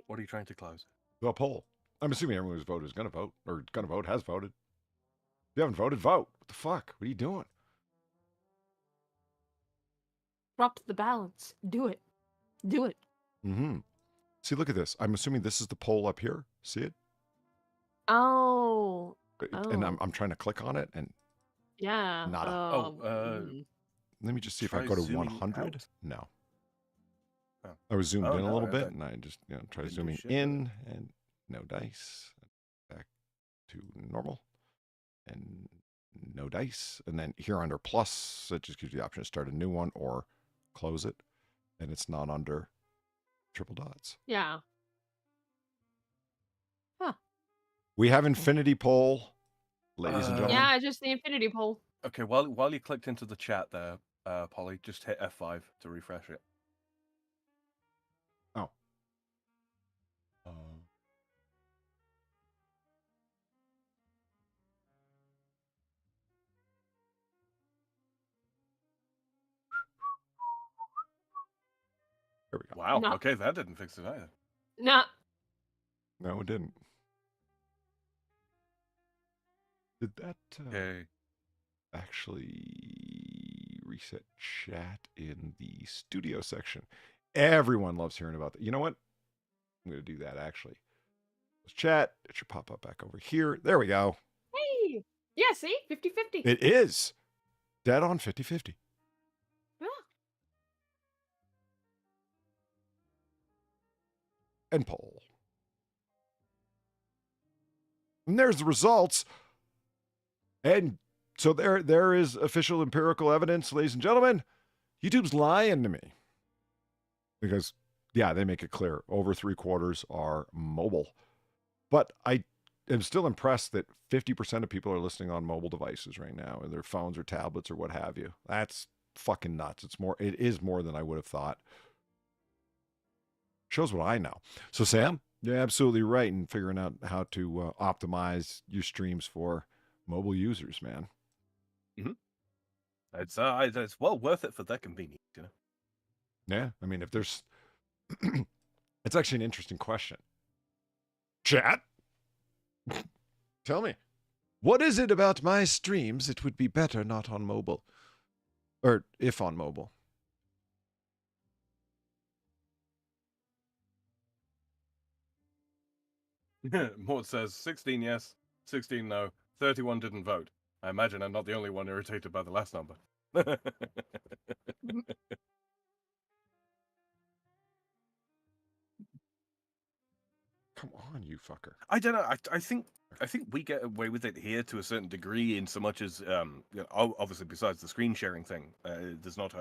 What are you trying to close? The poll. I'm assuming everyone who's voted is going to vote, or going to vote has voted. If you haven't voted, vote. What the fuck? What are you doing? Drop the balance. Do it. Do it. Mm-hmm. See, look at this. I'm assuming this is the poll up here. See it? Oh. And I'm trying to click on it and yeah. Nada. Let me just see if I go to 100. No. Oh. I was zoomed in a little bit, okay. and I just try zooming in, and no dice. Back to normal, and no dice. And then here under plus, it just gives you the option to start a new one or close it, and it's not under triple dots. Yeah. Huh. We have infinity poll, ladies and gentlemen. Yeah, just the infinity poll. Okay, while you clicked into the chat there, Polly, just hit F5 to refresh it. Oh. There we go. Wow. No. Okay, that didn't fix it either. Nah. No, it didn't. Did that Okay. actually reset chat in the studio section? Everyone loves hearing about that. You know what? I'm going to do that, actually. Chat. It should pop up back over here. There we go. Hey. Yeah, see? 50-50. It is. Dead on 50-50. Yeah. And poll. And there's the results. And so there is official empirical evidence, ladies and gentlemen. YouTube's lying to me. Because, yeah, they make it clear. Over 3/4 are mobile. But I am still impressed that 50% of people are listening on mobile devices right now, or their phones or tablets or what have you. That's fucking nuts. It is more than I would have thought. Shows what I know. So, Sam, you're absolutely right in figuring out how to optimize your streams for mobile users, man. It's well worth it for their convenience, you know. Yeah, I mean, if there's... It's actually an interesting question. Chat? Tell me. What is it about my streams it would be better not on mobile? Or if on mobile? Mort says 16 yes, 16 no, 31 didn't vote. I imagine I'm not the only one irritated by the last number. Come on, you fucker. I don't know. I think we get away with it here to a certain degree, in so much as obviously besides the screen sharing thing, there's not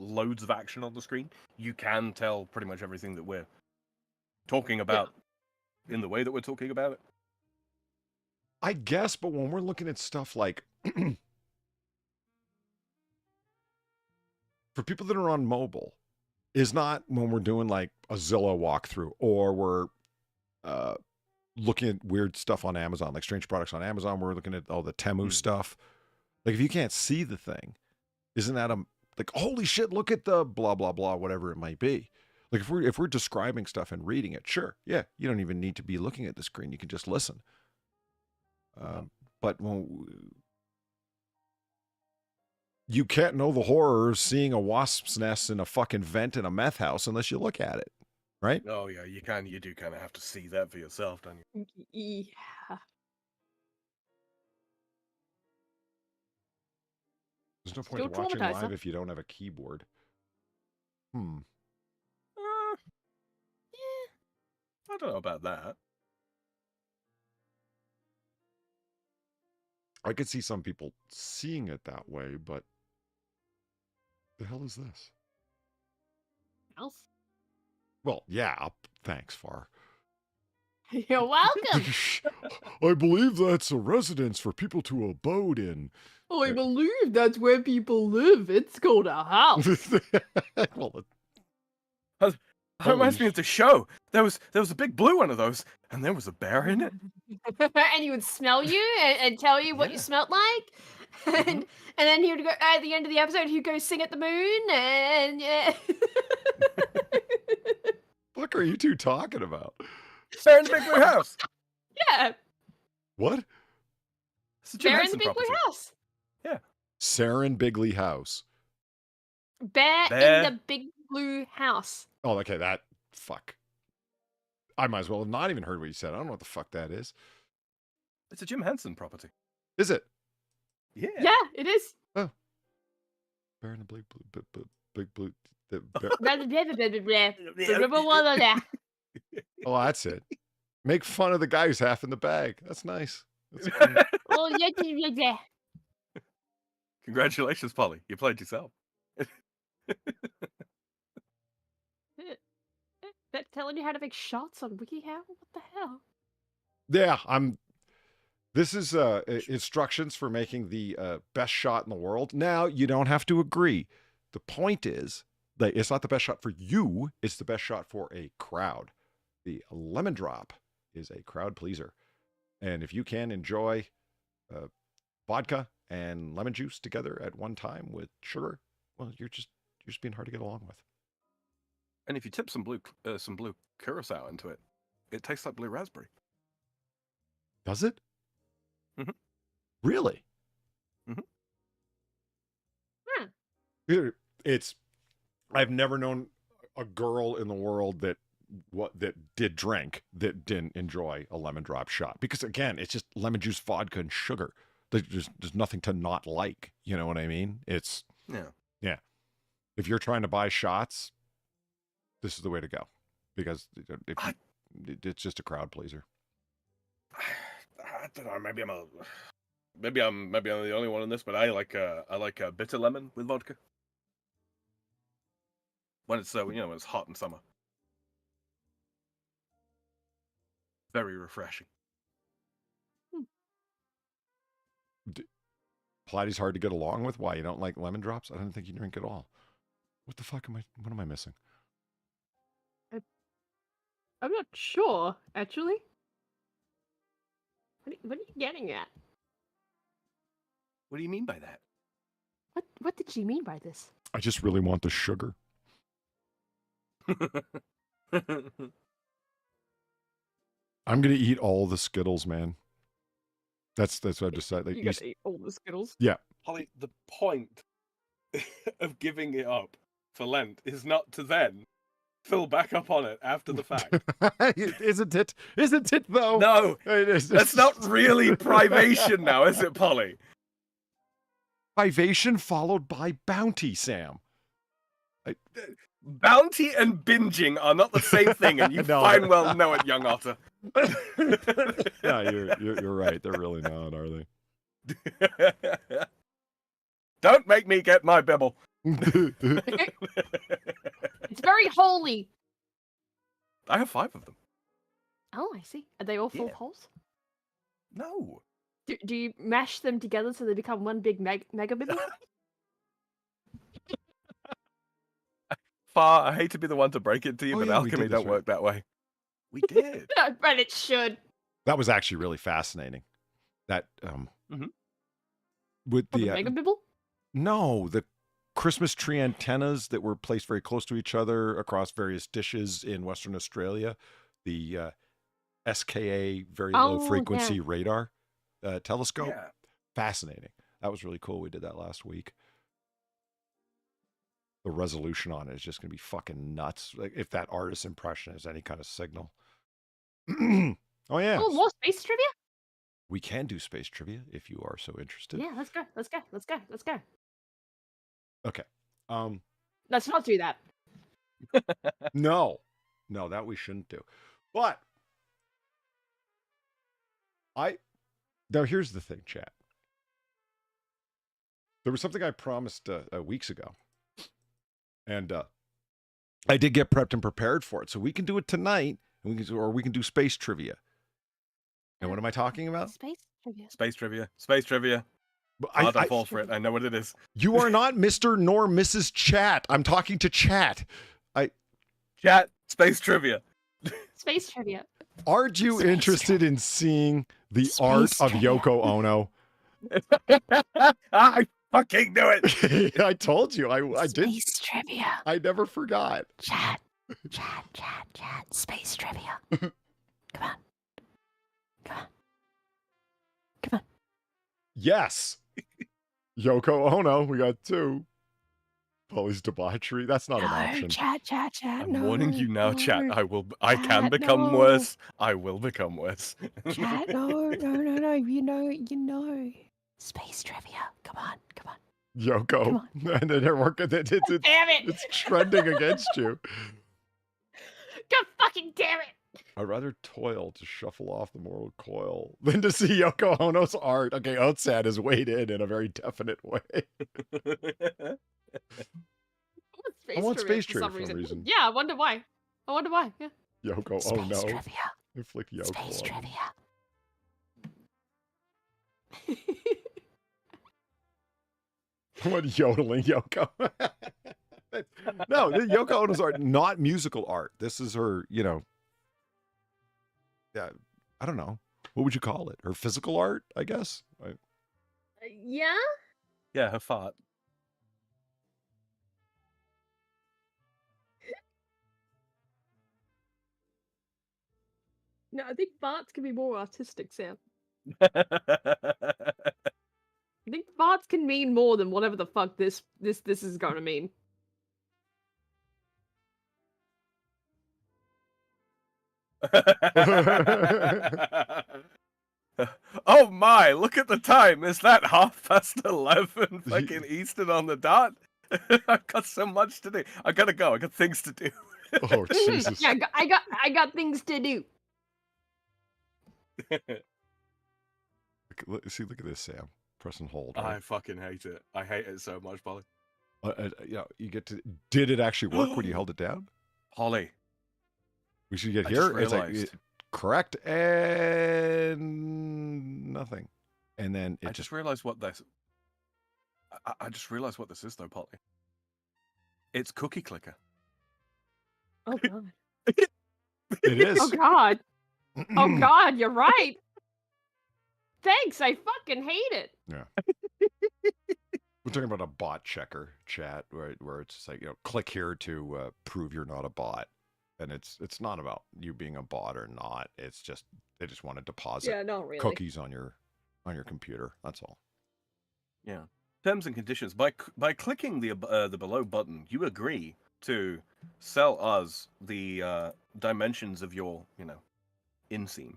loads of action on the screen. You can tell pretty much everything that we're talking about in the way that we're talking about it. I guess, but when we're looking at stuff like for people that are on mobile, is not when we're doing like a Zillow walkthrough or we're looking at weird stuff on Amazon, like strange products on Amazon. We're looking at all the Temu stuff. Like if you can't see the thing, isn't that like, holy shit, look at the blah, blah, blah, whatever it might be. Like if we're describing stuff and reading it, sure. Yeah. You don't even need to be looking at the screen. You can just listen. But when you can't know the horror of seeing a wasp's nest in a fucking vent in a meth house unless you look at it. Right? Oh yeah, you do kind of have to see that for yourself, don't you? Yeah. There's no point Still to watching traumatized, live huh? if you don't have a keyboard. Yeah, I don't know about that. I could see some people seeing it that way, but the hell is this? Else? Well, yeah, thanks, Far. You're welcome. I believe that's a residence for people to abode in. I believe that's where people live. It's called a house. Well, That reminds me of the show. There was a big blue one of those, and there was a bear in it. And he would smell you and tell you what you smelled like. And then he would go at the end of the episode, he'd go sing at the moon and yeah. what are you two talking about? Bear in the big blue house. Yeah. What? It's a Jim Bear in the Henson big blue property. house. Yeah. Saren Bigley House. Bear in the big blue house. Oh, okay, that fuck. I might as well have not even heard what you said. I don't know what the fuck that is. It's a Jim Henson property. Is it? Yeah. Yeah, it is. Oh. Bear in the big blue. Big blue. Oh, that's it. Make fun of the guy who's half in the bag. That's nice. That's cool. Congratulations, Polly. You played yourself. That's telling you how to make shots on WikiHow? What the hell? Yeah, this is instructions for making the best shot in the world. Now, you don't have to agree. The point is that it's not the best shot for you. It's the best shot for a crowd. The lemon drop is a crowd pleaser. And if you can enjoy vodka and lemon juice together at one time with sugar, well, you're just being hard to get along with. And if you tip some blue curacao into it, it tastes like blue raspberry. Does it? Mm-hmm. Really? Mm-hmm. It's. I've never known a girl in the world that did drink that didn't enjoy a lemon drop shot, because again, it's just lemon juice, vodka, and sugar. There's nothing to not like. You know what I mean? It's yeah. If you're trying to buy shots, this is the way to go, because it's just a crowd pleaser. I don't know. Maybe I'm the only one in this, but I like bitter lemon with vodka when it's when it's hot in summer. Very refreshing. Platty's hard to get along with. Why, you don't like lemon drops? I don't think you drink at all. What the fuck what am I missing? I'm not sure, actually. What are you getting at? What do you mean by that? What did she mean by this? I just really want the sugar. I'm gonna eat all the Skittles, man. That's what I decided. Like, you gotta eat all the Skittles. Yeah. Holly, the point of giving it up for Lent is not to then fill back up on it after the fact. Isn't it? Isn't it though? No, that's not really privation now, is it, Polly? Privation followed by bounty, Sam. Bounty and binging are not the same thing, and you fine well know it, young otter. Yeah, you're right. They're really not, are they? Don't make me get my bibble. It's very holy. I have 5 of them. Oh, I see. Are they all full of holes? No. Do you mash them together so they become one big mega bibble? Far, I hate to be the one to break it to you, but yeah, alchemy don't work that way. We did. But it should. That was actually really fascinating. That with the mega bibble? No, the Christmas tree antennas that were placed very close to each other across various dishes in Western Australia. The SKA, very low frequency radar telescope. Yeah. Fascinating. That was really cool. We did that last week. The resolution on it is just going to be fucking nuts. Like, if that artist's impression is any kind of signal. Oh, yeah. Oh, more space trivia? We can do space trivia if you are so interested. Yeah, let's go. Okay. Let's not do that. No, that we shouldn't do. But now here's the thing, chat. There was something I promised weeks ago, and I did get prepped and prepared for it. So we can do it tonight, and we can do space trivia. And what am I talking about? Space trivia. Space trivia. I don't fall for it. I know what it is. You are not Mr. nor Mrs. Chat. I'm talking to Chat. Chat, space trivia. Space trivia. Aren't you interested in seeing the art of Yoko Ono? I fucking knew it. I told you. I did. Space trivia. I never forgot. Chat. Space trivia. Come on. Yes. Yoko Ono. We got 2. Polly's debauchery. That's not an option. Chat. I'm warning you now, chat. I can become worse. I will become worse. Chat, no. You know. Space trivia. Come on. Yoko. Come on. And then they're working. Damn it! It's trending against you. God fucking damn it! I'd rather toil to shuffle off the moral coil than to see Yoko Ono's art. Okay, Otsad is weighed in a very definite way. I want space trivia for some reason. Yeah, I wonder why. Yeah. Yoko, Space oh no. trivia. Inflict Yoko. Space trivia. What yodeling Yoko? No, Yoko Ono's art, not musical art. This is her, yeah, I don't know. What would you call it? Her physical art, I guess? Yeah? Yeah, her fart. No, I think farts can be more artistic, Sam. Oh I think farts can mean more than whatever the fuck this is going to mean. Oh my, look at the time. Is that 11:30 fucking Eastern on the dot? I've got so much to do. I gotta go. I got things to do. Oh, Jesus. Yeah, I got things to do. Look at this, Sam. Press and hold. I Right? fucking hate it. I hate it so much, Polly. You get to. Did it actually work when you held it down? Polly. We should get I here. just It's like realized. correct and nothing, and then it I just realized what this. I just realized what this is, though, Polly. It's Cookie Clicker. Oh god. it is. Oh god. Oh god, you're right. Thanks, I fucking hate it. Yeah. We're talking about a bot checker chat, right? Where it's just like, click here to prove you're not a bot, and it's not about you being a bot or not. It's just they just want to deposit Yeah, not really. cookies on your computer. That's all. Yeah. Terms and conditions. By clicking the below button, you agree to sell us the dimensions of your inseam.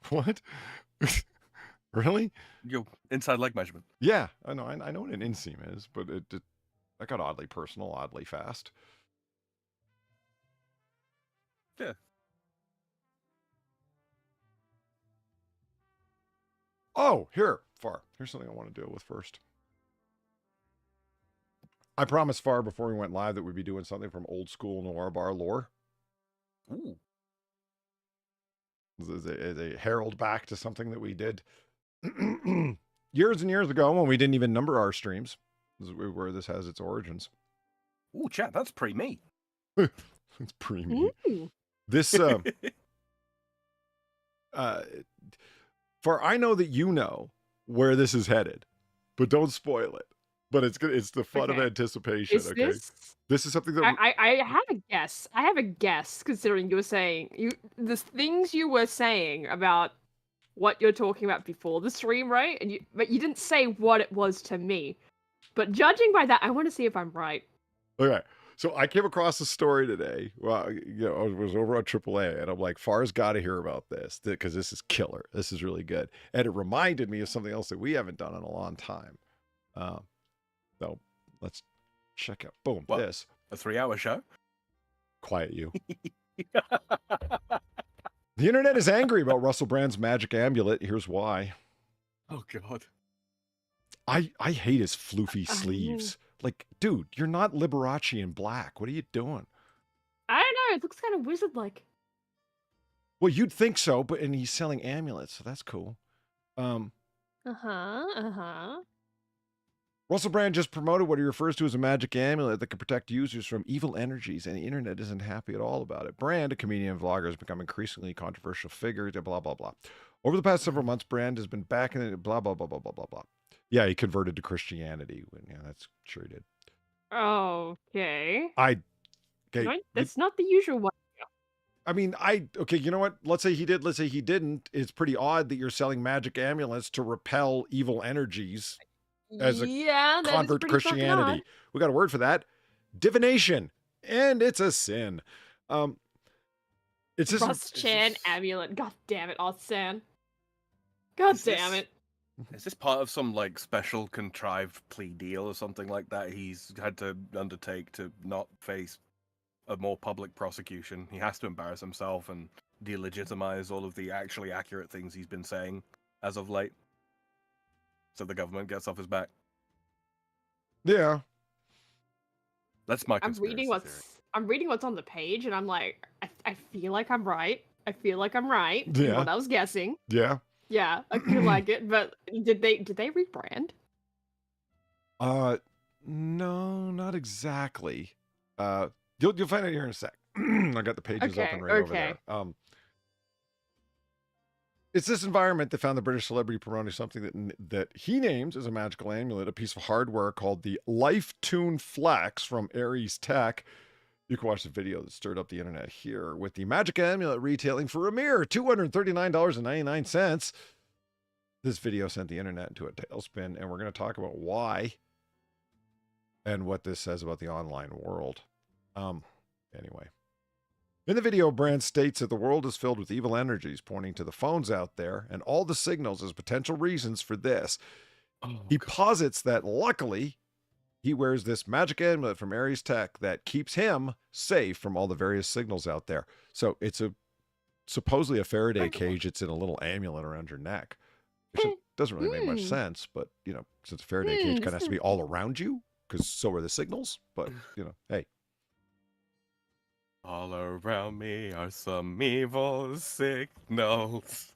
What? Really? Your inside leg measurement. Yeah, I know. I know what an inseam is, but that got oddly personal, oddly fast. Yeah. Oh, here's something I want to deal with first. I promised Far before we went live that we'd be doing something from old school noir bar lore. Ooh. As a herald back to something that we did years and years ago when we didn't even number our streams. This is where this has its origins. Ooh, chat, that's pretty me. It's pretty mean. Ooh. This Far, I know that you know where this is headed, but don't spoil it. But it's good. It's the fun of Okay. anticipation. Is Okay, this is something that I have a guess. I have a guess considering you were saying the things you were saying about what you're talking about before the stream, right? But you didn't say what it was to me. But judging by that, I want to see if I'm right. Okay. So I came across a story today. Well, I was over on AAA, and I'm like, Far's got to hear about this because this is killer. This is really good, and it reminded me of something else that we haven't done in a long time. So let's check out. Boom. What? This. A 3-hour show? Quiet you. The internet is angry about Russell Brand's magic amulet. Here's why. Oh god. I hate his floofy sleeves. Like, dude, you're not Liberace in black. What are you doing? I don't know. It looks kind of wizard-like. Well, you'd think so, and he's selling amulets, so that's cool. Russell Brand just promoted what he refers to as a magic amulet that can protect users from evil energies, and the internet isn't happy at all about it. Brand, a comedian and vlogger, has become increasingly controversial figure, blah, blah, blah. Over the past several months, Brand has been back in it, blah, blah, blah, blah, blah, blah, blah. Yeah, he converted to Christianity. Yeah, that's sure he did. Okay. Okay. No, that's not the usual one. I mean, okay, you know what? Let's say he did, let's say he didn't. It's pretty odd that you're selling magic amulets to repel evil energies as a that is convert to pretty fucking Christianity. We got a word for that. Divination. And it's a sin. It's odd. just Ross Chan amulet. God damn it, Osan. God Is damn this- it. Is this part of some special contrived plea deal or something like that he's had to undertake to not face a more public prosecution? He has to embarrass himself and delegitimize all of the actually accurate things he's been saying as of late, so the government gets off his back. Yeah. That's my I'm conspiracy reading theory. I'm reading what's on the page, and I'm like, I feel like I'm right. I feel like I'm right. in Yeah. What I was guessing. Yeah. Yeah, I feel like it. But did they rebrand? No, not exactly. You'll find it here in a sec. I got the pages open right over there. It's this environment that found the British celebrity promoting something that he names as a magical amulet, a piece of hardware called the Life Tune Flex from Aries Tech. You can watch the video that stirred up the internet here with the magic amulet retailing for a mere $239.99. This video sent the internet into a tailspin, and we're going to talk about why and what this says about the online world. Anyway. In the video, Brand states that the world is filled with evil energies, pointing to the phones out there and all the signals as potential reasons for this. He posits that luckily, he wears this magic amulet from Ares Tech that keeps him safe from all the various signals out there. So it's supposedly a Faraday cage. It's in a little amulet around your neck, which doesn't really make much sense. But, you know, since a Faraday cage kind of has to be all around you, because so are the signals. But, you know, hey. All around me are some evil signals.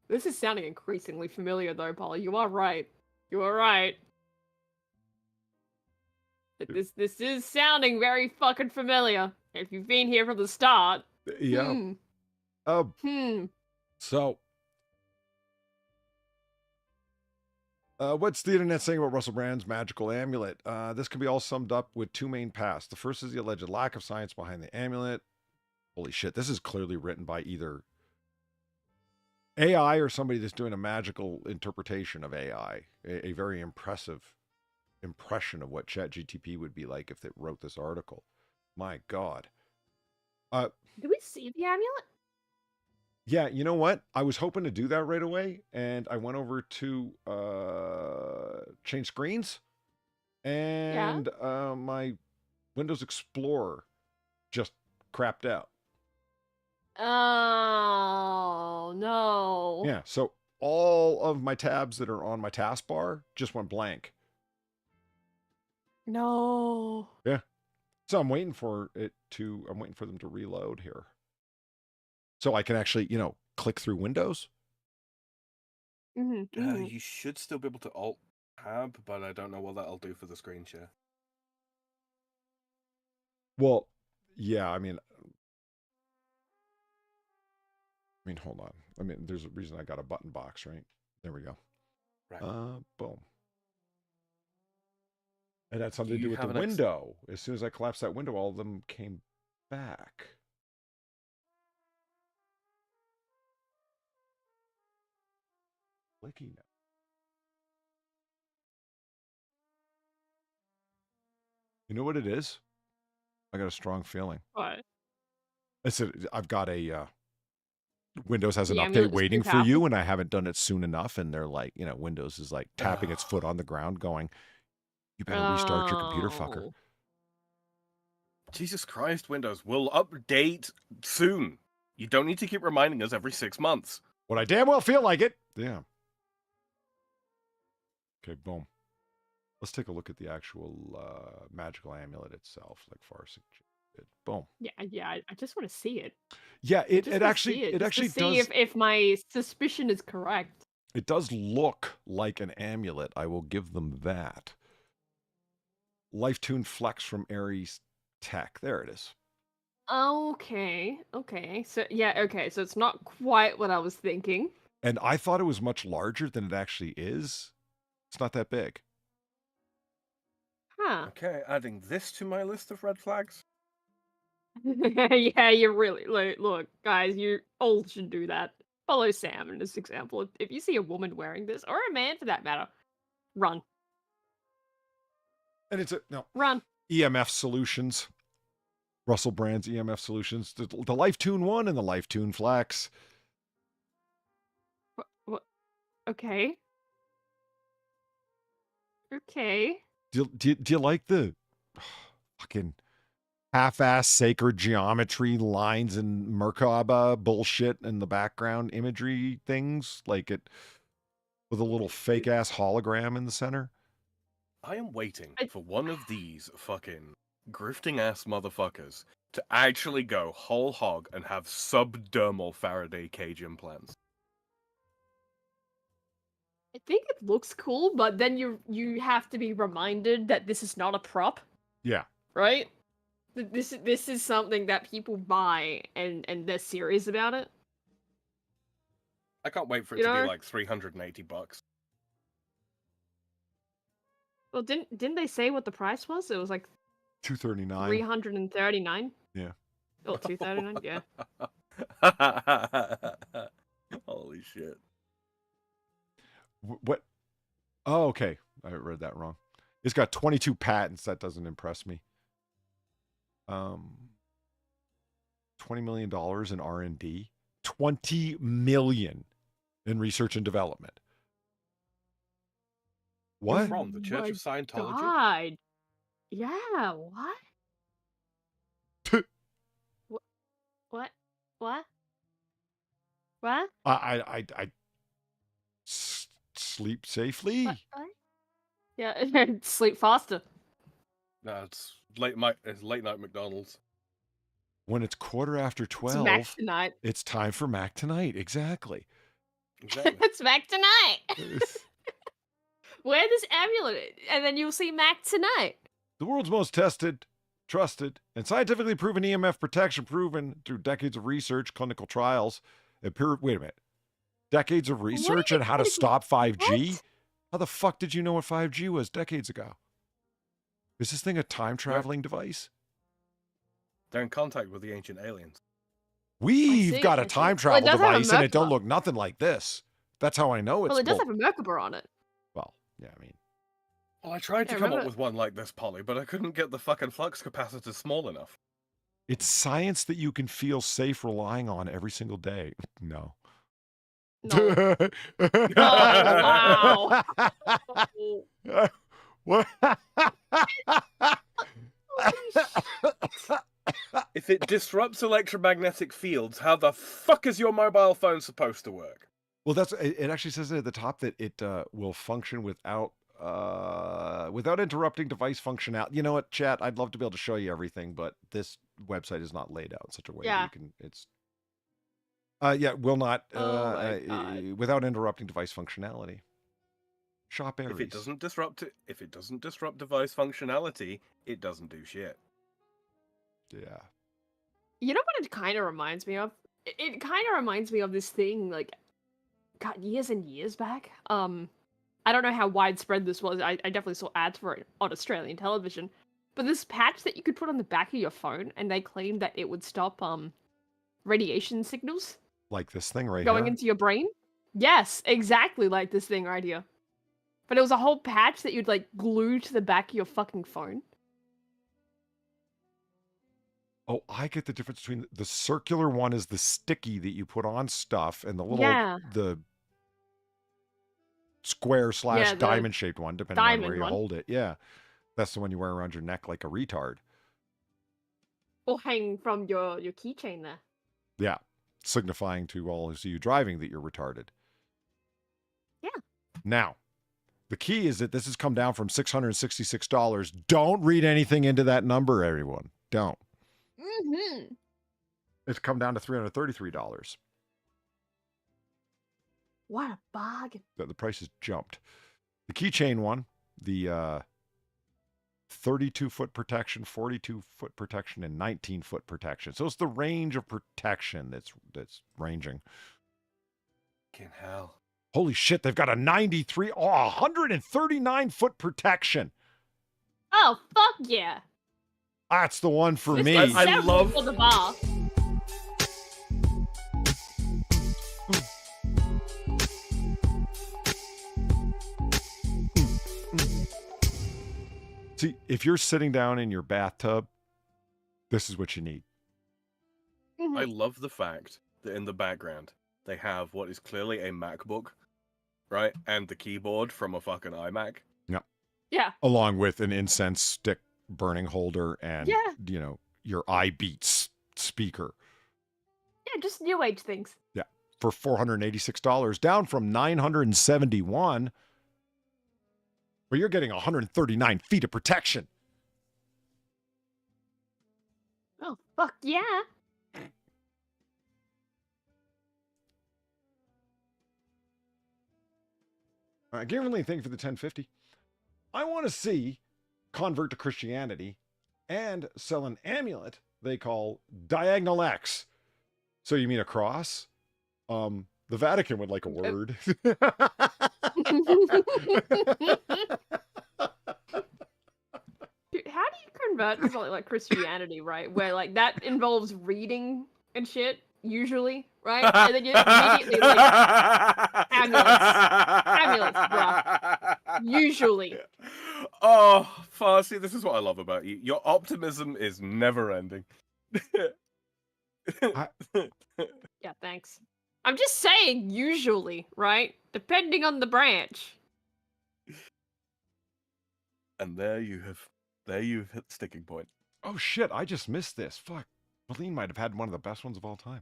This is sounding increasingly familiar, though, Paula. You are right. You are right. This is sounding very fucking familiar. If you've been here from the start. Yeah. So, what's the internet saying about Russell Brand's magical amulet? This can be all summed up with two main paths. The first is the alleged lack of science behind the amulet. Holy shit, this is clearly written by either AI or somebody that's doing a magical interpretation of AI. A very impressive impression of what ChatGTP would be like if it wrote this article. My God. Do we see the amulet? Yeah, you know what? I was hoping to do that right away, and I went over to change screens, and my Windows Explorer just crapped out. Oh, no. Yeah, so all of my tabs that are on my taskbar just went blank. No. Yeah. So I'm waiting for them to reload here. So I can actually, you know, click through Windows. You should still be able to Alt-Tab, but I don't know what that'll do for the screen share. Well, yeah, I mean, hold on. I mean, there's a reason I got a button box, right? There we go. Right. Boom. It had something to do with the window. As soon as I collapsed that window, all of them came back. Clicky now. You know what it is? I got a strong feeling. What? I've got a Windows has an update waiting for you, and I haven't done it soon enough. And they're like, you know, Windows is like tapping its foot on the ground, going, "You better restart your computer, fucker." Jesus Christ, Windows will update soon. You don't need to keep reminding us every 6 months. What I damn well feel like it. Yeah. Okay, boom. Let's take a look at the actual magical amulet itself, like FarZoosme did. Boom. Yeah. I just want to see it. Yeah, it actually see does. If my suspicion is correct. It does look like an amulet. I will give them that. Life-tuned Flex from Ares Tech. There it is. Okay. So so it's not quite what I was thinking. And I thought it was much larger than it actually is. It's not that big. Huh. Okay, adding this to my list of red flags. Yeah, you really look, guys. You all should do that. Follow Sam in this example. If you see a woman wearing this, or a man for that matter, run. And it's run. EMF Solutions. Russell Brand's EMF Solutions. The LifeTune 1 and the LifeTune Flex. What? Okay. Okay. Do you like the fucking half-ass sacred geometry lines and Merkaba bullshit in the background imagery things? Like it with a little fake-ass hologram in the center? I am waiting for one of these fucking grifting-ass motherfuckers to actually go whole hog and have subdermal Faraday cage implants. I think it looks cool, but then you have to be reminded that this is not a prop. Yeah. Right? This is something that people buy and they're serious about it. I can't wait for it to be like $380. Well, didn't they say what the price was? It was like $239. 339. Yeah. Oh, 239. Yeah. Holy shit. What? Oh, okay. I read that wrong. It's got 22 patents. That doesn't impress me. $20 million in R&D. $20 million in research and development. What? From the Church of Scientology? God. Yeah. What? What? What? What? I sleep safely. What? Yeah, sleep faster. No, it's late night McDonald's. When it's 12:15, It's Mac tonight. it's time for Mac Tonight. Exactly. Exactly. It's Mac tonight. Wear this amulet, and then you'll see Mac tonight. The world's most tested, trusted, and scientifically proven EMF protection, proven through decades of research, clinical trials, and wait a minute. Decades of research on how to stop 5G? What? How the fuck did you know what 5G was decades ago? Is this thing a time-traveling device? They're in contact with the ancient aliens. We've got a time travel does have a device, and it don't Merkaba. look nothing like this. That's how I know it's Well, it does bull- have a Merkaba on it. Well, yeah, I mean, Well, I tried to Yeah, come up remember- with one like this, Polly, but I couldn't get the fucking flux capacitor small enough. it's science that you can feel safe relying on every single day. No. No. Oh, What? If it disrupts electromagnetic fields, how the fuck is your mobile phone supposed to work? Well, it actually says at the top that it will function without interrupting device functionality. You know what, chat? I'd love to be able to show you everything, but this website is not laid out in such a way that Yeah. you can. It's will not Oh my God. without interrupting device functionality. Shop Aries. If it doesn't disrupt device functionality, it doesn't do shit. Yeah. You know what it kind of reminds me of? It kind of reminds me of this thing, like, God, years and years back. I don't know how widespread this was. I definitely saw ads for it on Australian television. But this patch that you could put on the back of your phone, and they claimed that it would stop radiation signals Like this thing right going here. into your brain. Yes, exactly like this thing right here. But it was a whole patch that you'd like glue to the back of your fucking phone. Oh, I get the difference between the circular one is the sticky that you put on stuff, and the little Yeah. the square / Yeah, the diamond shaped one, depending on where diamond you one. hold it. Yeah, that's the one you wear around your neck like a retard. Or hang from your keychain there. Yeah, signifying to all who see you driving that you're retarded. Yeah. Now, the key is that this has come down from $666. Don't read anything into that number, everyone. Don't. Mm-hmm. It's come down to $333. What a bargain. The price has jumped. The keychain one, the 32-foot protection, 42-foot protection, and 19-foot protection. So it's the range of protection that's ranging. Fucking hell. Holy shit, they've got a 139-foot protection. Oh, fuck yeah. That's the one for This me. is I several love- for the bar. See, if you're sitting down in your bathtub, this is what you need. Mhm. I love the fact that in the background they have what is clearly a MacBook, right? And the keyboard from a fucking iMac. Yeah. Along with an incense stick burning holder and, Yeah. you know, your iBeats speaker Yeah, just new age things. for $486, down from $971. But you're getting 139 feet of protection. Oh, fuck yeah. All right, Gary Lee, thank you for the 1050. I want to see convert to Christianity and sell an amulet they call Diagonal X. So you mean a cross? The Vatican would like a word. Christianity, right? Where like that involves reading and shit, usually, right? And then you immediately like amulets, bruh. Usually. Oh, Farsi, this is what I love about you. Your optimism is never ending. Yeah, thanks. I'm just saying, usually, right? Depending on the branch. And there you've hit the sticking point. Oh shit, I just missed this. Fuck. Valine might have had one of the best ones of all time.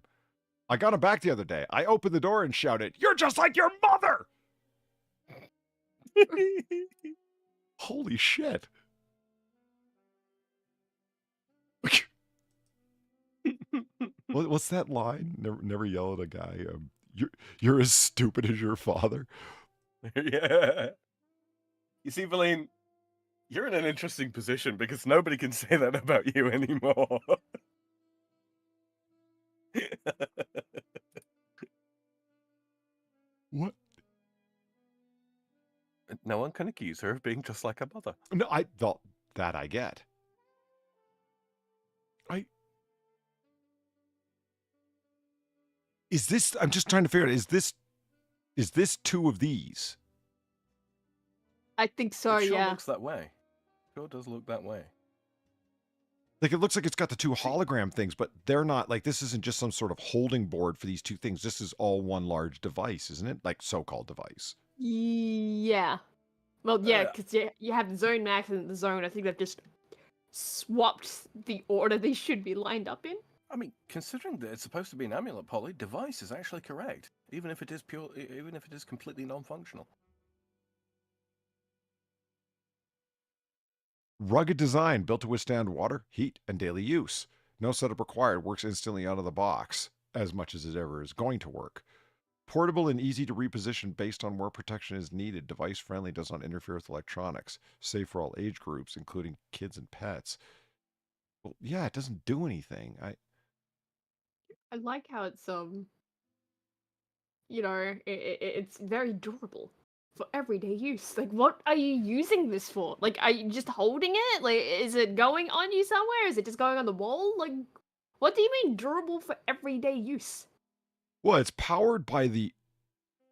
I got him back the other day. I opened the door and shouted, "You're just like your mother!" Holy shit. What's that line? Never yell at a guy. You're as stupid as your father. Yeah. You see, Valine, you're in an interesting position because nobody can say that about you anymore. What? No one can accuse her of being just like her mother. No, I thought that I get. Is this, I'm just trying to figure out, is this two of these? I think so, It sure yeah. looks that way. Sure does look that way. Like, it looks like it's got the two hologram things, but they're not, like, this isn't just some sort of holding board for these two things. This is all one large device, isn't it? Like, so-called device. Yeah. Well, yeah, because you have the Zone Max and the Zone. I think they've just swapped the order they should be lined up in. I mean, considering that it's supposed to be an amulet poly, device is actually correct, even if it is completely non-functional. Rugged design, built to withstand water, heat, and daily use. No setup required, works instantly out of the box, as much as it ever is going to work. Portable and easy to reposition based on where protection is needed. Device friendly, does not interfere with electronics. Safe for all age groups, including kids and pets. Well, yeah, it doesn't do anything. I like how it's it's very durable for everyday use. Like, what are you using this for? Like, are you just holding it? Like, is it going on you somewhere? Is it just going on the wall? Like, what do you mean durable for everyday use? Well, it's powered by the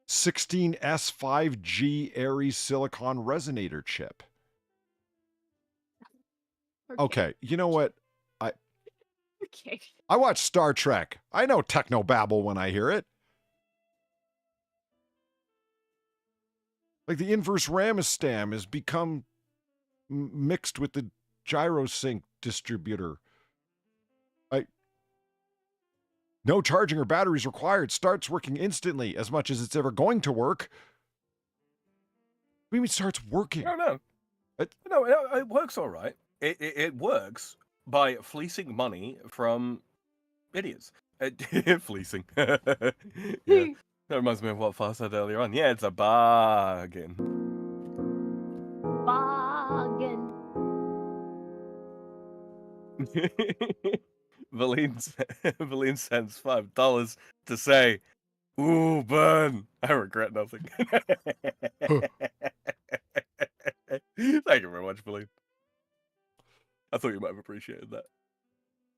16S 5G Aries silicon resonator chip. Okay, you know what? Okay. I watch Star Trek. I know techno babble when I hear it. Like the inverse Ramestam has become mixed with the gyrosync distributor. No charging or batteries required. Starts working instantly, as much as it's ever going to work. What do you mean starts working? No, it works all right. It works by fleecing money from idiots. Fleecing. Yeah. That reminds me of what Far said earlier on. Yeah, it's a bargain. Bargain. Valine sends $5 to say, "Ooh, burn! I regret nothing." Thank you very much, Valine. I thought you might have appreciated that.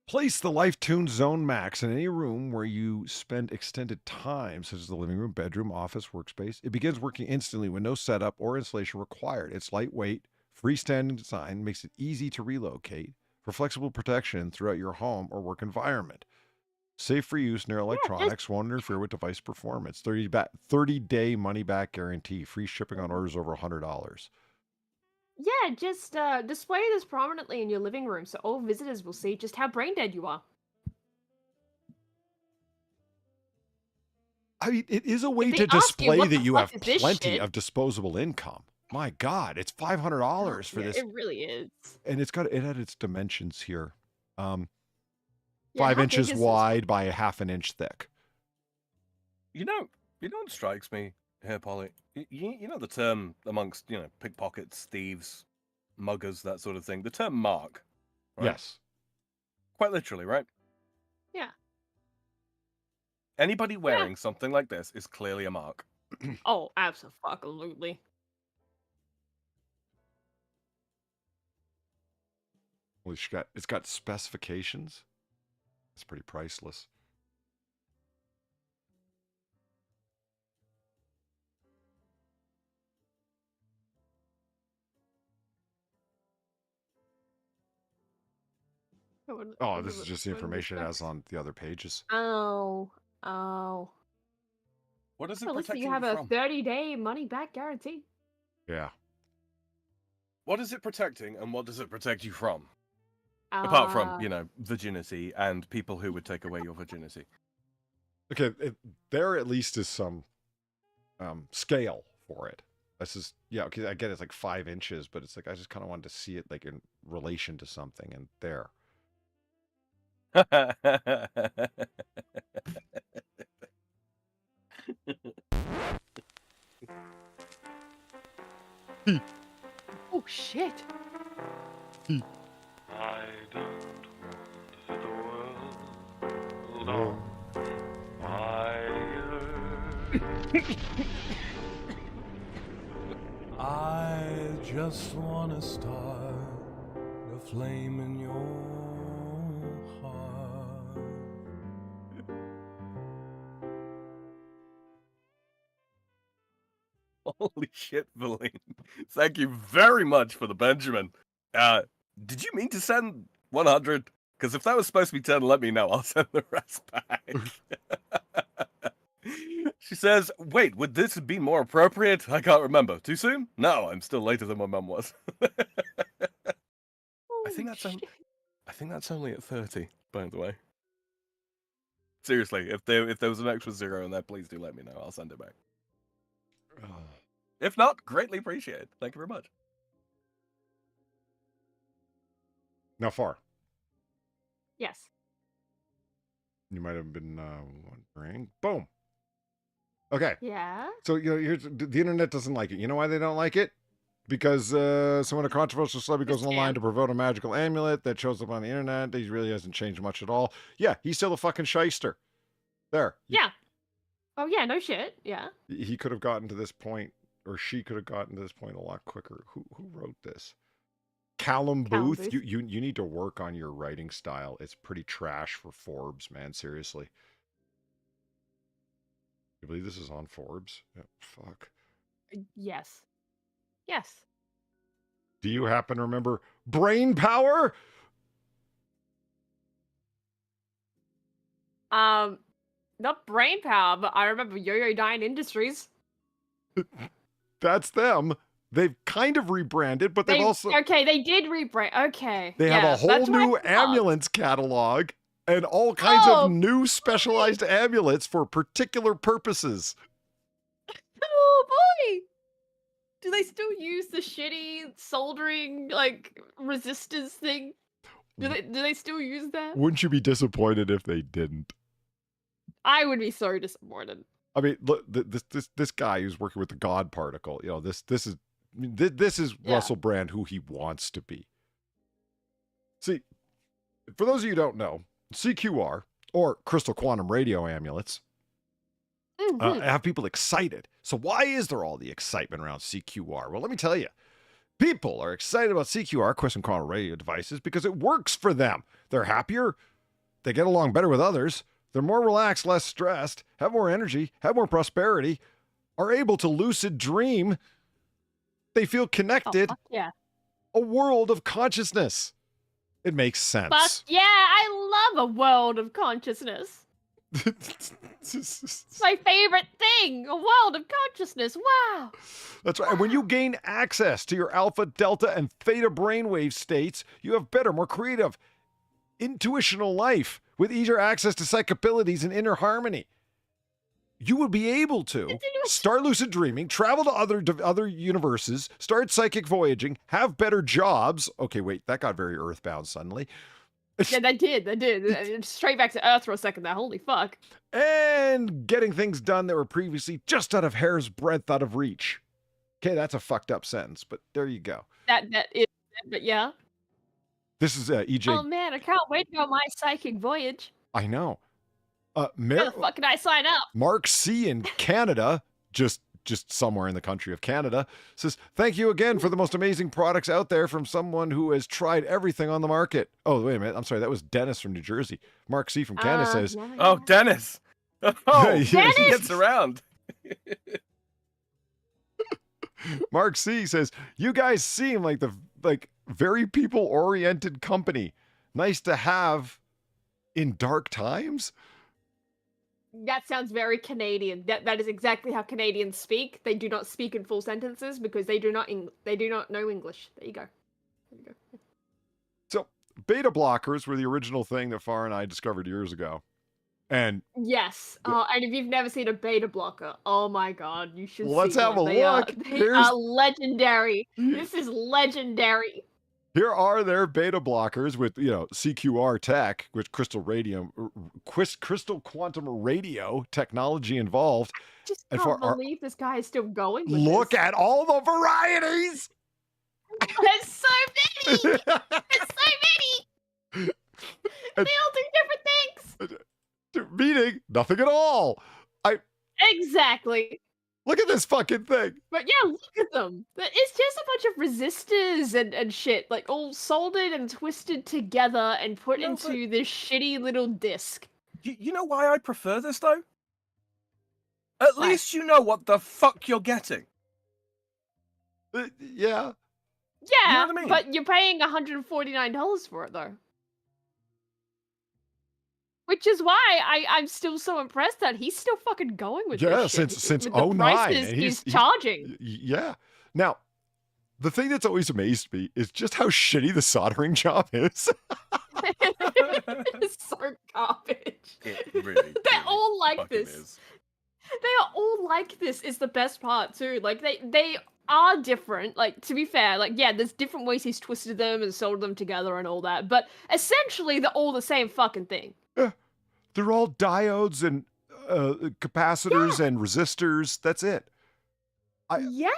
Place the LifeTune Zone Max in any room where you spend extended time, such as the living room, bedroom, office, workspace. It begins working instantly with no setup or installation required. It's lightweight, freestanding design, makes it easy to relocate for flexible protection throughout your home or work environment. Safe for use near electronics, won't interfere with device performance. 30-day money-back guarantee. Free shipping on orders over $100. Yeah, just display this prominently in your living room so all visitors will see just how brain dead you are. I mean, it is a way to display that you have plenty of disposable income. My God, it's $500 for this. It really is. And it had its dimensions here. 5 how inches big is wide by a half an inch thick. You know what strikes me here, Polly? You know the term amongst, pickpockets, thieves, muggers, that sort of thing. The term mark. Right? Yes. Quite literally, right? Yeah. Anybody wearing something like this is clearly a mark. Oh, absolutely. Well, it's got specifications. It's pretty priceless. Oh, this is just the information it has on the other pages. Oh. What is it Well, listen, protecting you have you a from? 30-day money-back guarantee. Yeah. What is it protecting, and what does it protect you from? Apart from, virginity and people who would take away your virginity. Okay, there at least is some scale for it. This is, yeah, okay, I get it's like 5 inches, but it's like I just kind of wanted to see it like in relation to something, and there. Oh, shit. I don't want the world on fire. I just want to start a flame in your heart. Holy shit, Valine. Thank you very much for the Benjamin. Did you mean to send 100? Because if that was supposed to be 10, let me know. I'll send the rest back. She says, wait, would this be more appropriate? I can't remember. Too soon? No, I'm still later than my mum was. I think that's only at 30, by the way. Seriously, if there was an extra 0 in there, please do let me know. I'll send it back. If not, greatly appreciate it. Thank you very much. Now, far. Yes. You might have been wondering. Boom. Okay. Yeah. So, here's the internet doesn't like it. You know why they don't like it? Because someone a controversial celebrity goes online to promote a magical amulet that shows up on the internet. He really hasn't changed much at all. Yeah, he's still a fucking shyster. There. Yeah. Oh, yeah, no shit. Yeah. He could have gotten to this point, or she could have gotten to this point a lot quicker. Who wrote this? Callum Booth. You need to work on your writing style. It's pretty trash for Forbes, man. Seriously. You believe this is on Forbes? Yeah, fuck. Yes. Yes. Do you happen to remember Brain Power? Not Brain Power, but I remember Yo-Yo Dine Industries. That's them. They've kind of rebranded, but they've also... Okay, they did rebrand. Okay. They have a whole new ambulance catalog and all kinds of new specialized amulets for particular purposes. Oh, boy! Do they still use the shitty soldering, resistors thing? Do they still use that? Wouldn't you be disappointed if they didn't? I would be so disappointed. I mean, look, this guy who's working with the God particle, this is Russell Brand who he wants to be. See, for those of you who don't know, CQR, or crystal quantum radio amulets, have people excited. So why is there all the excitement around CQR? Well, let me tell you. People are excited about CQR, crystal quantum radio devices, because it works for them. They're happier. They get along better with others. They're more relaxed, less stressed, have more energy, have more prosperity, are able to lucid dream. They feel connected. Oh, yeah. A world of consciousness. It makes sense. But yeah, I love a world of consciousness. It's my favorite thing, a world of consciousness. Wow. That's right. And when you gain access to your alpha, delta, and theta brainwave states, you have better, more creative, intuitional life with easier access to psychic abilities and inner harmony. You would be able to start lucid dreaming, travel to other universes, start psychic voyaging, have better jobs. Okay, wait, that got very earthbound suddenly. Yeah, that did. Straight back to Earth for a second there. Holy fuck. And getting things done that were previously just out of hair's breadth out of reach. Okay, that's a fucked up sentence, but there you go. That is, but yeah. This is EJ. Oh man, I can't wait to go on my psychic voyage. I know. How the fuck can I sign up? Mark C in Canada just just somewhere in the country of Canada, says, thank you again for the most amazing products out there from someone who has tried everything on the market. Oh, wait a minute. I'm sorry. That was Dennis from New Jersey. Mark C. from Canada says, Oh, Dennis. Oh, he gets around. Mark C. says, you guys seem like very people-oriented company. Nice to have in dark times. That sounds very Canadian. That is exactly how Canadians speak. They do not speak in full sentences because they do not know English. There you go. So, beta blockers were the original thing that Far and I discovered years ago. And yes. And if you've never seen a beta blocker, oh my god, you should see let's have a they look. They are legendary. This is legendary. Here are their beta blockers with, CQR tech, with crystal quantum radio technology involved. I just can't believe this guy is still going with Look at all the varieties! There's so many! There's so many! They all do different things! Meaning nothing at all. Exactly. Look at this fucking thing. But yeah, look at them. It's just a bunch of resistors and shit, like all soldered and twisted together and put into this shitty little disc. You know why I prefer this, though? At least you know what the fuck you're getting. Yeah. Yeah, you know what I mean? But you're paying $149 for it, though. Which is why I'm still so impressed that he's still fucking going with this shit. since with the 09. prices he's charging. Yeah. Now, the thing that's always amazed me is just how shitty the soldering job is. It's so garbage. It really, They're all like this. Is. They are all like this is the best part too. Like they are different. Like, to be fair, like, yeah, there's different ways he's twisted them and soldered them together and all that. But essentially, they're all the same fucking thing. Yeah. They're all diodes and capacitors and resistors. That's it. Yeah.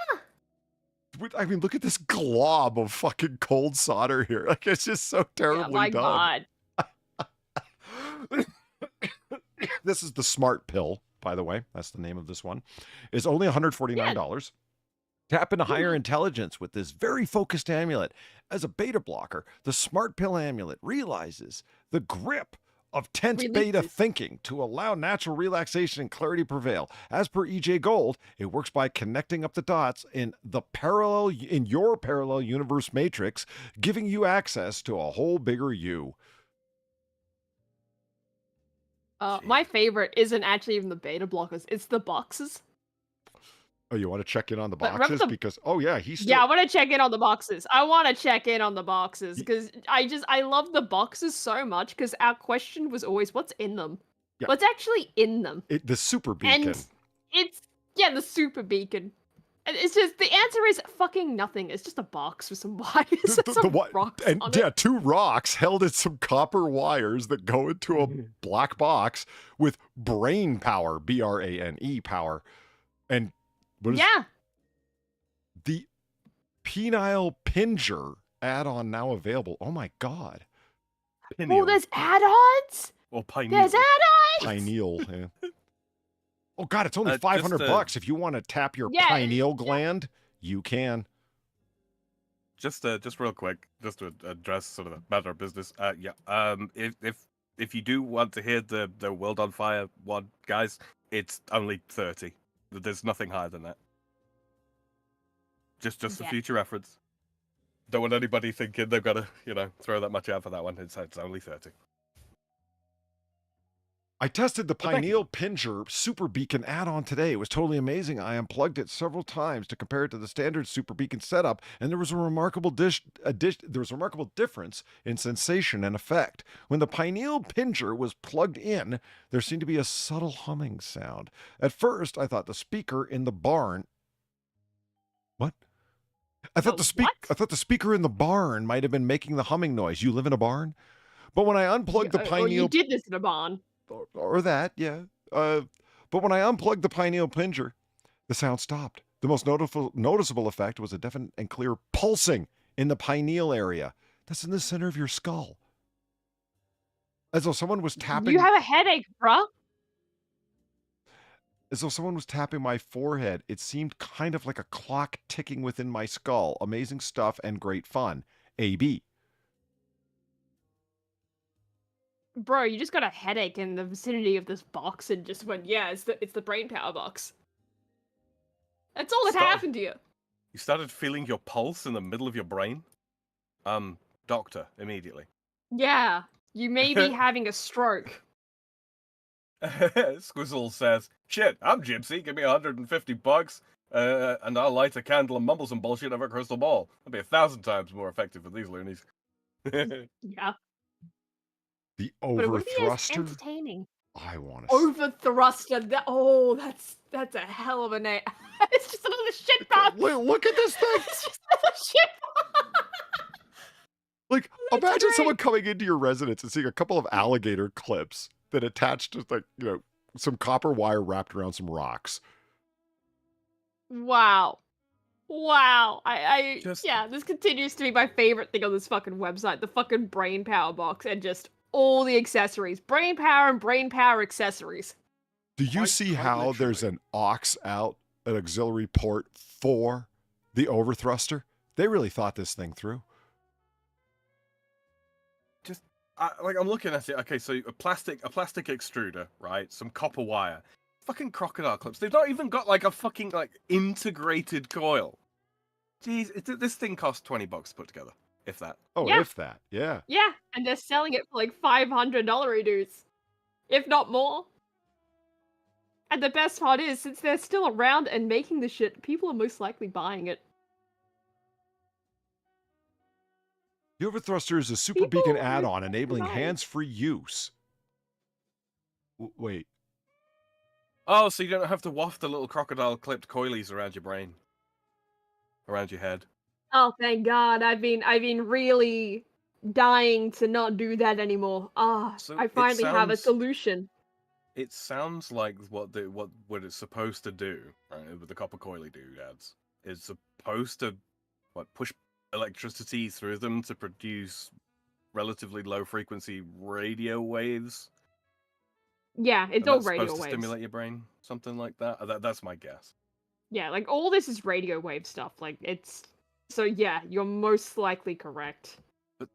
I mean, look at this glob of fucking cold solder here. Like, it's just so terribly done. God. This is the Smart Pill, by the way. That's the name of this one. It's only $149. Tap into higher intelligence with this very focused amulet. As a beta blocker, the Smart Pill amulet realizes the grip of tense beta thinking to allow natural relaxation and clarity prevail. As per EJ Gold, it works by connecting up the dots in your parallel universe matrix, giving you access to a whole bigger you. My favorite isn't actually even the beta blockers, it's the boxes. Oh, you want to check in on the boxes? Because, he's still... Yeah, I want to check in on the boxes. I want to check in on the boxes because I love the boxes so much because our question was always, what's in them? Yeah. What's actually in them? The super beacon. And it's, the super beacon. And it's just, the answer is fucking nothing. It's just a box with some wires and some rocks on it. 2 rocks held in some copper wires that go into a black box with brain power, BRANE power. And what is the penile pinger add-on now available? Oh my god. Pineal. Oh, there's add-ons? Or pineal. There's add-ons? Pineal, yeah. Oh god, it's only $500 if you want to tap your pineal gland. You can. Just real quick, just to address sort of a matter of business. If you do want to hear the World on Fire one, guys, it's only 30. There's nothing higher than that. Just for future reference. Don't want anybody thinking they've got to, throw that much out for that one. It's only 30. I tested the Pineal Pinger Super Beacon add-on today. It was totally amazing. I unplugged it several times to compare it to the standard Super Beacon setup, and there was a remarkable difference in sensation and effect. When the Pineal Pinger was plugged in, there seemed to be a subtle humming sound. At first, I thought the speaker in the barn... What? I thought the speaker in the barn might have been making the humming noise. You live in a barn? But when I unplugged the Pineal... you did this in a barn. Or that, yeah. But when I unplugged the Pineal Pinger, the sound stopped. The most noticeable effect was a definite and clear pulsing in the pineal area. That's in the center of your skull. As though someone was tapping... You have a headache, bruh. as though someone was tapping my forehead. It seemed kind of like a clock ticking within my skull. Amazing stuff and great fun. AB. Bro, you just got a headache in the vicinity of this box and just went, yeah, it's the brain power box. That's all that happened to you. You started feeling your pulse in the middle of your brain? Doctor, immediately. Yeah, you may be having a stroke. Squizzle says, shit, I'm Gypsy, give me $150, and I'll light a candle and mumble some bullshit over a crystal ball. That'd be 1,000 times more effective for these loonies. Yeah. The But it would be as overthruster? entertaining. I want to Overthruster. That's a hell of a name. It's just another shit box. Look at this thing. It's just another shit box. Like, That's imagine great. someone coming into your residence and seeing a couple of alligator clips that attach to, like, you know, some copper wire wrapped around some rocks. Wow. Wow. Just- Yeah, this continues to be my favorite thing on this fucking website. The fucking brain power box and just all the accessories. Brain power and brain power accessories. Do you Quite- see quite how there's literally. an aux out, an auxiliary port for the overthruster? They really thought this thing through. I'm looking at it. Okay, so a plastic extruder, right? Some copper wire, fucking crocodile clips. They've not even got like a fucking like integrated coil. Jeez, this thing costs $20 to put together, if that. Oh, Yeah. if that, yeah. Yeah, and they're selling it for like $500 dudes, if not more. And the best part is, since they're still around and making the shit, people are most likely buying it. The overthruster is a super People beacon are add-on enabling nice. hands-free use. Wait, Oh, so you don't have to waft the little crocodile clipped coilies around your brain, around your head. Oh, thank God! I've been really dying to not do that anymore. So I it finally have a sounds- solution. It sounds like what it's supposed to do, right, with the copper coily doodads. It's supposed to push electricity through them to produce relatively low frequency radio waves. Yeah, it's And all that's radio supposed to waves. stimulate your brain, something like that. That's my guess. Yeah, like all this is radio wave stuff. Like it's so yeah, you're most likely correct. But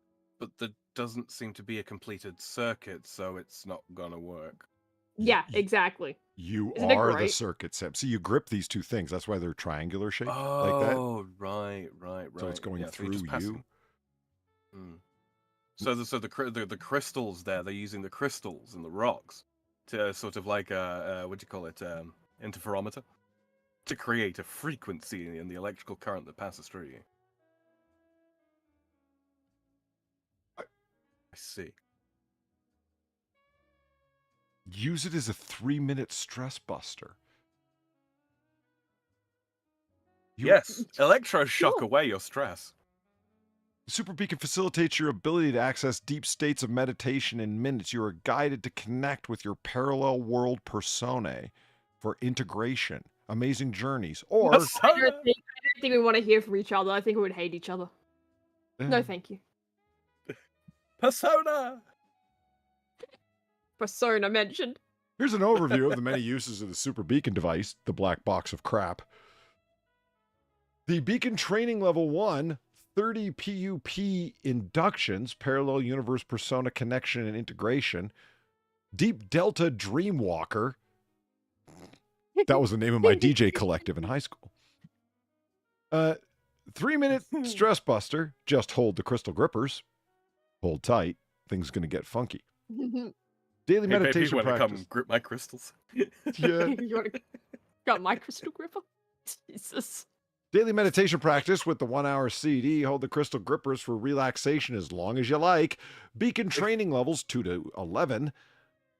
there doesn't seem to be a completed circuit, so it's not gonna work. Yeah, exactly. you Isn't it are the great? circuit, Sam. See, you grip these two things. That's why they're triangular shaped, like that. Oh, right. So it's going Yeah, so you're through just you. passing. Hmm. So the crystals there, they're using the crystals and the rocks to sort of like what do you call it, interferometer, to create a frequency in the electrical current that passes through you. I see. Use it as a 3-minute stress buster. Yes, electroshock Cool. away your stress. Super Beacon facilitates your ability to access deep states of meditation in minutes. You are guided to connect with your parallel world personae for integration, amazing journeys, or I don't think we want to hear from each other. I think we would hate each other. No, thank you. Persona. Persona mentioned. Here's an overview of the many uses of the Super Beacon device, the black box of crap. The Beacon Training Level 1, 30 PUP inductions, parallel universe persona connection and integration. Deep Delta Dreamwalker. That was the name of my DJ collective in high school. 3-minute stress buster. Just hold the crystal grippers. Hold tight. Things gonna get funky. Daily Hey, baby, meditation wanna practice. come grip my crystals? Yeah. You want to got my crystal gripper? Jesus. Daily meditation practice with the 1-hour CD. Hold the crystal grippers for relaxation as long as you like. Beacon training levels 2 to 11.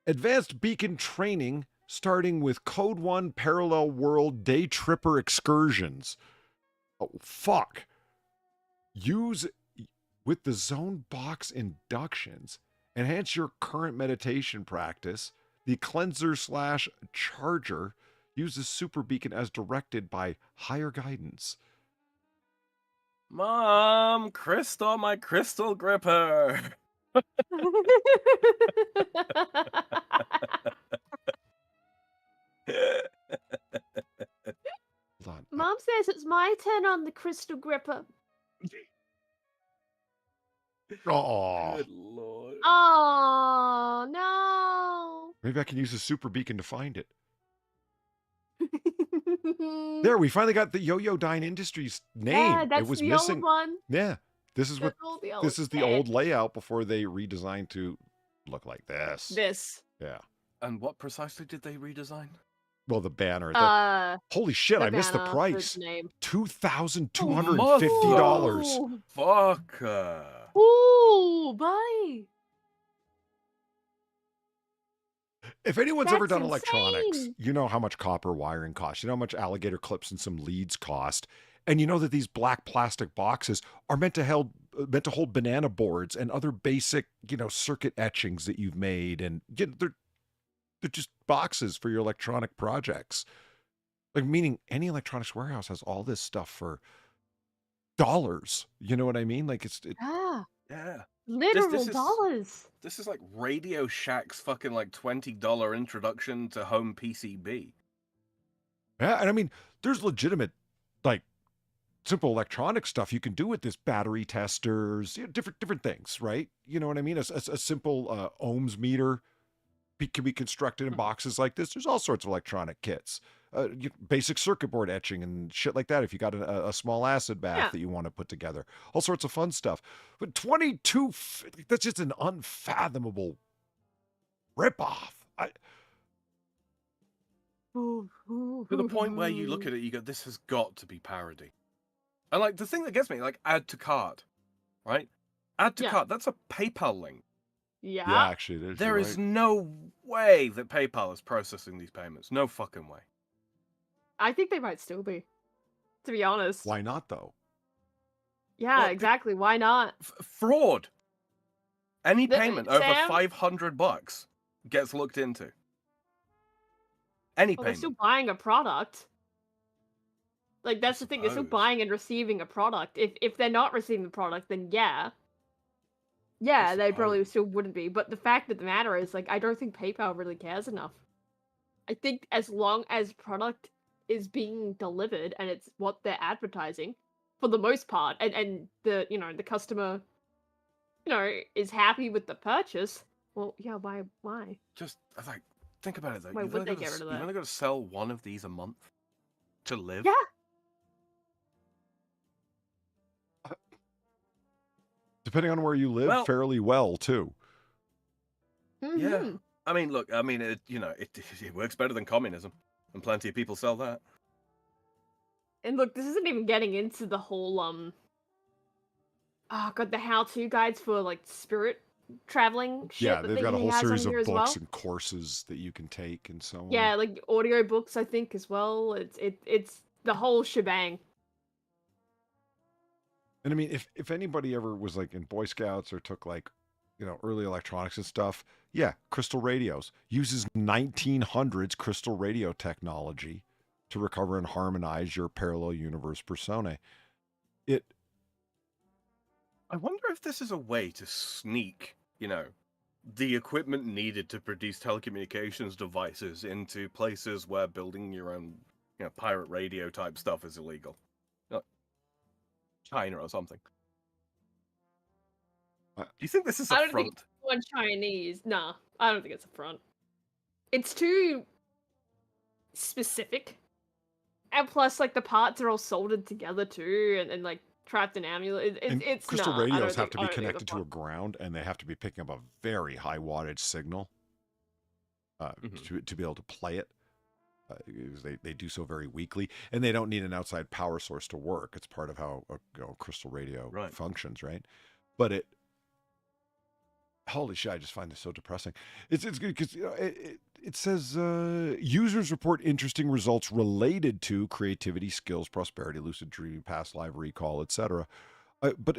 Advanced beacon training starting with Code 1 Parallel World Day Tripper Excursions. Oh, fuck. Use with the Zone Box inductions. Enhance your current meditation practice. The cleanser / charger. Use the Super Beacon as directed by higher guidance. Mom, crystal, my crystal gripper. Hold on. Mom says it's my turn on the crystal gripper. Oh, Good lord. Oh no! maybe I can use a super beacon to find it. There, we finally got the Yo-Yo Dine Industries name. Yeah, that's it was the missing. old one. Yeah, this is what That's all the old this is the shit. old layout before they redesigned to look like this. This. Yeah. And what precisely did they redesign? Well, the banner. Holy shit! The I missed the banner, price. the name. $2,250. Ooh. Fucker. Ooh, buddy. If anyone's ever That's done electronics, insane. you know how much copper wiring costs. You know how much alligator clips and some leads cost. And you know that these black plastic boxes are meant to hold banana boards and other basic, circuit etchings that you've made. And they're just boxes for your electronic projects. Like, meaning any electronics warehouse has all this stuff for dollars. You know what I mean? Like, Ah, Yeah. literal is- dollars. This is like Radio Shack's fucking like $20 introduction to home PCB. Yeah, and I mean, there's legitimate, like, simple electronic stuff you can do with this, battery testers, different things, right? You know what I mean? A simple ohms meter can be constructed in boxes like this. There's all sorts of electronic kits, basic circuit board etching and shit like that. If you got a small acid bath that you want to put together, all sorts of fun stuff. But 22, that's just an unfathomable ripoff. To the point where you look at it, you go, this has got to be parody. And like the thing that gets me, like add to cart, right? Add to cart, that's a PayPal link. Yeah. Yeah, actually, There is no way that PayPal is processing these payments. No fucking way. I think they might still be, to be honest. Why not, though? Yeah, Well, exactly. Why not? Fraud. Any The- payment over Sam? $500 gets looked into. Any Well, they're payment. still buying a product. Like, that's the thing. They're still suppose. buying and receiving a product. If they're not receiving the product, then yeah. Yeah, they probably suppose. still wouldn't be. But the fact of the matter is, like, I don't think PayPal really cares enough. I think as long as product is being delivered and it's what they're advertising, for the most part, and the the customer, is happy with the purchase, well, yeah, why? Just like think about it though. Why You've would only they got get rid of you've that? only got to sell one of these a month to live. Yeah. Depending on where you live, Well- fairly well, too. Yeah. Mhm. I mean, look. I mean, it works better than communism, and plenty of people sell that. And look, this isn't even getting into the whole the how-to guides for like spirit traveling shit. Yeah, that they've got a he whole has on series of here as books well. and courses that you can take and so on. Yeah, like audio books, I think as well. It's the whole shebang. And I mean, if anybody ever was like in Boy Scouts or took like, early electronics and stuff, yeah, crystal radios uses 1900s crystal radio technology to recover and harmonize your parallel universe persona. I wonder if this is a way to sneak, the equipment needed to produce telecommunications devices into places where building your own, pirate radio type stuff is illegal. Like China or something. Do you think this is I a don't think front? one Chinese. Nah, I don't think it's a front. It's too specific. And plus, like, the parts are all soldered together too, and like trapped in amulet. And It's crystal nah, I don't radios have think- to I be don't think it's a connected to a front. ground, and they have to be picking up a very high wattage signal to be able to play it. Because they do so very weakly, and they don't need an outside power source to work. It's part of how a crystal radio functions, right? But holy shit, I just find this so depressing. It's good because it says users report interesting results related to creativity, skills, prosperity, lucid dreaming, past life recall, etc. But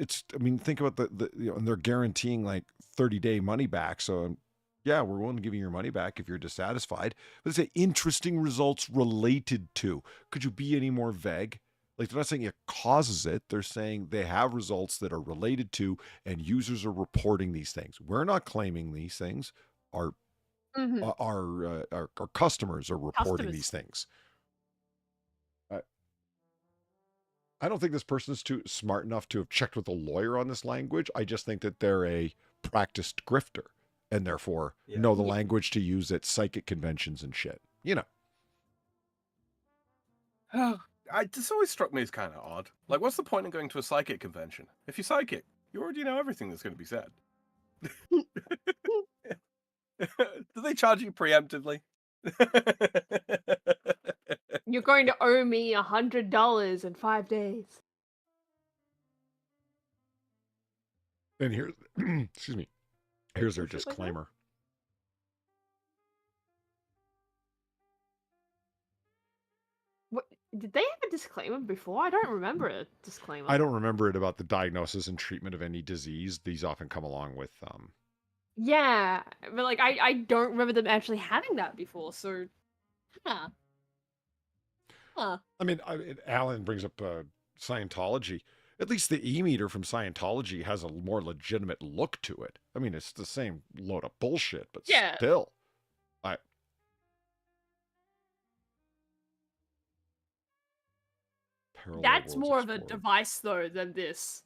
think about and they're guaranteeing like 30-day money back. So yeah, we're willing to give you your money back if you're dissatisfied. But they say interesting results related to. Could you be any more vague? Like, they're not saying it causes it. They're saying they have results that are related to, and users are reporting these things. We're not claiming these things. Our customers are reporting these things. I don't think this person's too smart enough to have checked with a lawyer on this language. I just think that they're a practiced grifter and therefore know the language to use at psychic conventions and shit. You know. This always struck me as kind of odd. Like, what's the point in going to a psychic convention? If you're psychic, you already know everything that's going to be said. Do they charge you preemptively? You're going to owe me $100 in 5 days. And here's, excuse me, here's their disclaimer. What, did they have a disclaimer before? I don't remember a disclaimer. I don't remember it about the diagnosis and treatment of any disease. These often come along with Yeah, but like I don't remember them actually having that before. So, huh. I mean, Alan brings up Scientology. At least the E-meter from Scientology has a more legitimate look to it. I mean, it's the same load of bullshit, but still. That's more of a device, though, than this.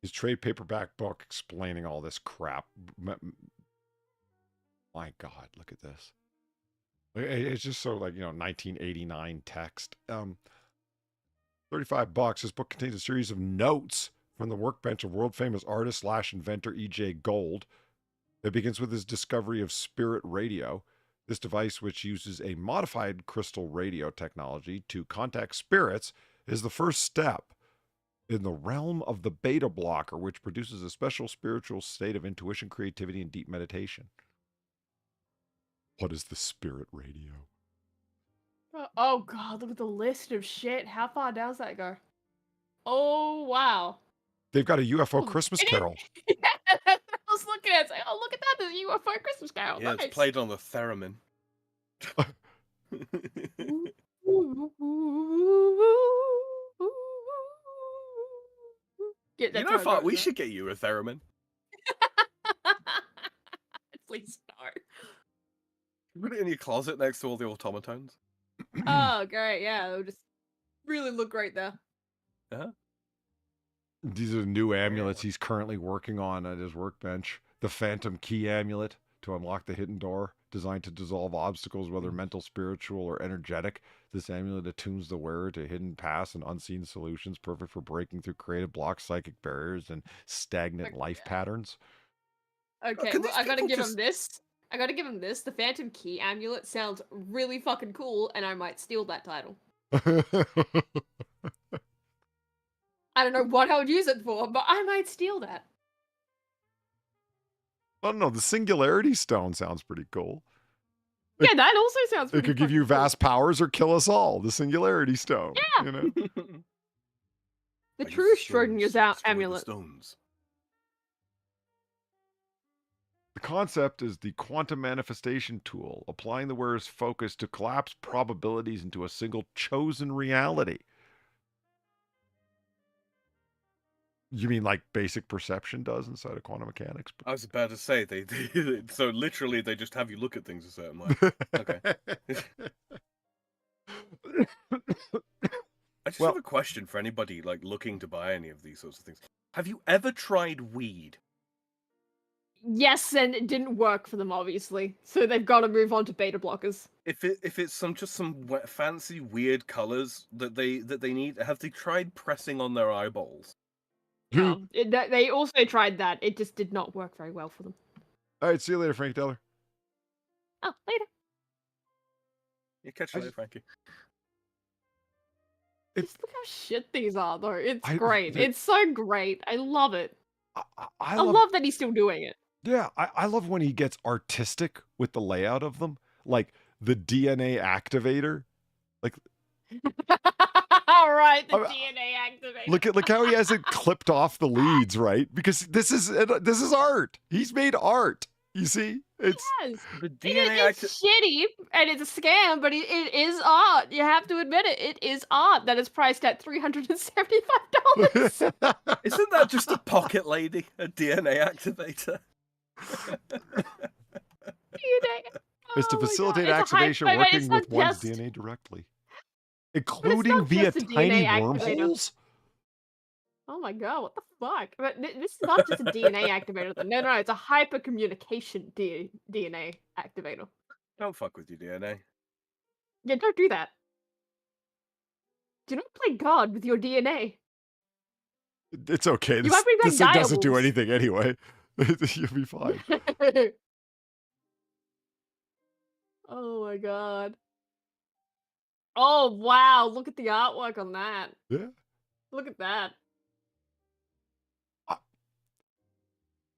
His trade paperback book explaining all this crap. My God, look at this. It's just so like, 1989 text. $35. This book contains a series of notes from the workbench of world-famous artist / inventor E.J. Gold. It begins with his discovery of spirit radio. This device, which uses a modified crystal radio technology to contact spirits, is the first step in the realm of the beta blocker, which produces a special spiritual state of intuition, creativity, and deep meditation. What is the spirit radio? Oh God, look at the list of shit. How far down does that go? Oh, wow. They've got a UFO Christmas Carol. Yeah, that's what I was looking at. It's like, oh, look at that. There's a UFO Christmas Carol. Yeah, nice. it's played on the theremin. We should get you a theremin. Please start. Put it in your closet next to all the automatons. Oh, great. Yeah, it would just really look great there. Uh-huh. These are the new amulets he's currently working on at his workbench. The Phantom Key Amulet to unlock the hidden door, designed to dissolve obstacles, whether mental, spiritual, or energetic. This amulet attunes the wearer to hidden paths and unseen solutions, perfect for breaking through creative blocks, psychic barriers, and stagnant life patterns. Okay, well, I gotta give him this. I gotta give him this. The Phantom Key Amulet sounds really fucking cool, and I might steal that title. I don't know what I would use it for, but I might steal that. I don't know. The Singularity Stone sounds pretty cool. Yeah, that also sounds pretty It could give you vast powers or kill us all. The Singularity Stone. Yeah. You know? The true Schrodinger's amulet. The concept is the quantum manifestation tool, applying the wearer's focus to collapse probabilities into a single chosen reality. You mean like basic perception does inside of quantum mechanics? I was about to say, so literally they just have you look at things a certain way. Okay. I just have a question for anybody like looking to buy any of these sorts of things. Have you ever tried weed? Yes, and it didn't work for them, obviously. So they've got to move on to beta blockers. If it's some fancy weird colors that they need, have they tried pressing on their eyeballs? They also tried that. It just did not work very well for them. All right, see you later, Frank Teller. Oh, later. You catch you later, Frankie. Just look how shit these are, though. It's great. It's so great. I love it. I love that he's still doing it. Yeah, I love when he gets artistic with the layout of them. Like the DNA activator. Like all right, the DNA activator. Look how he has it clipped off the leads, right? Because this is art. He's made art. You see? It's the DNA it's shitty and it's a scam, but it is art. You have to admit it. It is art that is priced at $375. Isn't that just a pocket lady? A DNA activator? It's to facility activation working with one's DNA directly. including not via just a tiny DNA activator. wormholes. Oh my god, what the fuck? But this is not just a DNA activator. No, it's a hypercommunication DNA activator. Don't fuck with your DNA. Yeah, don't do that. Do not play God with your DNA. It's okay. You might bring back This thing doesn't do diables. anything anyway. You'll be fine. Oh my god. Oh wow, look at the artwork on that. Yeah. Look at that.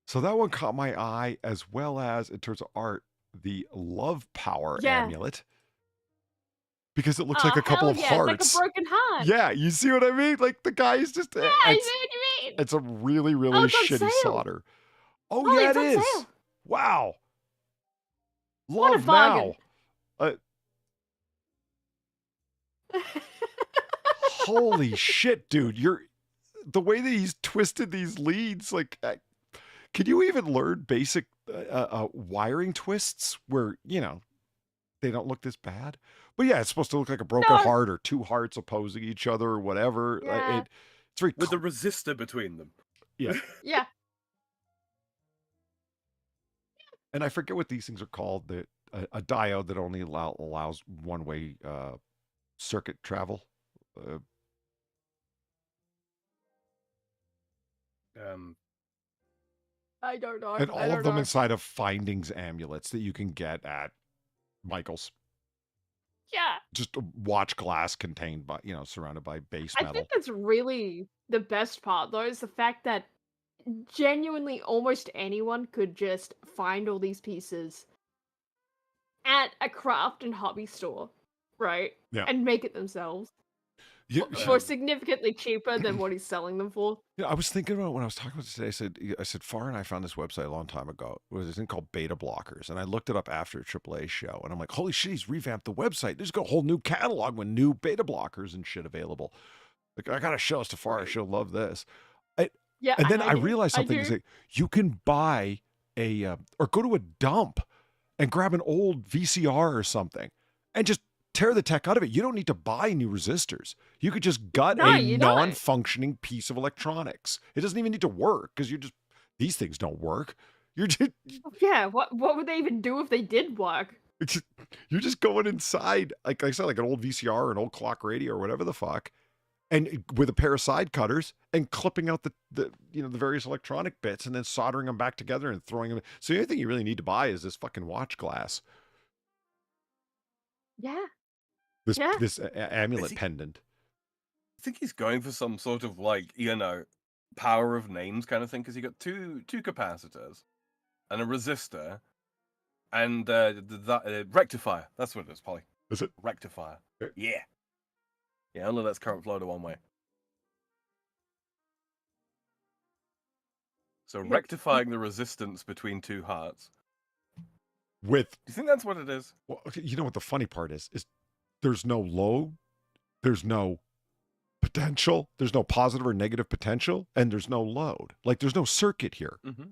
So that one caught my eye, as well as, in terms of art, the Love Power Yeah. amulet. Because it looks like a couple hell of yeah, hearts. It's like a broken heart. Yeah, you see what I mean? Like, the guy is just... Yeah, I see what you mean. It's a really, really Oh, it's on shitty sale. solder. Oh, Oh, yeah, it's it on is. sale. Wow. What a Love now. bargain. Holy shit, dude. The way that he's twisted these leads, like... can you even learn basic wiring twists where, they don't look this bad? But yeah, it's supposed to look like a broken heart or two hearts opposing each other or whatever. Yeah. It's very... With the resistor between them. Yeah. Yeah. And I forget what these things are called. A diode that only allows one-way circuit travel. I don't know. And all of them inside of findings amulets that you can get at Michael's. Yeah. Just a watch glass contained by, surrounded by base I metal. think that's really the best part, though, is the fact that genuinely almost anyone could just find all these pieces at a craft and hobby store, right? Yeah. And make it themselves. Yeah, For significantly cheaper than what he's selling them for. Yeah, I was thinking about it when I was talking about it today. I said, Far and I found this website a long time ago. It was a thing called Beta Blockers. And I looked it up after a AAA show. And I'm like, holy shit, he's revamped the website. There's got a whole new catalog with new beta blockers and shit available. Like, I got to show this to Far. She'll love this. Yeah. And then I do. realized something. Is that you can buy or go to a dump and grab an old VCR or something and just tear the tech out of it. You don't need to buy new resistors. You could just gut a non-functioning piece of electronics. It doesn't even need to work because these things don't work. You're just... Yeah, what would they even do if they did work? You're just going inside, like I said, like an old VCR or an old clock radio or whatever the fuck, and with a pair of side cutters and clipping out the various electronic bits and then soldering them back together and throwing them. So the only thing you really need to buy is this fucking watch glass. Yeah. This amulet pendant. I think he's going for some sort of power of names kind of thing, because you got two capacitors and a resistor and the rectifier. That's what it is, Polly. Is it? Rectifier. Yeah. Yeah, only lets current flow to one way. So rectifying the resistance between two hearts. Do you think that's what it is? Well, you know what the funny part is there's no load, there's no potential, there's no positive or negative potential, and there's no load. Like, there's no circuit here. Mm-hmm.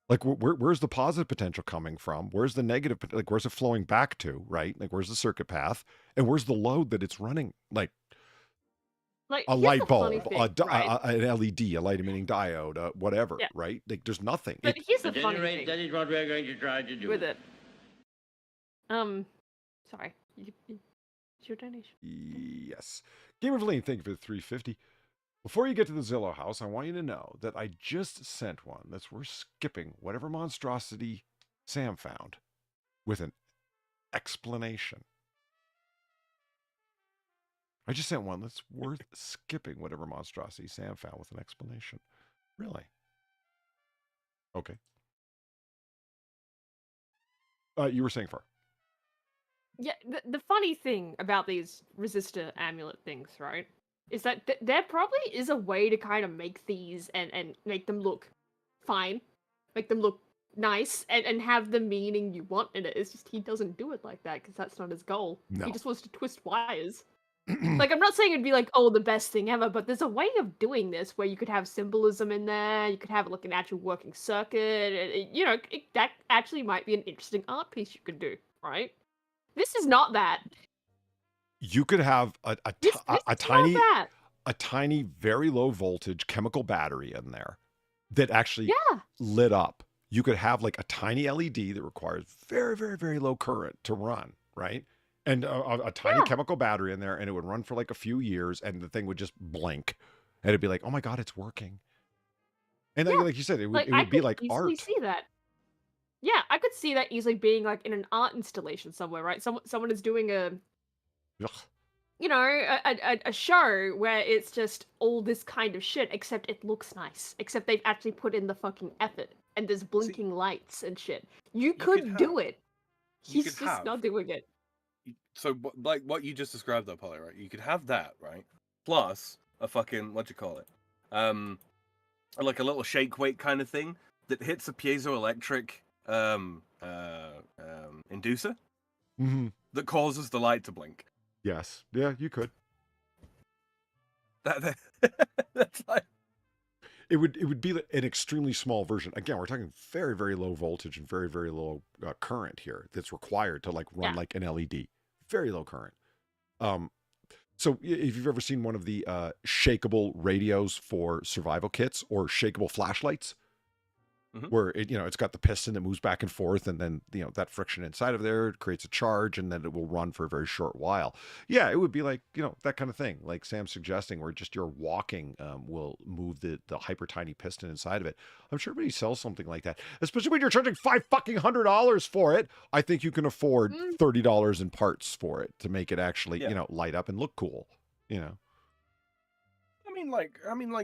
Like, where's the positive potential coming from? Where's the negative? Like, where's it flowing back to, right? Like, where's the circuit path? And where's the load that it's running? Like a light bulb, an LED, a light emitting diode, whatever, right? Like, there's nothing. But here's the funny thing. That is what we're going to try to do. With it. Sorry. It's your donation. Yes. Gamer Verlaine, thank you for the 350. Before you get to the Zillow house, I want you to know that I just sent one that's worth skipping whatever monstrosity Sam found with an explanation. I just sent one that's worth skipping whatever monstrosity Sam found with an explanation. Really? Okay. You were saying, Far. Yeah, the funny thing about these resistor amulet things, right, is that there probably is a way to kind of make these and make them look fine, make them look nice, and have the meaning you want in it. It's just he doesn't do it like that because that's not his goal. No. He just wants to twist wires. Like, I'm not saying it'd be like, oh, the best thing ever, but there's a way of doing this where you could have symbolism in there, you could have like an actual working circuit, that actually might be an interesting art piece you could do, right? This is not that. You could have a tiny, very low voltage chemical battery in there that actually lit up. You could have like a tiny LED that requires very, very, very low current to run, right? And a tiny chemical battery in there, and it would run for like a few years, and the thing would just blink, and it'd be like, oh my God, it's working. And like you said, it would be like art. See that. Yeah, I could see that easily being like in an art installation somewhere, right? Someone is doing a show where it's just all this kind of shit, except it looks nice. Except they've actually put in the fucking effort, and there's blinking lights and shit. You could do it. He's just not doing it. So, like what you just described, though, Polly, right? You could have that, right? Plus a fucking what do you call it? Like a little shake weight kind of thing that hits a piezoelectric inducer that causes the light to blink. Yes. Yeah, you could. That's like it would be an extremely small version. Again, we're talking very, very low voltage and very, very low current here that's required to like run like an LED. Very low current. So if you've ever seen one of the shakeable radios for survival kits or shakeable flashlights, where it's got the piston that moves back and forth, and then that friction inside of there creates a charge, and then it will run for a very short while. Yeah, it would be like that kind of thing, like Sam's suggesting, where just your walking will move the hyper tiny piston inside of it. I'm sure everybody sells something like that, especially when you're charging $500 for it. I think you can afford $30 in parts for it to make it actually light up and look cool. I mean,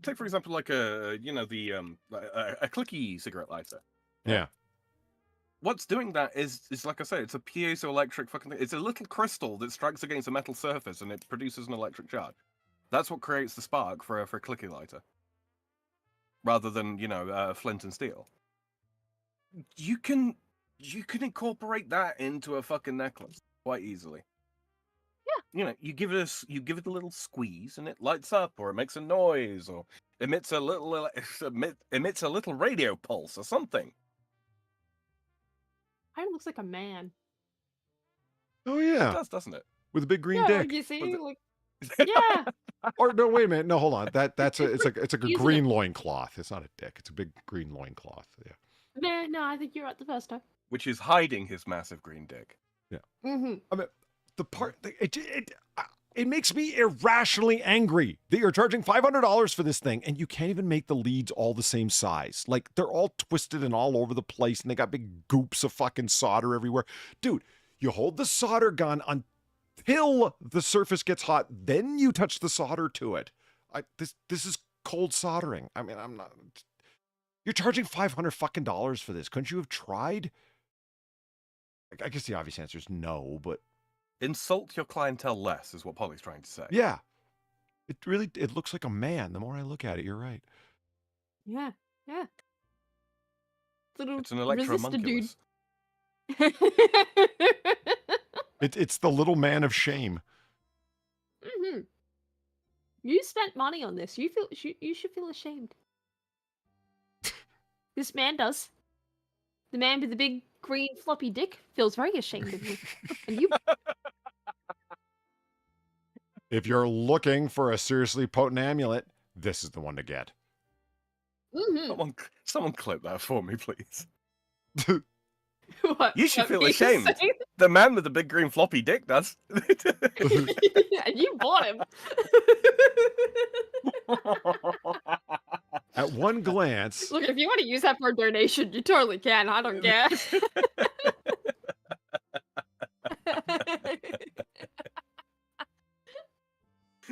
take for example, like a clicky cigarette lighter. Yeah. What's doing that is like I say, it's a piezoelectric fucking thing. It's a little crystal that strikes against a metal surface and it produces an electric charge. That's what creates the spark for a clicky lighter, rather than flint and steel. You can incorporate that into a fucking necklace quite easily. You give it a little squeeze and it lights up, or it makes a noise, or emits a little radio pulse or something. Kind of looks like a man. Oh yeah, it does, doesn't it? With a big green dick. You see, yeah. Or no, wait a minute. No, hold on. It's like a green loincloth. It's not a dick. It's a big green loincloth. Yeah. No, I think you're right the first time. Which is hiding his massive green dick. Yeah. Mm-hmm. I mean, the part it makes me irrationally angry that you're charging $500 for this thing and you can't even make the leads all the same size. Like, they're all twisted and all over the place, and they got big goops of fucking solder everywhere. Dude, you hold the solder gun until the surface gets hot, then you touch the solder to it. This is cold soldering. I mean, I'm not. You're charging $500 fucking dollars for this. Couldn't you have tried? I guess the obvious answer is no, but insult your clientele less is what Polly's trying to say. Yeah. It looks like a man. The more I look at it, you're right. Yeah. It's an electromunculus. It's the little man of shame. Mm-hmm. You spent money on this. You should feel ashamed. This man does. The man with the big green floppy dick feels very ashamed of you. And you. If you're looking for a seriously potent amulet, this is the one to get. Mm-hmm. Someone clip that for me, please. What? You should feel ashamed. The man with the big green floppy dick does. And you bought him. At one glance. Look, if you want to use that for a donation, you totally can. I don't care.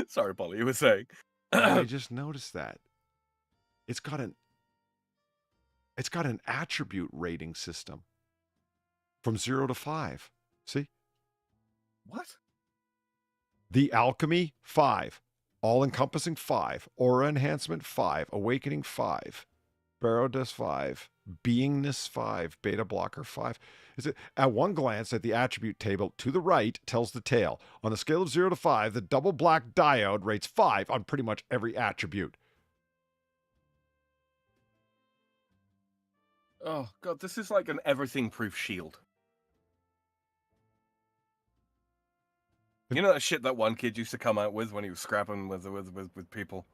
Sorry, Polly, you were saying. I just noticed that. It's got an attribute rating system from 0 to 5. See? What? The Alchemy 5, All-Encompassing 5, Aura Enhancement 5, Awakening 5, Barodas 5, Beingness 5, Beta Blocker 5. At one glance at the attribute table to the right tells the tale. On a scale of 0 to 5, the double black diode rates 5 on pretty much every attribute. Oh, God, this is like an everything-proof shield. You know that shit that one kid used to come out with when he was scrapping with people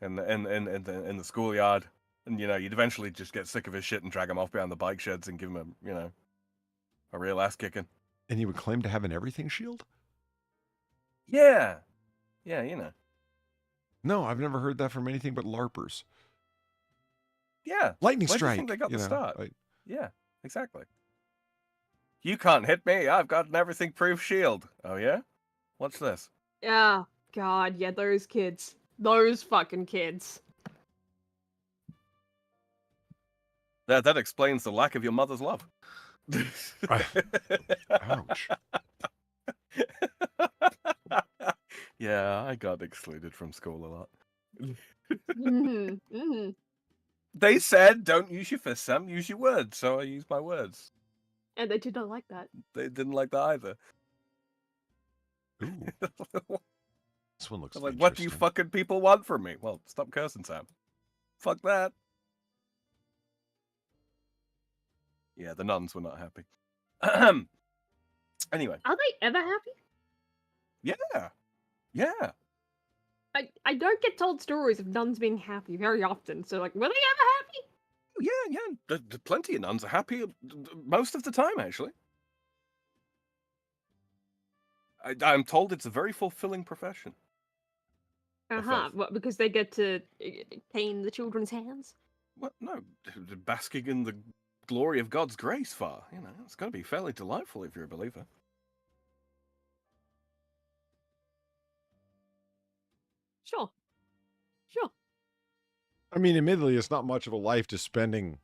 in the schoolyard, and you'd eventually just get sick of his shit and drag him off behind the bike sheds and give him a real ass kicking. And he would claim to have an everything shield? Yeah. No, I've never heard that from anything but LARPers. Yeah. Lightning Where do you strike. think they got the start? Like, Yeah, exactly. You can't hit me. I've got an everything-proof shield. Oh yeah? What's this? Yeah, God, yeah, those kids. Those fucking kids. That explains the lack of your mother's love. Ouch. Yeah, I got excluded from school a lot. Mm-hmm. Mm-hmm. They said, don't use your fists, Sam, use your words. So I used my words. And they did not like that. They didn't like that either. Ooh. This one looks like, what do you interesting. fucking people want from me? Well, stop cursing, Sam. Fuck that. Yeah, the nuns were not happy. Anyway. Are they ever happy? Yeah. Yeah. I don't get told stories of nuns being happy very often, so like, were they ever happy? Yeah. Plenty of nuns are happy most of the time, actually. I'm told it's a very fulfilling profession. What, because they get to cane the children's hands? Well, no, basking in the glory of God's grace, far. It's got to be fairly delightful if you're a believer. Sure. I mean, admittedly, it's not much of a life to spending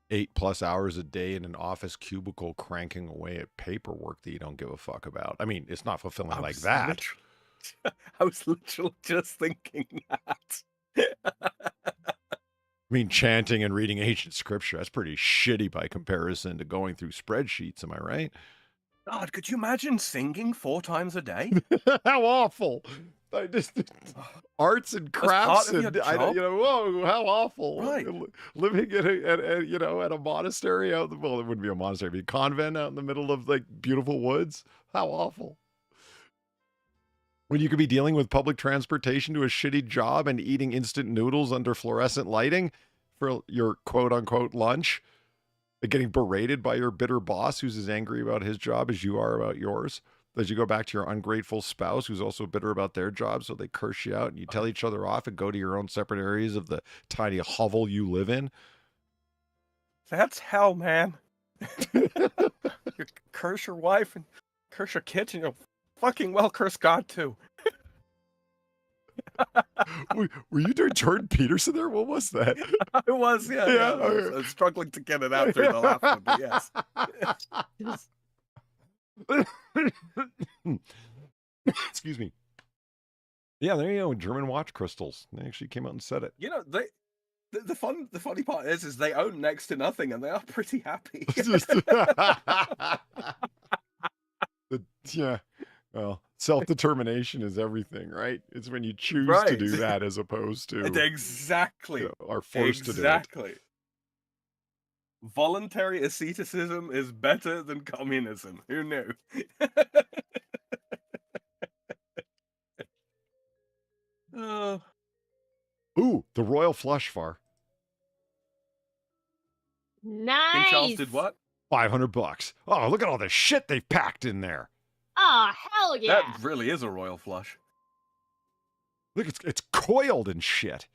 8+ hours a day in an office cubicle cranking away at paperwork that you don't give a fuck about. I mean, it's not fulfilling like that. I was literally just thinking that. I mean, chanting and reading ancient scripture, that's pretty shitty by comparison to going through spreadsheets, am I right? God, could you imagine singing 4 times a day? How awful. I just arts and crafts and whoa, how awful. Right. Living at a monastery out well, it wouldn't be a monastery, it'd be a convent out in the middle of like beautiful woods. How awful. When you could be dealing with public transportation to a shitty job and eating instant noodles under fluorescent lighting for your quote unquote lunch, and getting berated by your bitter boss who's as angry about his job as you are about yours. As you go back to your ungrateful spouse who's also bitter about their job, so they curse you out and you tell each other off and go to your own separate areas of the tiny hovel you live in. That's hell, man. You curse your wife and curse your kids, and you'll fucking well curse God too. Were you doing Jordan Peterson there? What was that? I was, yeah. I was struggling to get it out through the last one, but yes. Excuse me. Yeah, there you go. German watch crystals. They actually came out and said it. The funny part is they own next to nothing, and they are pretty happy. Yeah. Well, self-determination is everything, right? It's when you choose to do that as opposed to exactly are forced to do it. Exactly. Voluntary asceticism is better than communism. Who knew? Ooh, the royal flush far. Nice. Charles did what? $500. Oh, look at all the shit they've packed in there. Oh, hell yeah. That really is a royal flush. Look, it's coiled and shit.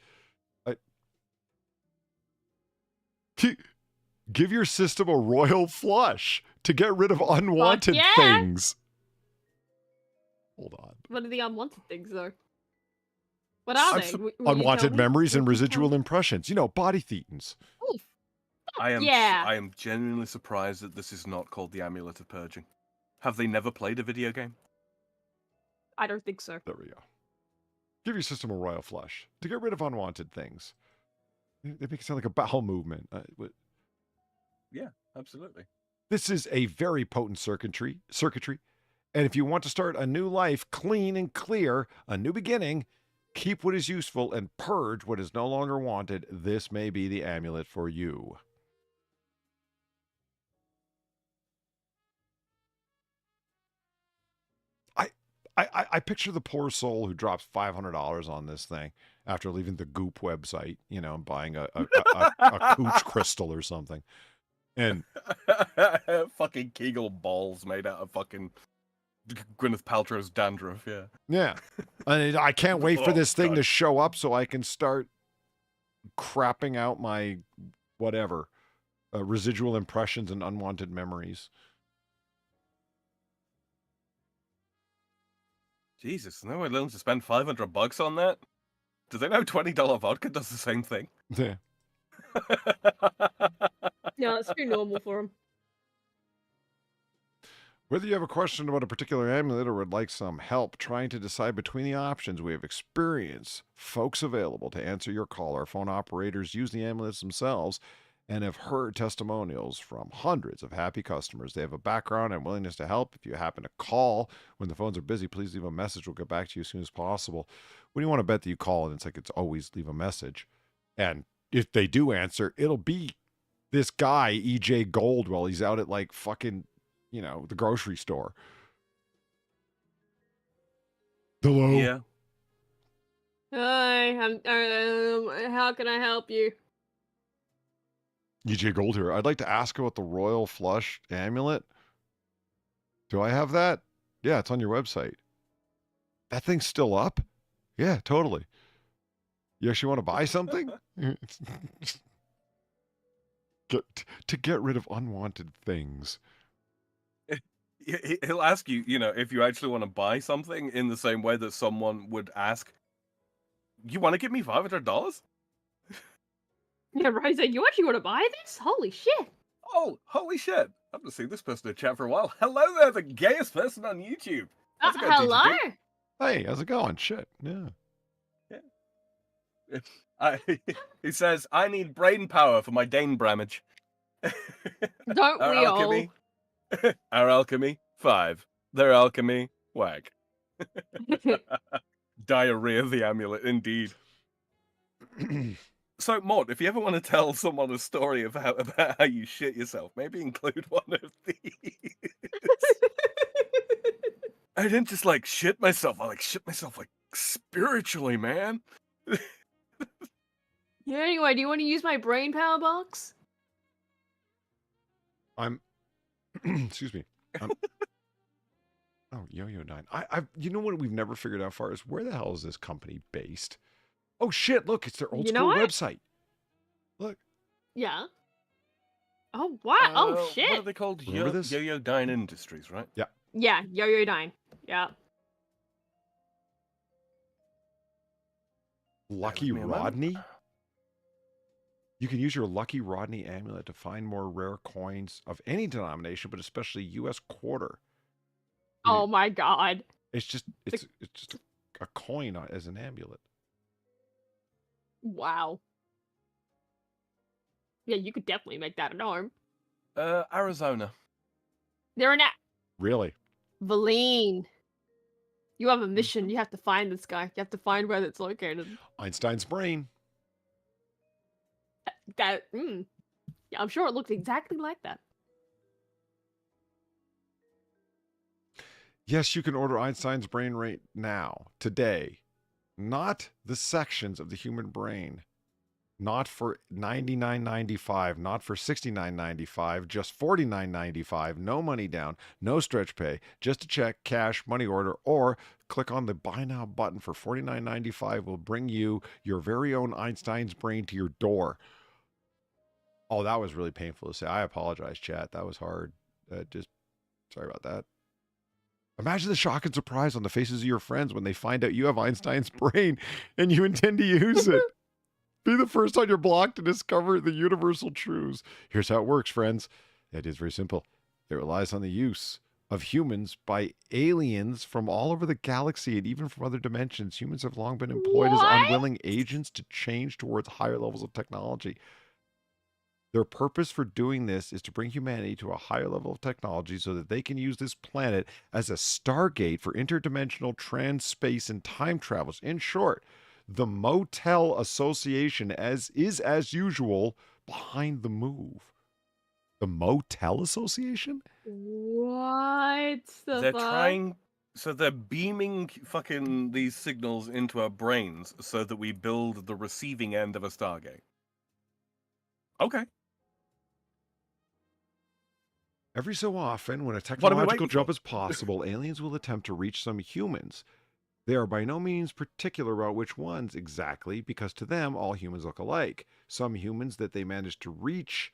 Give your system a royal flush to get rid of unwanted things. Hold on. What are the unwanted things, though? What are they? Unwanted memories and residual impressions. Body thetans. Oof. I am genuinely surprised that this is not called the Amulet of Purging. Have they never played a video game? I don't think so. There we go. Give your system a royal flush to get rid of unwanted things. They make it sound like a bowel movement. Yeah, absolutely. This is a very potent circuitry. And if you want to start a new life clean and clear, a new beginning, keep what is useful and purge what is no longer wanted, this may be the amulet for you. I picture the poor soul who drops $500 on this thing after leaving the Goop website, you know, and buying a cooch crystal or something. And fucking Kegel balls made out of fucking Gwyneth Paltrow's dandruff, yeah. yeah. And I can't wait for Oh, this thing God. to show up so I can start crapping out my whatever residual impressions and unwanted memories. Jesus, no one willing to spend $500 on that? Do they know $20 vodka does the same thing? Yeah. Yeah, it's too normal for him. Whether you have a question about a particular amulet or would like some help trying to decide between the options, we have experienced folks available to answer your call. Our phone operators use the amulets themselves and have heard testimonials from hundreds of happy customers. They have a background and willingness to help. If you happen to call when the phones are busy, please leave a message. We'll get back to you as soon as possible. What do you want to bet that you call? And it's like, it's always leave a message. And if they do answer, it'll be this guy, EJ Gold, while he's out at like fucking, you know, the grocery store. Hello? Yeah. Hi, how can I help you? EJ Gold here. I'd like to ask about the Royal Flush amulet. Do I have that? Yeah, it's on your website. That thing's still up? Yeah, totally. You actually want to buy something? to get rid of unwanted things. He'll ask you, you know, if you actually want to buy something in the same way that someone would ask, you want to give me $500? Yeah, Ryder, you actually want to buy this? Holy shit! Oh, holy shit. I haven't seen this person in chat for a while. Hello there, the gayest person on YouTube. How's it going, Hello? TGP? Hey, how's it going? Shit, yeah. He says, I need brain power for my Dane Bramage. Don't Our we all? alchemy, our alchemy, 5. Their alchemy, whack. Diarrhea the amulet, indeed. So, Maud, if you ever want to tell someone a story about how you shit yourself, maybe include one of these. I didn't just like shit myself. I like shit myself like spiritually, man. Yeah, anyway, do you want to use my brain power box? I'm excuse me. Oh, Yo-Yo 9. You know what we've never figured out far is where the hell is this company based? Oh shit, look, it's their old You know school what? website. Look. Yeah. Oh, wow. Oh, shit. What are they called? Remember this? Yo-Yo Dine Industries, right? Yeah. Yeah, Yo-Yo Dine. Yeah. Lucky me a moment. Rodney? You can use your Lucky Rodney amulet to find more rare coins of any denomination, but especially U.S. quarter. Oh my god. It's just a coin as an amulet. Wow. Yeah, you could definitely make that an arm. Arizona. They're in Really? Valine. You have a mission. You have to find this guy. You have to find where it's located. Einstein's brain. Yeah, I'm sure it looks exactly like that. Yes, you can order Einstein's brain right now, today. Not the sections of the human brain. Not for $99.95, not for $69.95, just $49.95, no money down, no stretch pay, just a check, cash, money order, or click on the Buy Now button for $49.95 will bring you your very own Einstein's brain to your door. Oh, that was really painful to say. I apologize, chat. That was hard. Sorry about that. Imagine the shock and surprise on the faces of your friends when they find out you have Einstein's brain and you intend to use it. Be the first on your block to discover the universal truths. Here's how it works, friends. It is very simple. It relies on the use of humans by aliens from all over the galaxy and even from other dimensions. Humans have long been employed as unwilling agents to change towards higher levels of technology. Their purpose for doing this is to bring humanity to a higher level of technology so that they can use this planet as a stargate for interdimensional trans-space and time travels. In short, the Motel Association is as usual behind the move. The Motel Association? What the They're fuck? trying So they're beaming fucking these signals into our brains so that we build the receiving end of a Stargate. Okay. Every so often, when a What are we technological waiting jump for? is possible, aliens will attempt to reach some humans. They are by no means particular about which ones exactly, because to them, all humans look alike. Some humans that they manage to reach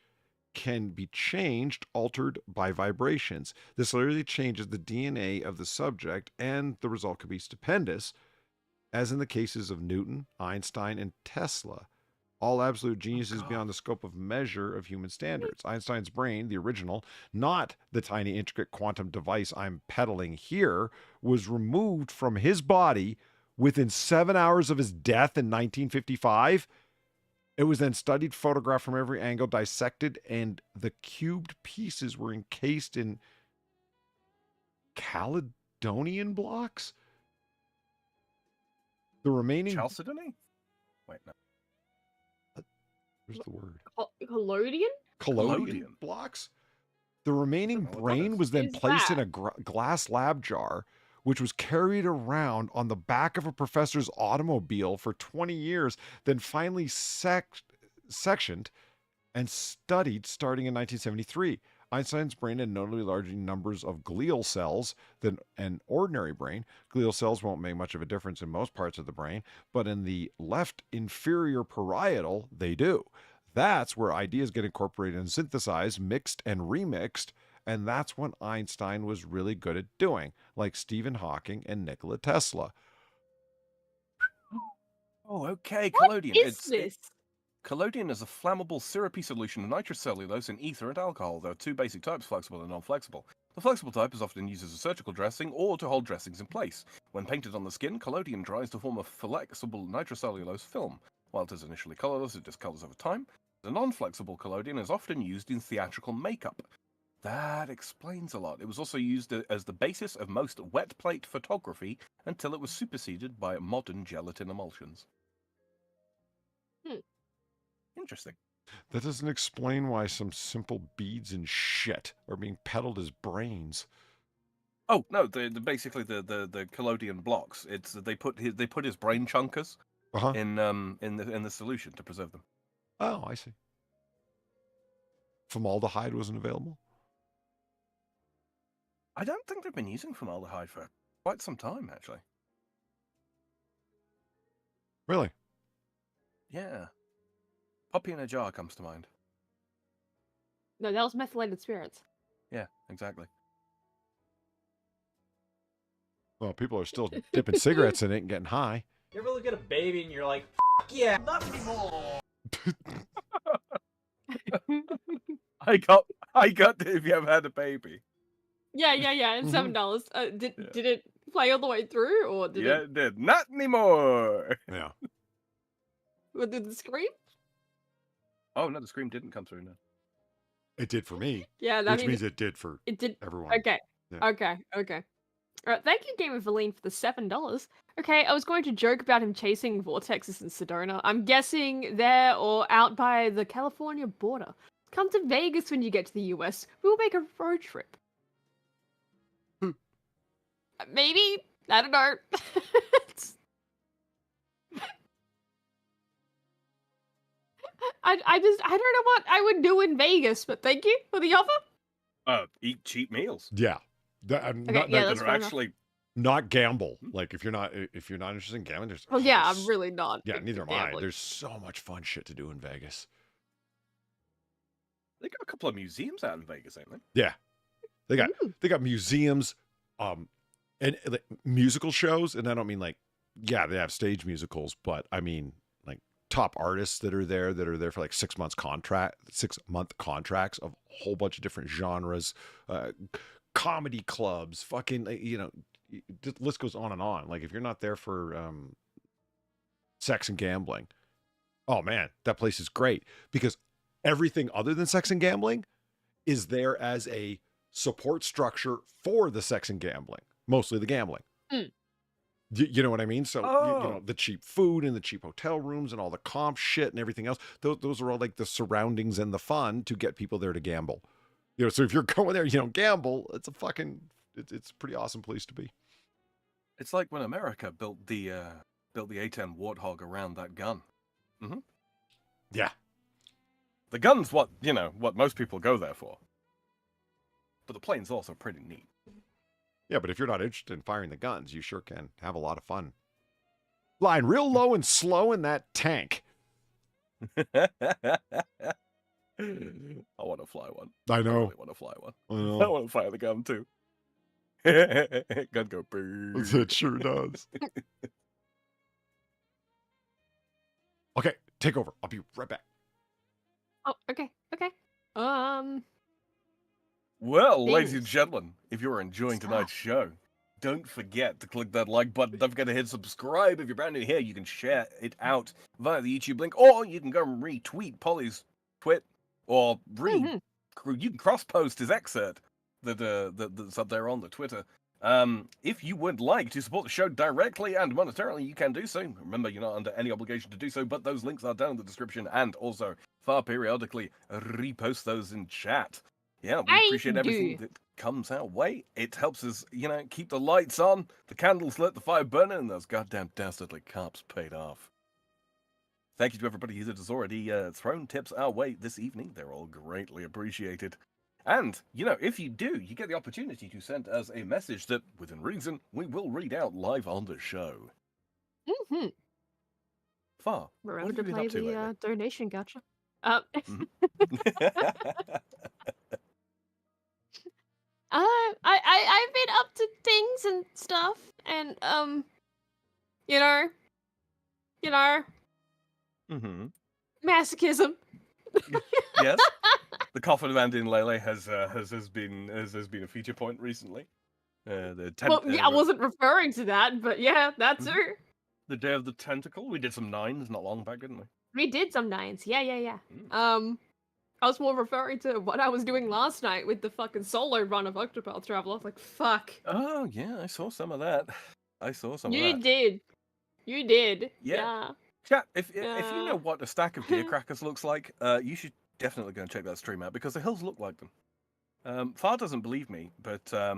can be changed, altered by vibrations. This literally changes the DNA of the subject, and the result could be stupendous, as in the cases of Newton, Einstein, and Tesla. All absolute geniuses beyond the scope of measure of human standards. Einstein's brain, the original, not the tiny intricate quantum device I'm peddling here, was removed from his body within 7 hours of his death in 1955. It was then studied, photographed from every angle, dissected, and the cubed pieces were encased in Caledonian blocks. The remaining... Chalcedony? Wait, no. Where's the word? Collodion? Collodion blocks. The remaining brain was then placed in a glass lab jar, which was carried around on the back of a professor's automobile for 20 years, then finally sectioned and studied starting in 1973. Einstein's brain had notably larger numbers of glial cells than an ordinary brain. Glial cells won't make much of a difference in most parts of the brain, but in the left inferior parietal, they do. That's where ideas get incorporated and synthesized, mixed and remixed, and that's what Einstein was really good at doing, like Stephen Hawking and Nikola Tesla. Oh, okay, What collodion. is this? Collodion is a flammable syrupy solution of nitrocellulose in ether and alcohol. There are two basic types, flexible and non-flexible. The flexible type is often used as a surgical dressing or to hold dressings in place. When painted on the skin, collodion dries to form a flexible nitrocellulose film. While it is initially colorless, it discolors over time. The non-flexible collodion is often used in theatrical makeup. That explains a lot. It was also used as the basis of most wet plate photography until it was superseded by modern gelatin emulsions. Interesting. That doesn't explain why some simple beads and shit are being peddled as brains. Oh no, basically the collodion blocks. It's they put his brain chunkers in the solution to preserve them. Oh, I see. Formaldehyde wasn't available? I don't think they've been using formaldehyde for quite some time, actually. Really? Yeah. Poppy in a jar comes to mind. No, that was methylated spirits. Yeah, exactly. Well, people are still dipping cigarettes in it and getting high. You ever look at a baby and you're like, F yeah, not anymore. I got it if you ever had a baby. Yeah, and $7. Did it play all the way through, or did it did. Not anymore. Yeah. What, did the scream? Oh no, the scream didn't come through. No. It did for me. Yeah, which means it did for everyone. Okay. Yeah. Okay. Thank you, Game of Valine, for the $7. Okay, I was going to joke about him chasing vortexes in Sedona. I'm guessing there or out by the California border. Come to Vegas when you get to the US. We'll make a road trip. Maybe? I don't know. I don't know what I would do in Vegas, but thank you for the offer. Eat cheap meals. Yeah. Not gamble. Like if you're not interested in gambling, there's I'm really not. Yeah, neither am I. gambling. There's so much fun shit to do in Vegas. They got a couple of museums out in Vegas, ain't they? Yeah. They got museums, and like, musical shows, and I don't mean like, yeah, they have stage musicals, but I mean like top artists that are there for like 6 month contracts of a whole bunch of different genres, comedy clubs, fucking, the list goes on and on. Like if you're not there for sex and gambling, oh man, that place is great because everything other than sex and gambling is there as a support structure for the sex and gambling, mostly the gambling. You know what I mean? So, you know, the cheap food and the cheap hotel rooms and all the comp shit and everything else, those are all like the surroundings and the fun to get people there to gamble. You know, so if you're going there, you don't gamble, it's a pretty awesome place to be. It's like when America built the A-10 Warthog around that gun. Mm-hmm. Yeah. The gun's what most people go there for. But the plane's also pretty neat. Yeah, but if you're not interested in firing the guns, you sure can have a lot of fun. Flying real low and slow in that tank. I want to fly one. I know. I really want to fly one. I know. I want to fire the gun too. Gun go brrr. It sure does. Okay, take over. I'll be right back. Oh, okay. Well, ladies and Things. gentlemen, if you're enjoying Stop. tonight's show, don't forget to click that like button. Don't forget to hit subscribe. If you're brand new here, you can share it out via the YouTube link, or you can go and retweet Polly's twit, or you can cross-post his excerpt that's up there on the Twitter. If you would like to support the show directly and monetarily, you can do so. Remember, you're not under any obligation to do so, but those links are down in the description, and also Far periodically repost those in chat. Yeah, we appreciate everything that comes our way. It helps us, keep the lights on, the candles lit, the fire burning, and those goddamn dastardly cops paid off. Thank you to everybody that has already thrown tips our way this evening. They're all greatly appreciated. And, if you do, you get the opportunity to send us a message that, within reason, we will read out live on the show. Mm-hmm. Far. Remember what to have you play been up the donation gotcha. Mhm. I've been up to things and stuff, and Mm-hmm. masochism. Yes. The coffin of Andy and Lele has been a feature point recently. I wasn't referring to that, but yeah, that's her. The Day of the Tentacle. We did some 9s not long back, didn't we? We did some 9s. Yeah. Mm. I was more referring to what I was doing last night with the fucking solo run of Octopath Traveler. I was like, fuck. Oh yeah, I saw some of that. You did. You did. Yeah. Chat, if you know what a stack of deer crackers looks like, you should definitely go and check that stream out because the hills look like them. Far doesn't believe me, but yeah.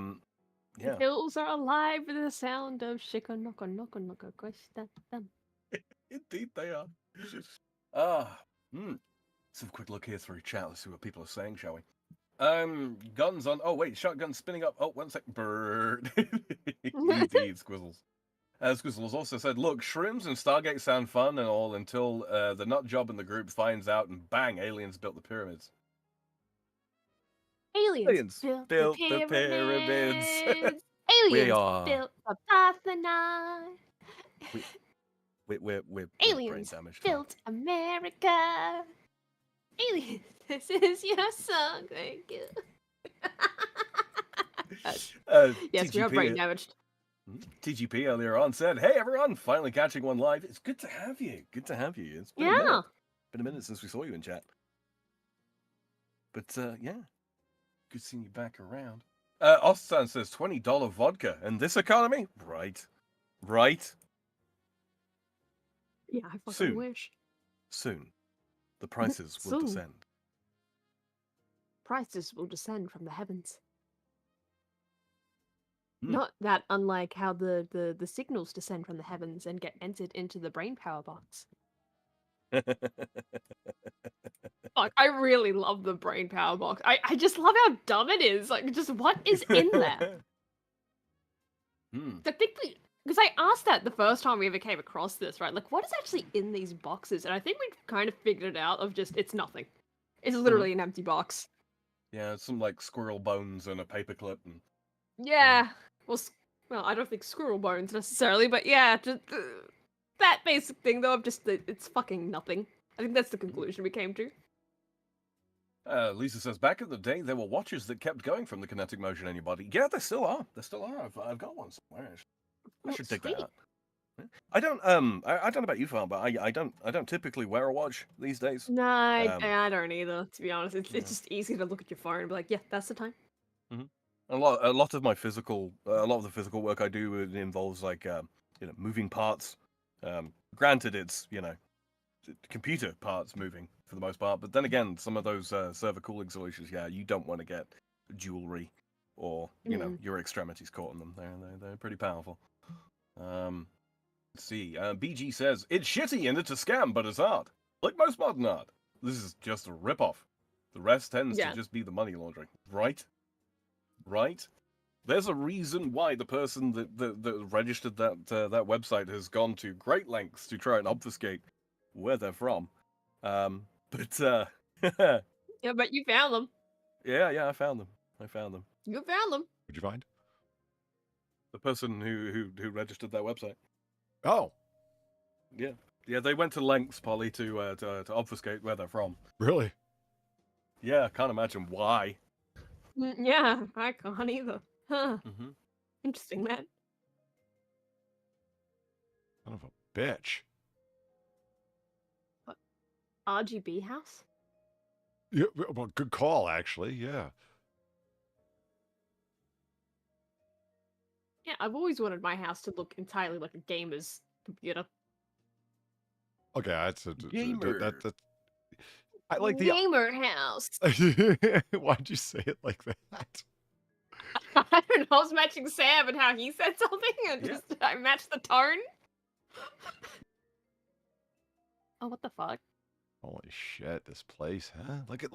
The hills are alive with the sound of shika noko noko noko them. Indeed they are. Let's have a quick look here through chat. Let's see what people are saying, shall we? Guns on. Oh wait, shotgun spinning up. Oh, 1 sec. Bird. Indeed, Squizzles. Squizzles also said, "Look, shrooms and Stargate sound fun and all until the nut job in the group finds out, and bang, aliens built the pyramids." Aliens built the pyramids. Aliens built the Parthenon. We're Aliens brain damaged. built America. Aliens, this is your song. Thank you. Yes, we are brain damaged. TGP earlier on said, "Hey everyone, finally catching one live. It's good to have you. Good to have you. It's been a minute since we saw you in chat. But yeah, good seeing you back around." Ostan says $20 vodka in this economy, right? Yeah, I fucking wish. Soon, the prices will descend. Prices will descend from the heavens. Not that unlike how the signals descend from the heavens and get entered into the brain power box. Like, I really love the brain power box. I just love how dumb it is. Like, just what is in there? I think because I asked that the first time we ever came across this, right? Like, what is actually in these boxes? And I think we kind of figured it out of just, it's nothing. It's literally an empty box. Yeah, it's some, like, squirrel bones and a paperclip. And... Yeah. Well, I don't think squirrel bones necessarily, but yeah, just that basic thing, though, of just, it's fucking nothing. I think that's the conclusion we came to. Lisa says, back in the day, there were watches that kept going from the kinetic motion. Anybody? Yeah, there still are. I've got one somewhere. I should take that out. I don't know about you, Farm, but I don't typically wear a watch these days. No, I don't either. To be honest, it's just easy to look at your phone and be like, yeah, that's the time. Mm-hmm. A lot of the physical work I do involves like moving parts. Granted, it's computer parts moving for the most part, but then again, some of those server cooling solutions, you don't want to get jewelry or your extremities caught in them. They're pretty powerful. Let's see. BG says, it's shitty and it's a scam, but it's art. Like most modern art. This is just a rip-off. The rest tends to just be the money laundering. Right? Right? There's a reason why the person that registered that website has gone to great lengths to try and obfuscate where they're from. Yeah, but you found them. I found them. You found them. What'd you find? The person who registered that website. Oh. Yeah, they went to lengths, Polly, to obfuscate where they're from. Really? Yeah, I can't imagine why. Yeah, I can't either. Huh. Mm-hmm. Interesting, man. Son of a bitch. What? RGB house? Yeah, well, good call, actually. Yeah. Yeah, I've always wanted my house to look entirely like a gamer's computer. Okay, that's Gamer. that I like the gamer house. Why'd you say it like that? I don't know. I was matching Sam and how he said something, and I matched the tone. Oh, what the fuck? Holy shit! This place, huh? Look at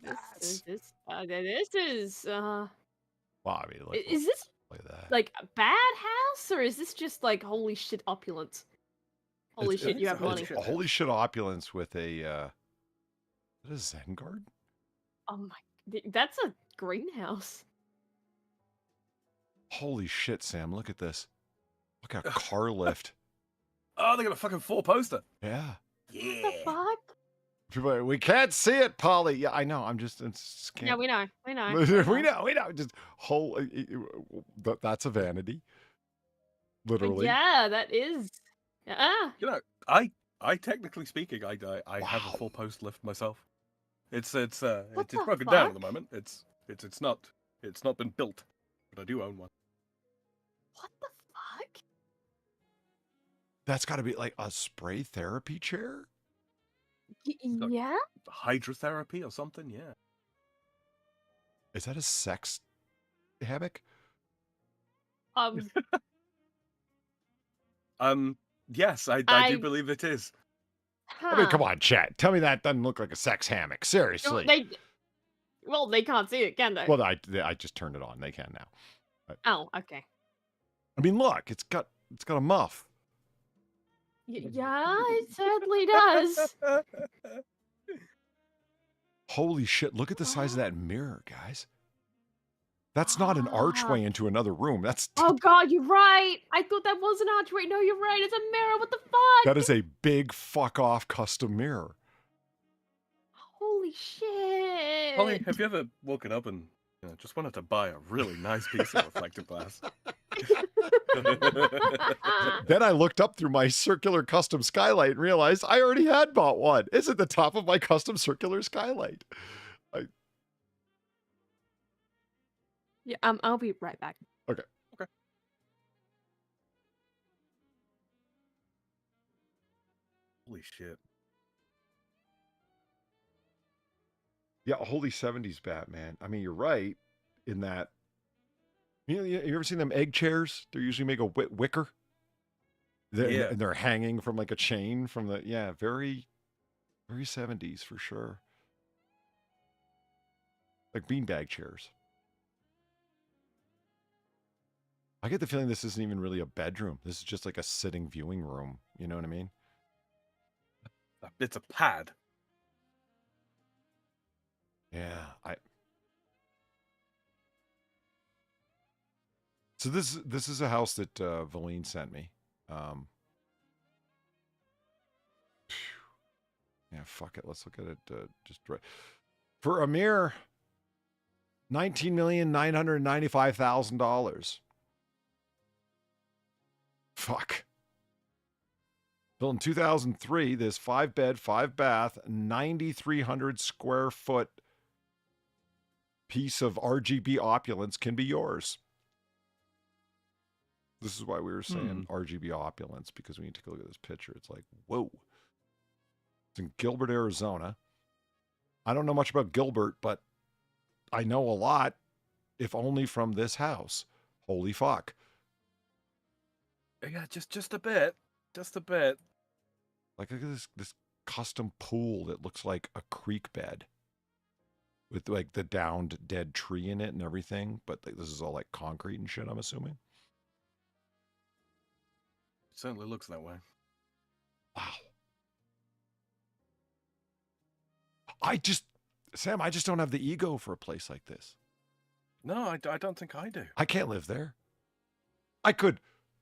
this. This is. Wow, I mean, look, is this look at that. like a bad house, or is this just like holy shit opulence? Holy shit, you have money. Holy shit opulence with a. What is Zen garden? Oh my! That's a greenhouse. Holy shit, Sam! Look at this. Look at a car lift. Oh, they got a fucking 4-poster. Yeah. What the fuck? We can't see it, Polly. Yeah, I know. I'm just. Yeah, we know. we know. Just whole. That's a vanity. Literally. Yeah, that is. Yeah. You know, I technically speaking, I have a 4-post lift myself. It's broken down at the moment. It's not been built, but I do own one. What the fuck? That's got to be like a spray therapy chair. Yeah. Hydrotherapy or something. Yeah. Is that a sex hammock? Yes, I do believe it is. Huh. I mean, come on, chat. Tell me that doesn't look like a sex hammock. Seriously. They can't see it, can they? Well, I just turned it on. They can now. Oh, okay. I mean, look, it's got a muff. Yeah, it certainly does. Holy shit! Look at the size of that mirror, guys. That's not an archway into another room. That's oh god, you're right. I thought that was an archway. No, you're right. It's a mirror. What the fuck? That is a big fuck off custom mirror. Holy shit! Polly, have you ever woken up and just wanted to buy a really nice piece of reflective glass? Then I looked up through my circular custom skylight and realized I already had bought one. It's at the top of my custom circular skylight. Yeah, I'll be right back. Okay. Holy shit. Yeah, holy 70s Batman. I mean, you're right in that. You ever seen them egg chairs? They're usually made of wicker. And they're hanging from like a chain from the, very, very 70s for sure. Like beanbag chairs. I get the feeling this isn't even really a bedroom. This is just like a sitting viewing room. You know what I mean? It's a pad. Yeah, So this is a house that Valine sent me. Yeah, fuck it. Let's look at it just right. For a mere $19,995,000. Fuck. Built in 2003, this 5-bed, 5-bath, 9,300 square foot piece of RGB opulence can be yours. This is why we were saying RGB opulence, because when you take a look at this picture, it's like, whoa. It's in Gilbert, Arizona. I don't know much about Gilbert, but I know a lot, if only from this house. Holy fuck. Yeah, just a bit. Just a bit. Like, look at this custom pool that looks like a creek bed with like the downed dead tree in it and everything. But like, this is all like concrete and shit, I'm assuming. It certainly looks that way. Wow. Sam, I just don't have the ego for a place like this. No, I don't think I do. I can't live there. I could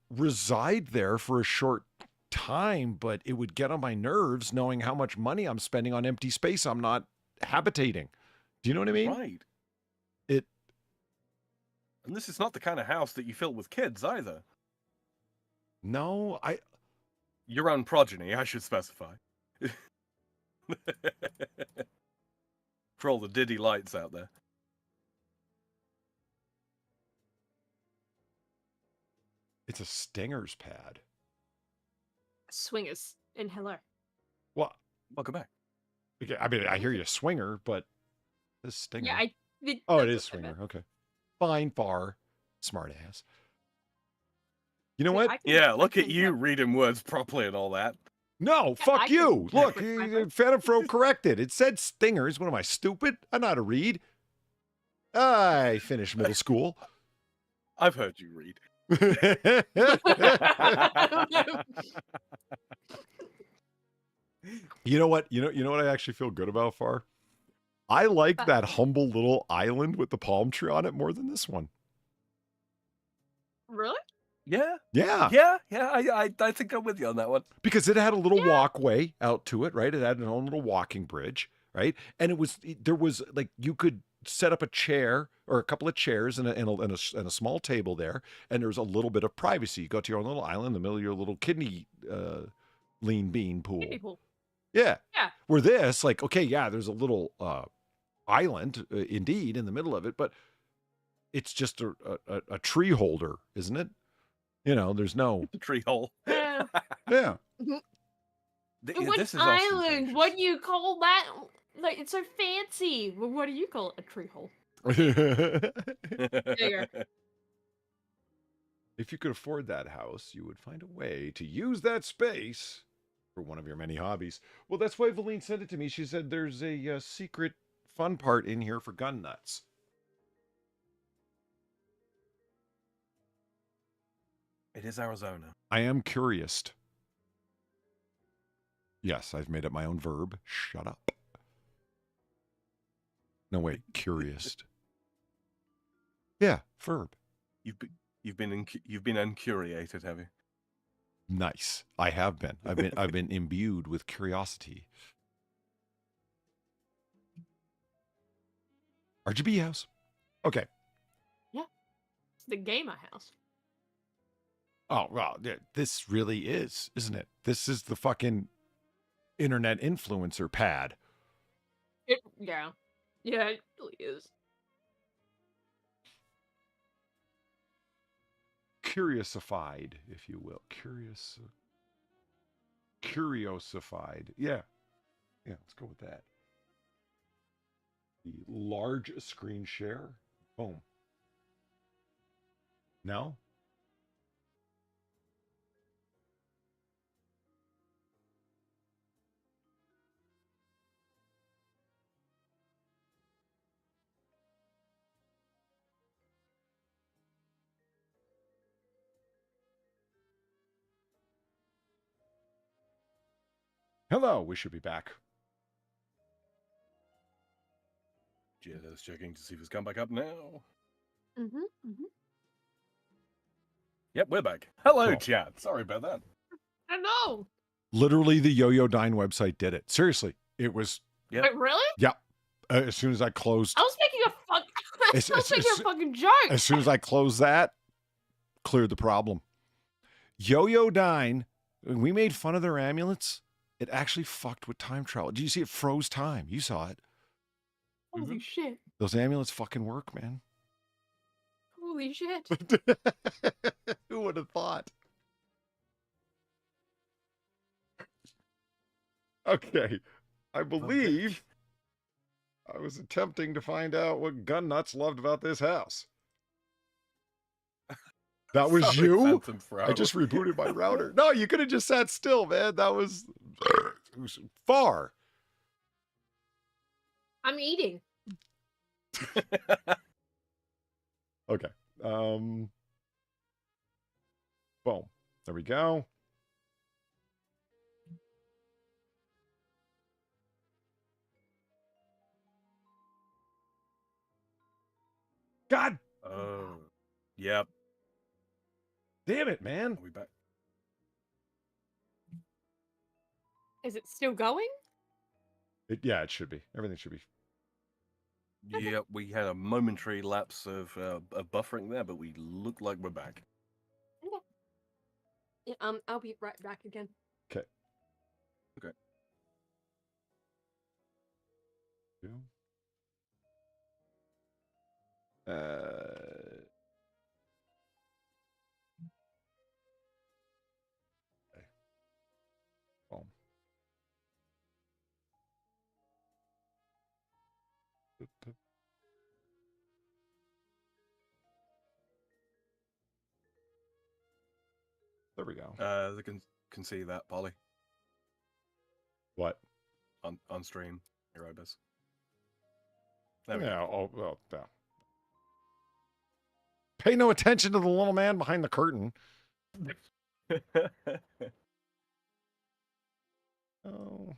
reside there for a short time, but it would get on my nerves knowing how much money I'm spending on empty space I'm not habitating. Do you know what I mean? Right. And this is not the kind of house that you fill with kids either. No, Your own progeny, I should specify. For all the diddy lights out there. It's a stinger's pad. Swingers in Hello. Well, welcome back. Okay, I mean, I hear you, swinger, but this stinger. Yeah, it is swinger. Okay, fine, far, smart ass. You know what? Yeah, look at you reading words properly and all that. No, fuck you. Look, Phantom Fro corrected. It said stingers. What am I, stupid? I know how to read. I finished middle school. I've heard you read. You know what? You know what I actually feel good about, Far? I like that humble little island with the palm tree on it more than this one. Really? Yeah. Yeah. Yeah. I think I'm with you on that one. Because it had a little walkway out to it, right? It had an own little walking bridge, right? And there was like, you could set up a chair or a couple of chairs and a small table there, and there's a little bit of privacy. You go to your own little island in the middle of your little kidney lean bean pool. Kidney pool. Yeah. Yeah. Where this, like, okay, yeah, there's a little island indeed in the middle of it, but it's just a tree holder, isn't it? You know, there's no tree hole. Yeah. Yeah. What island? What do you call that? Like, it's so fancy. What do you call it? A tree hole. There you go. If you could afford that house, you would find a way to use that space for one of your many hobbies. Well, that's why Valine sent it to me. She said there's a secret fun part in here for gun nuts. It is Arizona. I am curious. Yes, I've made up my own verb. Shut up. No, wait, curious. Yeah, verb. You've been uncuriated, have you? Nice. I have been. I've been imbued with curiosity. RGB house. Okay. Yeah. It's the gamer house. Oh, well, this really is, isn't it? This is the fucking internet influencer pad. Yeah. Yeah, it really is. Curiosified, if you will. Curiosified. Yeah. Yeah, let's go with that. The large screen share. Boom. No? Hello, we should be back. Just checking to see if it's come back up now. Yep, we're back. Hello, Cool. chat. Sorry about that. I know. Literally, the Yo-Yo Dine website did it. Seriously, it was. Yeah. Wait, really? Yeah. As soon as I closed. I was making a fucking joke. As soon as I closed that, cleared the problem. Yo-Yo Dine, when we made fun of their amulets, it actually fucked with time travel. Did you see it froze time? You saw it. Holy shit. Those amulets fucking work, man. Holy shit. Who would have thought? Okay. I believe I was attempting to find out what gun nuts loved about this house. That was Sorry, you? Phantom Throw. I just rebooted my router. No, you could have just sat still, man. That was, it was far. I'm eating. Okay. Boom. There we go. God Oh, yep. damn it, man. Are we back? Is it still going? Yeah, it should be. Everything should be. Yep, we had a momentary lapse of buffering there, but we look like we're back. Yeah, I'll be right back again. Okay. Okay. Okay. Boom. There we go. They can see that, Polly, What? on stream. Your Ibis. Yeah. Oh, well, yeah. Pay no attention to the little man behind the curtain. Oh,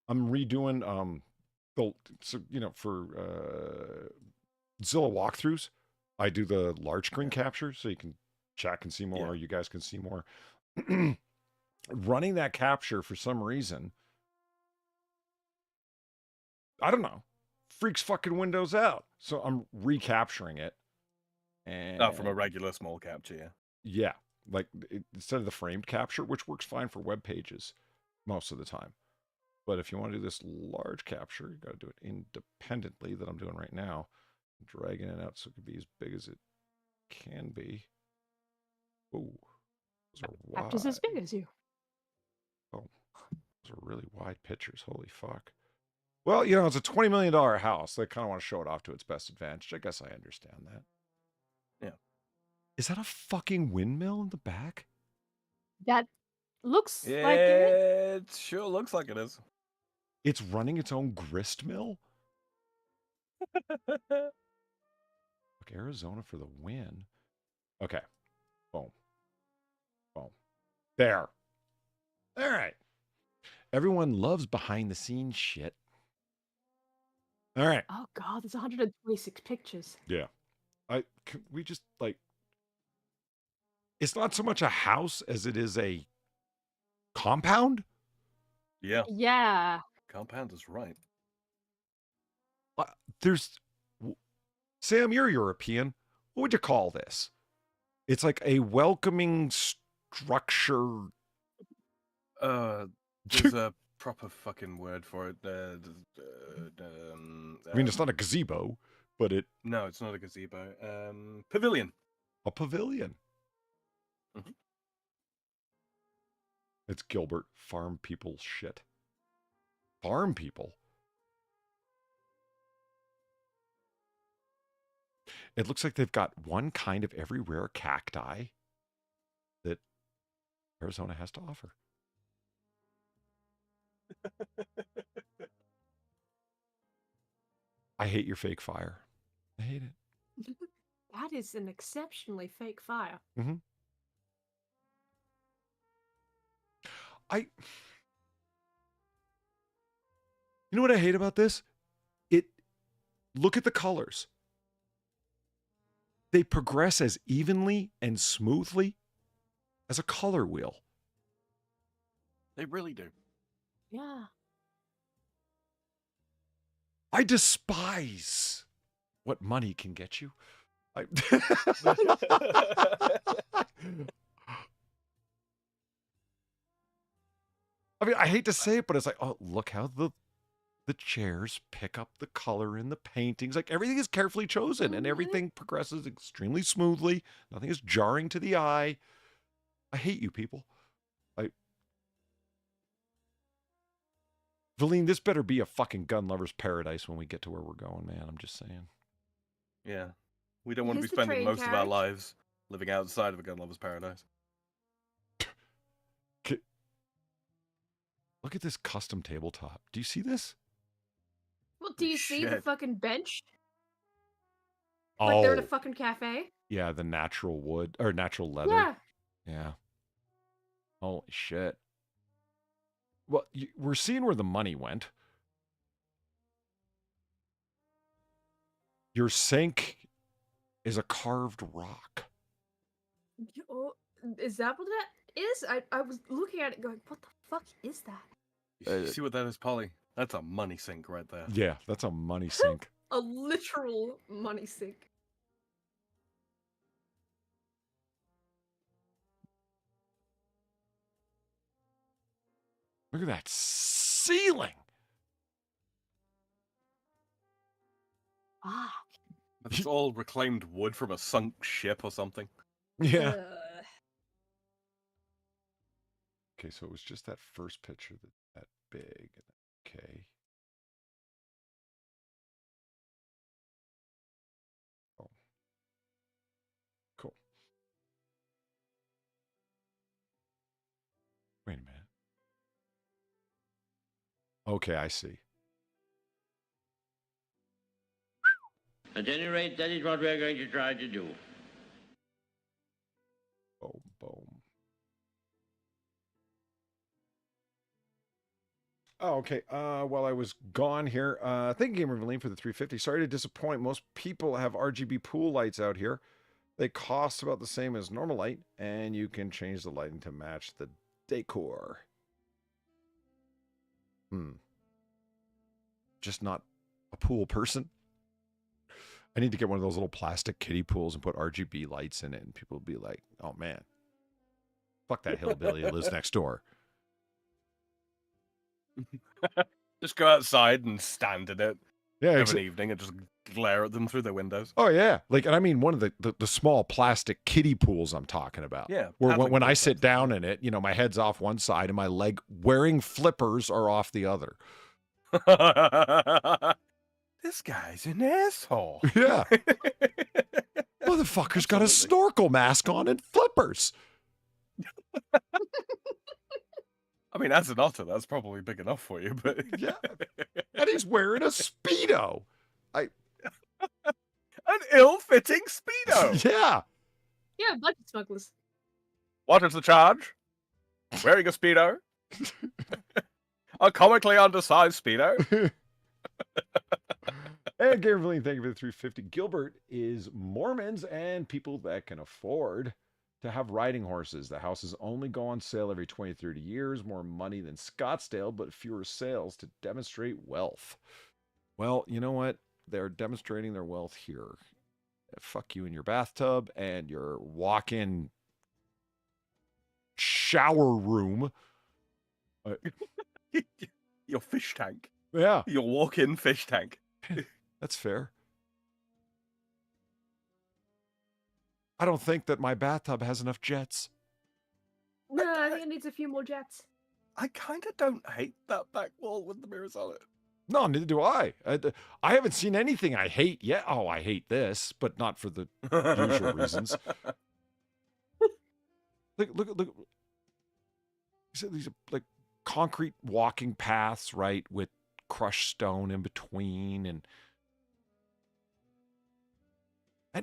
I'm redoing so for Zilla walkthroughs, I do the large screen capture so you can chat can see more, you guys can see more. Running that capture for some reason, I don't know, freaks fucking Windows out. So I'm recapturing it. And from a regular small capture, yeah, like instead of the framed capture, which works fine for web pages most of the time. But if you want to do this large capture, you got to do it independently that I'm doing right now. Dragging it out so it can be as big as it can be. Oh, those are wide. Captures as big as you. Oh, those are really wide pictures. Holy fuck. Well, it's a $20 million house. They kind of want to show it off to its best advantage. I guess I understand that. Yeah. Is that a fucking windmill in the back? That looks yeah, like it. It sure looks like it is. It's running its own grist mill? Look, Arizona for the win. Okay. Boom. Boom. There. All right. Everyone loves behind the scenes shit. All right. Oh god, there's 126 pictures. Yeah. We just it's not so much a house as it is a compound? Yeah. Yeah. Compound is right. Sam, you're European. What would you call this? It's like a welcoming structure. There's a proper fucking word for it. I mean, it's not a gazebo, but it... No, it's not a gazebo. Pavilion. A pavilion. Mm-hmm. It's Gilbert. Farm people shit. Farm people? It looks like they've got one kind of every rare cacti that Arizona has to offer. I hate your fake fire. I hate it. That is an exceptionally fake fire. Mm-hmm. You know what I hate about this? Look at the colors. They progress as evenly and smoothly as a color wheel. They really do. Yeah. I despise what money can get you. I mean, I hate to say it, but it's like, oh, look how the chairs pick up the color in the paintings. Like, everything is carefully chosen and everything progresses extremely smoothly. Nothing is jarring to the eye. I hate you people. Valine, this better be a fucking gun lover's paradise when we get to where we're going, man. I'm just saying. Yeah. We don't want to be Here's the spending train most of our carriage. lives living outside of a gun lover's paradise. Look at this custom tabletop. Do you see this? Well, do you see the Shit. fucking bench? Oh, Like they're in a fucking cafe? yeah, the natural wood or natural leather. Yeah. Yeah. Holy shit. Well, we're seeing where the money went. Your sink is a carved rock. Oh, is that what that is? I was looking at it going, what the fuck is that? You see what that is, Polly? That's a money sink right there. Yeah, that's a money sink. A literal money sink. Look at that ceiling. Ah. It's all reclaimed wood from a sunk ship or something. Yeah. Okay, so it was just that first picture that big. Okay. Oh. Cool. Wait a minute. Okay, I see. At any rate, that is what we're going to try to do. Boom, boom. Oh, okay. While I was gone here, thank you, Gamer Valine, for the 350. Sorry to disappoint. Most people have RGB pool lights out here. They cost about the same as normal light, and you can change the lighting to match the decor. Just not a pool person. I need to get one of those little plastic kiddie pools and put RGB lights in it, and people will be like, oh man, fuck that hillbilly who lives next door. Just go outside and stand in it Yeah, of an evening and just glare at them through their windows. Oh yeah, like, and I mean one of the small plastic kiddie pools I'm talking about. Yeah, where paddling when I pools, sit down in it, you know, my head's off one side and my leg wearing flippers are off the other. This guy's an asshole. Yeah. Motherfucker's got a snorkel mask on and flippers. I mean, as an otter, that's probably big enough for you, but yeah. And he's wearing a Speedo. An ill-fitting Speedo. Yeah. Yeah, budget smugglers. What is the charge? Wearing a Speedo? A comically undersized Speedo? And Gary Valine, thank you for the 350. Gilbert is Mormons and people that can afford to have riding horses. The houses only go on sale every 20, 30 years. More money than Scottsdale, but fewer sales to demonstrate wealth. Well, you know what? They're demonstrating their wealth here. Fuck you in your bathtub and your walk-in shower room. Your fish tank. Yeah. Your walk-in fish tank. That's fair. I don't think that my bathtub has enough jets. No, I think it needs a few more jets. I kind of don't hate that back wall with the mirrors on it. No, neither do I. I haven't seen anything I hate yet. Oh, I hate this, but not for the usual reasons. Look. These are like concrete walking paths, right, with crushed stone in between and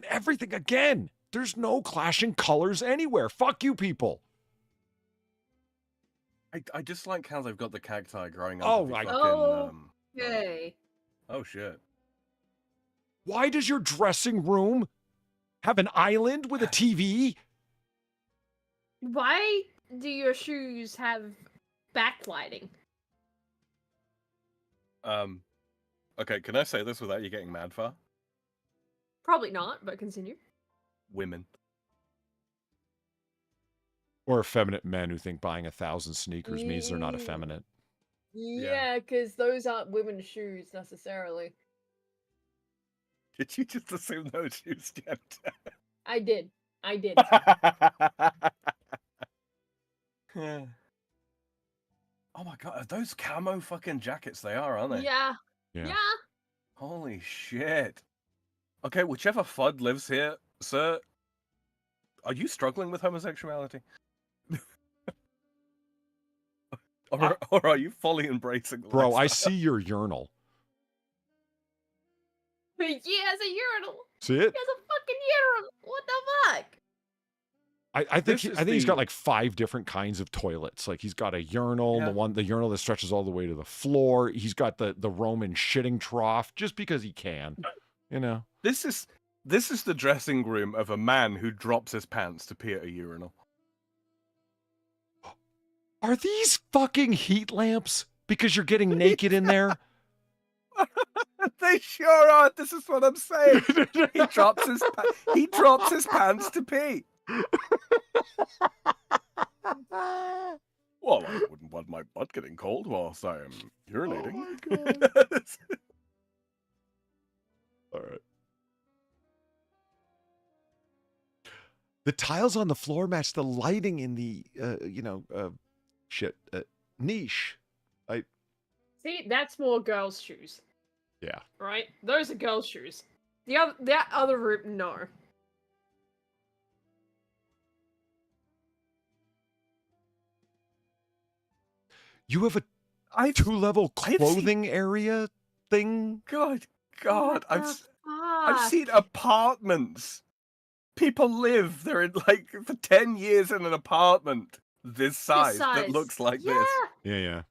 everything again. There's no clashing colors anywhere. Fuck you people. I just like how they've got the cacti growing up. Oh, Okay. Oh shit. Why does your dressing room have an island with a TV? Why do your shoes have backlighting? Okay, can I say this without you getting mad, Far? Probably not, but continue. Women. Or effeminate men who think buying 1,000 sneakers means they're not effeminate. Yeah, because those aren't women's shoes necessarily. Did you just assume those shoes, Jen? I did. Yeah. Oh my god, are those camo fucking jackets they are, aren't they? Yeah. Holy shit. Okay, whichever FUD lives here, sir, Are you struggling with homosexuality? Uh, or are you fully embracing the Bro, I lifestyle? see your urinal. He has a urinal. See He it? has a fucking urinal. What the fuck? I think This is he's got the- like 5 different kinds of toilets. Like he's got a urinal, Yeah. the urinal that stretches all the way to the floor. He's got the Roman shitting trough just because he can. You know. This is the dressing room of a man who drops his pants to pee at a urinal. Are these fucking heat lamps? Because you're getting naked in there? They sure are. This is what I'm saying. He drops his pants to pee. Well, I wouldn't want my butt getting cold whilst I am urinating. Oh my God. All right. The tiles on the floor match the lighting in the, niche. See, that's more girls' shoes, Yeah. right? Those are girls' shoes. That other room, no. You have a 2-level clothing area thing? God, What I've the I've seen fuck? apartments. People live. They're in for 10 years in an apartment this size that looks like this. Yeah,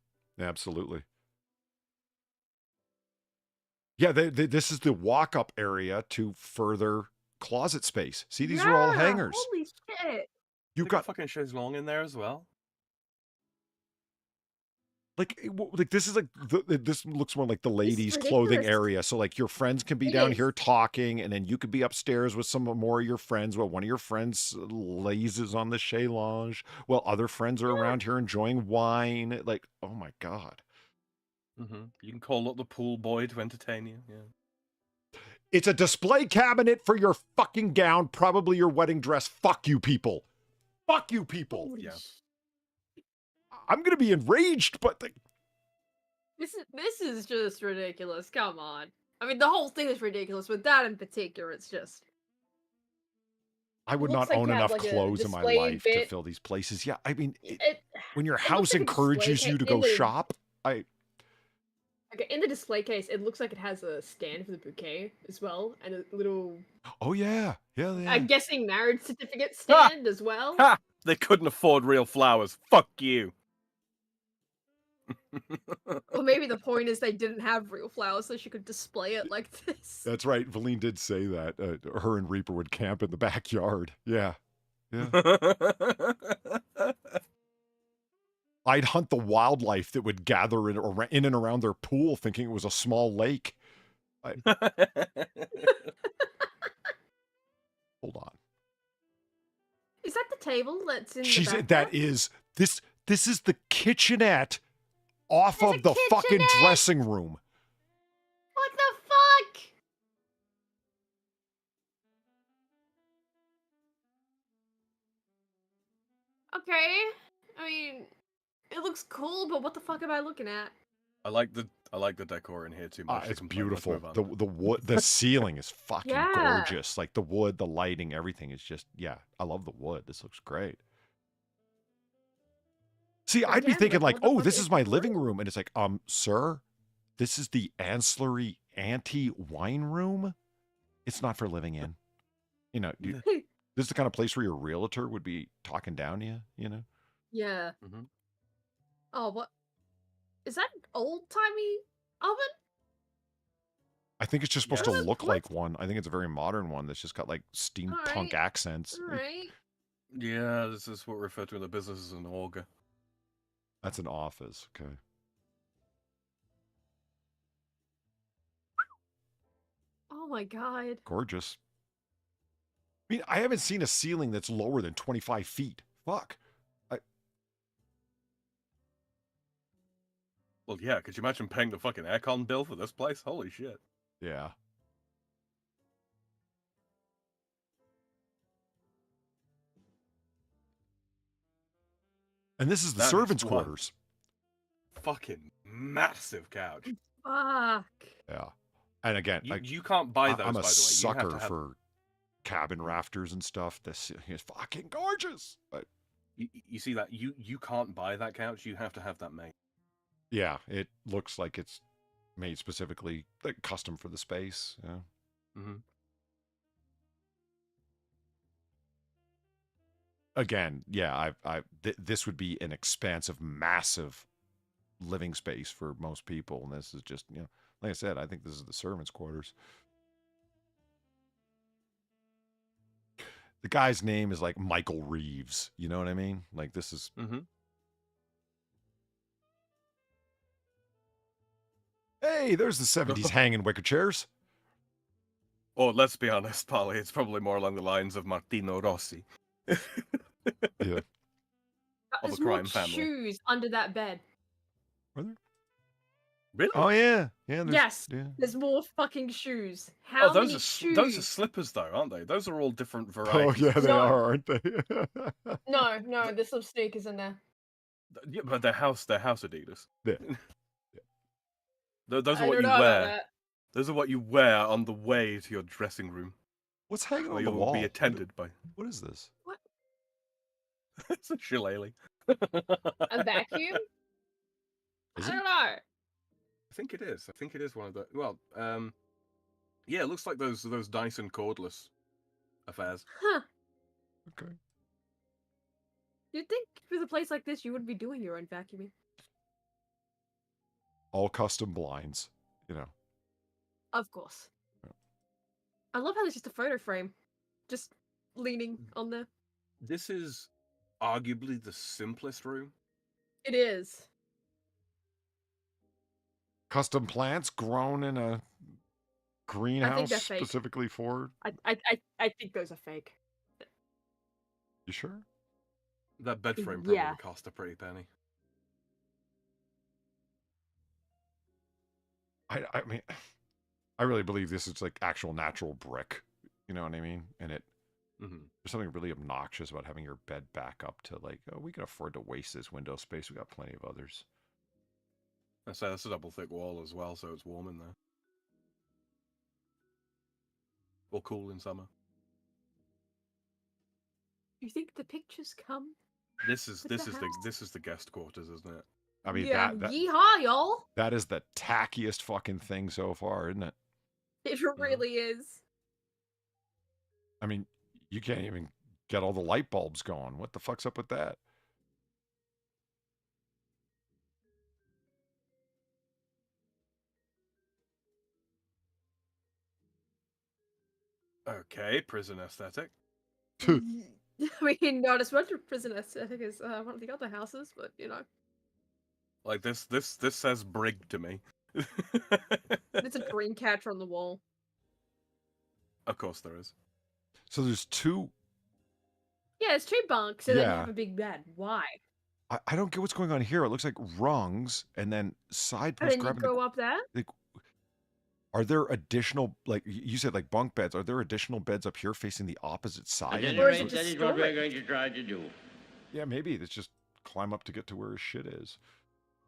absolutely. Yeah, this is the walk-up area to further closet space. See, these are all hangers. Holy shit. You've They got fucking chaise-longue in there as well. like this is like this looks more like the ladies' clothing ridiculous. area. So like your friends can be It down is. here talking, and then you could be upstairs with some more of your friends. Well, one of your friends lazes on the chaise lounge, while other friends are around here enjoying wine. Like, oh my God. You can call up the pool boy to entertain you. Yeah. It's a display cabinet for your fucking gown, probably your wedding dress. Fuck you, people. Fuck you, people. Holy Yeah. I'm gonna be enraged, but This is just ridiculous. Come on. I mean, the whole thing is ridiculous, but that in particular, it's just. I would looks not like own you have, enough like, a clothes in my display life to bit. fill these places. Yeah, I mean, when your it house looks like a display encourages you to case go in the- shop, Okay, in the display case, it looks like it has a stand for the bouquet as well, and a little, oh yeah. I'm guessing, marriage certificate stand as well. Ha! They couldn't afford real flowers. Fuck you. Or maybe the point is they didn't have real flowers, so she could display it like this. That's right. Valine did say that. Her and Reaper would camp in the backyard. Yeah. I'd hunt the wildlife that would gather in and around their pool, thinking it was a small lake. Hold on. Is that the table that's in She the said back that is this is the kitchenette off There's of a the fucking kitchenette? dressing room. What the fuck? Okay. I mean, it looks cool, but what the fuck am I looking at? I like the decor in here too much. to It's complain. Let's beautiful. move on. The wood, the ceiling is fucking Yeah. gorgeous. Like the wood, the lighting, everything is just, yeah. I love the wood. This looks great. See, I'd be Again, thinking like, what the oh, fuck this is is my the living room? room, and it's like, sir, this is the ancillary wine room. It's not for living in. You know, this is the kind of place where your realtor would be talking down to you. You know. Yeah. Mhm. Oh, what? Is that an old-timey oven? I think it's just supposed Yes. to look What? like one. I think it's a very modern one that's just got like steampunk Alright. accents. Alright. Yeah, this is what we refer to in the business as an auger. That's an office. Okay. Oh my god. Gorgeous. I mean, I haven't seen a ceiling that's lower than 25 feet. Fuck. Well, yeah, could you imagine paying the fucking aircon bill for this place? Holy shit. Yeah. And this is the That is servants' one. quarters. Fucking massive couch. Fuck. Yeah. And again, You can't buy those, I'm by a the way. sucker You have to have... for cabin rafters and stuff. This is fucking gorgeous. But You see that? You can't buy that couch. You have to have that made. yeah, it looks like it's made specifically, like, custom for the space. Yeah. Mm-hmm. Again, yeah, this would be an expansive, massive living space for most people, and this is just, you know, like I said, I think this is the servants' quarters. The guy's name is like Michael Reeves. You know what I mean? Like, this is. Mm-hmm. Hey, there's the 70s hanging wicker chairs. Or let's be honest, Polly, it's probably more along the lines of Martino Rossi. Yeah. Of There's a more crime family. shoes under that bed. Are there? Really? Oh yeah, yeah. Yes. Yeah. There's more fucking shoes. How those many are shoes? those are slippers, though, aren't they? Those are all different Oh varieties. yeah, they No. are, aren't they? No, there's some sneakers in there. Yeah, but they're house Adidas. Yeah. Those are I what don't you know about wear. that. Those are what you wear on the way to your dressing room, What's hanging where on you the will wall? be attended by. What is this? It's a shillelagh. A vacuum? Is I it? don't know. I think it is. I think it is one of the. Well, yeah, it looks like those Dyson cordless affairs. Huh. Okay. You'd think with a place like this, you wouldn't be doing your own vacuuming. All custom blinds, you know. Of course. Yeah. I love how there's just a photo frame, just leaning on there. This is arguably the simplest room. It is. Custom plants grown in a greenhouse they're fake. specifically for. I think those are fake. You sure? That bed frame probably Yeah. cost a pretty penny. I mean, I really believe this is like actual natural brick. You know what I mean? And Mm-hmm. there's something really obnoxious about having your bed back up to, like, oh, we can afford to waste this window space. We got plenty of others. That's a double thick wall as well, so it's warm in there. Or cool in summer. You think the pictures come? This is With the house? this is the guest quarters, isn't it? I mean, yeah, that yeehaw, y'all! that is the tackiest fucking thing so far, isn't it? It really is. I mean, you can't even get all the light bulbs going. What the fuck's up with that? Okay, prison aesthetic. I mean, not as much of prison aesthetic as one of the other houses, but you know, Like this says brig to me. there's a dream catcher on the wall. Of course there is. So there's two. Yeah, it's two bunks, and then you Yeah. have a big bed. Why? I don't get what's going on here. It looks like rungs and then side And posts then you grabbing. go up there. Like, are there additional, like you said, like bunk beds? Are there additional beds up here facing the opposite side? At any Or is it rate, just that is what we're storage? going to try to do. Yeah, maybe it's just climb up to get to where his shit is.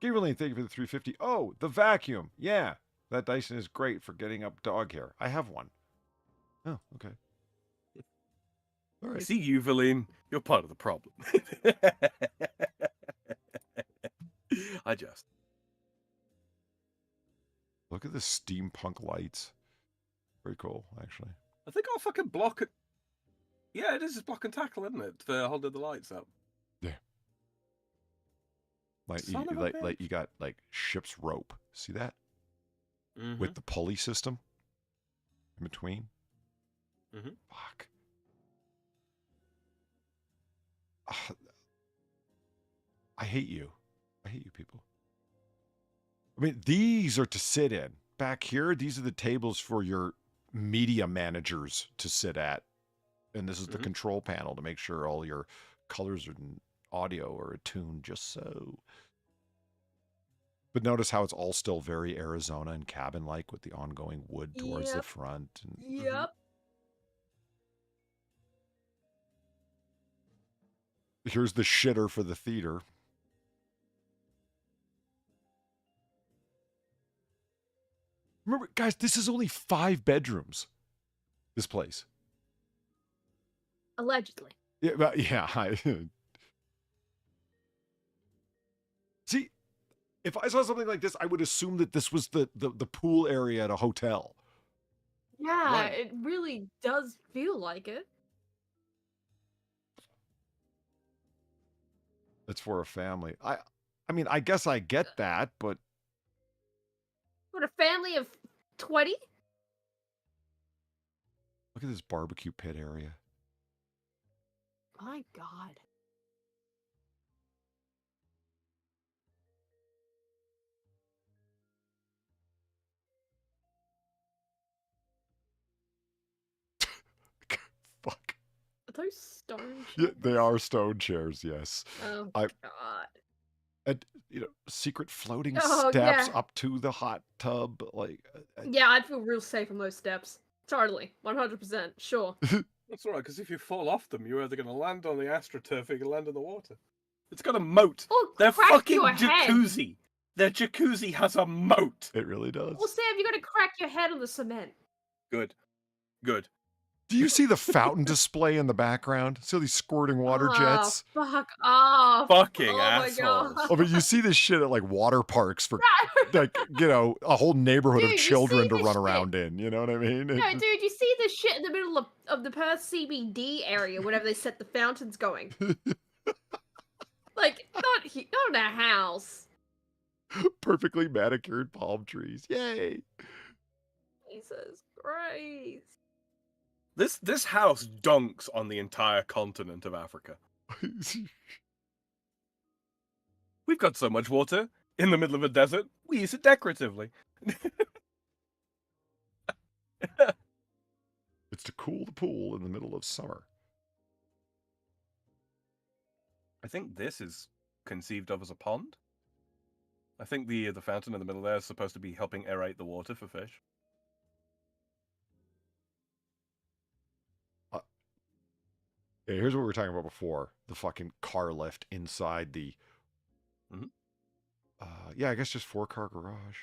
Gabriel, thank you for the 350. Oh, the vacuum. Yeah, that Dyson is great for getting up dog hair. I have one. Oh, okay. All I right. see you, Valine. You're part of the problem. I just. Look at the steampunk lights. Very cool, actually. I think I'll fucking block it. Yeah, it is just block and tackle, isn't it? For holding the lights up. Like you, Son of a like bitch. you got like ship's rope. See that? Mhm. With the pulley system in between. Mhm. Fuck. Ah, I hate you. I hate you people. I mean, these are to sit in. Back here, these are the tables for your media managers to sit at. And this is the Mhm. control panel to make sure all your colors and audio are attuned just so. But notice how it's all still very Arizona and cabin-like with the ongoing wood towards the Yep. front. And Yep. here's the shitter for the theater. Remember, guys, this is only 5 bedrooms. This place. Allegedly. Yeah, but yeah. See, if I saw something like this, I would assume that this was the pool area at a hotel. Yeah, Right. it really does feel like it. It's for a family. I mean, I guess I get that, but What, a family of 20? look at this barbecue pit area. My God. Fuck. Are those stone Yeah, chairs? they are stone chairs, yes. Oh, I- God. And, you know, secret floating Oh, steps yeah. up to the hot tub. Like, Yeah, I'd feel real safe on those steps. Totally. 100%. Sure. That's all right, because if you fall off them, you're either going to land on the astroturf or you're going to land in the water. It's got a moat. Or Their crack fucking your head. jacuzzi. Their jacuzzi has a moat. it really does. Well, Sam, you gotta crack your head on the cement. Good. Good. Do you see the fountain display in the background? See all these squirting water jets? Oh, fuck off. Fucking oh my assholes. God. Oh, but you see this shit at like water parks for like, you know, a whole neighborhood Dude, of you children see to this run shit? around in. You know what I mean? No, dude, you see this shit in the middle of the Perth CBD area whenever they set the fountains going. Like, not in a house. Perfectly manicured palm trees. Yay. Jesus Christ. This house dunks on the entire continent of Africa. We've got so much water in the middle of a desert, we use it decoratively. It's to cool the pool in the middle of summer. I think this is conceived of as a pond. I think the fountain in the middle there is supposed to be helping aerate the water for fish. Yeah, here's what we were talking about before. The fucking car lift inside the... Mhm. Yeah, I guess just 4-car garage.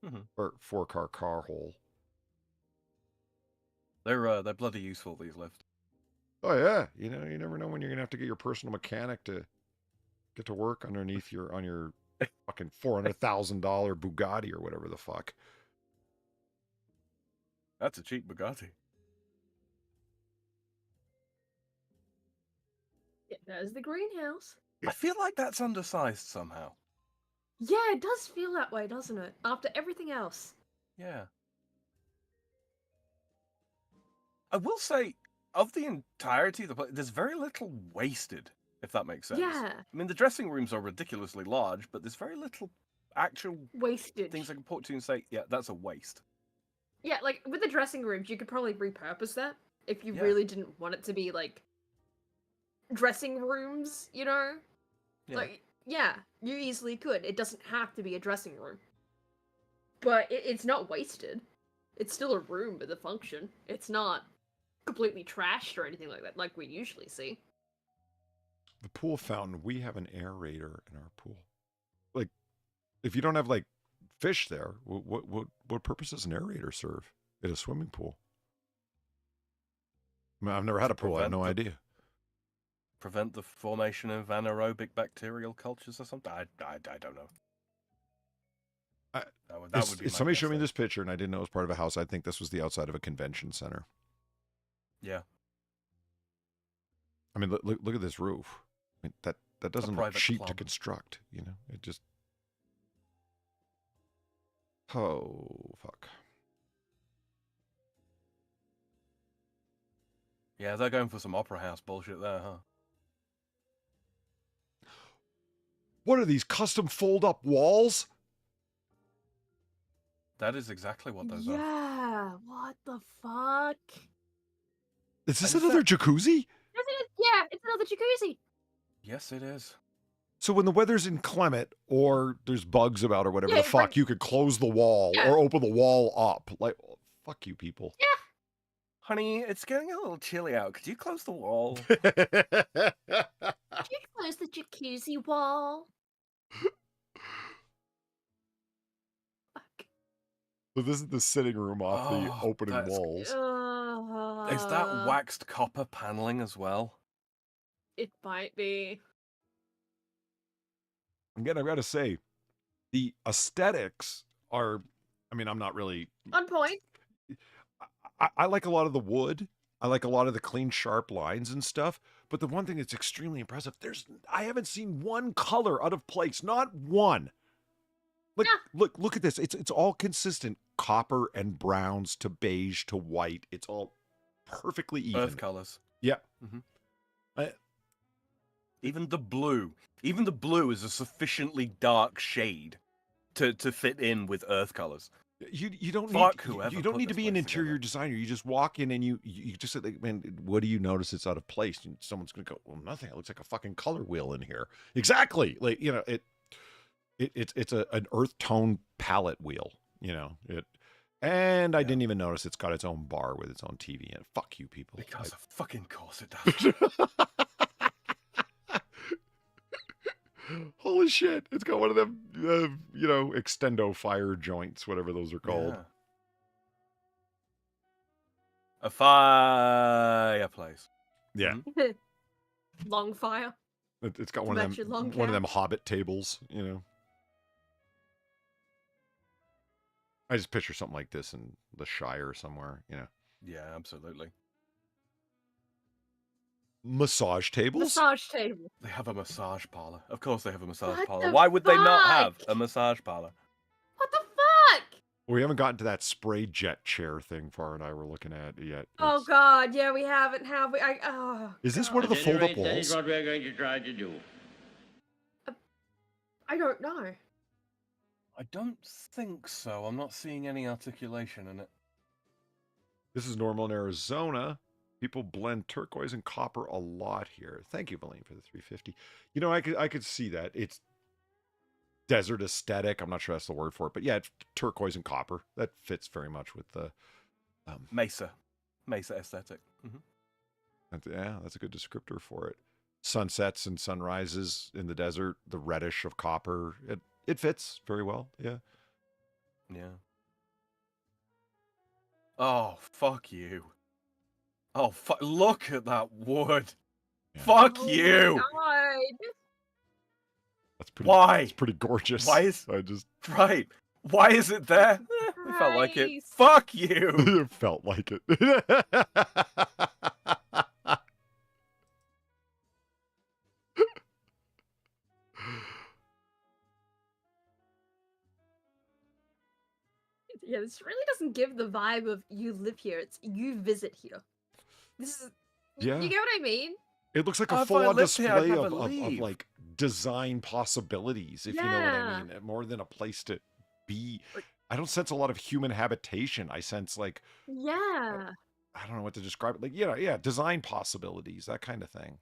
Mhm. Or 4-car car hole. They're bloody useful, these lifts. Oh, yeah. You know, you never know when you're going to have to get your personal mechanic to get to work underneath on your fucking $400,000 Bugatti or whatever the fuck. That's a cheap Bugatti. Yeah, there's the greenhouse. I feel like that's undersized somehow. Yeah, it does feel that way, doesn't it? After everything else. Yeah. I will say, of the entirety of the place, there's very little wasted, if that makes sense. Yeah. I mean, the dressing rooms are ridiculously large, but there's very little actual Wasted. things I can point to and say, yeah, that's a waste. Yeah, like, with the dressing rooms, you could probably repurpose that if you Yeah. really didn't want it to be, like, dressing rooms, you know? Yeah. Like, yeah, you easily could. It doesn't have to be a dressing room. But it's not wasted. It's still a room with a function. It's not completely trashed or anything like that, like we usually see. The pool fountain, we have an aerator in our pool. Like, if you don't have, like, fish there, what purpose does an aerator serve in a swimming pool? I mean, I've never had a pool. I have no idea. Prevent the formation of anaerobic bacterial cultures or something? I don't know. That would be If my somebody guess showed me then. this picture and I didn't know it was part of a house, I'd think this was the outside of a convention center. Yeah. I mean, look at this roof. I mean, that doesn't look private cheap to club. construct, you know? It just... Oh, fuck. Yeah, they're going for some opera house bullshit there, huh? What are these, custom fold-up walls? That is exactly what those are. Yeah, what the fuck? Is this And another jacuzzi? Yeah, it's another jacuzzi. Yes, it is. So when the weather's inclement or there's bugs about or whatever Yeah, the fuck, right. you could close the wall Yeah. or open the wall up. Like, oh, fuck you people. Honey, it's getting a little chilly out. Could you close the wall? Could you close the jacuzzi wall? Fuck. So this is the sitting room off the Oh, opening that's- walls. Is that waxed copper paneling as well? It might be. Again, I've got to say, the aesthetics are, I mean, I'm not really... On point. I like a lot of the wood. I like a lot of the clean, sharp lines and stuff. But the one thing that's extremely impressive, I haven't seen one color out of place. Not one. Look at this. It's all consistent. Copper and browns to beige to white. It's all perfectly even. Earth colors. Yeah. Mm-hmm. Even the blue is a sufficiently dark shade to fit in with earth colors. You don't need to be an interior designer. You just walk in and you just say, like, man, what do you notice it's out of place? And someone's gonna go, well, nothing. It looks like a fucking color wheel in here. Exactly. Like, you know, it's an earth tone palette wheel. You know it. And I didn't even notice it's got its own bar with its own TV in it. Fuck you people. Because of fucking course it does. Holy shit. It's got one of them, you know, extendo fire joints, whatever those are called. Yeah. A fireplace. Yeah. Long fire. It's got one of them Hobbit tables, you know. I just picture something like this in the Shire somewhere, you know. Yeah, absolutely. Massage tables? Massage table. They have a massage parlor. Of course they have a massage What parlor. the Why would they not have fuck? a massage parlor? What the fuck? We haven't gotten to that spray jet chair thing Far and I were looking at yet. Oh god, yeah, we haven't, have we? Is this one of the fold-up walls? That is what we're going to try to do. I don't know. I don't think so. I'm not seeing any articulation in it. This is normal in Arizona. People blend turquoise and copper a lot here. Thank you, Valine, for the 350. You know, I could see that. It's desert aesthetic. I'm not sure that's the word for it, but yeah, it's turquoise and copper. That fits very much with the Mesa aesthetic. Mm-hmm. That's a good descriptor for it. Sunsets and sunrises in the desert, the reddish of copper. It fits very well. Yeah. Yeah. Oh, fuck you. Oh, look at that wood. Yeah. Fuck Oh you. my god. That's pretty. Why? It's pretty gorgeous. Why is right? Why is it there? It felt like it. Christ. Fuck you. It felt like it. Yeah, this really doesn't give the vibe of you live here. It's you visit here. This is. Yeah. You get what I mean? It looks like Oh, a if I full-on lived here, I'd display never of leave. like design possibilities, if you know what I mean. More than a place to be. I don't sense a lot of human habitation. I sense like Yeah. I don't know what to describe it. Like, yeah, design possibilities, that kind of thing.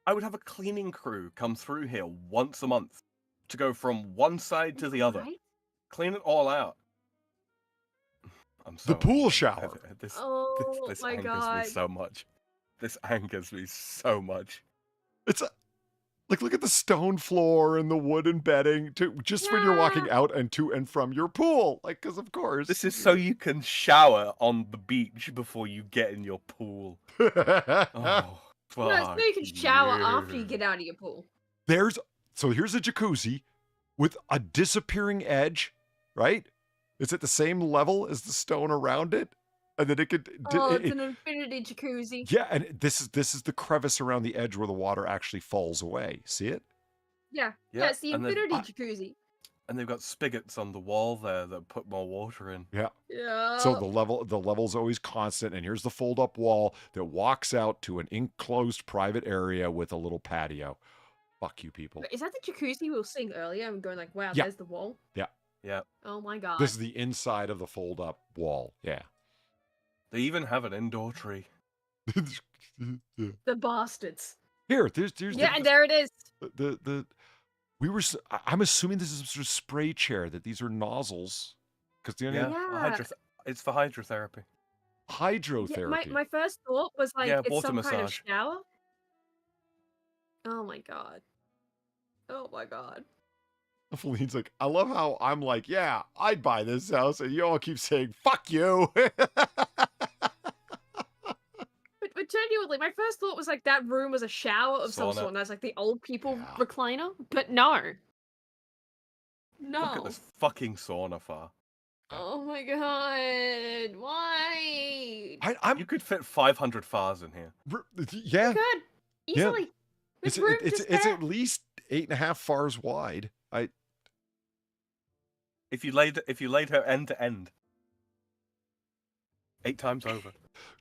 I would have a cleaning crew come through here once a month to go from one side to the other, Right? clean it all out. I'm The pool shower. This Oh my angers god. me so much. This angers me so much. It's look at the stone floor and the wooden bedding just when you're walking out and to and from your pool. Like, because of course. This is so you can shower on the beach before you get in your pool. Oh, No, it's fuck so you can shower after you you. get out of your pool. here's a jacuzzi with a disappearing edge, right? It's at the same level as the stone around it, and then it could. It's an infinity jacuzzi. Yeah, and this is the crevice around the edge where the water actually falls away. See it? Yeah, Yeah, it's the and then- infinity jacuzzi. And they've got spigots on the wall there that put more water in. Yeah. Yeah. So the level's always constant, and here's the fold-up wall that walks out to an enclosed private area with a little patio. Fuck you, people. Is that the jacuzzi we were seeing earlier? I'm going like, wow, Yeah. there's the wall. Yeah. Yeah. Oh my god. This is the inside of the fold-up wall. Yeah. They even have an indoor tree. The bastards. Here, there's Yeah, and there it is. I'm assuming this is some sort of spray chair, that these are nozzles. Because the only Yeah. It's for hydrotherapy. hydrotherapy. My first thought was like, Yeah, it's water some kind of massage. shower. Oh my god. Oh my god. Feline's like, I love how I'm like, yeah, I'd buy this house, and you all keep saying, fuck you. like my first thought was like that room was a shower of some Sauna. sort, and that's like the old people Yeah. recliner. But no. Look at No. this fucking sauna far. Oh my god. Why? I'm You could fit 500 fars in here. yeah. Good. Easily. It's There's room it's to it's spare. at least 8.5 fars wide. If you laid her end to end, 8 times over.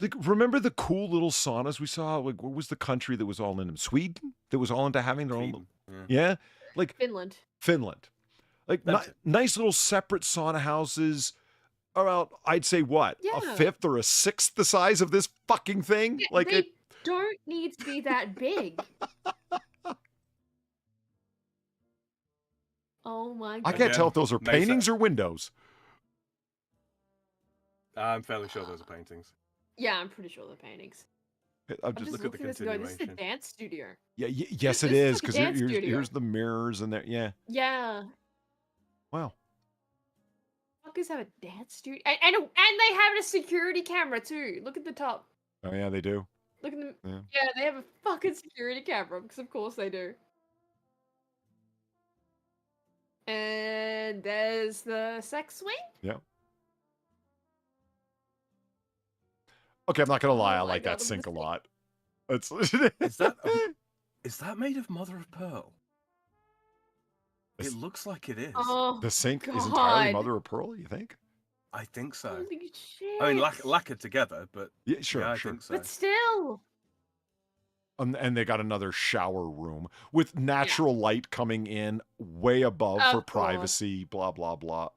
Like, remember the cool little saunas we saw? Like, what was the country that was all in them? Sweden? That was all into having their own. Sweden, Yeah, like Finland. Like nice little separate sauna houses. About, I'd say what, a Yeah. fifth or a sixth the size of this fucking thing. Yeah, Like they don't need to be that big. Oh my god. I can't tell if those are Mesa. paintings or windows. I'm fairly sure those are paintings. Yeah, I'm pretty sure they're paintings. I'm I'm just just look at the looking at this going, this is a continuation. dance studio. yeah, yes, it This is is like a because dance here's studio. the mirrors and there. Yeah, Yeah. wow. Fuckers have a dance studio. And they have a security camera too. Look at the top. Oh yeah, they do. Look at them. Yeah. Yeah, they have a fucking security camera, because of course they do. And there's the sex swing? Yeah. Okay, I'm not gonna lie. I Oh my like that God, sink a I'm lot. It's Is that made of mother of pearl? It's- It looks like it is. Oh, the sink is entirely God. mother of pearl. You think? I think so. Holy shit. I mean, lacquered together, but Yeah, sure, yeah, I sure. think so. But still. And they got another shower room with natural light coming in way above Of for course. privacy. Blah blah blah.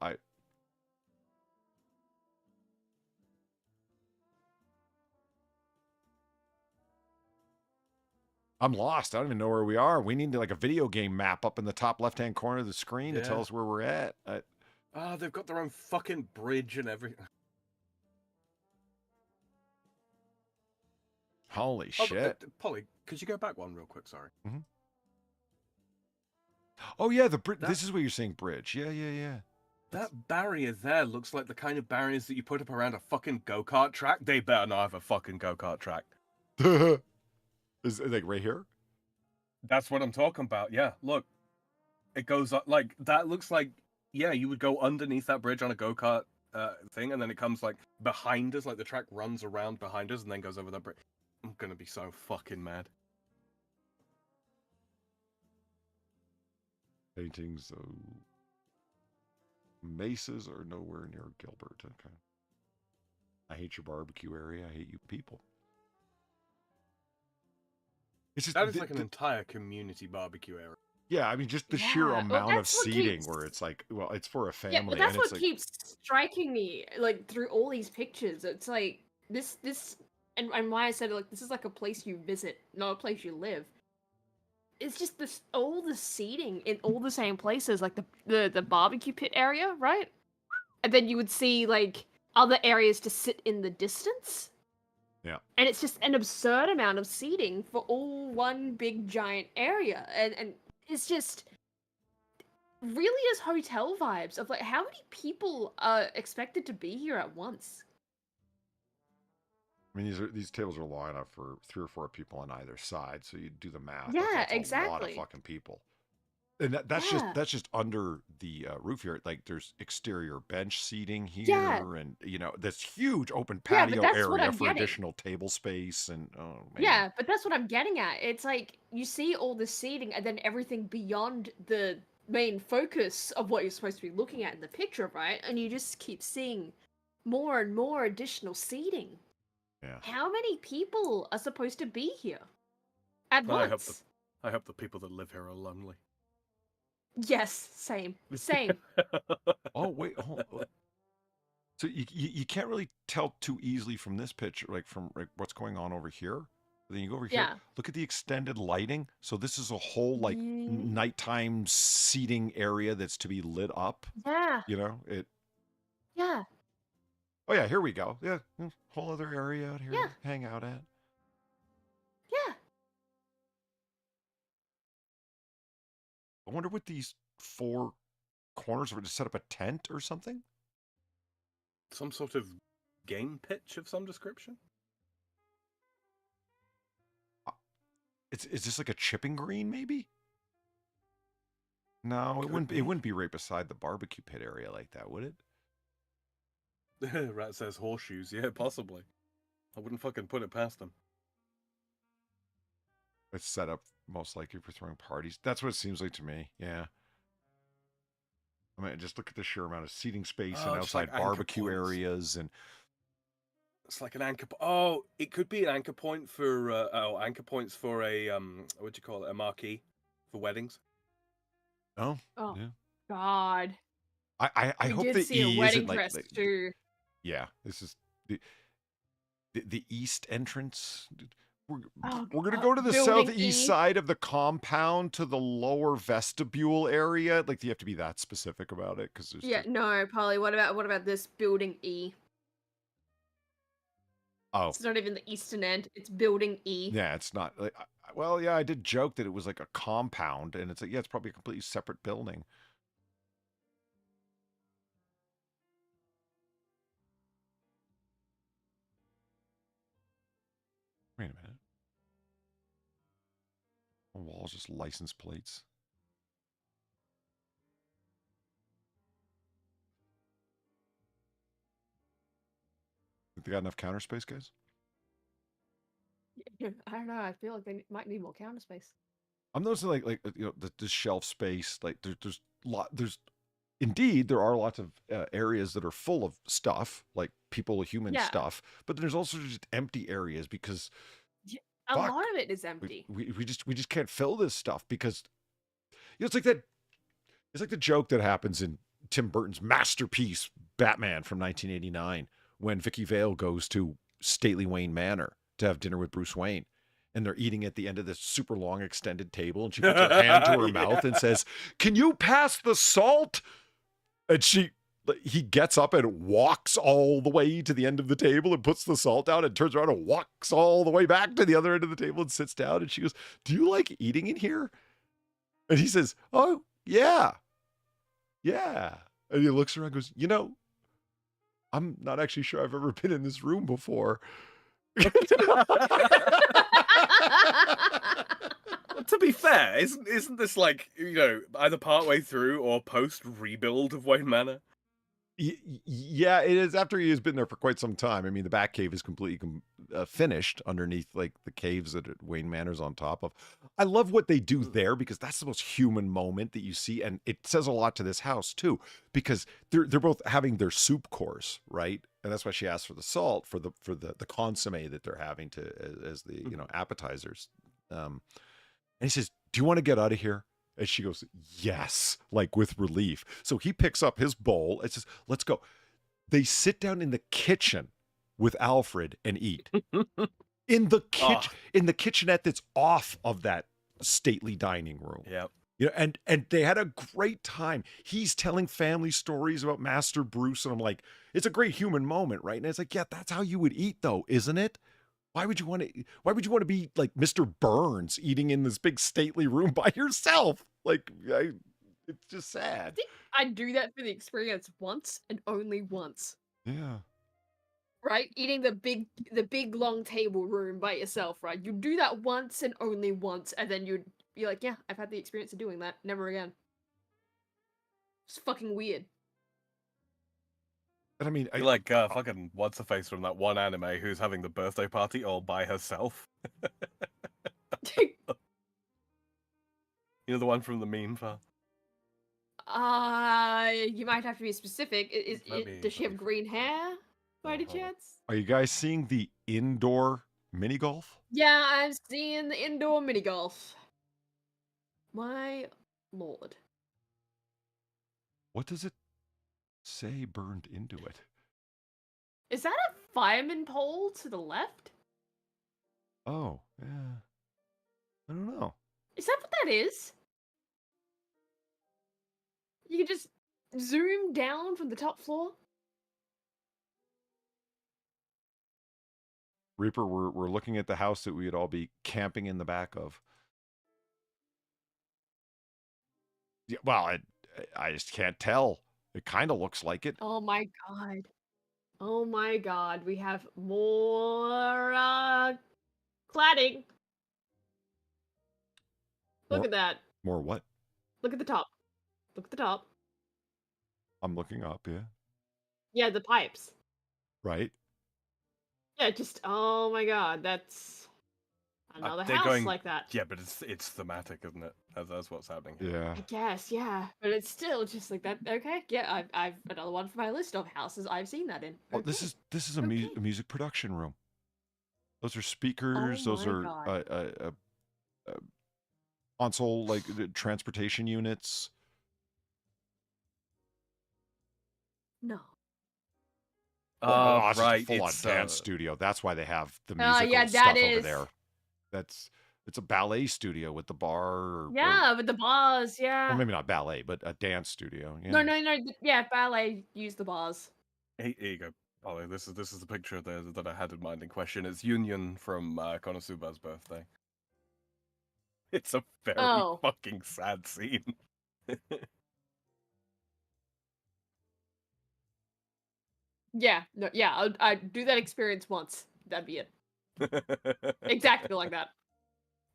I'm lost. I don't even know where we are. We need like a video game map up in the top left-hand corner of the screen to tell Yeah. us where we're at. Ah, they've got their own fucking bridge and everything. Holy Oh, shit! Polly, could you go back one real quick? Sorry. Oh yeah, the That- this is what you're saying, bridge. Yeah. That barrier there looks like the kind of barriers that you put up around a fucking go-kart track. They better not have a fucking go-kart track. Is it like right here? That's what I'm talking about. Yeah, look. It goes up like that. Looks like, yeah, you would go underneath that bridge on a go-kart thing, and then it comes like behind us, like the track runs around behind us and then goes over that bridge. I'm gonna be so fucking mad. Paintings of mesas are nowhere near Gilbert. Okay. I hate your barbecue area. I hate you people. It's just That is like an entire community barbecue area. yeah. I mean, just the sheer Yeah, well, amount of that's what seating keeps- where it's like, well, it's for a family. Yeah, but that's and what it's like, keeps striking me, like through all these pictures. It's like this, and why I said like this is like a place you visit, not a place you live. It's just this all the seating in all the same places, like the barbecue pit area, right? And then you would see like other areas to sit in the distance. Yeah. And it's just an absurd amount of seating for all one big giant area, and it's just really is hotel vibes of like how many people are expected to be here at once. I mean, these tables are long enough for 3 or 4 people on either side, so you do the math. Yeah, that's a lot of exactly. fucking people. And that's Yeah. just under the roof here. Like there's exterior bench seating here, Yeah. and this huge open Yeah, but patio that's what area I'm for getting. additional table space. And oh man, Yeah, but that's what I'm getting at. It's like you see all the seating and then everything beyond the main focus of what you're supposed to be looking at in the picture, right? And you just keep seeing more and more additional seating. Yeah. How many people are supposed to be here at I once? hope the people that live here are lonely. Yes, same. Same. Oh wait, hold on. So you can't really tell too easily from this picture, like from like what's going on over here. Then you go over here. Yeah. Look at the extended lighting. So this is a whole like Mm. nighttime seating area that's to be lit up. Yeah. You know it. Yeah. Oh yeah, here we go. Yeah, whole other area out here Yeah. to hang out at. Yeah. I wonder what these 4 corners were to set up a tent or something. Some sort of game pitch of some description. is this like a chipping green, maybe? No, it wouldn't. It wouldn't be right beside the barbecue pit area like that, would it? Rat says horseshoes. Yeah, possibly. I wouldn't fucking put it past them. It's set up most likely for throwing parties. That's what it seems like to me. Yeah. I mean, just look at the sheer amount of seating space and outside like barbecue areas, and it's like an anchor. Oh, it could be an anchor point for anchor points for a what do you call it? A marquee for weddings. Oh, Oh yeah. God. I hope did the see a E wedding isn't dress like too. yeah. This is the east entrance. We're Oh, gonna go to the building southeast E. side of the compound to the lower vestibule area. Like, do you have to be that specific about it? Because Yeah, no, Polly. What about this building E? Oh, It's not even the eastern end. It's building E. yeah, it's not. Like, well, yeah, I did joke that it was like a compound, and it's like, yeah, it's probably a completely separate building. Wait a minute. The wall's just license plates. Think they got enough counter space, guys? I don't know. I feel like they might need more counter space. I'm noticing like you know the shelf space. Like there's indeed there are lots of areas that are full of stuff, like people, human Yeah. stuff. But there's also just empty areas because A fuck, lot of it is empty. we just can't fill this stuff because you know, it's like that. It's like the joke that happens in Tim Burton's masterpiece Batman from 1989 when Vicky Vale goes to stately Wayne Manor to have dinner with Bruce Wayne. And they're eating at the end of this super long extended table. And she puts her hand to her mouth and says, "Can you pass the salt?" And he gets up and walks all the way to the end of the table and puts the salt down and turns around and walks all the way back to the other end of the table and sits down. And she goes, "Do you like eating in here?" And he says, "Oh, yeah. Yeah." And he looks around and goes, "You know, I'm not actually sure I've ever been in this room before." To be fair, isn't this like, you know, either partway through or post rebuild of Wayne Manor? Yeah, it is after he has been there for quite some time. I mean, the back cave is completely finished underneath like the caves that Wayne Manor's on top of. I love what they do there because that's the most human moment that you see, and it says a lot to this house too because they're both having their soup course, right? And that's why she asked for the salt for the consommé that they're having as the you know appetizers. And he says, "Do you want to get out of here?" And she goes, "Yes," like with relief. So he picks up his bowl and says, "Let's go." They sit down in the kitchen with Alfred and eat. In the kitchen, in the kitchenette that's off of that stately dining room. Yep. You know, and they had a great time. He's telling family stories about Master Bruce, and I'm like, it's a great human moment, right? And it's like, yeah, that's how you would eat, though, isn't it? Why would you want to be like Mr. Burns eating in this big stately room by yourself? Like, it's just sad. I think I'd do that for the experience once and only once. Yeah. Right? Eating the big long table room by yourself, right? You do that once and only once, and then you'd be like, yeah, I've had the experience of doing that. Never again. It's fucking weird. But I mean, I like fucking what's her face from that one anime who's having the birthday party all by herself. You know the one from the meme file? You might have to be specific. Does she have green hair? By any chance? Are you guys seeing the indoor mini golf? Yeah, I'm seeing the indoor mini golf. My lord. What does it say burned into it? Is that a fireman pole to the left? Oh, yeah. I don't know. Is that what that is? You can just zoom down from the top floor? Reaper, we're looking at the house that we'd all be camping in the back of. Yeah, well, I just can't tell. It kind of looks like it. Oh my god. Oh my god. We have more cladding. Look at that. More what? Look at the top. Look at the top. I'm looking up, yeah. Yeah, the pipes. Right? Yeah, just oh my god, that's another They're house going- like that. Yeah, but it's thematic, isn't it? That's what's happening. Yeah. I guess, yeah, but it's still just like that. Okay, yeah, I've another one for my list of houses I've seen that in. Oh, this is a Okay. music production room. Those are speakers. Those my are God. console like transportation units. No. Oh, it's right. a full-on It's dance studio. That's why they have the musical yeah, stuff that over is. there. It's a ballet studio with the bar. Or, Yeah, with the bars, or yeah. maybe not ballet, but a dance studio. Yeah. No, yeah, ballet use the bars. Here you go, Ollie. This is the picture that I had in mind in question. It's Union from Konosuba's birthday. It's a very Oh. fucking sad scene. Yeah, no, yeah, I'd do that experience once. That'd be it. Exactly like that.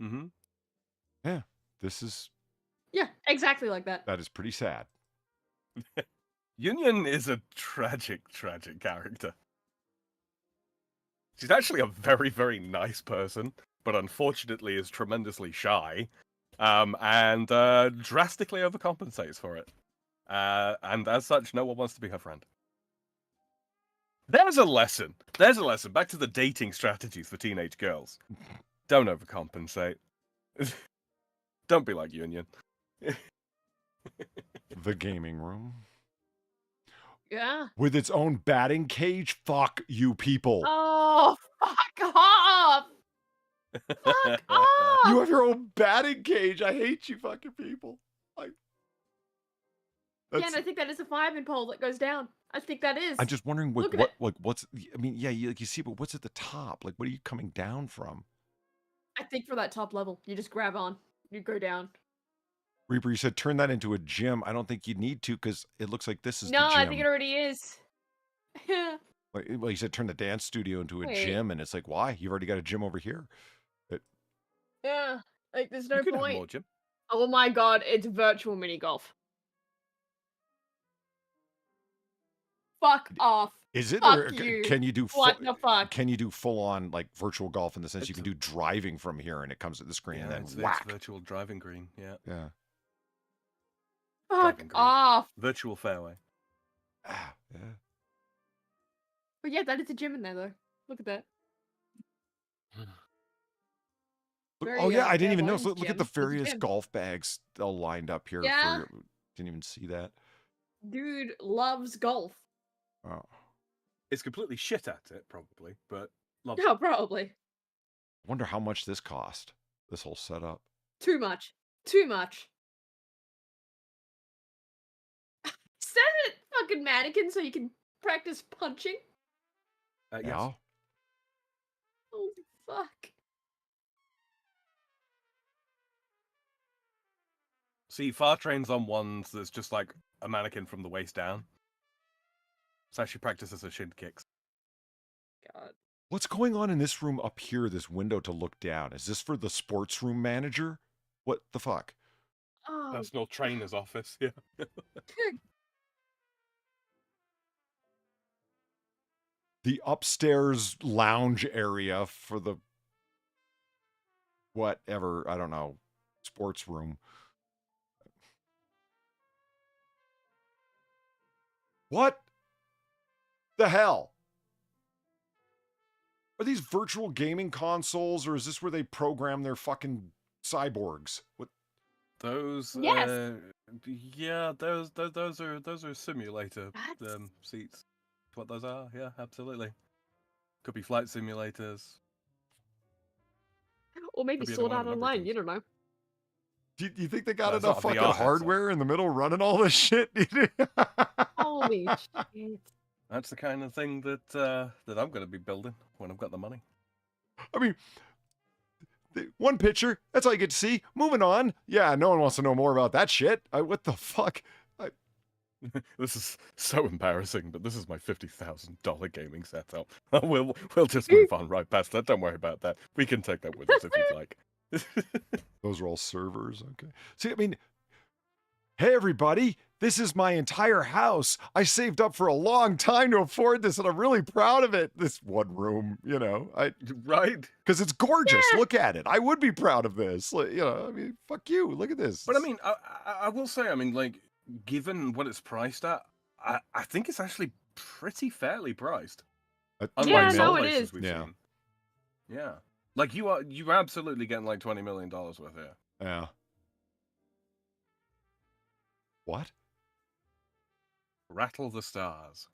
Mm-hmm. Yeah. This is Yeah, exactly like that. that is pretty sad. Union is a tragic character. She's actually a very, very nice person, but unfortunately is tremendously shy, and drastically overcompensates for it. And as such, no one wants to be her friend. There's a lesson. Back to the dating strategies for teenage girls. Don't overcompensate. Don't be like Union. The gaming room. Yeah. With its own batting cage? Fuck you people. Oh, fuck off! Fuck off! You have your own batting cage. I hate you fucking people. Like, Yeah, and I think that is a fireman pole that goes down. I think that is. I'm just wondering Look at what's I mean, yeah, you see, but what's at the top? Like, what are you coming down from? I think for that top level, you just grab on. You go down. Reaper, you said turn that into a gym. I don't think you need to because it looks like this is No, the gym. I think it already is. Yeah. Well, you said turn the dance studio into a Wait. gym, and it's like, why? You've already got a gym over here. Yeah. Like, there's no You could have point. more, Jim. Oh my god, it's virtual mini golf. Fuck off. Is it? Fuck Or you. can you do What the fuck? Can you do full on like virtual golf in the sense you can do driving from here and it comes to the screen and Yeah, then it's whack? virtual driving green. Yeah, Yeah. Fuck driving green. off. Virtual fairway. Ah, yeah. But yeah, that is a gym in there though. Look at that. Very, Oh yeah, I didn't bare even know. bones Look at gym. the It's a various gym. golf bags all lined up here. Yeah. Didn't even see that. Dude loves golf. Oh. It's completely shit at it, probably, but love No, probably. Wonder how much this cost. This whole setup. Too much. Too much. Set it fucking mannequin so you can practice punching. Yes. Yeah. Holy fuck. See, Far Train's on ones that's just like a mannequin from the waist down. So she practices her shin kicks. God. What's going on in this room up here, this window to look down? Is this for the sports room manager? What the fuck? Oh, Personal trainer's office, yeah. The upstairs lounge area for the whatever, I don't know, sports room. What the hell? Are these virtual gaming consoles, or is this where they program their fucking cyborgs? What? Those, Yes. yeah, those are simulator That's- seats. That's what those are. Yeah, absolutely. Could be flight simulators. Or maybe Could be any sort one out of a number of online. things. You don't know. Do you think they got That's enough not a fucking VR headset. hardware in the middle running all this shit? Holy shit. That's the kind of thing that that I'm going to be building when I've got the money. I mean, one picture, that's all you get to see. Moving on. Yeah, no one wants to know more about that shit. What the fuck? This is so embarrassing, but this is my $50,000 gaming setup. we'll just move on right past that. Don't worry about that. We can take that with us if you'd like. Those are all servers. Okay. See, I mean, hey, everybody, this is my entire house. I saved up for a long time to afford this, and I'm really proud of it. This one room, right? Because it's gorgeous. Yeah. Look at it. I would be proud of this. I mean, fuck you. Look at this. But I mean, I will say, I mean, like, given what it's priced at, I think it's actually pretty fairly priced. Yeah, no, it is. Seen. Yeah. Like, you're absolutely getting like $20 million worth here. Yeah. What? Rattle the stars.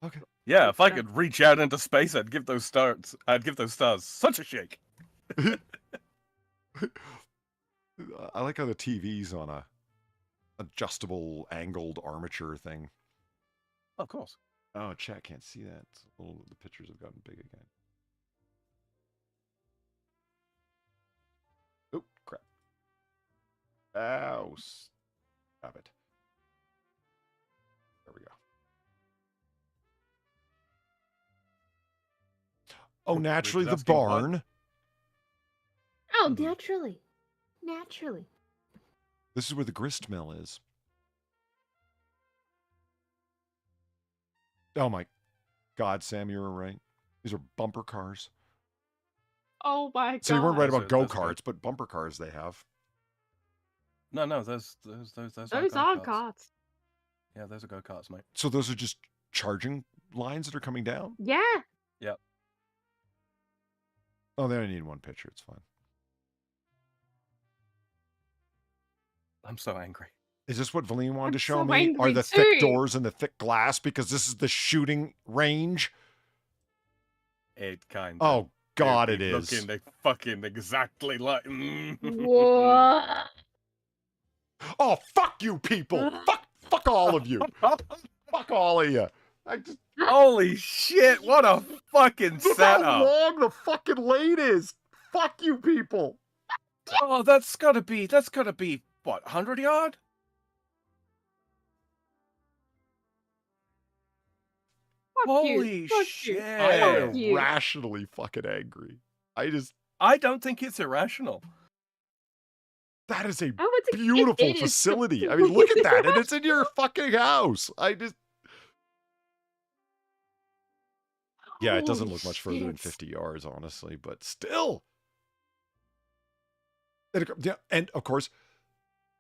Okay. Yeah, if I could reach out into space, I'd give those stars such a shake. I like how the TV's on a adjustable angled armature thing. Oh, of course. Oh, chat can't see that. The pictures have gotten big again. Oh, crap. Ow. Stop it. There we go. Oh, naturally the barn. Oh, naturally. Naturally. This is where the grist mill is. Oh my God, Sam, you were right. These are bumper cars. Oh my God. So you weren't right about go-karts, but bumper cars they have. No, those are carts. Yeah, those are go-karts, mate. So those are just charging lines that are coming down? Yeah. Yep. Oh, they only need one picture. It's fine. I'm so angry. Is this what Valine wanted to show so me? Are the thick doors and the thick glass because this is the shooting range? It kind of. Oh, God, it is. Looking fucking exactly like. What? Oh, fuck you people. Fuck all of you. Fuck all of you. Holy shit, what a fucking setup. How long the fucking lane is. Fuck you people. Oh, that's gotta be, what, 100 yard? Holy shit. I am irrationally fucking angry. I don't think it's irrational. That is a beautiful facility. I mean, look at that. And it's in your fucking house. Yeah, it doesn't look much further than 50 yards, honestly, but still. And of course,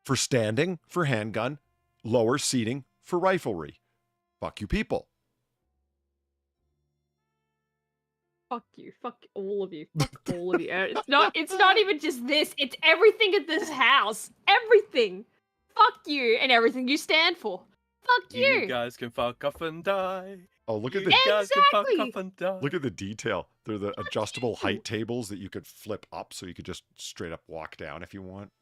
for standing, for handgun, lower seating for riflery. Fuck you people. Fuck you. Fuck all of you. Fuck all of you. It's not even just this. It's everything at this house. Everything. Fuck you and everything you stand for. Fuck you. You guys can fuck off and die. Oh, look at the guys can fuck off and die. Look at the detail. They're the adjustable height tables that you could flip up so you could just straight up walk down if you want.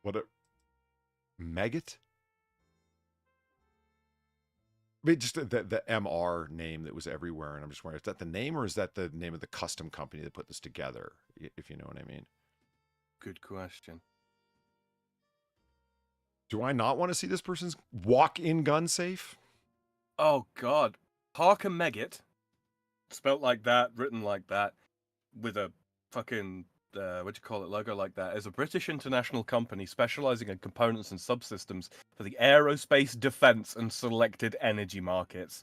What a maggot? I mean, just the MR name that was everywhere, and I'm just wondering, is that the name or is that the name of the custom company that put this together, if you know what I mean? Good question. Do I not want to see this person's walk-in gun safe? Oh, God. Parker Megget, spelt like that, written like that, with a fucking... logo like that, is a British international company specializing in components and subsystems for the aerospace, defense, and selected energy markets.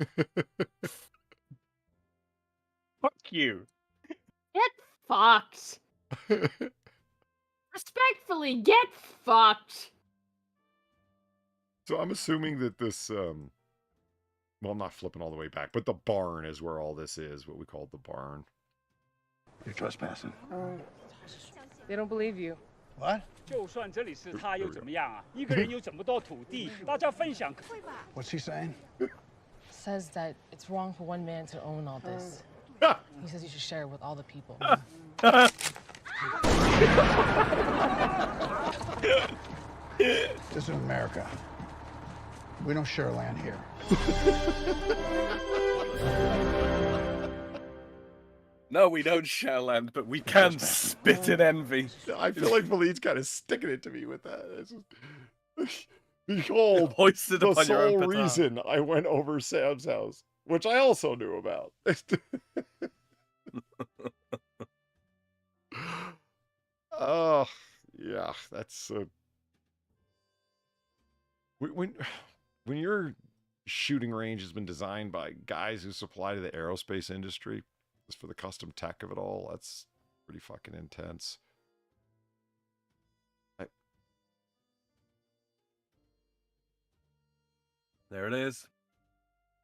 Fuck you. Get fucked. Respectfully, get fucked. So I'm assuming that this, well, I'm not flipping all the way back, but the barn is where all this is, what we call the barn. You're trespassing. They don't believe you. What? What's he saying? Says that it's wrong for one man to own all this. He says you should share it with all the people. This is America. We don't share land here. No, we don't share land, but we can spit in envy. I feel like Valid's kind of sticking it to me with that. Behold, Hoisted the upon your own sole petard. reason I went over Sam's house, which I also knew about. Oh, yeah, that's when your shooting range has been designed by guys who supply to the aerospace industry, just for the custom tech of it all, that's pretty fucking intense. There it is.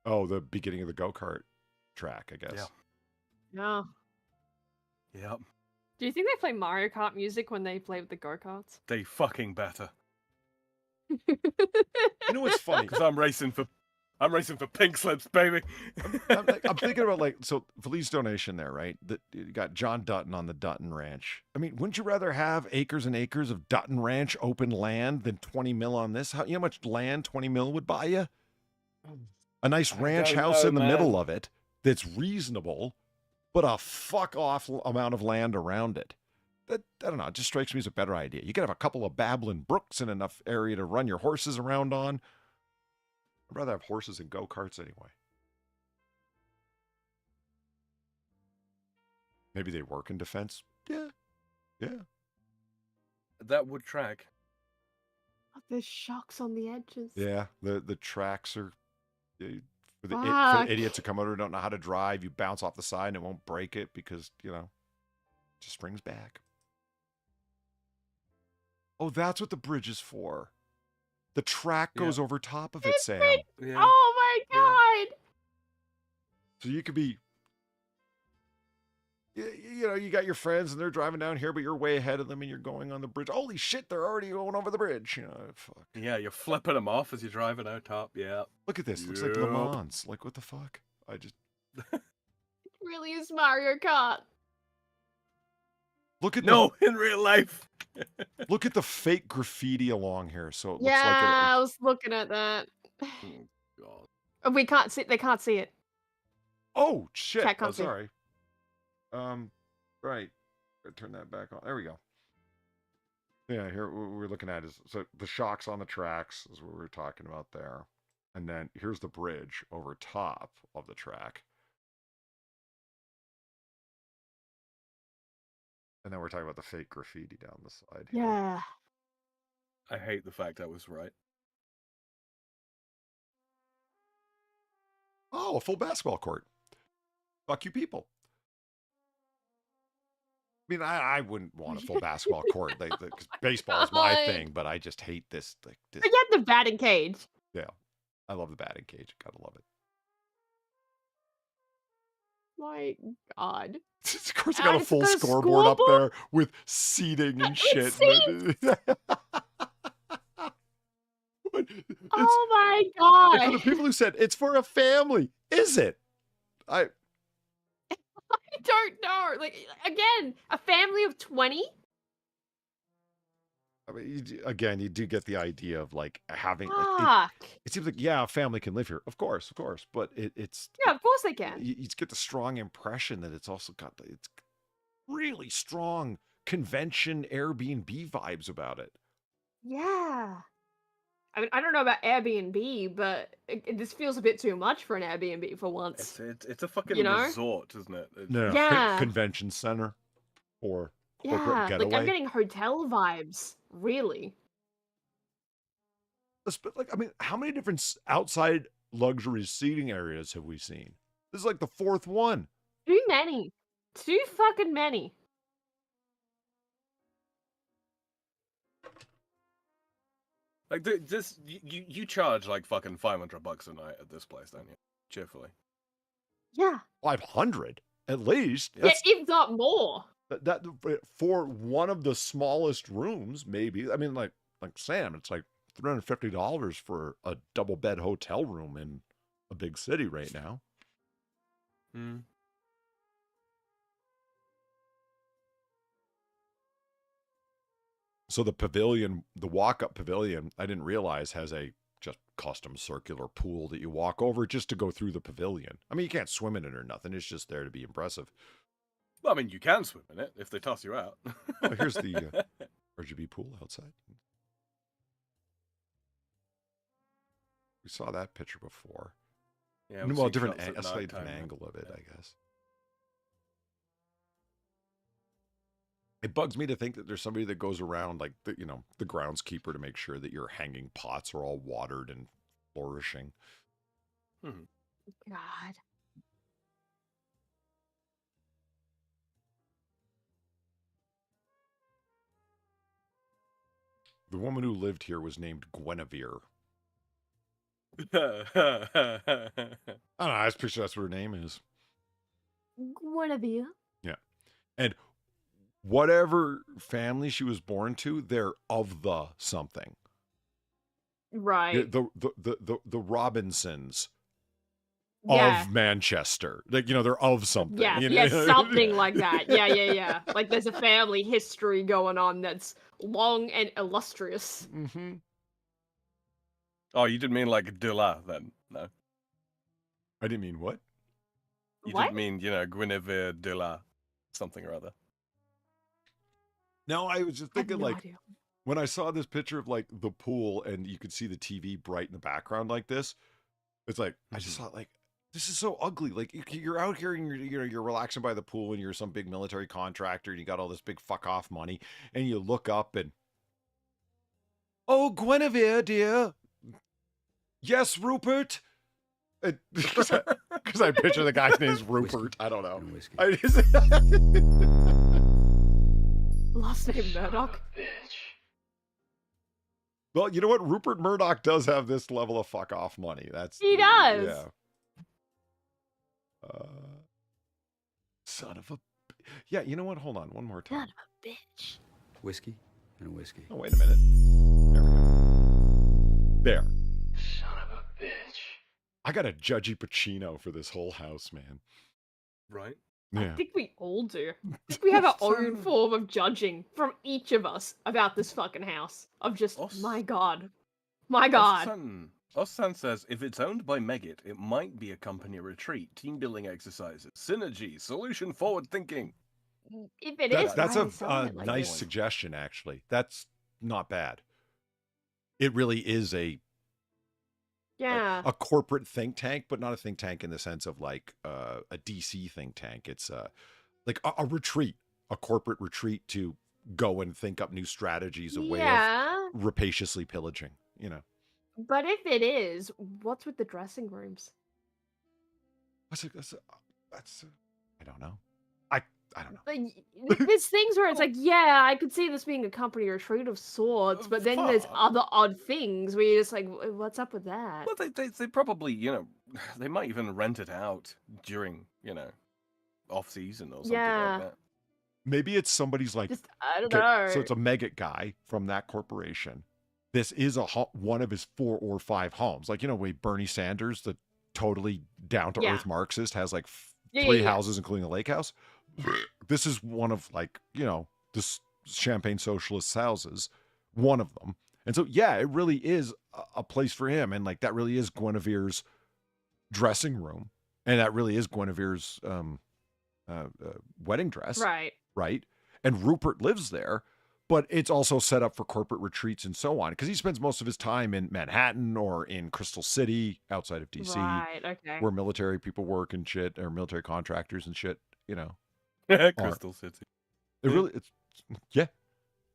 Oh, the beginning of the go-kart track, I guess. Yeah. Yep. Do you think they play Mario Kart music when they play with the go-karts? They fucking better. You know what's funny? Because I'm racing for pink slips, baby. I'm thinking about, like, so Valid's donation there, right? That you got John Dutton on the Dutton Ranch. I mean, wouldn't you rather have acres and acres of Dutton Ranch open land than 20 mil on this? You know how much land 20 mil would buy you? A nice ranch house in the middle of it that's reasonable, but a fuck off amount of land around it. That, I don't know, it just strikes me as a better idea. You could have a couple of babbling brooks and enough area to run your horses around on. I'd rather have horses and go-karts anyway. Maybe they work in defense. Yeah. That would track. There's shocks on the edges. Yeah, the tracks are for the idiots who come over who don't know how to drive. You bounce off the side and it won't break it because, you know, it just springs back. Oh, that's what the bridge is for. The track goes over top of it, Sam. Yeah. Oh my god! So you could be, you know, you got your friends and they're driving down here, but you're way ahead of them and you're going on the bridge. Holy shit, they're already going over the bridge. You know, fuck. Yeah, you're flipping them off as you're driving out top. Yeah. Look at this. Looks like Le Mans. Like, what the fuck? It really is Mario Kart. Look at in real life. Look at the fake graffiti along here. So it looks like I was looking at that. Oh, God. We can't see. They can't see it. Oh shit! Chat can't see. Sorry. Right. Turn that back on. There we go. Yeah, here we're looking at is so the shocks on the tracks is what we're talking about there, and then here's the bridge over top of the track. And then we're talking about the fake graffiti down the side here. Yeah. I hate the fact I was right. Oh, a full basketball court. Fuck you people. I mean, I wouldn't want a full basketball court. Because baseball is my thing, but I just hate this. Like, this. Forget the batting cage. Yeah. I love the batting cage. Gotta love it. My God. Of course, I got a full scoreboard up there with seating and shit. Oh my God. For the people who said it's for a family, is it? I don't know. Like, again, a family of 20? I mean, you do get the idea of like having. Fuck. It seems like, yeah, a family can live here, of course, but it's. Yeah, of course they can. You get the strong impression that it's also got it's really strong convention Airbnb vibes about it. Yeah. I mean, I don't know about Airbnb, but this feels a bit too much for an Airbnb for once. It's a fucking resort, isn't it? Yeah. Convention center or corporate getaway. Like I'm getting hotel vibes, really. Like, I mean, how many different outside luxury seating areas have we seen? This is like the fourth one. Too many. Too fucking many. Like this, you charge like fucking $500 a night at this place, don't you? Cheerfully. Yeah. 500 at least. Yeah, if not more. That for one of the smallest rooms, maybe. I mean, like Sam, it's like $350 for a double bed hotel room in a big city right now. Hmm. So the pavilion, the walk-up pavilion, I didn't realize has a just custom circular pool that you walk over just to go through the pavilion. I mean, you can't swim in it or nothing. It's just there to be impressive. Well, I mean, you can swim in it if they toss you out. Oh, here's the RGB pool outside. We saw that picture before. Yeah, Well, a slightly different angle of it, I guess. It bugs me to think that there's somebody that goes around, like, the groundskeeper to make sure that your hanging pots are all watered and flourishing. God. The woman who lived here was named Guinevere. I I don't know, I just picture that's what her name is. Guinevere. Yeah. And whatever family she was born to, they're of the something. Right. The Robinsons Yeah. of Manchester. Like, they're of something. Yeah, yeah, something like that. Yeah. Like there's a family history going on that's long and illustrious. Mm-hmm. Oh, you didn't mean like de la then? No. I didn't mean what? You What? didn't mean, Guinevere de la something or other. No, I was just I have thinking, no like, idea. when I saw this picture of, like, the pool and you could see the TV bright in the background like this, it's like, I just thought, like, this is so ugly. Like, you're out here and you're relaxing by the pool and you're some big military contractor and you got all this big fuck off money and you look up and, oh, Guinevere, dear. Yes, Rupert. Because I picture the guy's name's Rupert. Whiskey. I don't know. Whiskey. Last name Murdoch. Well, you know what? Rupert Murdoch does have this level of fuck off money. He does. Yeah. Son of a... Yeah, you know what? Hold on. One more time. Son of a bitch. Whiskey and a whiskey. Oh, wait a minute. There we go. There. Son of a bitch. I got a Judgy Pacino for this whole house, man. Right? I Yeah. think we all do. I think we have our own form of judging from each of us about this fucking house. Of just, my God. My God. Ossan says, if it's owned by Megit, it might be a company retreat, team building exercises, synergy, solution forward thinking. If it is, That's why a are they selling it like nice this? suggestion, actually. That's not bad. It really is a Yeah. corporate think tank, but not a think tank in the sense of like a DC think tank. It's like a retreat, a corporate retreat to go and think up new strategies, a way of rapaciously pillaging, But if it is, what's with the dressing rooms? That's I don't know. I don't know. Like, there's things where it's like, yeah, I could see this being a company retreat of sorts, but then there's other odd things where you're just like, what's up with that? Well, they probably, they might even rent it out during, off season or something like that. Maybe it's somebody's like, Just, I don't know. So it's a Megit guy from that corporation. This is one of his 4 or 5 homes. Like, way Bernie Sanders, the totally down-to-earth Marxist, has like 3 houses, including a lake house. This is one of, like, this champagne socialist houses, one of them. And so, yeah, it really is a place for him. And like, that really is Guinevere's dressing room. And that really is Guinevere's wedding dress. Right. Right. And Rupert lives there, but it's also set up for corporate retreats and so on. Because he spends most of his time in Manhattan or in Crystal City outside of DC. Right, okay. Where military people work and shit, or military contractors and shit, Crystal City. Yeah.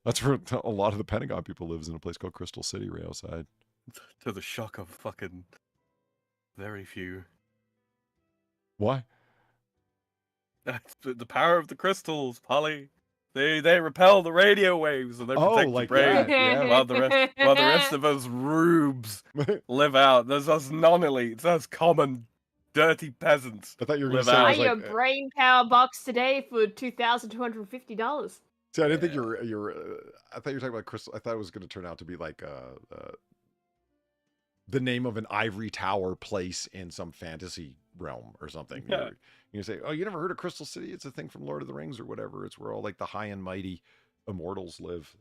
That's where a lot of the Pentagon people lives, in a place called Crystal City right outside. To the shock of fucking very few. Why? The power of the crystals, Polly. They repel the radio waves and they protect your brain. that, yeah. While the rest of us rubes live out. There's us non-elites, us common dirty peasants. I thought you were going to live say, out. Buy your brain power box today for $2,250. See, I didn't think you're. I thought you were talking about crystal. I thought it was going to turn out to be like the name of an ivory tower place in some fantasy realm or something. Yeah. You say, "Oh, you never heard of Crystal City? It's a thing from Lord of the Rings or whatever. It's where all like the high and mighty immortals live."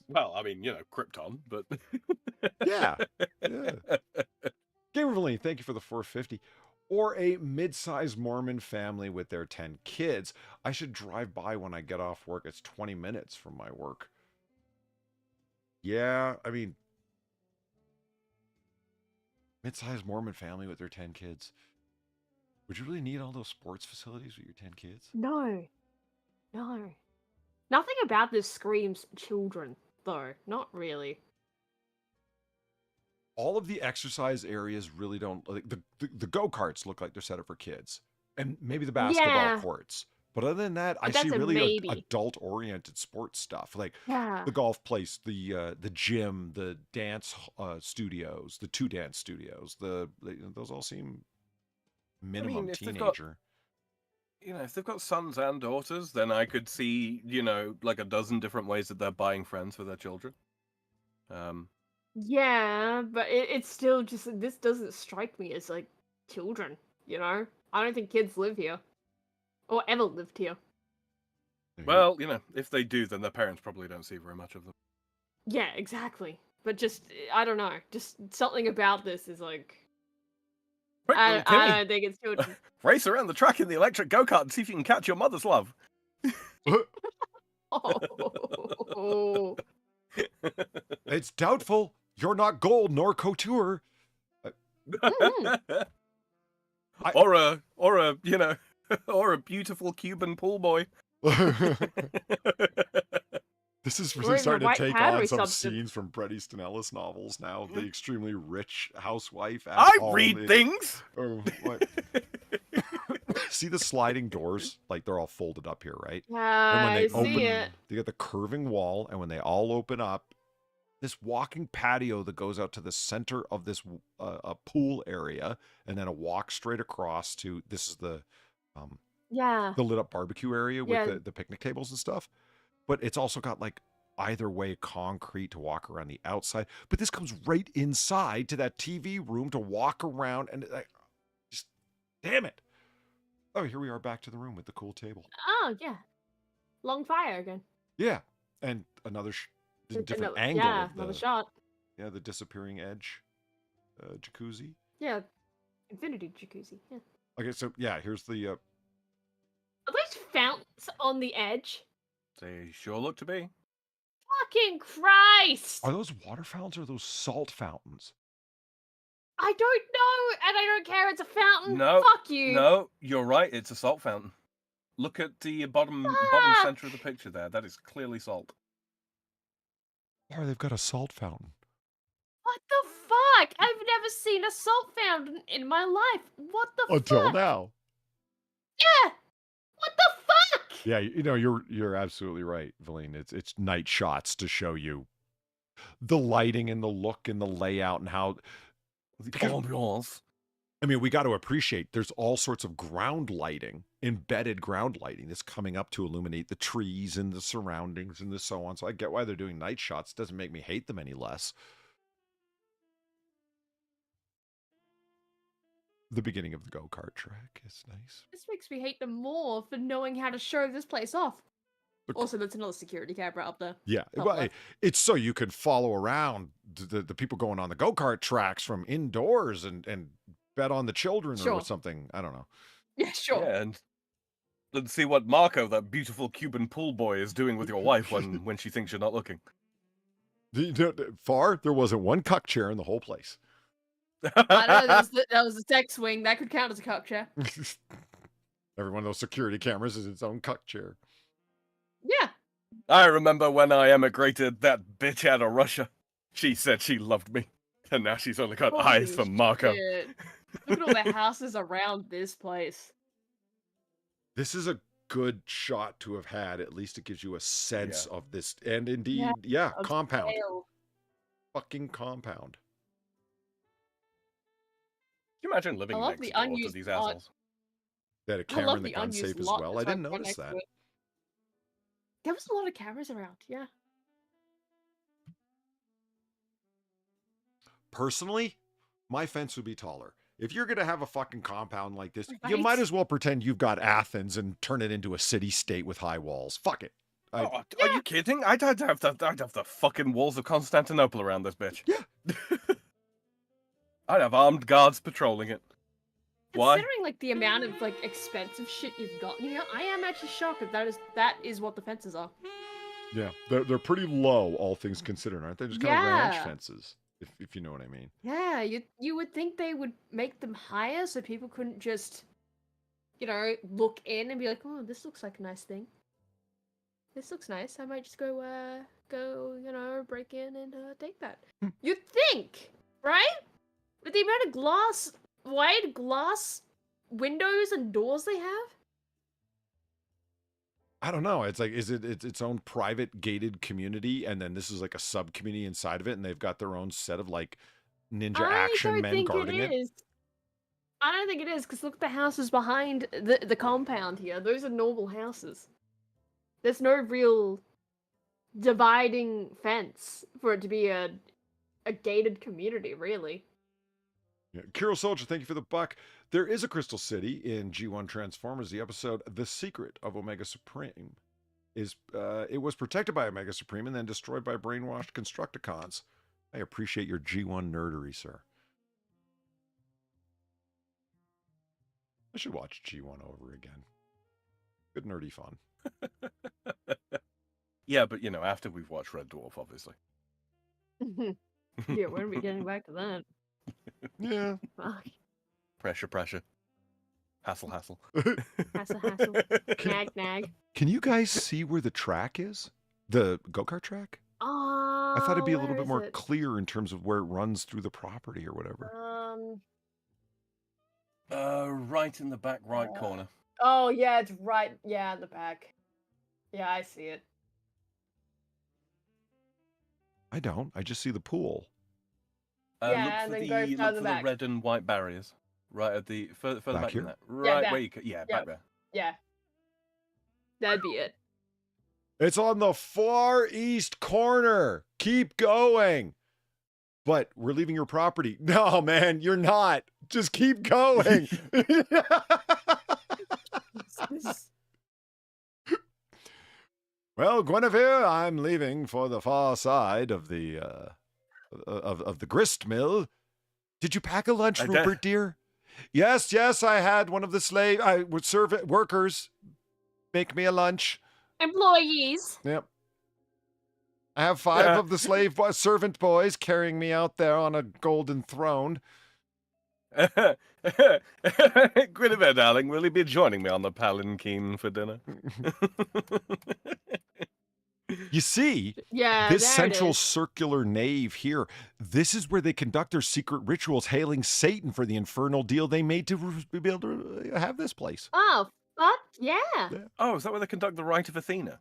Well, I mean, Krypton, but yeah. Gamer Valine, thank you for the 450. Or a mid-sized Mormon family with their 10 kids. I should drive by when I get off work. It's 20 minutes from my work. Yeah, I mean, mid-sized Mormon family with their 10 kids. Would you really need all those sports facilities with your 10 kids? No. No. Nothing about this screams children, though. Not really. All of the exercise areas really don't, like, the go-karts look like they're set up for kids. And maybe the basketball courts. But other than that, I see really adult-oriented sports stuff. Like the golf place, the gym, the dance studios, the 2 dance studios. Those all seem minimum teenager. If they've got sons and daughters, then I could see, like a dozen different ways that they're buying friends for their children. Yeah, but it's still just, this doesn't strike me as, like, children, I don't think kids live here. Or ever lived here. Well, if they do, then their parents probably don't see very much of them. Yeah, exactly. But just, I don't know, just something about this is like... I don't think it's children. Race around the track in the electric go-kart and see if you can catch your mother's love. Oh. It's doubtful. You're not gold nor couture. Or a or a beautiful Cuban pool boy. This is really starting to take on some scenes from Bret Easton Ellis novels now. The extremely rich housewife. I read things! Oh, what? See the sliding doors? Like, they're all folded up here, right? And when they open, they get the curving wall, and when they all open up, this walking patio that goes out to the center of this a pool area, and then a walk straight across to, this is the lit up barbecue area with the picnic tables and stuff. But it's also got, like, either way concrete to walk around the outside. But this comes right inside to that TV room to walk around, and just damn it. Oh, here we are back to the room with the cool table. Oh, yeah. Long fire again. Yeah. And another different angle of another shot. Yeah, the disappearing edge jacuzzi. Yeah. Infinity jacuzzi. Yeah. Okay, so yeah, here's the Are those fountains on the edge? They sure look to be. Fucking Christ! Are those water fountains or are those salt fountains? I don't know, and I don't care. It's a fountain. No, fuck you. No, you're right. It's a salt fountain. Look at the bottom center of the picture there. That is clearly salt. Oh, they've got a salt fountain. What the fuck? I've never seen a salt fountain in my life. What the fuck? Until now. Yeah. What the fuck? Yeah, you're absolutely right, Valine. It's night shots to show you the lighting and the look and the layout and how the ambiance. I mean, we got to appreciate there's all sorts of ground lighting, embedded ground lighting that's coming up to illuminate the trees and the surroundings and so on. So I get why they're doing night shots. Doesn't make me hate them any less. The beginning of the go-kart track is nice. This makes me hate them more for knowing how to show this place off. Also, that's another security camera up there. Yeah, well, it's so you could follow around the people going on the go-kart tracks from indoors and bet on the children or something. I don't know. Yeah, sure. Yeah, and let's see what Marco, that beautiful Cuban pool boy, is doing with your wife when she thinks you're not looking. Far, there wasn't one cuck chair in the whole place. I know, that was the sex swing. That could count as a cuck chair. Every one of those security cameras is its own cuck chair. Yeah. I remember when I emigrated that bitch out of Russia. She said she loved me. And now she's only got eyes for Marco. Shit. Look at all the houses around this place. This is a good shot to have had. At least it gives you a sense of this. And indeed, compound. Scale. Fucking compound. Can you imagine living next door to these assholes? They had a camera in the gun safe as well. I didn't notice that. There was a lot of cameras around, yeah. Personally, my fence would be taller. If you're going to have a fucking compound like this, you might as well pretend you've got Athens and turn it into a city-state with high walls. Fuck it. Are you kidding? I'd have the fucking walls of Constantinople around this bitch. Yeah. I'd have armed guards patrolling it. Why? Considering like the amount of like expensive shit you've gotten here, I am actually shocked that is what the fences are. Yeah, they're pretty low, all things considered, aren't they? Just kind of ranch Yeah. fences, if you know what I mean. Yeah, you would think they would make them higher so people couldn't just, look in and be like, oh, this looks like a nice thing. This looks nice. I might just go, break in and take that. You'd think, right? With the amount of wide glass windows and doors they have? I don't know. It's like, it's its own private gated community, and then this is like a sub community inside of it, and they've got their own set of like ninja action men guarding it. I don't think it is, because look at the houses behind the compound here. Those are normal houses. There's no real dividing fence for it to be a gated community, really. Yeah. Kirill Soldier, thank you for the buck. There is a Crystal City in G1 Transformers. The episode "The Secret of Omega Supreme" it was protected by Omega Supreme and then destroyed by brainwashed Constructicons. I appreciate your G1 nerdery, sir. I should watch G1 over again. Good nerdy fun. Yeah, but after we've watched Red Dwarf, obviously. Yeah, when are we getting back to that? Yeah. Fuck. Pressure. Hassle. Hassle. Nag. Can you guys see where the track is? The go-kart track? I thought it'd be a little bit more clear in terms of where it runs through the property or whatever. Right in the back right corner. Oh, yeah, it's right. Yeah, in the back. Yeah, I see it. I don't. I just see the pool. Yeah, and then go further back. The red and white barriers. Right at the further back here? than that. Right back. where you back there. Yeah. That'd be it. It's on the far east corner. Keep going. But we're leaving your property. No, man, you're not. Just keep going. Well, Guinevere, I'm leaving for the far side of the grist mill. Did you pack a lunch, Rupert, dear? Yes, I had one of the I would serve workers make me a lunch. Employees. Yep. I have 5 of the servant boys carrying me out there on a golden throne. Guinevere, darling, will you be joining me on the palanquin for dinner? You see, this central circular nave here, this is where they conduct their secret rituals hailing Satan for the infernal deal they made to be able to have this place. Oh, fuck yeah. Oh, is that where they conduct the rite of Athena?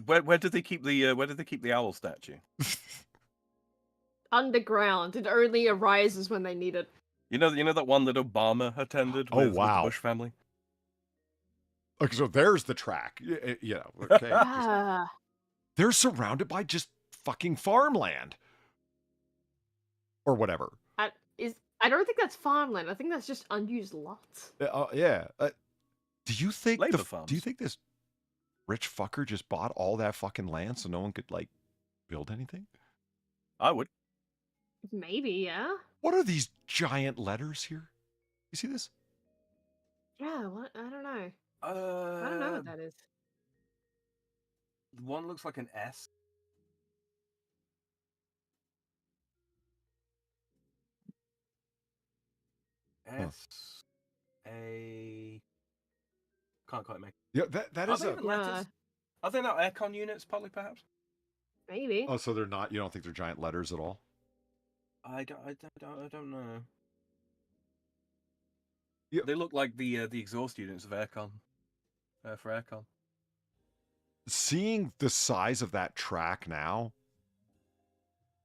Where did they keep the owl statue? Underground. It only arises when they need it. You know that one that Obama attended with the Bush family? Okay, so there's the track. Okay. They're surrounded by just fucking farmland. Or whatever. I don't think that's farmland. I think that's just unused lots. Yeah. Do you think farms. Do you think this rich fucker just bought all that fucking land so no one could like build anything? I would. Maybe, yeah. What are these giant letters here? You see this? Yeah, what? I don't know. I don't know what that is. One looks like an S. S A. Can't quite make it. Yeah, that is a. Letters? Are they not aircon units, probably, perhaps? Maybe. Oh, so they're not. You don't think they're giant letters at all? I don't know. Yeah. They look like the exhaust units of aircon. For aircon. Seeing the size of that track now,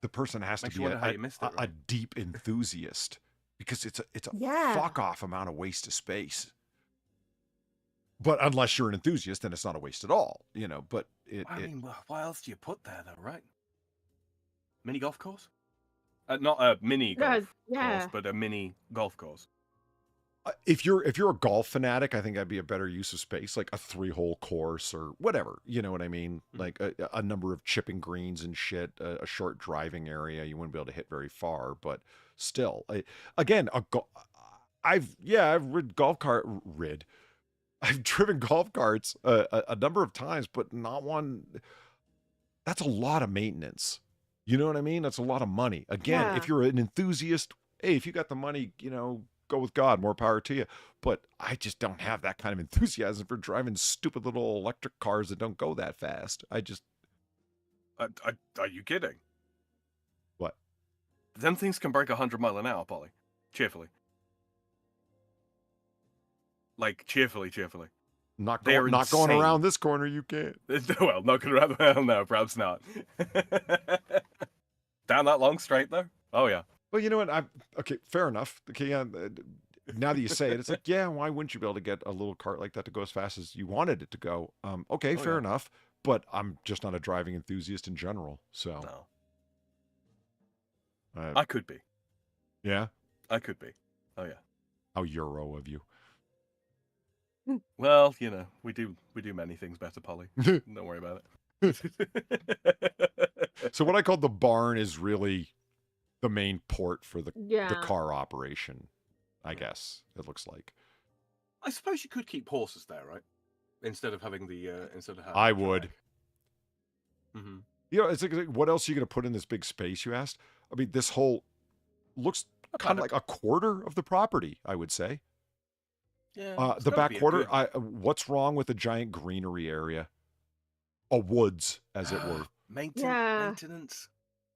the person has to be a deep enthusiast because it's a fuck off amount of waste of space. But unless you're an enthusiast, then it's not a waste at all, But I mean, what else do you put there, though, right? Mini golf course? Not a mini golf course, but a mini golf course. If you're a golf fanatic, I think that'd be a better use of space, like a 3-hole course or whatever. You know what I mean? Like a number of chipping greens and shit, a short driving area. You wouldn't be able to hit very far, but still, again, I've driven golf carts a number of times, but not one. That's a lot of maintenance. You know what I mean? That's a lot of money. Again, if you're an enthusiast, hey, if you got the money, go with God, more power to you. But I just don't have that kind of enthusiasm for driving stupid little electric cars that don't go that fast. Are you kidding? What? Them things can break 100 miles an hour, Polly. Cheerfully. Like, cheerfully. Not going around this corner, you can't. Well, not going around. Well, no, perhaps not. Down that long straight, though? Oh, yeah. Well, you know what? Okay, fair enough. Okay, yeah, now that you say it, it's like, yeah, why wouldn't you be able to get a little cart like that to go as fast as you wanted it to go? Okay, fair enough. But I'm just not a driving enthusiast in general, so. No. I could be. Yeah? I could be. Oh, yeah. How Euro of you. Well, we do many things better, Polly. Don't worry about it. So what I called the barn is really the main port for the car operation, I guess, it looks like. I suppose you could keep horses there, right? Instead of having I would. Mm-hmm. It's like, what else are you going to put in this big space, you asked? I mean, this whole looks kind of like a quarter of the property, I would say. Yeah, the back quarter, what's wrong with a giant greenery area? A woods, as it were. Maintenance.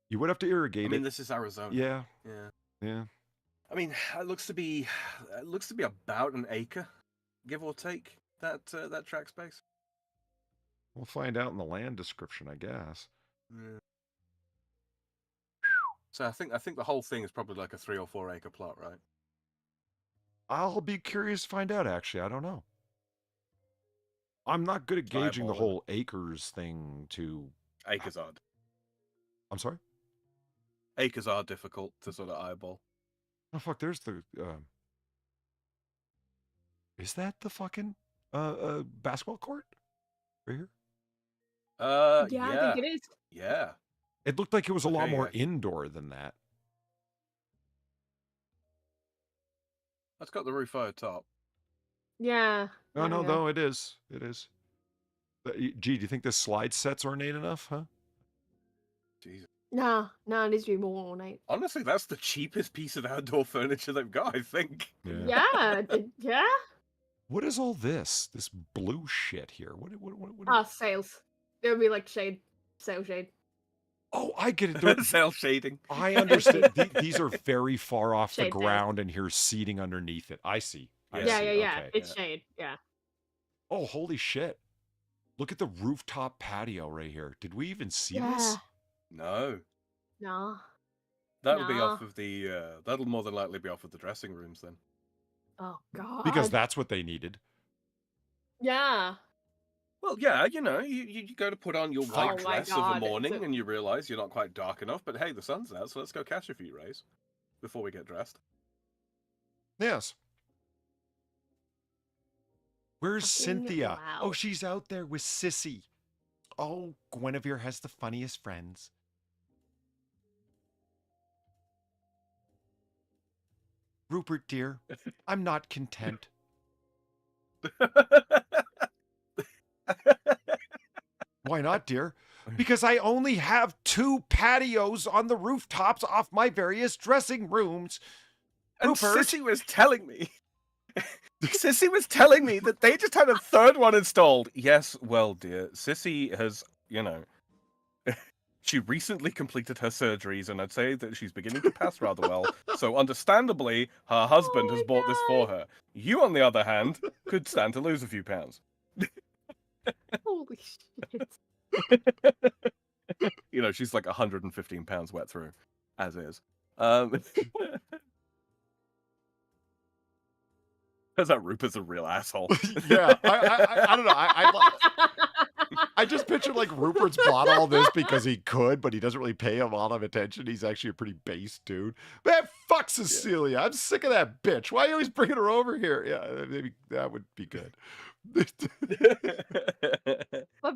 You would have to irrigate it. I mean, this is Arizona. Yeah. I mean, it looks to be about an acre, give or take, that track space. We'll find out in the land description, I guess. Yeah. So I think the whole thing is probably like a 3 or 4 acre plot, right? I'll be curious to find out, actually. I don't know. I'm not good at gauging the whole acres thing to... Acres odd. I'm sorry? Acres are difficult to sort of eyeball. Oh, fuck, there's the... Is that the fucking basketball court? Right here? I think it is. Yeah. It looked like it was a lot more indoor than that. That's got the roof over top. Yeah. No, it is. It is. Gee, do you think this slide set's ornate enough, huh? Jesus. No, it needs to be more ornate. Honestly, that's the cheapest piece of outdoor furniture they've got, I think. Yeah. What is all this? This blue shit here? What sails. It would be like sail shade. Oh, I get it. Sail shading. I understand. These are very far off the Shade ground, and here's seating underneath it. I see. Yeah. Okay. It's shade. Yeah. Oh, holy shit! Look at the rooftop patio right here. Did we even see this? No. That'll be off of the. That'll more than likely be off of the dressing rooms then. Oh God. Because that's what they needed. Yeah. Well, yeah, you go to put on your white dress of a morning and you realize you're not quite dark enough, but hey, the sun's out, so let's go catch a few rays before we get dressed. Yes. Where's Cynthia? Oh, she's out there with Sissy. Oh, Guinevere has the funniest friends. Rupert, dear, I'm not content. Why not, dear? Because I only have 2 patios on the rooftops off my various dressing rooms. And Rupert. Sissy was telling me that they just had a 3rd one installed. Yes, well, dear, Sissy has, she recently completed her surgeries, and I'd say that she's beginning to pass rather well. So understandably, her husband has bought this for her. You, on the other hand, could stand to lose a few pounds. Holy shit. She's like 115 pounds wet through, as is. Because that Rupert's a real asshole. Yeah, I don't know. I just picture like Rupert's bought all this because he could, but he doesn't really pay a lot of attention. He's actually a pretty base dude. Man, fuck Cecilia. I'm sick of that bitch. Why are you always bringing her over here? Yeah, maybe that would be good. But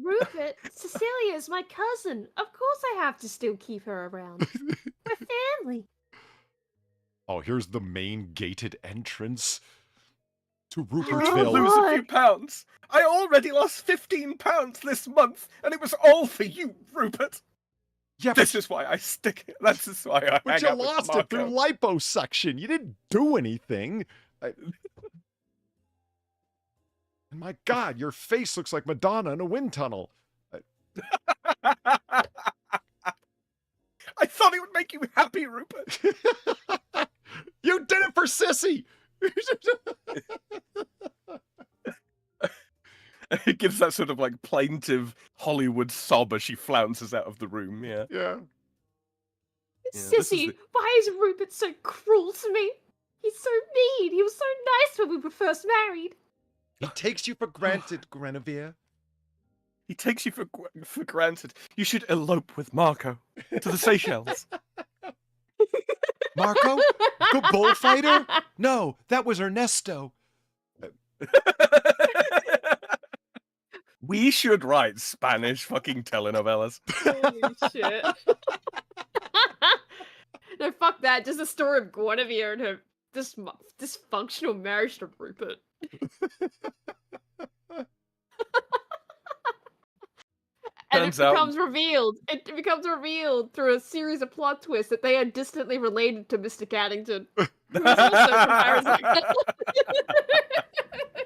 Rupert, Cecilia is my cousin. Of course I have to still keep her around. We're family. Oh, here's the main gated entrance to You need to Rupertville. lose a few pounds. I already lost 15 pounds this month, and it was all for you, Rupert. Yeah, this is why I stick. That's just why I. But hang you out with lost it through Marco. liposuction. You didn't do anything. And my God, your face looks like Madonna in a wind tunnel. I thought it would make you happy, Rupert. You did it for Sissy. It gives that sort of like plaintive Hollywood sob as she flounces out of the room. Yeah. Yeah. Sissy, why is Rupert so cruel to me? He's so mean. He was so nice when we were first married. He takes you for granted, Guinevere. He takes you for granted. You should elope with Marco to the Seychelles. Marco? Good bullfighter? No, that was Ernesto. We should write Spanish fucking telenovelas. Holy shit. No, fuck that. Just the story of Guinevere and her dysfunctional marriage to Rupert. And it becomes revealed. It becomes revealed through a series of plot twists that they are distantly related to Mr. Caddington, who is also from Arizona.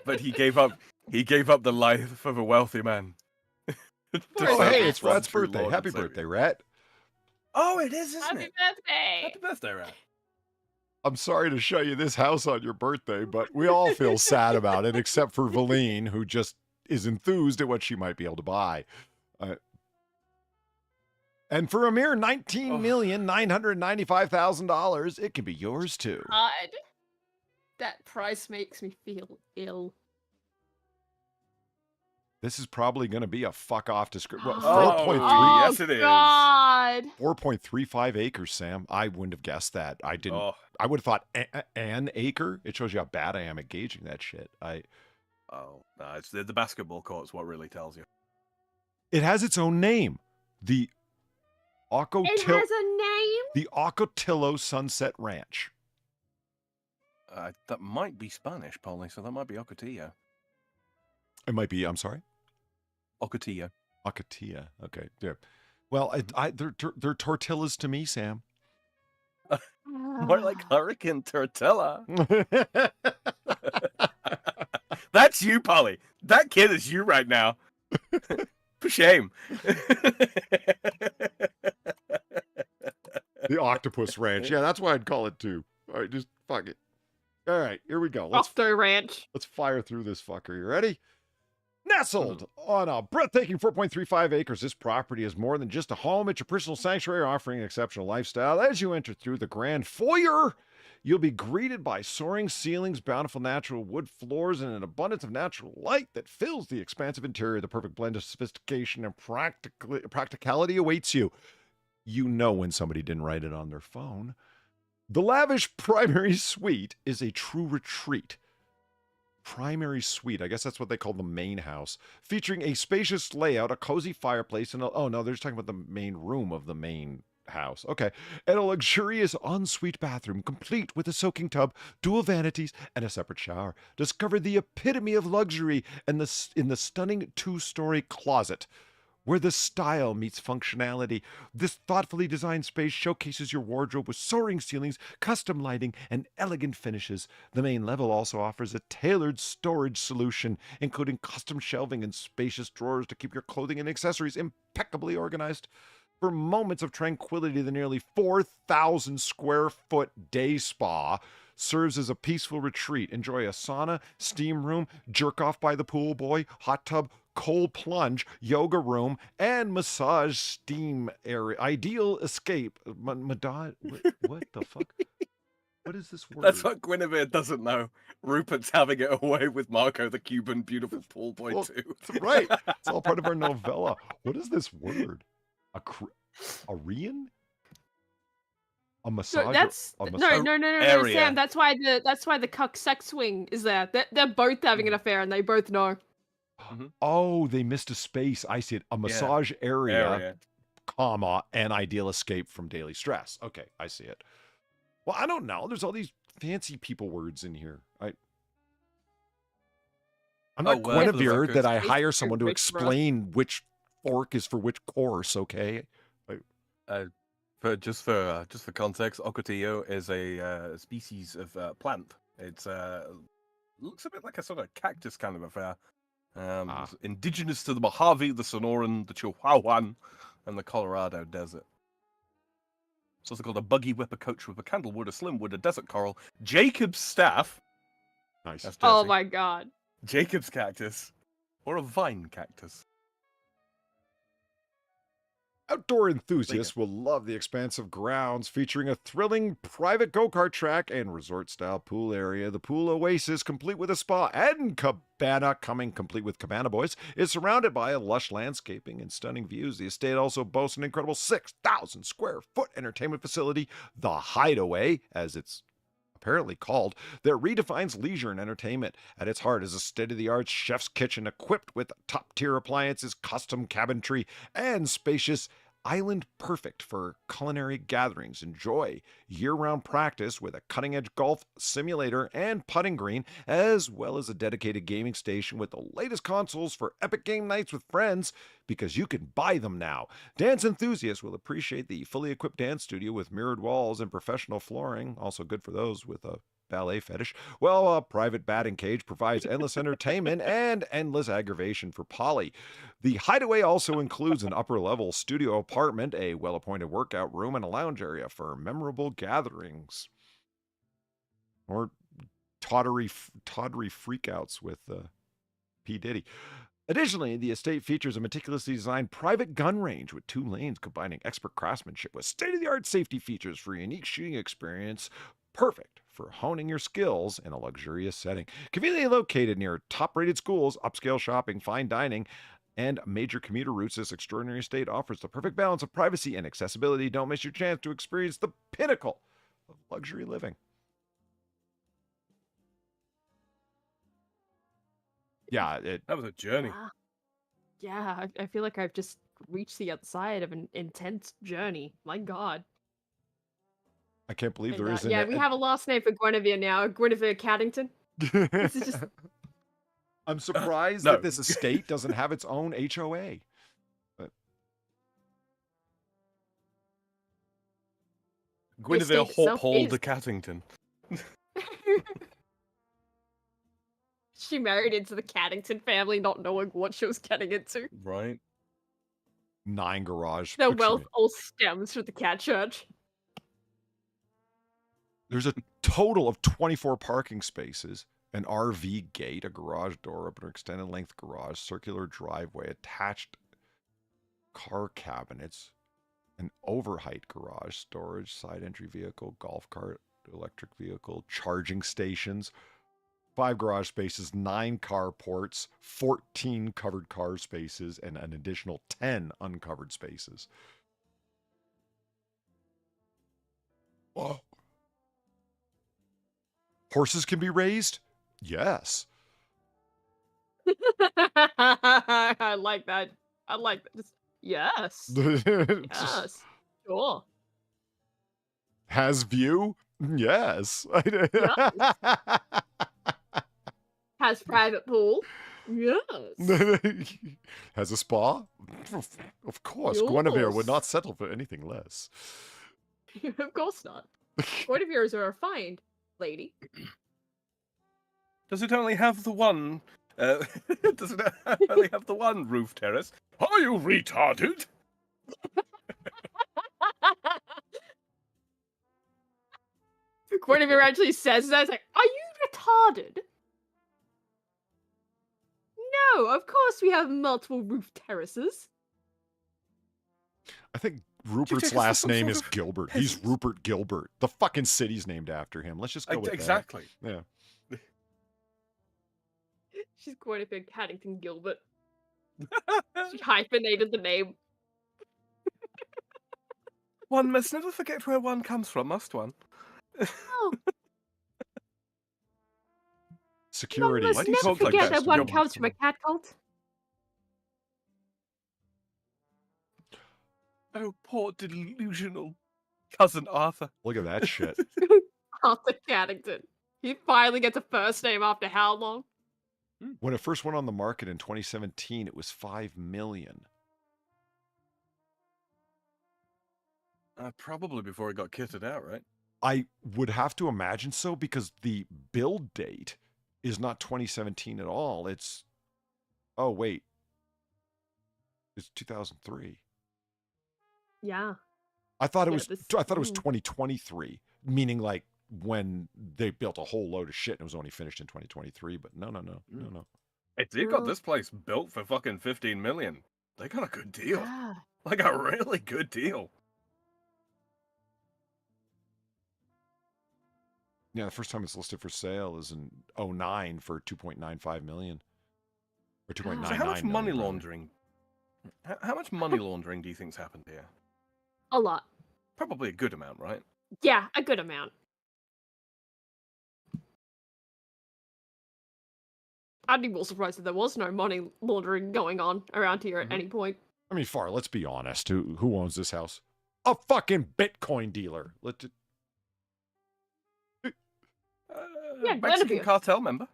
But he gave up the life of a wealthy man. Oh, hey, it's Rat's birthday. Happy birthday, Rat. Oh, it is, isn't Happy it? birthday! Happy birthday, Rat. I'm sorry to show you this house on your birthday, but we all feel sad about it, except for Valine, who just is enthused at what she might be able to buy. And for a mere $19,995,000, it can be yours too. God, that price makes me feel ill. This is probably going to be a fuck off description. What, Oh, 4.3? yes, it is. God. 4.35 acres, Sam. I wouldn't have guessed that. I didn't. Oh. I would have thought an acre. It shows you how bad I am at gauging that shit. Oh, no, it's the basketball court's what really tells you. It has its own name. The It has a name? The Ocotillo Sunset Ranch. That might be Spanish, Polly, so that might be Ocotillo. It might be, I'm sorry? Ocotillo. Ocotillo. Okay. Yeah. Well, they're tortillas to me, Sam. More like Hurricane Tortilla. That's you, Polly. That kid is you right now. For shame. The Octopus Ranch. Yeah, that's why I'd call it too. All right, just fuck it. All right, here we go. Octo Ranch. Let's fire through this fucker. You ready? Nestled on a breathtaking 4.35 acres, this property is more than just a home. It's your personal sanctuary offering an exceptional lifestyle. As you enter through the grand foyer, you'll be greeted by soaring ceilings, bountiful natural wood floors, and an abundance of natural light that fills the expansive interior. The perfect blend of sophistication and practicality awaits you. You know when somebody didn't write it on their phone. The lavish primary suite is a true retreat. Primary suite, I guess that's what they call the main house, featuring a spacious layout, a cozy fireplace, and oh no, they're just talking about the main room of the main house. Okay, and a luxurious ensuite bathroom, complete with a soaking tub, dual vanities, and a separate shower. Discover the epitome of luxury in the stunning two-story closet, where the style meets functionality. This thoughtfully designed space showcases your wardrobe with soaring ceilings, custom lighting, and elegant finishes. The main level also offers a tailored storage solution, including custom shelving and spacious drawers to keep your clothing and accessories impeccably organized. For moments of tranquility, the nearly 4,000 square foot day spa serves as a peaceful retreat. Enjoy a sauna, steam room, jerk off by the pool boy, hot tub, cold plunge, yoga room, and massage steam area. Ideal escape. What the fuck? What is this word? That's what Guinevere doesn't know. Rupert's having it away with Marco, the Cuban beautiful pool boy, too. Right. It's all part of our novella. What is this word? A Rian? A massage? No, that's no, Sam. That's why the cuck sex swing is there. They're both having an affair, and they both know. Oh, they missed a space. I see it. A massage area, comma, an ideal escape from daily stress. Okay, I see it. Well, I don't know. There's all these fancy people words in here. I'm not Guinevere that I hire someone to explain which fork is for which course, okay? Just for context, ocotillo is a species of plant. It's looks a bit like a sort of cactus kind of affair. It's indigenous to the Mojave, the Sonoran, the Chihuahuan, and the Colorado Desert. It's also called a buggy whip, a coach whip, a candlewood, a slim wood, a desert coral, Jacob's staff. Nice. Oh my god. Jacob's cactus, or a vine cactus. Outdoor enthusiasts will love the expansive grounds featuring a thrilling private go-kart track and resort-style pool area. The pool oasis, complete with a spa and cabana, coming complete with cabana boys, is surrounded by lush landscaping and stunning views. The estate also boasts an incredible 6,000 square foot entertainment facility, The Hideaway, as it's apparently called, that redefines leisure and entertainment. At its heart is a state-of-the-art chef's kitchen equipped with top-tier appliances, custom cabinetry, and spacious island perfect for culinary gatherings. Enjoy year-round practice with a cutting-edge golf simulator and putting green, as well as a dedicated gaming station with the latest consoles for epic game nights with friends, because you can buy them now. Dance enthusiasts will appreciate the fully equipped dance studio with mirrored walls and professional flooring, also good for those with a ballet fetish. Well, a private batting cage provides endless entertainment and endless aggravation for Polly. The Hideaway also includes an upper-level studio apartment, a well-appointed workout room, and a lounge area for memorable gatherings. Or tawdry freakouts with P. Diddy. Additionally, the estate features a meticulously designed private gun range with 2 lanes combining expert craftsmanship with state-of-the-art safety features for a unique shooting experience, perfect for honing your skills in a luxurious setting. Conveniently located near top-rated schools, upscale shopping, fine dining, and major commuter routes, this extraordinary estate offers the perfect balance of privacy and accessibility. Don't miss your chance to experience the pinnacle of luxury living. Yeah, that was a journey. Yeah, I feel like I've just reached the other side of an intense journey. My god. I can't believe there isn't. Yeah, we have a last name for Guinevere now. Guinevere Caddington. This is just... I'm surprised that this estate doesn't have its own HOA. But... Guinevere Hole de Caddington. She married into the Caddington family, not knowing what she was getting into. Right. 9 garage. The wealth all stems from the cat church. There's a total of 24 parking spaces, an RV gate, a garage door opener, extended length garage, circular driveway, attached car cabinets, an overheight garage, storage, side entry vehicle, golf cart, electric vehicle, charging stations, 5 garage spaces, 9 carports, 14 covered car spaces, and an additional 10 uncovered spaces. Whoa. Horses can be raised? Yes. I like that. I like that. Just, yes. Yes. Sure. Has view? Yes. Yes. Has private pool? Yes. Has a spa? Of course. Yes. Guinevere would not settle for anything less. Of course not. Guinevere is a refined lady. Does it only have the one? Does it only have the one roof terrace? Are you retarded? Guinevere actually says that. It's like, are you retarded? No, of course we have multiple roof terraces. I think Rupert's last name is Gilbert. He's Rupert Gilbert. The fucking city's named after him. Let's just go with exactly. That. Yeah. She's Guinevere Caddington Gilbert. She hyphenated the name. One must never forget where one comes from, must one? Oh. Security. One must never forget that one comes from a cat cult. Oh, poor delusional Cousin Arthur. Look at that shit. Arthur Caddington. He finally gets a first name after how long? When it first went on the market in 2017, it was $5 million. Probably before it got kitted out, right? I would have to imagine so, because the build date is not 2017 at all. It's, oh wait, it's 2003. Yeah. I thought it Yeah, was. I thought it was 2023, meaning like when they built a whole load of shit and it was only finished in 2023. But no. If they got this place built for fucking 15 million, they got a good deal. Yeah. Like a really good deal. Yeah, the first time it's listed for sale is in 2009 for 2.95 million. Or 2.99 So how much million, money rather. laundering? How much money laundering do you think's happened here? A lot. Probably a good amount, right? Yeah, a good amount. I'd be more surprised if there was no money laundering going on around here at any point. I mean, Far, let's be honest. Who owns this house? A fucking Bitcoin dealer. Yeah, Mexican cartel member.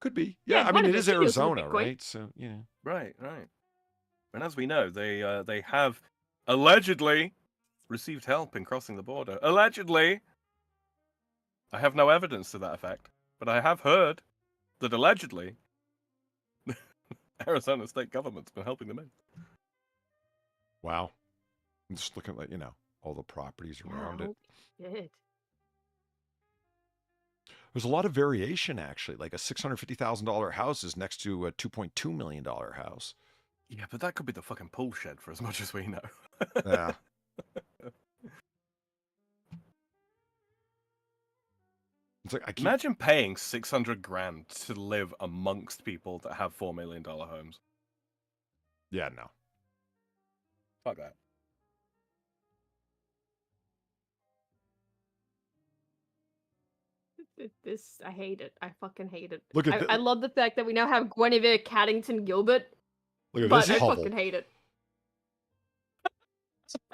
Could be. Yeah, I mean, it is Arizona, right? So, yeah. Right. And as we know, they have allegedly received help in crossing the border. Allegedly. I have no evidence to that effect, but I have heard that allegedly Arizona state government's been helping them in. Wow. I'm just looking at, all the properties around it. Good. There's a lot of variation, actually. Like a $650,000 house is next to a $2.2 million house. Yeah, but that could be the fucking pool shed for as much as we know. Yeah. It's like, Imagine paying 600 grand to live amongst people that have $4 million homes. Yeah, no. Fuck that. This, I hate it. I fucking hate it. Look at I love the fact that we now have Guinevere Caddington Gilbert. Look at but this I hovel. fucking hate it.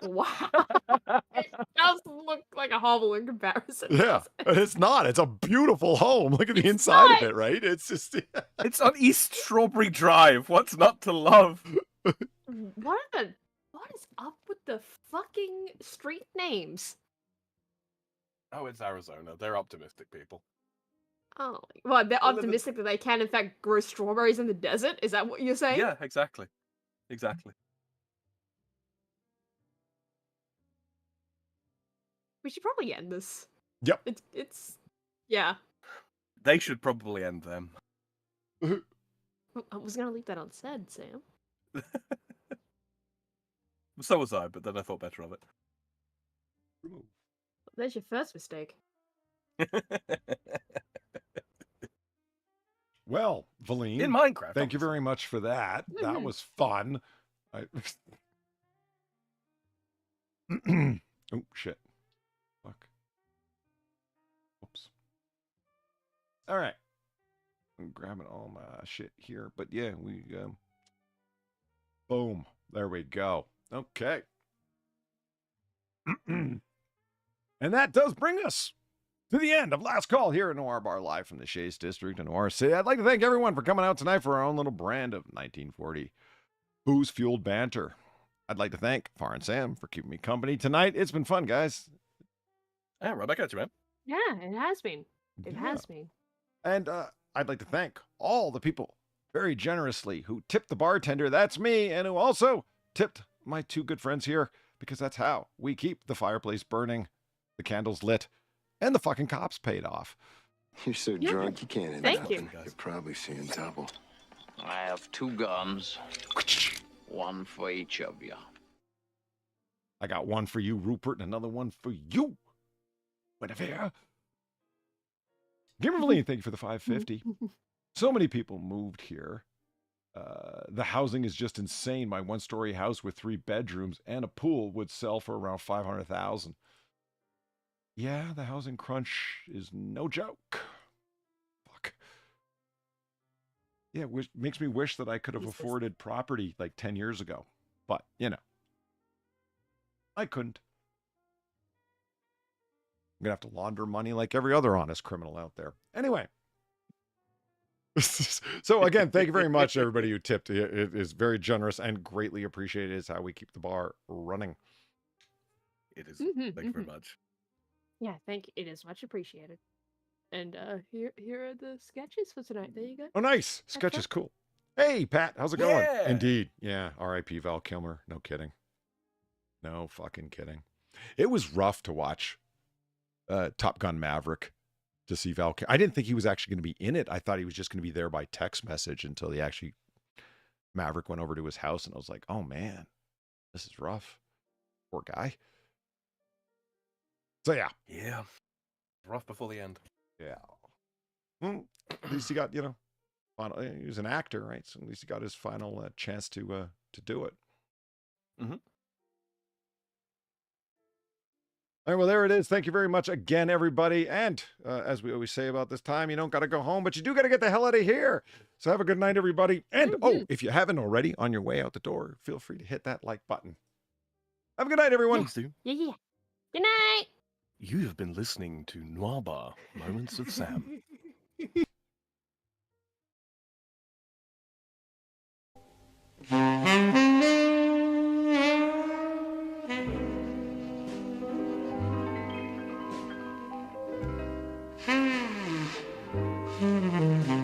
Wow. It does look like a hovel in comparison. Yeah, it's not. It's a beautiful home. Look at the inside of it, right? It's just... It's on East Strawberry Drive. What's not to love? What is up with the fucking street names? Oh, it's Arizona. They're optimistic people. Oh, well, they're optimistic that they can, in fact, grow strawberries in the desert? Is that what you're saying? Yeah, exactly. Exactly. We should probably end this. Yep. It's yeah. They should probably end them. I was gonna leave that unsaid, Sam. So was I, but then I thought better of it. There's your first mistake. Well, Valine, in Minecraft. Thank you very much for that. That was fun. Oh, shit. Fuck. Oops. All right. I'm grabbing all my shit here. But yeah, we... boom. There we go. Okay. And that does bring us to the end of Last Call here at Noir Bar, live from the Shays District in Noir City. I'd like to thank everyone for coming out tonight for our own little brand of 1940 booze-fueled banter. I'd like to thank Far and Sam for keeping me company tonight. It's been fun, guys. Yeah, right back at you, man. Yeah, it has been. It has been. And I'd like to thank all the people very generously who tipped the bartender, that's me, and who also tipped my two good friends here, because that's how we keep the fireplace burning, the candles lit, and the fucking cops paid off. You're so drunk you can't end Thank you. nothing. You're probably seeing double. I have 2 guns. One for each of you. I got one for you, Rupert, and another one for you, Guinevere. Gimmerly, thank you for the 550. So many people moved here. The housing is just insane. My one-story house with 3 bedrooms and a pool would sell for around $500,000. Yeah, the housing crunch is no joke. Fuck. Yeah, which makes me wish that I could have afforded property like 10 years ago. But, I couldn't. I'm going to have to launder money like every other honest criminal out there. Anyway. So again, thank you very much, everybody who tipped. It is very generous and greatly appreciated. It's how we keep the bar running. It is. Thank you very much. Yeah, thank you. It is much appreciated. And here are the sketches for tonight. There you go. Oh, nice. Sketch is cool. Hey, Pat, how's it going? Indeed. Yeah, R.I.P. Val Kilmer. No kidding. No fucking kidding. It was rough to watch Top Gun Maverick to see Val. I didn't think he was actually going to be in it. I thought he was just going to be there by text message until Maverick went over to his house, and I was like, oh, man, this is rough. Poor guy. So, yeah. Yeah. Rough before the end. Yeah. Well, at least he got, final, he was an actor, right? So at least he got his final chance to do it. Mm-hmm. All right, well, there it is. Thank you very much again, everybody. And as we always say about this time, you don't got to go home, but you do got to get the hell out of here. So have a good night, everybody. And, if you haven't already, on your way out the door, feel free to hit that like button. Have a good night, everyone. Thanks, dude. Yeah. Good night. You have been listening to Noir Bar, Moments of Sam. Hmm.